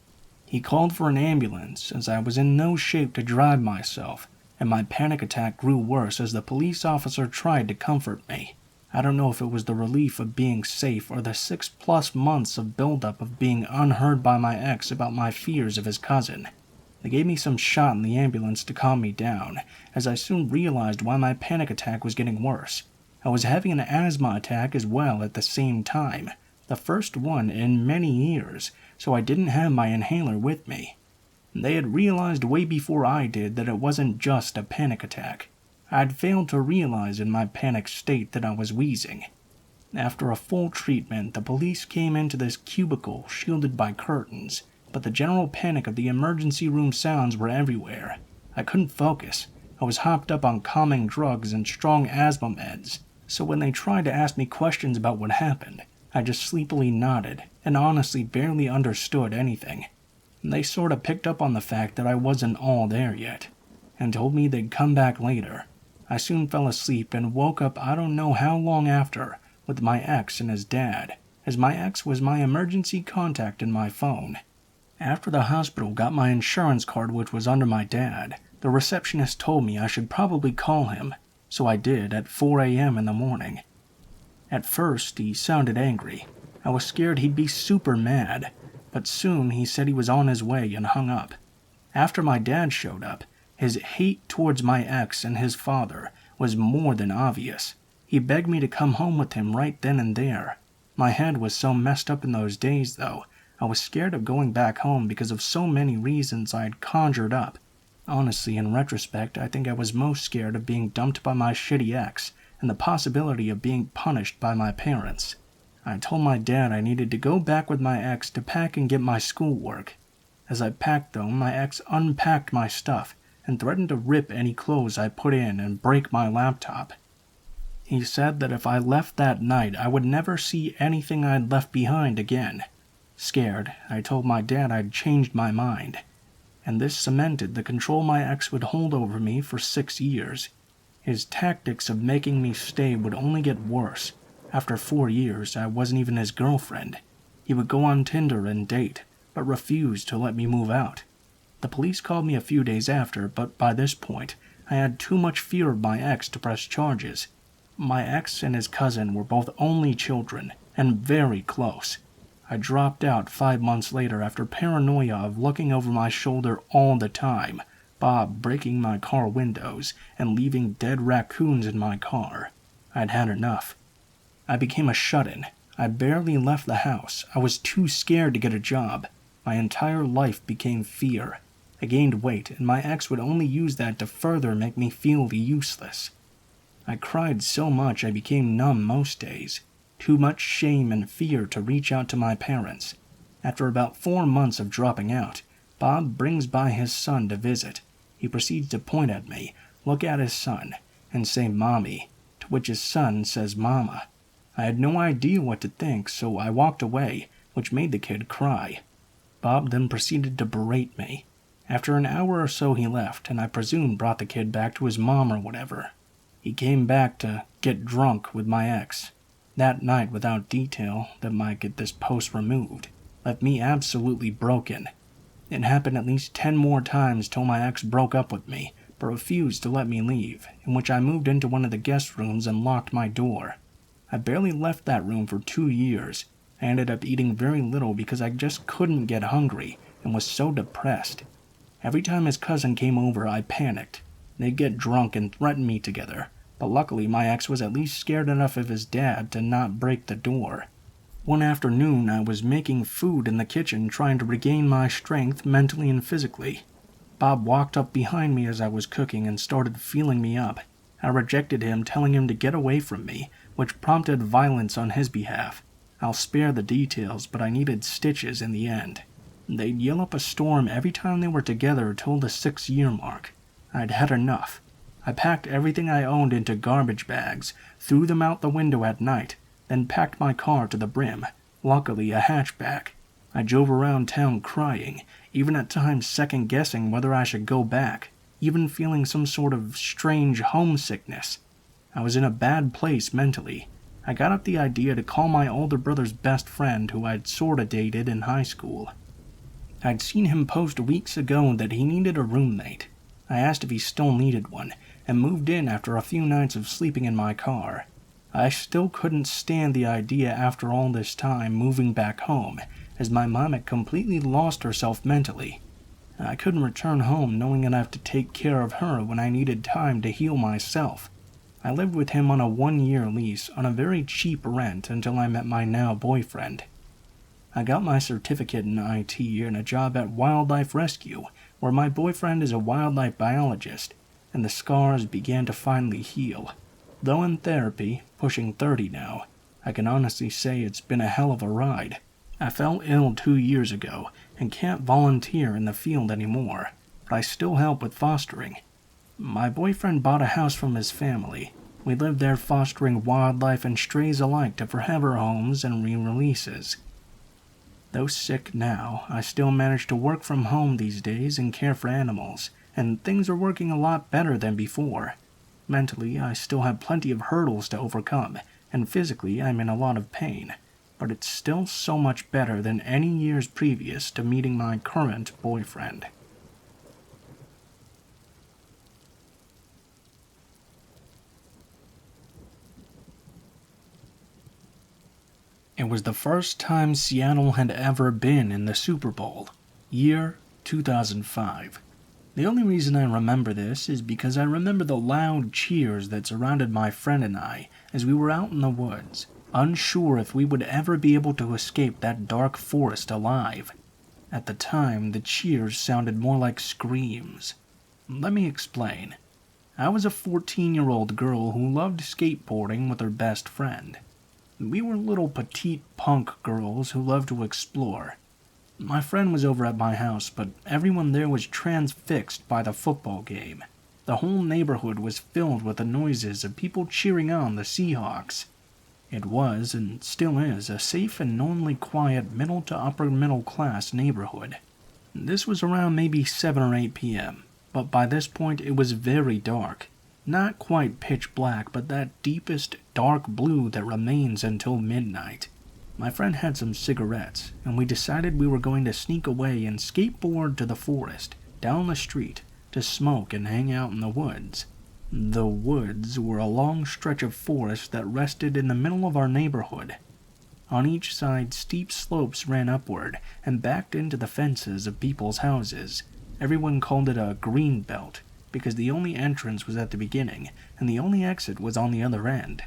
He called for an ambulance as I was in no shape to drive myself, and my panic attack grew worse as the police officer tried to comfort me. I don't know if it was the relief of being safe or the 6+ months of buildup of being unheard by my ex about my fears of his cousin. They gave me some shot in the ambulance to calm me down, as I soon realized why my panic attack was getting worse. I was having an asthma attack as well at the same time, the first one in many years, so I didn't have my inhaler with me. They had realized way before I did that it wasn't just a panic attack. I had failed to realize in my panic state that I was wheezing. After a full treatment, the police came into this cubicle shielded by curtains, but the general panic of the emergency room sounds were everywhere. I couldn't focus. I was hopped up on calming drugs and strong asthma meds, so when they tried to ask me questions about what happened, I just sleepily nodded and honestly barely understood anything. They sort of picked up on the fact that I wasn't all there yet, and told me they'd come back later. I soon fell asleep and woke up I don't know how long after, with my ex and his dad, as my ex was my emergency contact in my phone. After the hospital got my insurance card which was under my dad, the receptionist told me I should probably call him, so I did at 4 a.m. in the morning. At first, he sounded angry. I was scared he'd be super mad, but soon he said he was on his way and hung up. After my dad showed up, his hate towards my ex and his father was more than obvious. He begged me to come home with him right then and there. My head was so messed up in those days, though, I was scared of going back home because of so many reasons I had conjured up. Honestly, in retrospect, I think I was most scared of being dumped by my shitty ex and the possibility of being punished by my parents. I told my dad I needed to go back with my ex to pack and get my schoolwork. As I packed, though, my ex unpacked my stuff and threatened to rip any clothes I put in and break my laptop. He said that if I left that night, I would never see anything I'd left behind again. Scared, I told my dad I'd changed my mind, and this cemented the control my ex would hold over me for 6 years. His tactics of making me stay would only get worse. After 4 years, I wasn't even his girlfriend. He would go on Tinder and date, but refused to let me move out. The police called me a few days after, but by this point, I had too much fear of my ex to press charges. My ex and his cousin were both only children, and very close. I dropped out 5 months later after paranoia of looking over my shoulder all the time, Bob breaking my car windows and leaving dead raccoons in my car. I'd had enough. I became a shut-in. I barely left the house. I was too scared to get a job. My entire life became fear. I gained weight, and my ex would only use that to further make me feel useless. I cried so much I became numb most days. Too much shame and fear to reach out to my parents. After about 4 months of dropping out, Bob brings by his son to visit. He proceeds to point at me, look at his son, and say "Mommy," to which his son says "Mama." I had no idea what to think, so I walked away, which made the kid cry. Bob then proceeded to berate me. After an hour or so he left, and I presume brought the kid back to his mom or whatever. He came back to get drunk with my ex. That night, without detail that might get this post removed, left me absolutely broken. It happened at least 10 more times till my ex broke up with me, but refused to let me leave, in which I moved into one of the guest rooms and locked my door. I barely left that room for 2 years. I ended up eating very little because I just couldn't get hungry and was so depressed. Every time his cousin came over, I panicked. They'd get drunk and threaten me together, but luckily my ex was at least scared enough of his dad to not break the door. One afternoon, I was making food in the kitchen trying to regain my strength mentally and physically. Bob walked up behind me as I was cooking and started feeling me up. I rejected him, telling him to get away from me, which prompted violence on his behalf. I'll spare the details, but I needed stitches in the end. They'd yell up a storm every time they were together till the 6-year mark. I'd had enough. I packed everything I owned into garbage bags, threw them out the window at night, then packed my car to the brim, luckily a hatchback. I drove around town crying, even at times second-guessing whether I should go back, even feeling some sort of strange homesickness. I was in a bad place mentally. I got up the idea to call my older brother's best friend who I'd sorta dated in high school. I'd seen him post weeks ago that he needed a roommate. I asked if he still needed one, and moved in after a few nights of sleeping in my car. I still couldn't stand the idea after all this time moving back home, as my mom had completely lost herself mentally. I couldn't return home knowing I'd have to take care of her when I needed time to heal myself. I lived with him on a 1-year lease on a very cheap rent until I met my now boyfriend. I got my certificate in IT and a job at Wildlife Rescue, where my boyfriend is a wildlife biologist, and the scars began to finally heal. Though in therapy, pushing 30 now, I can honestly say it's been a hell of a ride. I fell ill 2 years ago and can't volunteer in the field anymore, but I still help with fostering. My boyfriend bought a house from his family. We lived there fostering wildlife and strays alike to forever homes and re-releases. Though sick now, I still manage to work from home these days and care for animals, and things are working a lot better than before. Mentally, I still have plenty of hurdles to overcome, and physically I'm in a lot of pain, but it's still so much better than any years previous to meeting my current boyfriend. It was the first time Seattle had ever been in the Super Bowl, year 2005. The only reason I remember this is because I remember the loud cheers that surrounded my friend and I as we were out in the woods, unsure if we would ever be able to escape that dark forest alive. At the time, the cheers sounded more like screams. Let me explain. I was a 14-year-old girl who loved skateboarding with her best friend. We were little petite punk girls who loved to explore. My friend was over at my house, but everyone there was transfixed by the football game. The whole neighborhood was filled with the noises of people cheering on the Seahawks. It was, and still is, a safe and normally quiet middle to upper middle class neighborhood. This was around maybe 7 or 8 p.m., but by this point it was very dark. Not quite pitch black, but that deepest dark blue that remains until midnight. My friend had some cigarettes, and we decided we were going to sneak away and skateboard to the forest, down the street, to smoke and hang out in the woods. The woods were a long stretch of forest that rested in the middle of our neighborhood. On each side, steep slopes ran upward and backed into the fences of people's houses. Everyone called it a green belt, because the only entrance was at the beginning, and the only exit was on the other end.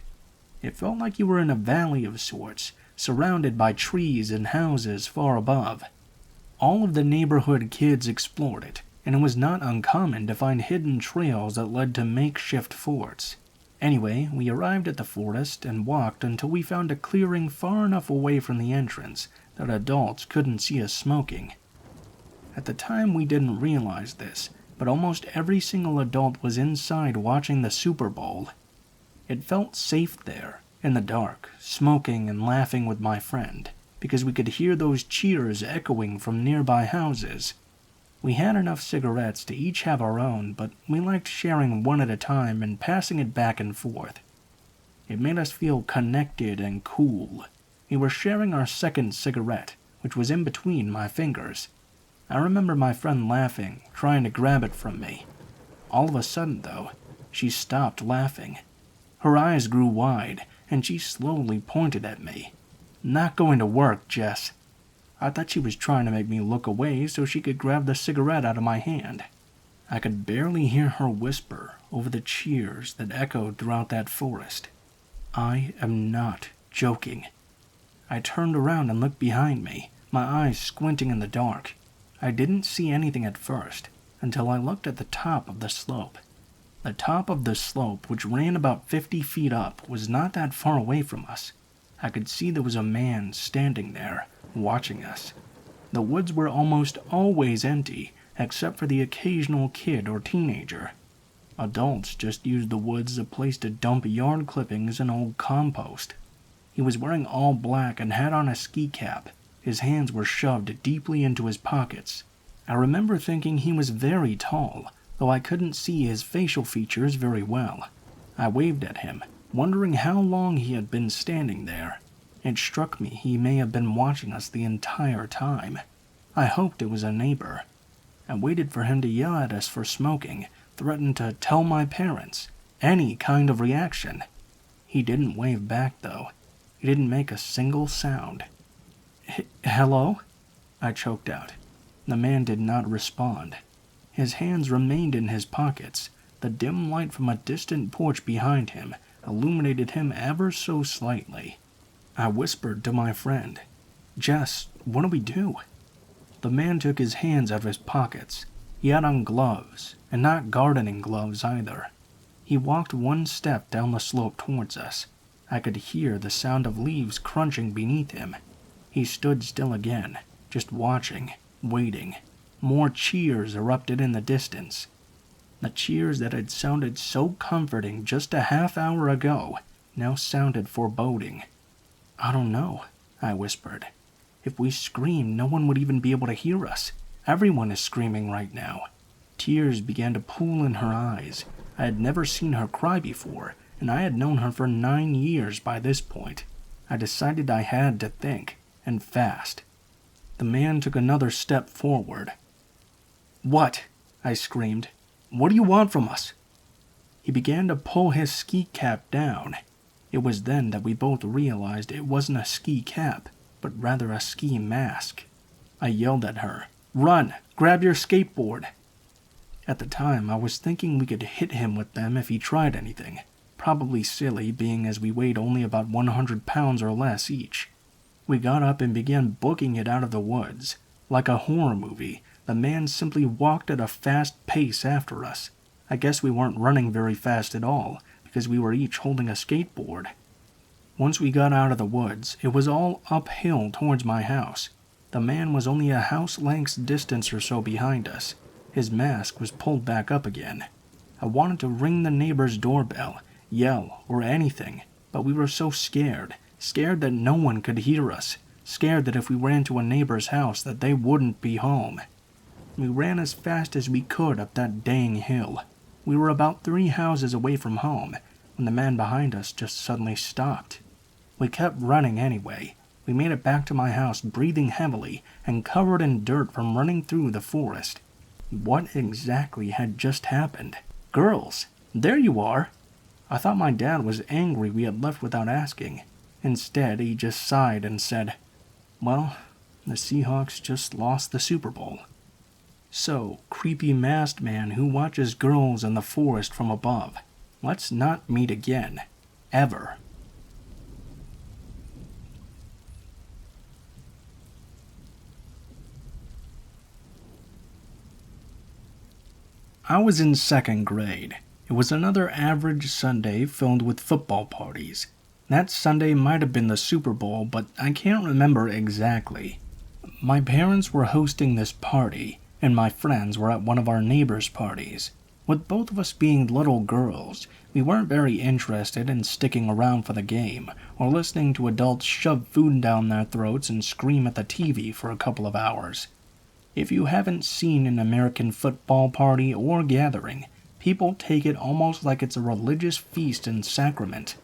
It felt like you were in a valley of sorts, surrounded by trees and houses far above. All of the neighborhood kids explored it, and it was not uncommon to find hidden trails that led to makeshift forts. Anyway, we arrived at the forest and walked until we found a clearing far enough away from the entrance that adults couldn't see us smoking. At the time we didn't realize this, but almost every single adult was inside watching the Super Bowl. It felt safe there, in the dark, smoking and laughing with my friend, because we could hear those cheers echoing from nearby houses. We had enough cigarettes to each have our own, but we liked sharing one at a time and passing it back and forth. It made us feel connected and cool. We were sharing our second cigarette, which was in between my fingers. I remember my friend laughing, trying to grab it from me. All of a sudden, though, she stopped laughing. Her eyes grew wide, and she slowly pointed at me. "Not going to work, Jess." I thought she was trying to make me look away so she could grab the cigarette out of my hand. I could barely hear her whisper over the cheers that echoed throughout that forest. "I am not joking." I turned around and looked behind me, my eyes squinting in the dark. I didn't see anything at first, until I looked at the top of the slope. The top of the slope, which ran about 50 feet up, was not that far away from us. I could see there was a man standing there, watching us. The woods were almost always empty, except for the occasional kid or teenager. Adults just used the woods as a place to dump yard clippings and old compost. He was wearing all black and had on a ski cap. His hands were shoved deeply into his pockets. I remember thinking he was very tall, though I couldn't see his facial features very well. I waved at him, wondering how long he had been standing there. It struck me he may have been watching us the entire time. I hoped it was a neighbor. I waited for him to yell at us for smoking, threaten to tell my parents, any kind of reaction. He didn't wave back, though. He didn't make a single sound. Hello? I choked out. The man did not respond. His hands remained in his pockets. The dim light from a distant porch behind him illuminated him ever so slightly. I whispered to my friend, "Jess, what do we do?" The man took his hands out of his pockets. He had on gloves, and not gardening gloves either. He walked one step down the slope towards us. I could hear the sound of leaves crunching beneath him. He stood still again, just watching, waiting. More cheers erupted in the distance. The cheers that had sounded so comforting just a half hour ago now sounded foreboding. "I don't know," I whispered. "If we scream, no one would even be able to hear us. Everyone is screaming right now." Tears began to pool in her eyes. I had never seen her cry before, and I had known her for 9 years by this point. I decided I had to think, and fast. The man took another step forward. "What?" I screamed. "What do you want from us?" He began to pull his ski cap down. It was then that we both realized it wasn't a ski cap, but rather a ski mask. I yelled at her, "Run! Grab your skateboard!" At the time, I was thinking we could hit him with them if he tried anything. Probably silly, being as we weighed only about 100 pounds or less each. We got up and began booking it out of the woods. Like a horror movie, the man simply walked at a fast pace after us. I guess we weren't running very fast at all, because we were each holding a skateboard. Once we got out of the woods, it was all uphill towards my house. The man was only a house length's distance or so behind us. His mask was pulled back up again. I wanted to ring the neighbor's doorbell, yell, or anything, but we were so scared that no one could hear us, scared that if we ran to a neighbor's house that they wouldn't be home. We ran as fast as we could up that dang hill. We were about 3 houses away from home when the man behind us just suddenly stopped. We kept running anyway. We made it back to my house breathing heavily and covered in dirt from running through the forest. What exactly had just happened? "Girls, there you are!" I thought my dad was angry we had left without asking. Instead, he just sighed and said, "Well, the Seahawks just lost the Super Bowl." So, creepy masked man who watches girls in the forest from above, let's not meet again. Ever. I was in 2nd grade. It was another average Sunday filled with football parties. That Sunday might have been the Super Bowl, but I can't remember exactly. My parents were hosting this party, and my friends were at one of our neighbors' parties. With both of us being little girls, we weren't very interested in sticking around for the game, or listening to adults shove food down their throats and scream at the TV for a couple of hours. If you haven't seen an American football party or gathering, people take it almost like it's a religious feast and sacrament.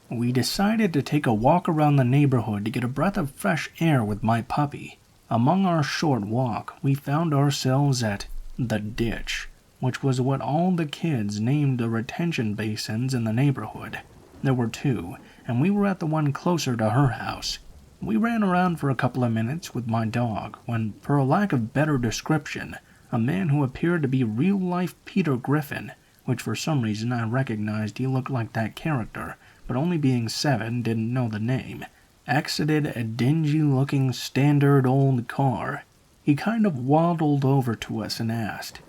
We decided to take a walk around the neighborhood to get a breath of fresh air with my puppy. Among our short walk, we found ourselves at the ditch, which was what all the kids named the retention basins in the neighborhood. There were 2, and we were at the one closer to her house. We ran around for a couple of minutes with my dog when, for a lack of better description, a man who appeared to be real-life Peter Griffin, which for some reason I recognized he looked like that character, but only being 7 didn't know the name, exited a dingy-looking standard old car. He kind of waddled over to us and asked,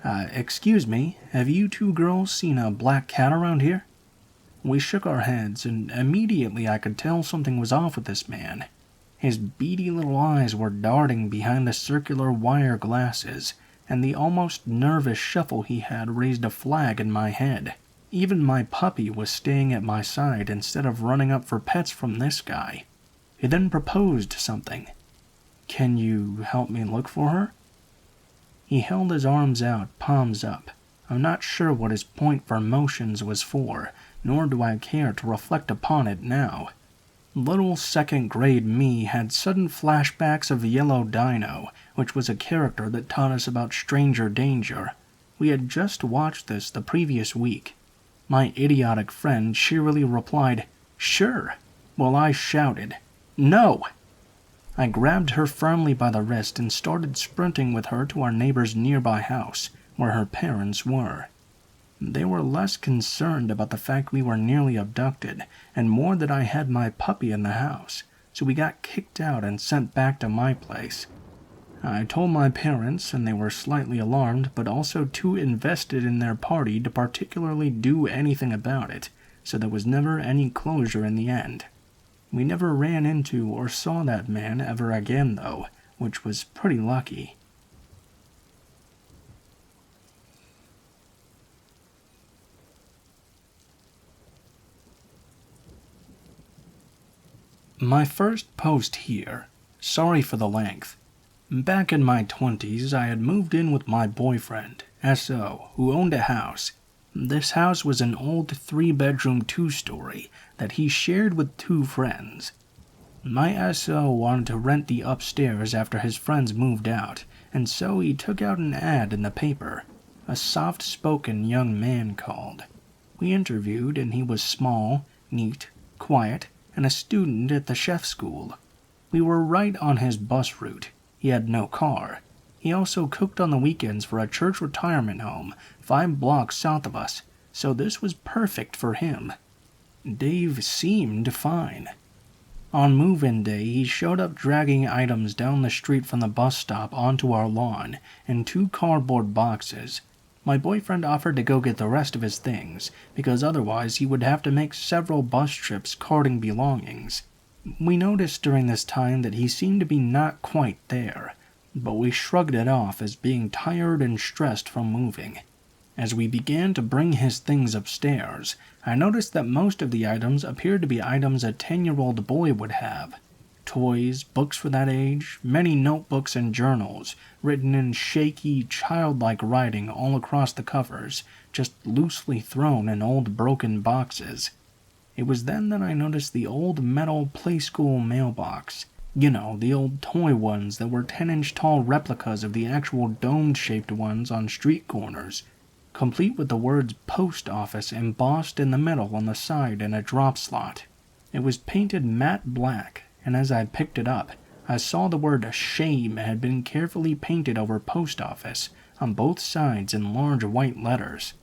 "Excuse me, have you 2 girls seen a black cat around here?" We shook our heads, and immediately I could tell something was off with this man. His beady little eyes were darting behind the circular wire glasses, and the almost nervous shuffle he had raised a flag in my head. Even my puppy was staying at my side instead of running up for pets from this guy. He then proposed something. "Can you help me look for her?" He held his arms out, palms up. I'm not sure what his point for emotions was for, nor do I care to reflect upon it now. Little second-grade me had sudden flashbacks of Yellow Dino, which was a character that taught us about stranger danger. We had just watched this the previous week. My idiotic friend cheerily replied, "Sure," while I shouted, "No!" I grabbed her firmly by the wrist and started sprinting with her to our neighbor's nearby house, where her parents were. They were less concerned about the fact we were nearly abducted, and more that I had my puppy in the house, so we got kicked out and sent back to my place. I told my parents, and they were slightly alarmed, but also too invested in their party to particularly do anything about it, so there was never any closure in the end. We never ran into or saw that man ever again, though, which was pretty lucky. My first post here. Sorry for the length. Back in my 20s, I had moved in with my boyfriend, S.O., who owned a house. This house was an old 3-bedroom 2-story that he shared with 2 friends. My S.O. wanted to rent the upstairs after his friends moved out, and so he took out an ad in the paper. A soft-spoken young man called. We interviewed, and he was small, neat, quiet, and a student at the chef school. We were right on his bus route. He had no car. He also cooked on the weekends for a church retirement home 5 blocks south of us, so this was perfect for him. Dave seemed fine. On move-in day, he showed up dragging items down the street from the bus stop onto our lawn in 2 cardboard boxes. My boyfriend offered to go get the rest of his things, because otherwise he would have to make several bus trips carting belongings. We noticed during this time that he seemed to be not quite there, but we shrugged it off as being tired and stressed from moving. As we began to bring his things upstairs, I noticed that most of the items appeared to be items a 10-year-old boy would have. Toys, books for that age, many notebooks and journals, written in shaky, childlike writing all across the covers, just loosely thrown in old broken boxes. It was then that I noticed the old metal Playschool mailbox. You know, the old toy ones that were 10-inch tall replicas of the actual dome-shaped ones on street corners, complete with the words Post Office embossed in the middle on the side in a drop slot. It was painted matte black, and as I picked it up, I saw the word shame had been carefully painted over Post Office on both sides in large white letters.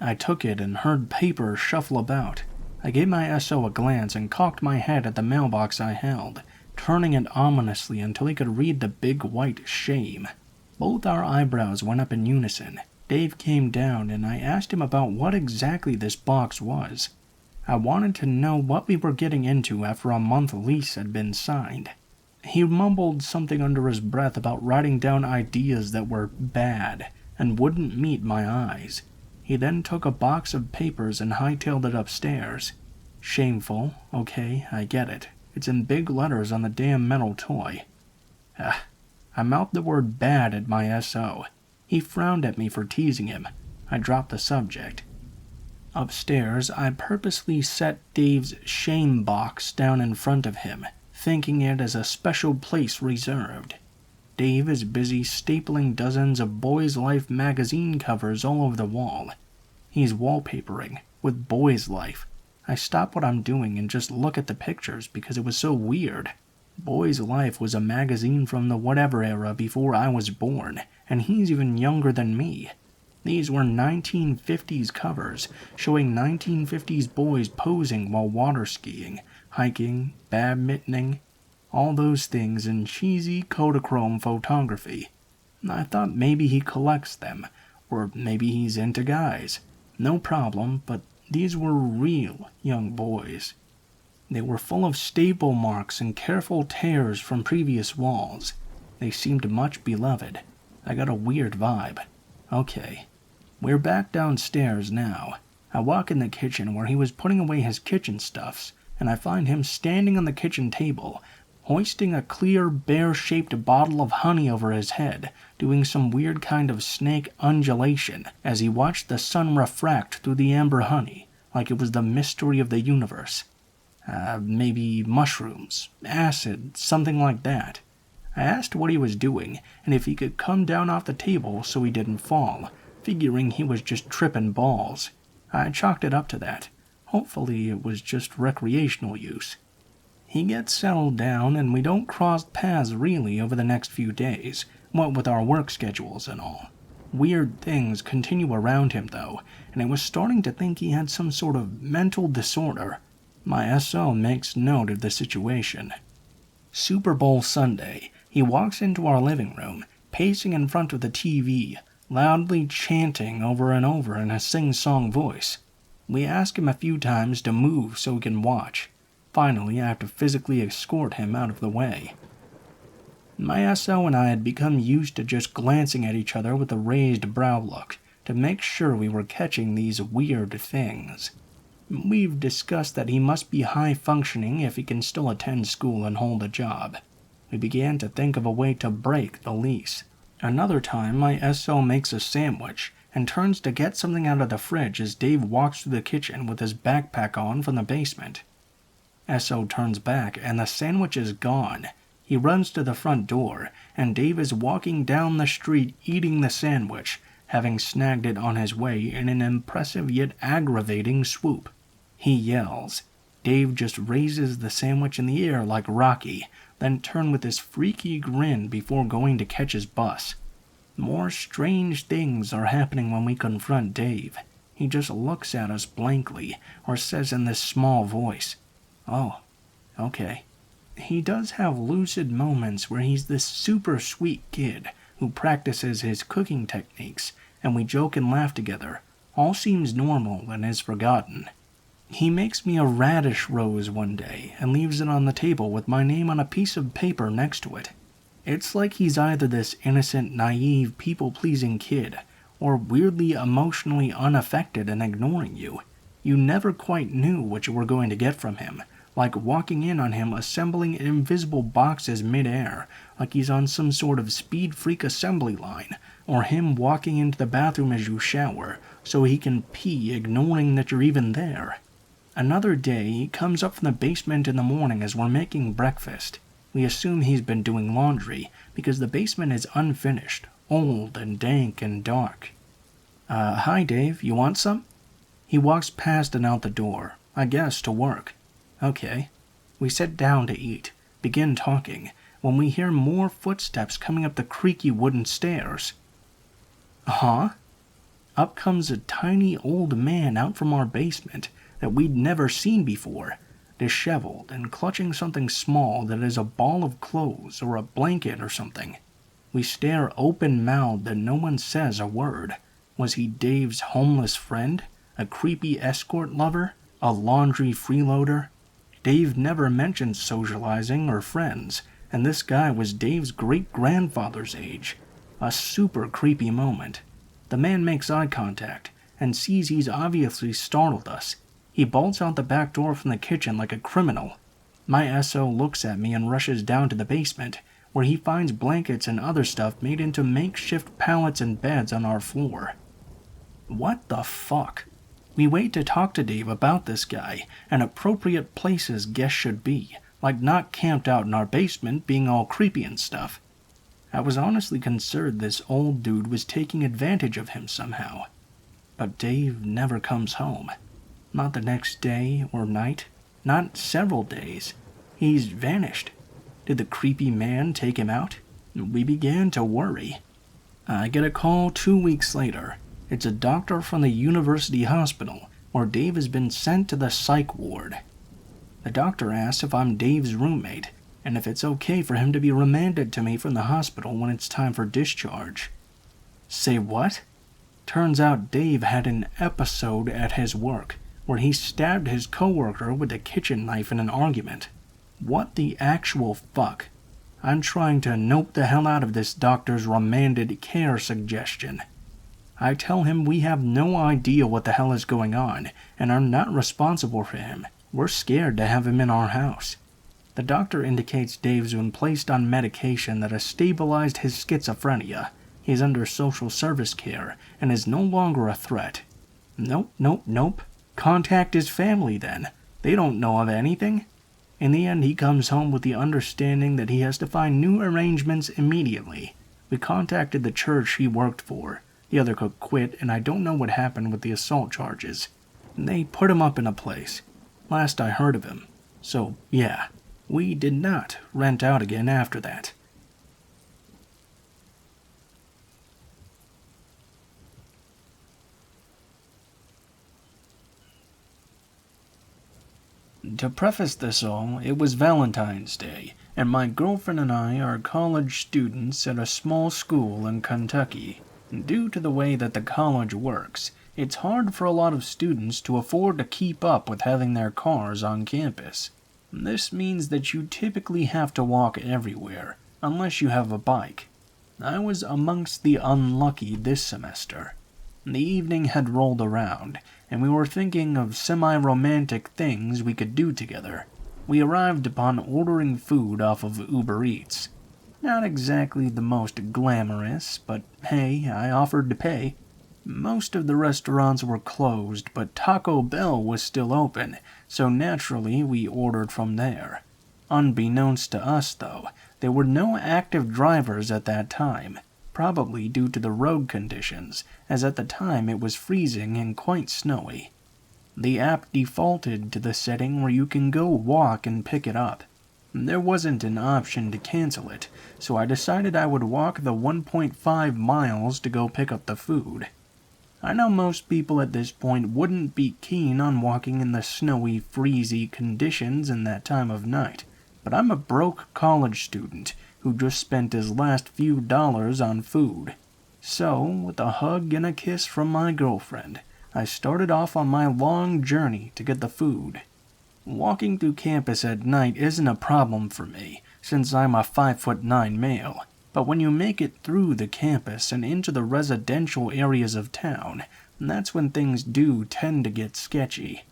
I took it and heard paper shuffle about. I gave my S.O. a glance and cocked my head at the mailbox I held, turning it ominously until he could read the big white shame. Both our eyebrows went up in unison. Dave came down and I asked him about what exactly this box was. I wanted to know what we were getting into after a month lease had been signed. He mumbled something under his breath about writing down ideas that were bad and wouldn't meet my eyes. He then took a box of papers and hightailed it upstairs. Shameful, okay, I get it. It's in big letters on the damn metal toy. I mouthed the word bad at my S.O. He frowned at me for teasing him. I dropped the subject. Upstairs, I purposely set Dave's shame box down in front of him, thinking it as a special place reserved. Dave is busy stapling dozens of Boys Life magazine covers all over the wall. He's wallpapering with Boys Life. I stop what I'm doing and just look at the pictures because it was so weird. Boys Life was a magazine from the whatever era before I was born, and he's even younger than me. These were 1950s covers, showing 1950s boys posing while water skiing, hiking, badmintoning, all those things in cheesy Kodachrome photography. I thought maybe he collects them, or maybe he's into guys. No problem, but these were real young boys. They were full of staple marks and careful tears from previous walls. They seemed much beloved. I got a weird vibe. Okay. We're back downstairs now. I walk in the kitchen where he was putting away his kitchen stuffs, and I find him standing on the kitchen table, hoisting a clear, bear-shaped bottle of honey over his head, doing some weird kind of snake undulation as he watched the sun refract through the amber honey like it was the mystery of the universe. Maybe mushrooms, acid, something like that. I asked what he was doing and if he could come down off the table so he didn't fall, figuring he was just tripping balls. I chalked it up to that. Hopefully it was just recreational use. He gets settled down and we don't cross paths really over the next few days, what with our work schedules and all. Weird things continue around him though, and I was starting to think he had some sort of mental disorder. My SO makes note of the situation. Super Bowl Sunday, he walks into our living room, pacing in front of the TV, loudly chanting over and over in a sing-song voice. We ask him a few times to move so we can watch. Finally, I have to physically escort him out of the way. My SO and I had become used to just glancing at each other with a raised brow look to make sure we were catching these weird things. We've discussed that he must be high-functioning if he can still attend school and hold a job. We began to think of a way to break the lease. Another time, my SO makes a sandwich and turns to get something out of the fridge as Dave walks through the kitchen with his backpack on from the basement. SO turns back and the sandwich is gone. He runs to the front door, and Dave is walking down the street eating the sandwich, having snagged it on his way in an impressive yet aggravating swoop. He yells. Dave just raises the sandwich in the air like Rocky, then turns with his freaky grin before going to catch his bus. More strange things are happening when we confront Dave. He just looks at us blankly, or says in this small voice, "Oh, okay." He does have lucid moments where he's this super sweet kid who practices his cooking techniques, and we joke and laugh together. All seems normal and is forgotten. He makes me a radish rose one day and leaves it on the table with my name on a piece of paper next to it. It's like he's either this innocent, naive, people-pleasing kid, or weirdly emotionally unaffected and ignoring you. You never quite knew what you were going to get from him, like walking in on him assembling invisible boxes mid-air, like he's on some sort of speed freak assembly line, or him walking into the bathroom as you shower, so he can pee ignoring that you're even there. Another day, he comes up from the basement in the morning as we're making breakfast. We assume he's been doing laundry, because the basement is unfinished, old and dank and dark. Hi Dave, you want some? He walks past and out the door, I guess to work. Okay. We sit down to eat, begin talking, when we hear more footsteps coming up the creaky wooden stairs. Huh? Up comes a tiny old man out from our basement that we'd never seen before, disheveled and clutching something small that is a ball of clothes or a blanket or something. We stare open-mouthed and no one says a word. Was he Dave's homeless friend? A creepy escort lover? A laundry freeloader? Dave never mentioned socializing or friends, and this guy was Dave's great-grandfather's age. A super creepy moment. The man makes eye contact and sees he's obviously startled us. He bolts out the back door from the kitchen like a criminal. My SO looks at me and rushes down to the basement, where he finds blankets and other stuff made into makeshift pallets and beds on our floor. What the fuck? We wait to talk to Dave about this guy and appropriate places guests should be, like not camped out in our basement being all creepy and stuff. I was honestly concerned this old dude was taking advantage of him somehow. But Dave never comes home. Not the next day or night. Not several days. He's vanished. Did the creepy man take him out? We began to worry. I get a call 2 weeks later. It's a doctor from the university hospital, where Dave has been sent to the psych ward. The doctor asks if I'm Dave's roommate, and if it's okay for him to be remanded to me from the hospital when it's time for discharge. Say what? Turns out Dave had an episode at his work, where he stabbed his coworker with a kitchen knife in an argument. What the actual fuck? I'm trying to nope the hell out of this doctor's remanded care suggestion. I tell him we have no idea what the hell is going on, and are not responsible for him. We're scared to have him in our house. The doctor indicates Dave's been placed on medication that has stabilized his schizophrenia. He is under social service care and is no longer a threat. Nope. Contact his family then. They don't know of anything. In the end, he comes home with the understanding that he has to find new arrangements immediately. We contacted the church he worked for. The other cook quit, and I don't know what happened with the assault charges. They put him up in a place. Last I heard of him. So, yeah, we did not rent out again after that. To preface this all, it was Valentine's Day, and my girlfriend and I are college students at a small school in Kentucky. Due to the way that the college works, it's hard for a lot of students to afford to keep up with having their cars on campus. This means that you typically have to walk everywhere, unless you have a bike. I was amongst the unlucky this semester. The evening had rolled around, and we were thinking of semi-romantic things we could do together. We arrived upon ordering food off of Uber Eats. Not exactly the most glamorous, but hey, I offered to pay. Most of the restaurants were closed, but Taco Bell was still open, so naturally we ordered from there. Unbeknownst to us, though, there were no active drivers at that time, probably due to the road conditions, as at the time it was freezing and quite snowy. The app defaulted to the setting where you can go walk and pick it up. There wasn't an option to cancel it, so I decided I would walk the 1.5 miles to go pick up the food. I know most people at this point wouldn't be keen on walking in the snowy, freezy conditions in that time of night, but I'm a broke college student who just spent his last few dollars on food. So, with a hug and a kiss from my girlfriend, I started off on my long journey to get the food. Walking through campus at night isn't a problem for me, since I'm a 5'9" male, but when you make it through the campus and into the residential areas of town, that's when things do tend to get sketchy.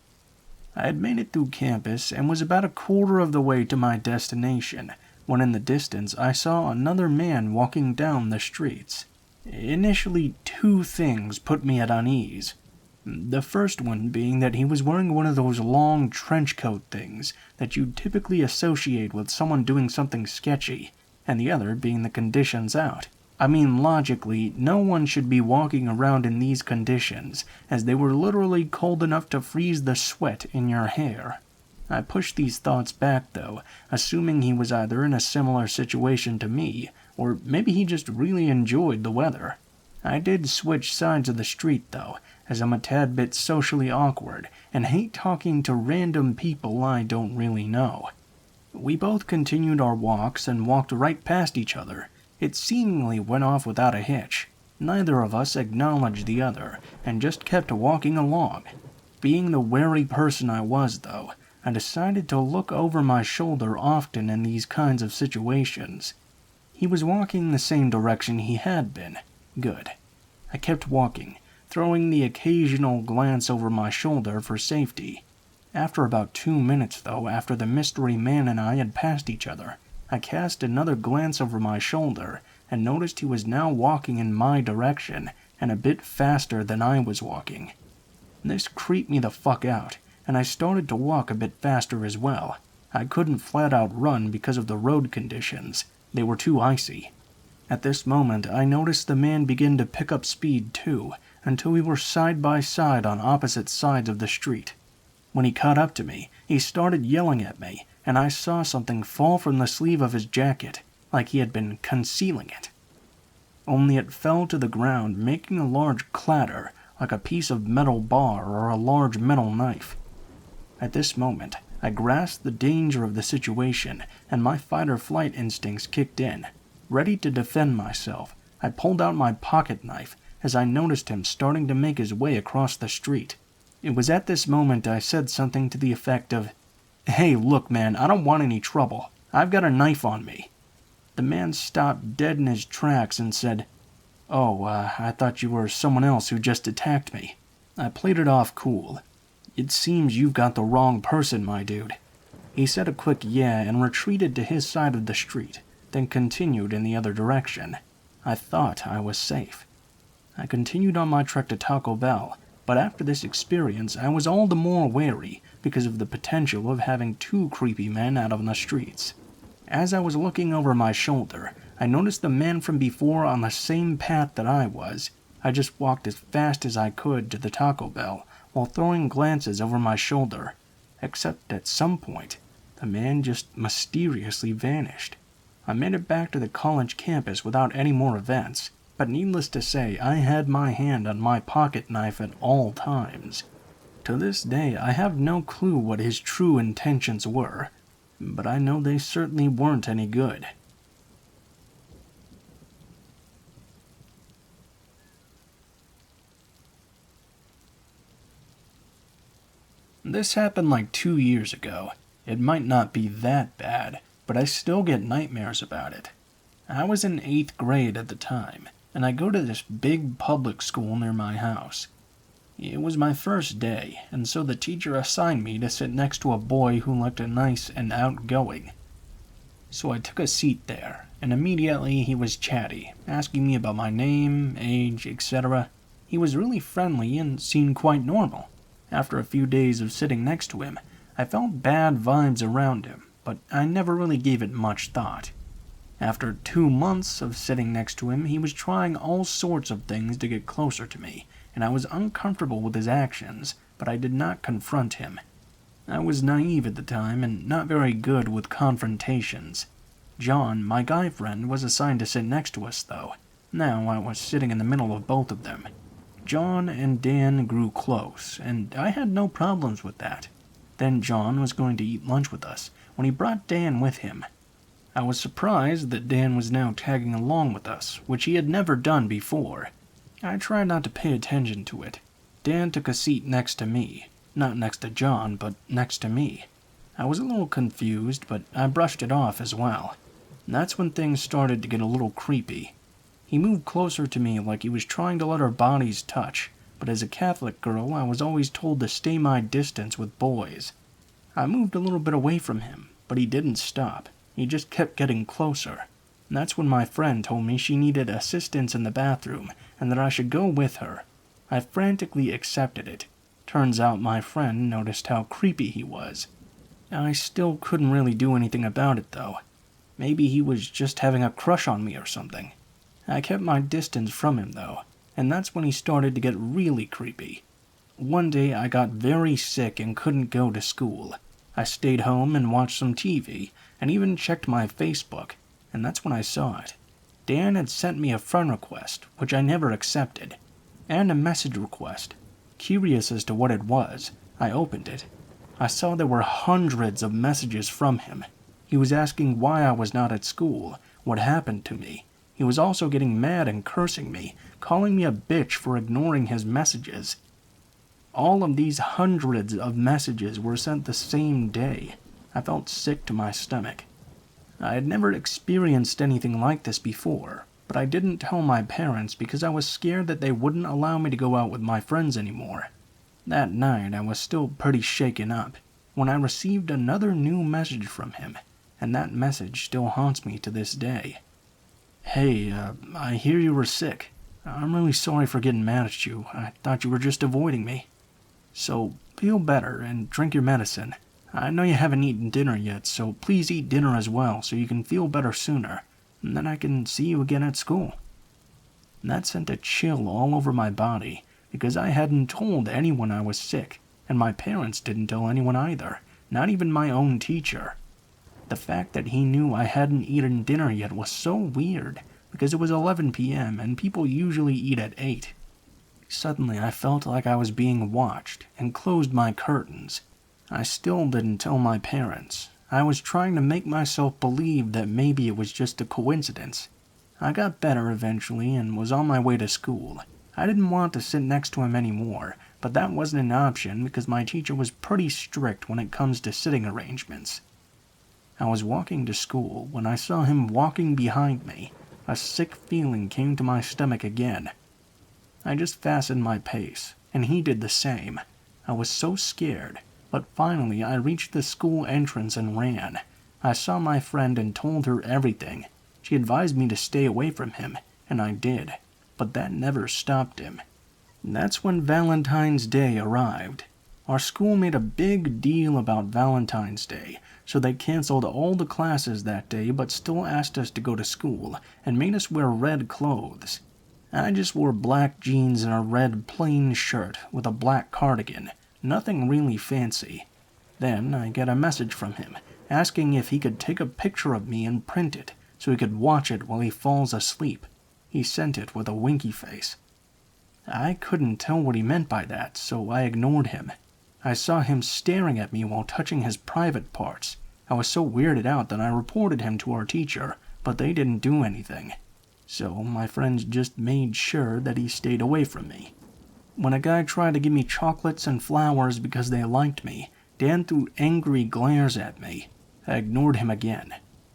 I had made it through campus and was about a quarter of the way to my destination, when in the distance I saw another man walking down the streets. Initially, two things put me at unease. The first one being that he was wearing one of those long trench coat things that you typically associate with someone doing something sketchy, and the other being the conditions out. I mean, logically, no one should be walking around in these conditions, as they were literally cold enough to freeze the sweat in your hair. I pushed these thoughts back, though, assuming he was either in a similar situation to me, or maybe he just really enjoyed the weather. I did switch sides of the street, though, as I'm a tad bit socially awkward, and hate talking to random people I don't really know. We both continued our walks and walked right past each other. It seemingly went off without a hitch. Neither of us acknowledged the other, and just kept walking along. Being the wary person I was, though, I decided to look over my shoulder often in these kinds of situations. He was walking the same direction he had been. Good. I kept walking, throwing the occasional glance over my shoulder for safety. After about 2 minutes, though, after the mystery man and I had passed each other, I cast another glance over my shoulder and noticed he was now walking in my direction and a bit faster than I was walking. This creeped me the fuck out, and I started to walk a bit faster as well. I couldn't flat out run because of the road conditions. They were too icy. At this moment, I noticed the man begin to pick up speed too, until we were side by side on opposite sides of the street. When he caught up to me, he started yelling at me, and I saw something fall from the sleeve of his jacket, like he had been concealing it. Only it fell to the ground, making a large clatter, like a piece of metal bar or a large metal knife. At this moment, I grasped the danger of the situation, and my fight-or-flight instincts kicked in. Ready to defend myself, I pulled out my pocket knife as I noticed him starting to make his way across the street. It was at this moment I said something to the effect of, "Hey, look man, I don't want any trouble. I've got a knife on me." The man stopped dead in his tracks and said, "Oh, I thought you were someone else who just attacked me." I played it off cool. "It seems you've got the wrong person, my dude." He said a quick yeah and retreated to his side of the street, then continued in the other direction. I thought I was safe. I continued on my trek to Taco Bell, but after this experience I was all the more wary because of the potential of having two creepy men out on the streets. As I was looking over my shoulder, I noticed the man from before on the same path that I was. I just walked as fast as I could to the Taco Bell while throwing glances over my shoulder, except at some point, the man just mysteriously vanished. I made it back to the college campus without any more events, but needless to say, I had my hand on my pocket knife at all times. To this day, I have no clue what his true intentions were, but I know they certainly weren't any good. This happened like 2 years ago. It might not be that bad, but I still get nightmares about it. I was in 8th grade at the time, and I go to this big public school near my house. It was my first day, and so the teacher assigned me to sit next to a boy who looked nice and outgoing. So I took a seat there, and immediately he was chatty, asking me about my name, age, etc. He was really friendly and seemed quite normal. After a few days of sitting next to him, I felt bad vibes around him, but I never really gave it much thought. After 2 months of sitting next to him, he was trying all sorts of things to get closer to me, and I was uncomfortable with his actions, but I did not confront him. I was naive at the time and not very good with confrontations. John, my guy friend, was assigned to sit next to us, though. Now I was sitting in the middle of both of them. John and Dan grew close, and I had no problems with that. Then John was going to eat lunch with us when he brought Dan with him. I was surprised that Dan was now tagging along with us, which he had never done before. I tried not to pay attention to it. Dan took a seat next to me. Not next to John, but next to me. I was a little confused, but I brushed it off as well. That's when things started to get a little creepy. He moved closer to me like he was trying to let our bodies touch, but as a Catholic girl, I was always told to stay my distance with boys. I moved a little bit away from him, but he didn't stop. He just kept getting closer. That's when my friend told me she needed assistance in the bathroom and that I should go with her. I frantically accepted it. Turns out my friend noticed how creepy he was. I still couldn't really do anything about it, though. Maybe he was just having a crush on me or something. I kept my distance from him, though, and that's when he started to get really creepy. One day I got very sick and couldn't go to school. I stayed home and watched some TV, and even checked my Facebook, and that's when I saw it. Dan had sent me a friend request, which I never accepted, and a message request. Curious as to what it was, I opened it. I saw there were hundreds of messages from him. He was asking why I was not at school, what happened to me. He was also getting mad and cursing me, calling me a bitch for ignoring his messages. All of these hundreds of messages were sent the same day. I felt sick to my stomach. I had never experienced anything like this before, but I didn't tell my parents because I was scared that they wouldn't allow me to go out with my friends anymore. That night I was still pretty shaken up when I received another new message from him, and that message still haunts me to this day. Hey, I hear you were sick. I'm really sorry for getting mad at you. I thought you were just avoiding me. So, feel better and drink your medicine. I know you haven't eaten dinner yet, so please eat dinner as well so you can feel better sooner, and then I can see you again at school. And that sent a chill all over my body, because I hadn't told anyone I was sick, and my parents didn't tell anyone either, not even my own teacher. The fact that he knew I hadn't eaten dinner yet was so weird, because it was 11 p.m. and people usually eat at 8. Suddenly I felt like I was being watched, and closed my curtains. I still didn't tell my parents. I was trying to make myself believe that maybe it was just a coincidence. I got better eventually and was on my way to school. I didn't want to sit next to him anymore, but that wasn't an option because my teacher was pretty strict when it comes to sitting arrangements. I was walking to school when I saw him walking behind me. A sick feeling came to my stomach again. I just fastened my pace, and he did the same. I was so scared. But finally, I reached the school entrance and ran. I saw my friend and told her everything. She advised me to stay away from him, and I did. But that never stopped him. That's when Valentine's Day arrived. Our school made a big deal about Valentine's Day, so they canceled all the classes that day but still asked us to go to school and made us wear red clothes. I just wore black jeans and a red plain shirt with a black cardigan, nothing really fancy. Then I get a message from him asking if he could take a picture of me and print it so he could watch it while he falls asleep. He sent it with a winky face. I couldn't tell what he meant by that, so I ignored him. I saw him staring at me while touching his private parts. I was so weirded out that I reported him to our teacher, but they didn't do anything. So my friends just made sure that he stayed away from me. When a guy tried to give me chocolates and flowers because they liked me, Dan threw angry glares at me. I ignored him again.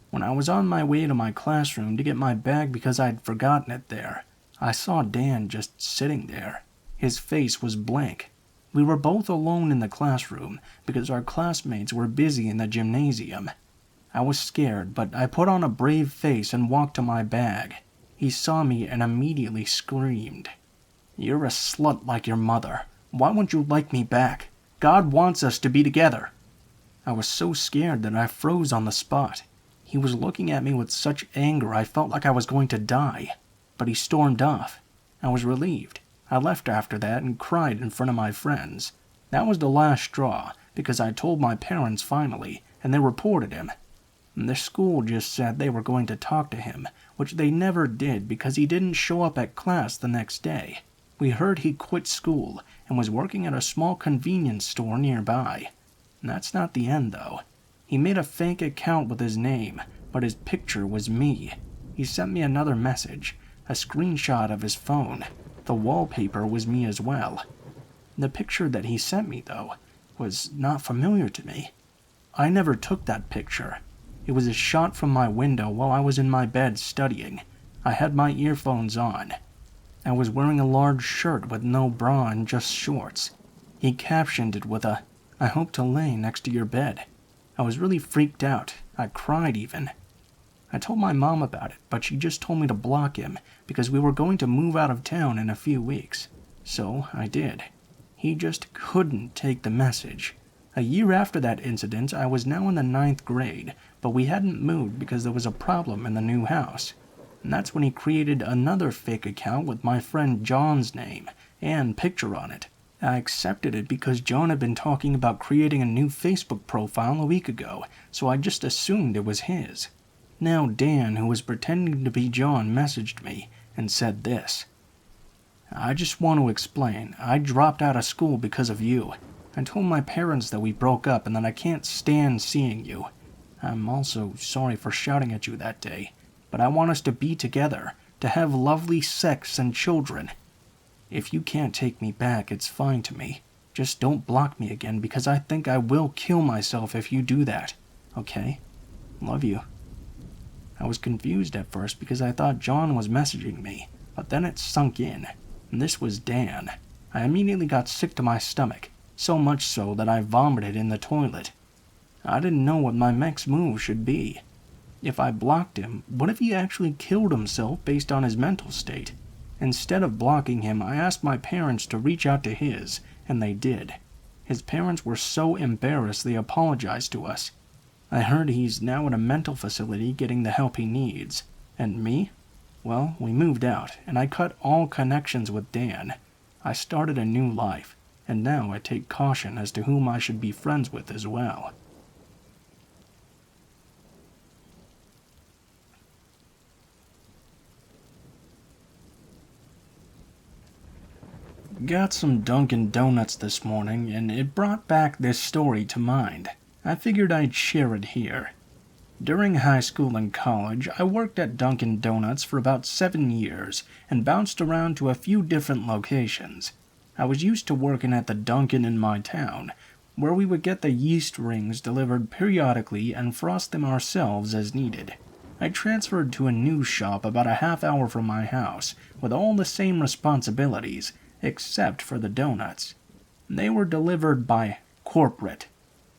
When I was on my way to my classroom to get my bag because I'd forgotten it there, I saw Dan just sitting there. His face was blank. We were both alone in the classroom because our classmates were busy in the gymnasium. I was scared, but I put on a brave face and walked to my bag. He saw me and immediately screamed, "You're a slut like your mother. Why won't you like me back? God wants us to be together." I was so scared that I froze on the spot. He was looking at me with such anger I felt like I was going to die. But he stormed off. I was relieved. I left after that and cried in front of my friends. That was the last straw, because I told my parents finally, and they reported him. The school just said they were going to talk to him, which they never did because he didn't show up at class the next day. We heard he quit school and was working at a small convenience store nearby. That's not the end, though. He made a fake account with his name, but his picture was me. He sent me another message, a screenshot of his phone. The wallpaper was me as well. The picture that he sent me, though, was not familiar to me. I never took that picture. It was a shot from my window while I was in my bed studying. I had my earphones on. I was wearing a large shirt with no bra and just shorts. He captioned it with a, "I hope to lay next to your bed." I was really freaked out. I cried even. I told my mom about it, but she just told me to block him because we were going to move out of town in a few weeks. So I did. He just couldn't take the message. A year after that incident, I was now in the 9th grade, but we hadn't moved because there was a problem in the new house. And that's when he created another fake account with my friend John's name and picture on it. I accepted it because John had been talking about creating a new Facebook profile a week ago, so I just assumed it was his. Now Dan, who was pretending to be John, messaged me and said this: "I just want to explain. I dropped out of school because of you. I told my parents that we broke up and that I can't stand seeing you. I'm also sorry for shouting at you that day, but I want us to be together, to have lovely sex and children. If you can't take me back, it's fine to me. Just don't block me again because I think I will kill myself if you do that. Okay? Love you." I was confused at first because I thought John was messaging me, but then it sunk in. This was Dan. I immediately got sick to my stomach, so much so that I vomited in the toilet. I didn't know what my next move should be. If I blocked him, what if he actually killed himself based on his mental state? Instead of blocking him, I asked my parents to reach out to his, and they did. His parents were so embarrassed they apologized to us. I heard he's now at a mental facility getting the help he needs. And me? Well, we moved out, and I cut all connections with Dan. I started a new life, and now I take caution as to whom I should be friends with as well. Got some Dunkin' Donuts this morning, and it brought back this story to mind. I figured I'd share it here. During high school and college, I worked at Dunkin' Donuts for about 7 years and bounced around to a few different locations. I was used to working at the Dunkin' in my town, where we would get the yeast rings delivered periodically and frost them ourselves as needed. I transferred to a new shop about a half hour from my house, with all the same responsibilities, except for the donuts. They were delivered by corporate.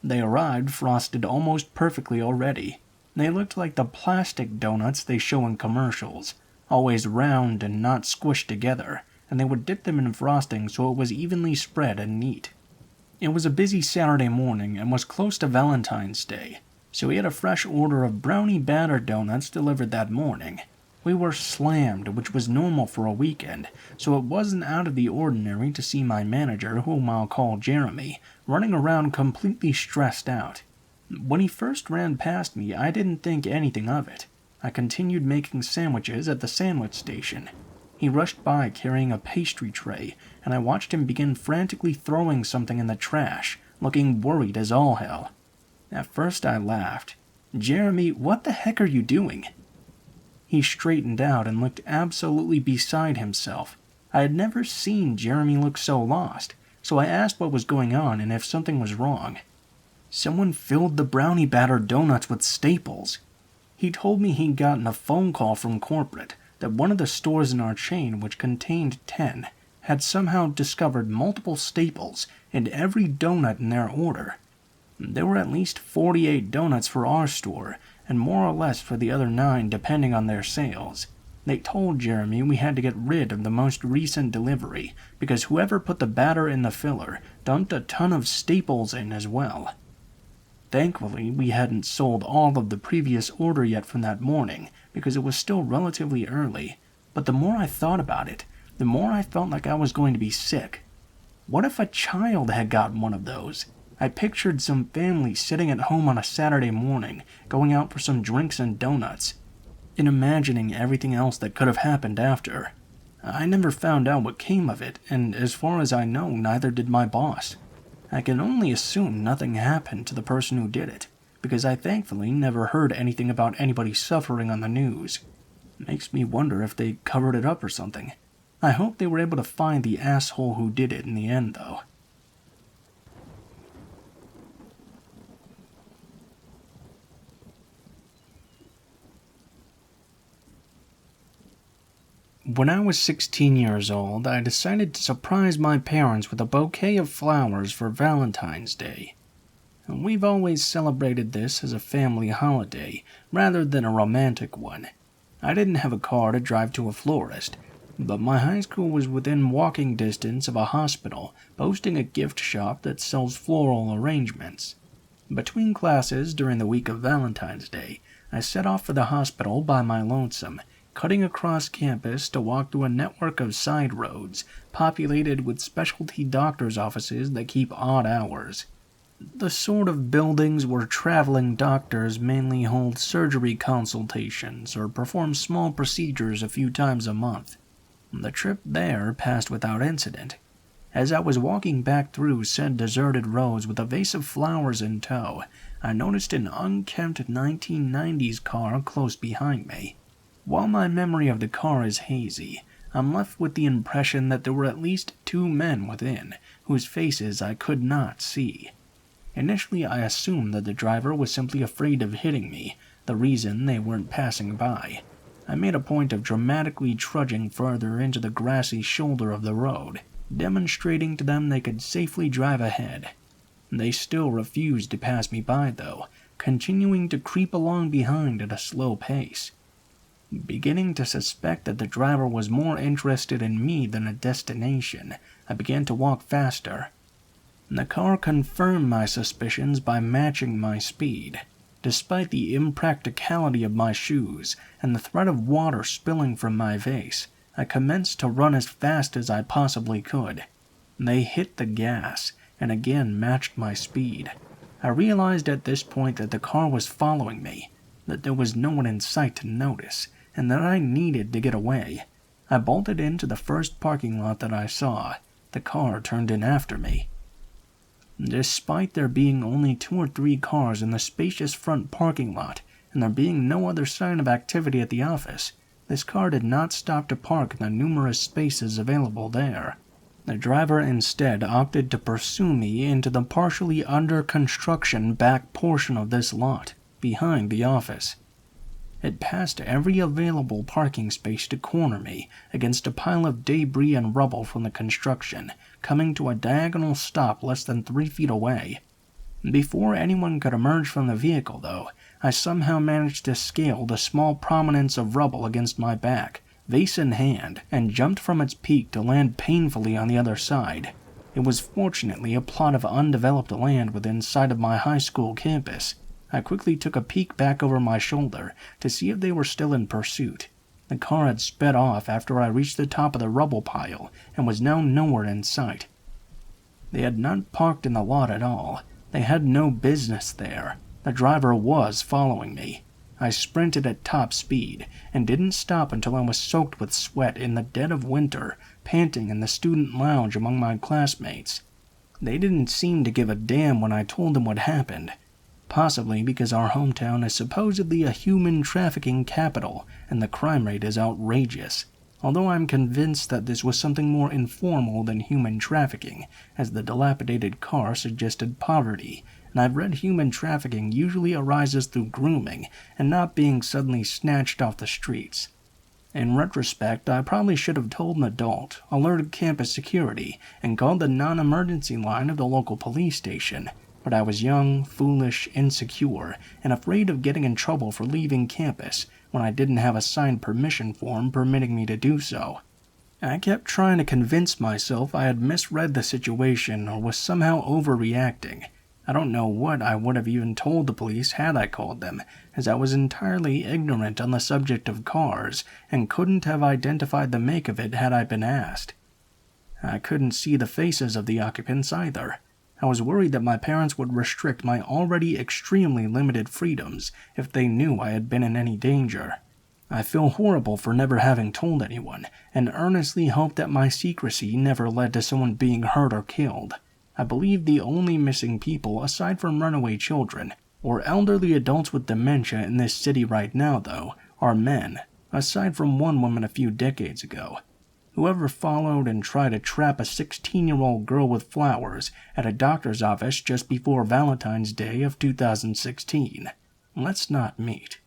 They arrived frosted almost perfectly already. They looked like the plastic donuts they show in commercials, always round and not squished together, and they would dip them in frosting so it was evenly spread and neat. It was a busy Saturday morning and was close to Valentine's Day, so we had a fresh order of brownie batter donuts delivered that morning. We were slammed, which was normal for a weekend, so it wasn't out of the ordinary to see my manager, whom I'll call Jeremy, running around completely stressed out. When he first ran past me, I didn't think anything of it. I continued making sandwiches at the sandwich station. He rushed by carrying a pastry tray, and I watched him begin frantically throwing something in the trash, looking worried as all hell. At first I laughed. "Jeremy, what the heck are you doing?" He straightened out and looked absolutely beside himself. I had never seen Jeremy look so lost, so I asked what was going on and if something was wrong. Someone filled the brownie batter donuts with staples. He told me he'd gotten a phone call from corporate that one of the stores in our chain, which contained 10, had somehow discovered multiple staples in every donut in their order. There were at least 48 donuts for our store, and more or less for the other 9 depending on their sales. They told Jeremy we had to get rid of the most recent delivery, because whoever put the batter in the filler dumped a ton of staples in as well. Thankfully, we hadn't sold all of the previous order yet from that morning, because it was still relatively early, but the more I thought about it, the more I felt like I was going to be sick. What if a child had gotten one of those? I pictured some family sitting at home on a Saturday morning, going out for some drinks and donuts, and imagining everything else that could have happened after. I never found out what came of it, and as far as I know, neither did my boss. I can only assume nothing happened to the person who did it, because I thankfully never heard anything about anybody suffering on the news. Makes me wonder if they covered it up or something. I hope they were able to find the asshole who did it in the end, though. When I was 16 years old, I decided to surprise my parents with a bouquet of flowers for Valentine's Day. We've always celebrated this as a family holiday, rather than a romantic one. I didn't have a car to drive to a florist, but my high school was within walking distance of a hospital boasting a gift shop that sells floral arrangements. Between classes during the week of Valentine's Day, I set off for the hospital by my lonesome, cutting across campus to walk through a network of side roads populated with specialty doctors' offices that keep odd hours. The sort of buildings where traveling doctors mainly hold surgery consultations or perform small procedures a few times a month. The trip there passed without incident. As I was walking back through said deserted roads with a vase of flowers in tow, I noticed an unkempt 1990s car close behind me. While my memory of the car is hazy, I'm left with the impression that there were at least 2 men within, whose faces I could not see. Initially, I assumed that the driver was simply afraid of hitting me, the reason they weren't passing by. I made a point of dramatically trudging further into the grassy shoulder of the road, demonstrating to them they could safely drive ahead. They still refused to pass me by, though, continuing to creep along behind at a slow pace. Beginning to suspect that the driver was more interested in me than a destination, I began to walk faster. The car confirmed my suspicions by matching my speed. Despite the impracticality of my shoes and the threat of water spilling from my vase, I commenced to run as fast as I possibly could. They hit the gas and again matched my speed. I realized at this point that the car was following me, that there was no one in sight to notice, and that I needed to get away. I bolted into the first parking lot that I saw. The car turned in after me. Despite there being only 2 or 3 cars in the spacious front parking lot, and there being no other sign of activity at the office, this car did not stop to park in the numerous spaces available there. The driver instead opted to pursue me into the partially under construction back portion of this lot, behind the office. It passed every available parking space to corner me against a pile of debris and rubble from the construction, coming to a diagonal stop less than 3 feet away. Before anyone could emerge from the vehicle, though, I somehow managed to scale the small prominence of rubble against my back, vase in hand, and jumped from its peak to land painfully on the other side. It was fortunately a plot of undeveloped land within sight of my high school campus. I quickly took a peek back over my shoulder to see if they were still in pursuit. The car had sped off after I reached the top of the rubble pile and was now nowhere in sight. They had not parked in the lot at all. They had no business there. The driver was following me. I sprinted at top speed and didn't stop until I was soaked with sweat in the dead of winter, panting in the student lounge among my classmates. They didn't seem to give a damn when I told them what happened. Possibly because our hometown is supposedly a human trafficking capital and the crime rate is outrageous. Although I'm convinced that this was something more informal than human trafficking, as the dilapidated car suggested poverty, and I've read human trafficking usually arises through grooming and not being suddenly snatched off the streets. In retrospect, I probably should have told an adult, alerted campus security, and called the non-emergency line of the local police station, but I was young, foolish, insecure, and afraid of getting in trouble for leaving campus when I didn't have a signed permission form permitting me to do so. I kept trying to convince myself I had misread the situation or was somehow overreacting. I don't know what I would have even told the police had I called them, as I was entirely ignorant on the subject of cars and couldn't have identified the make of it had I been asked. I couldn't see the faces of the occupants either. I was worried that my parents would restrict my already extremely limited freedoms if they knew I had been in any danger. I feel horrible for never having told anyone, and earnestly hope that my secrecy never led to someone being hurt or killed. I believe the only missing people aside from runaway children, or elderly adults with dementia in this city right now though, are men, aside from one woman a few decades ago. Whoever followed and tried to trap a 16-year-old girl with flowers at a doctor's office just before Valentine's Day of 2016. Let's not meet.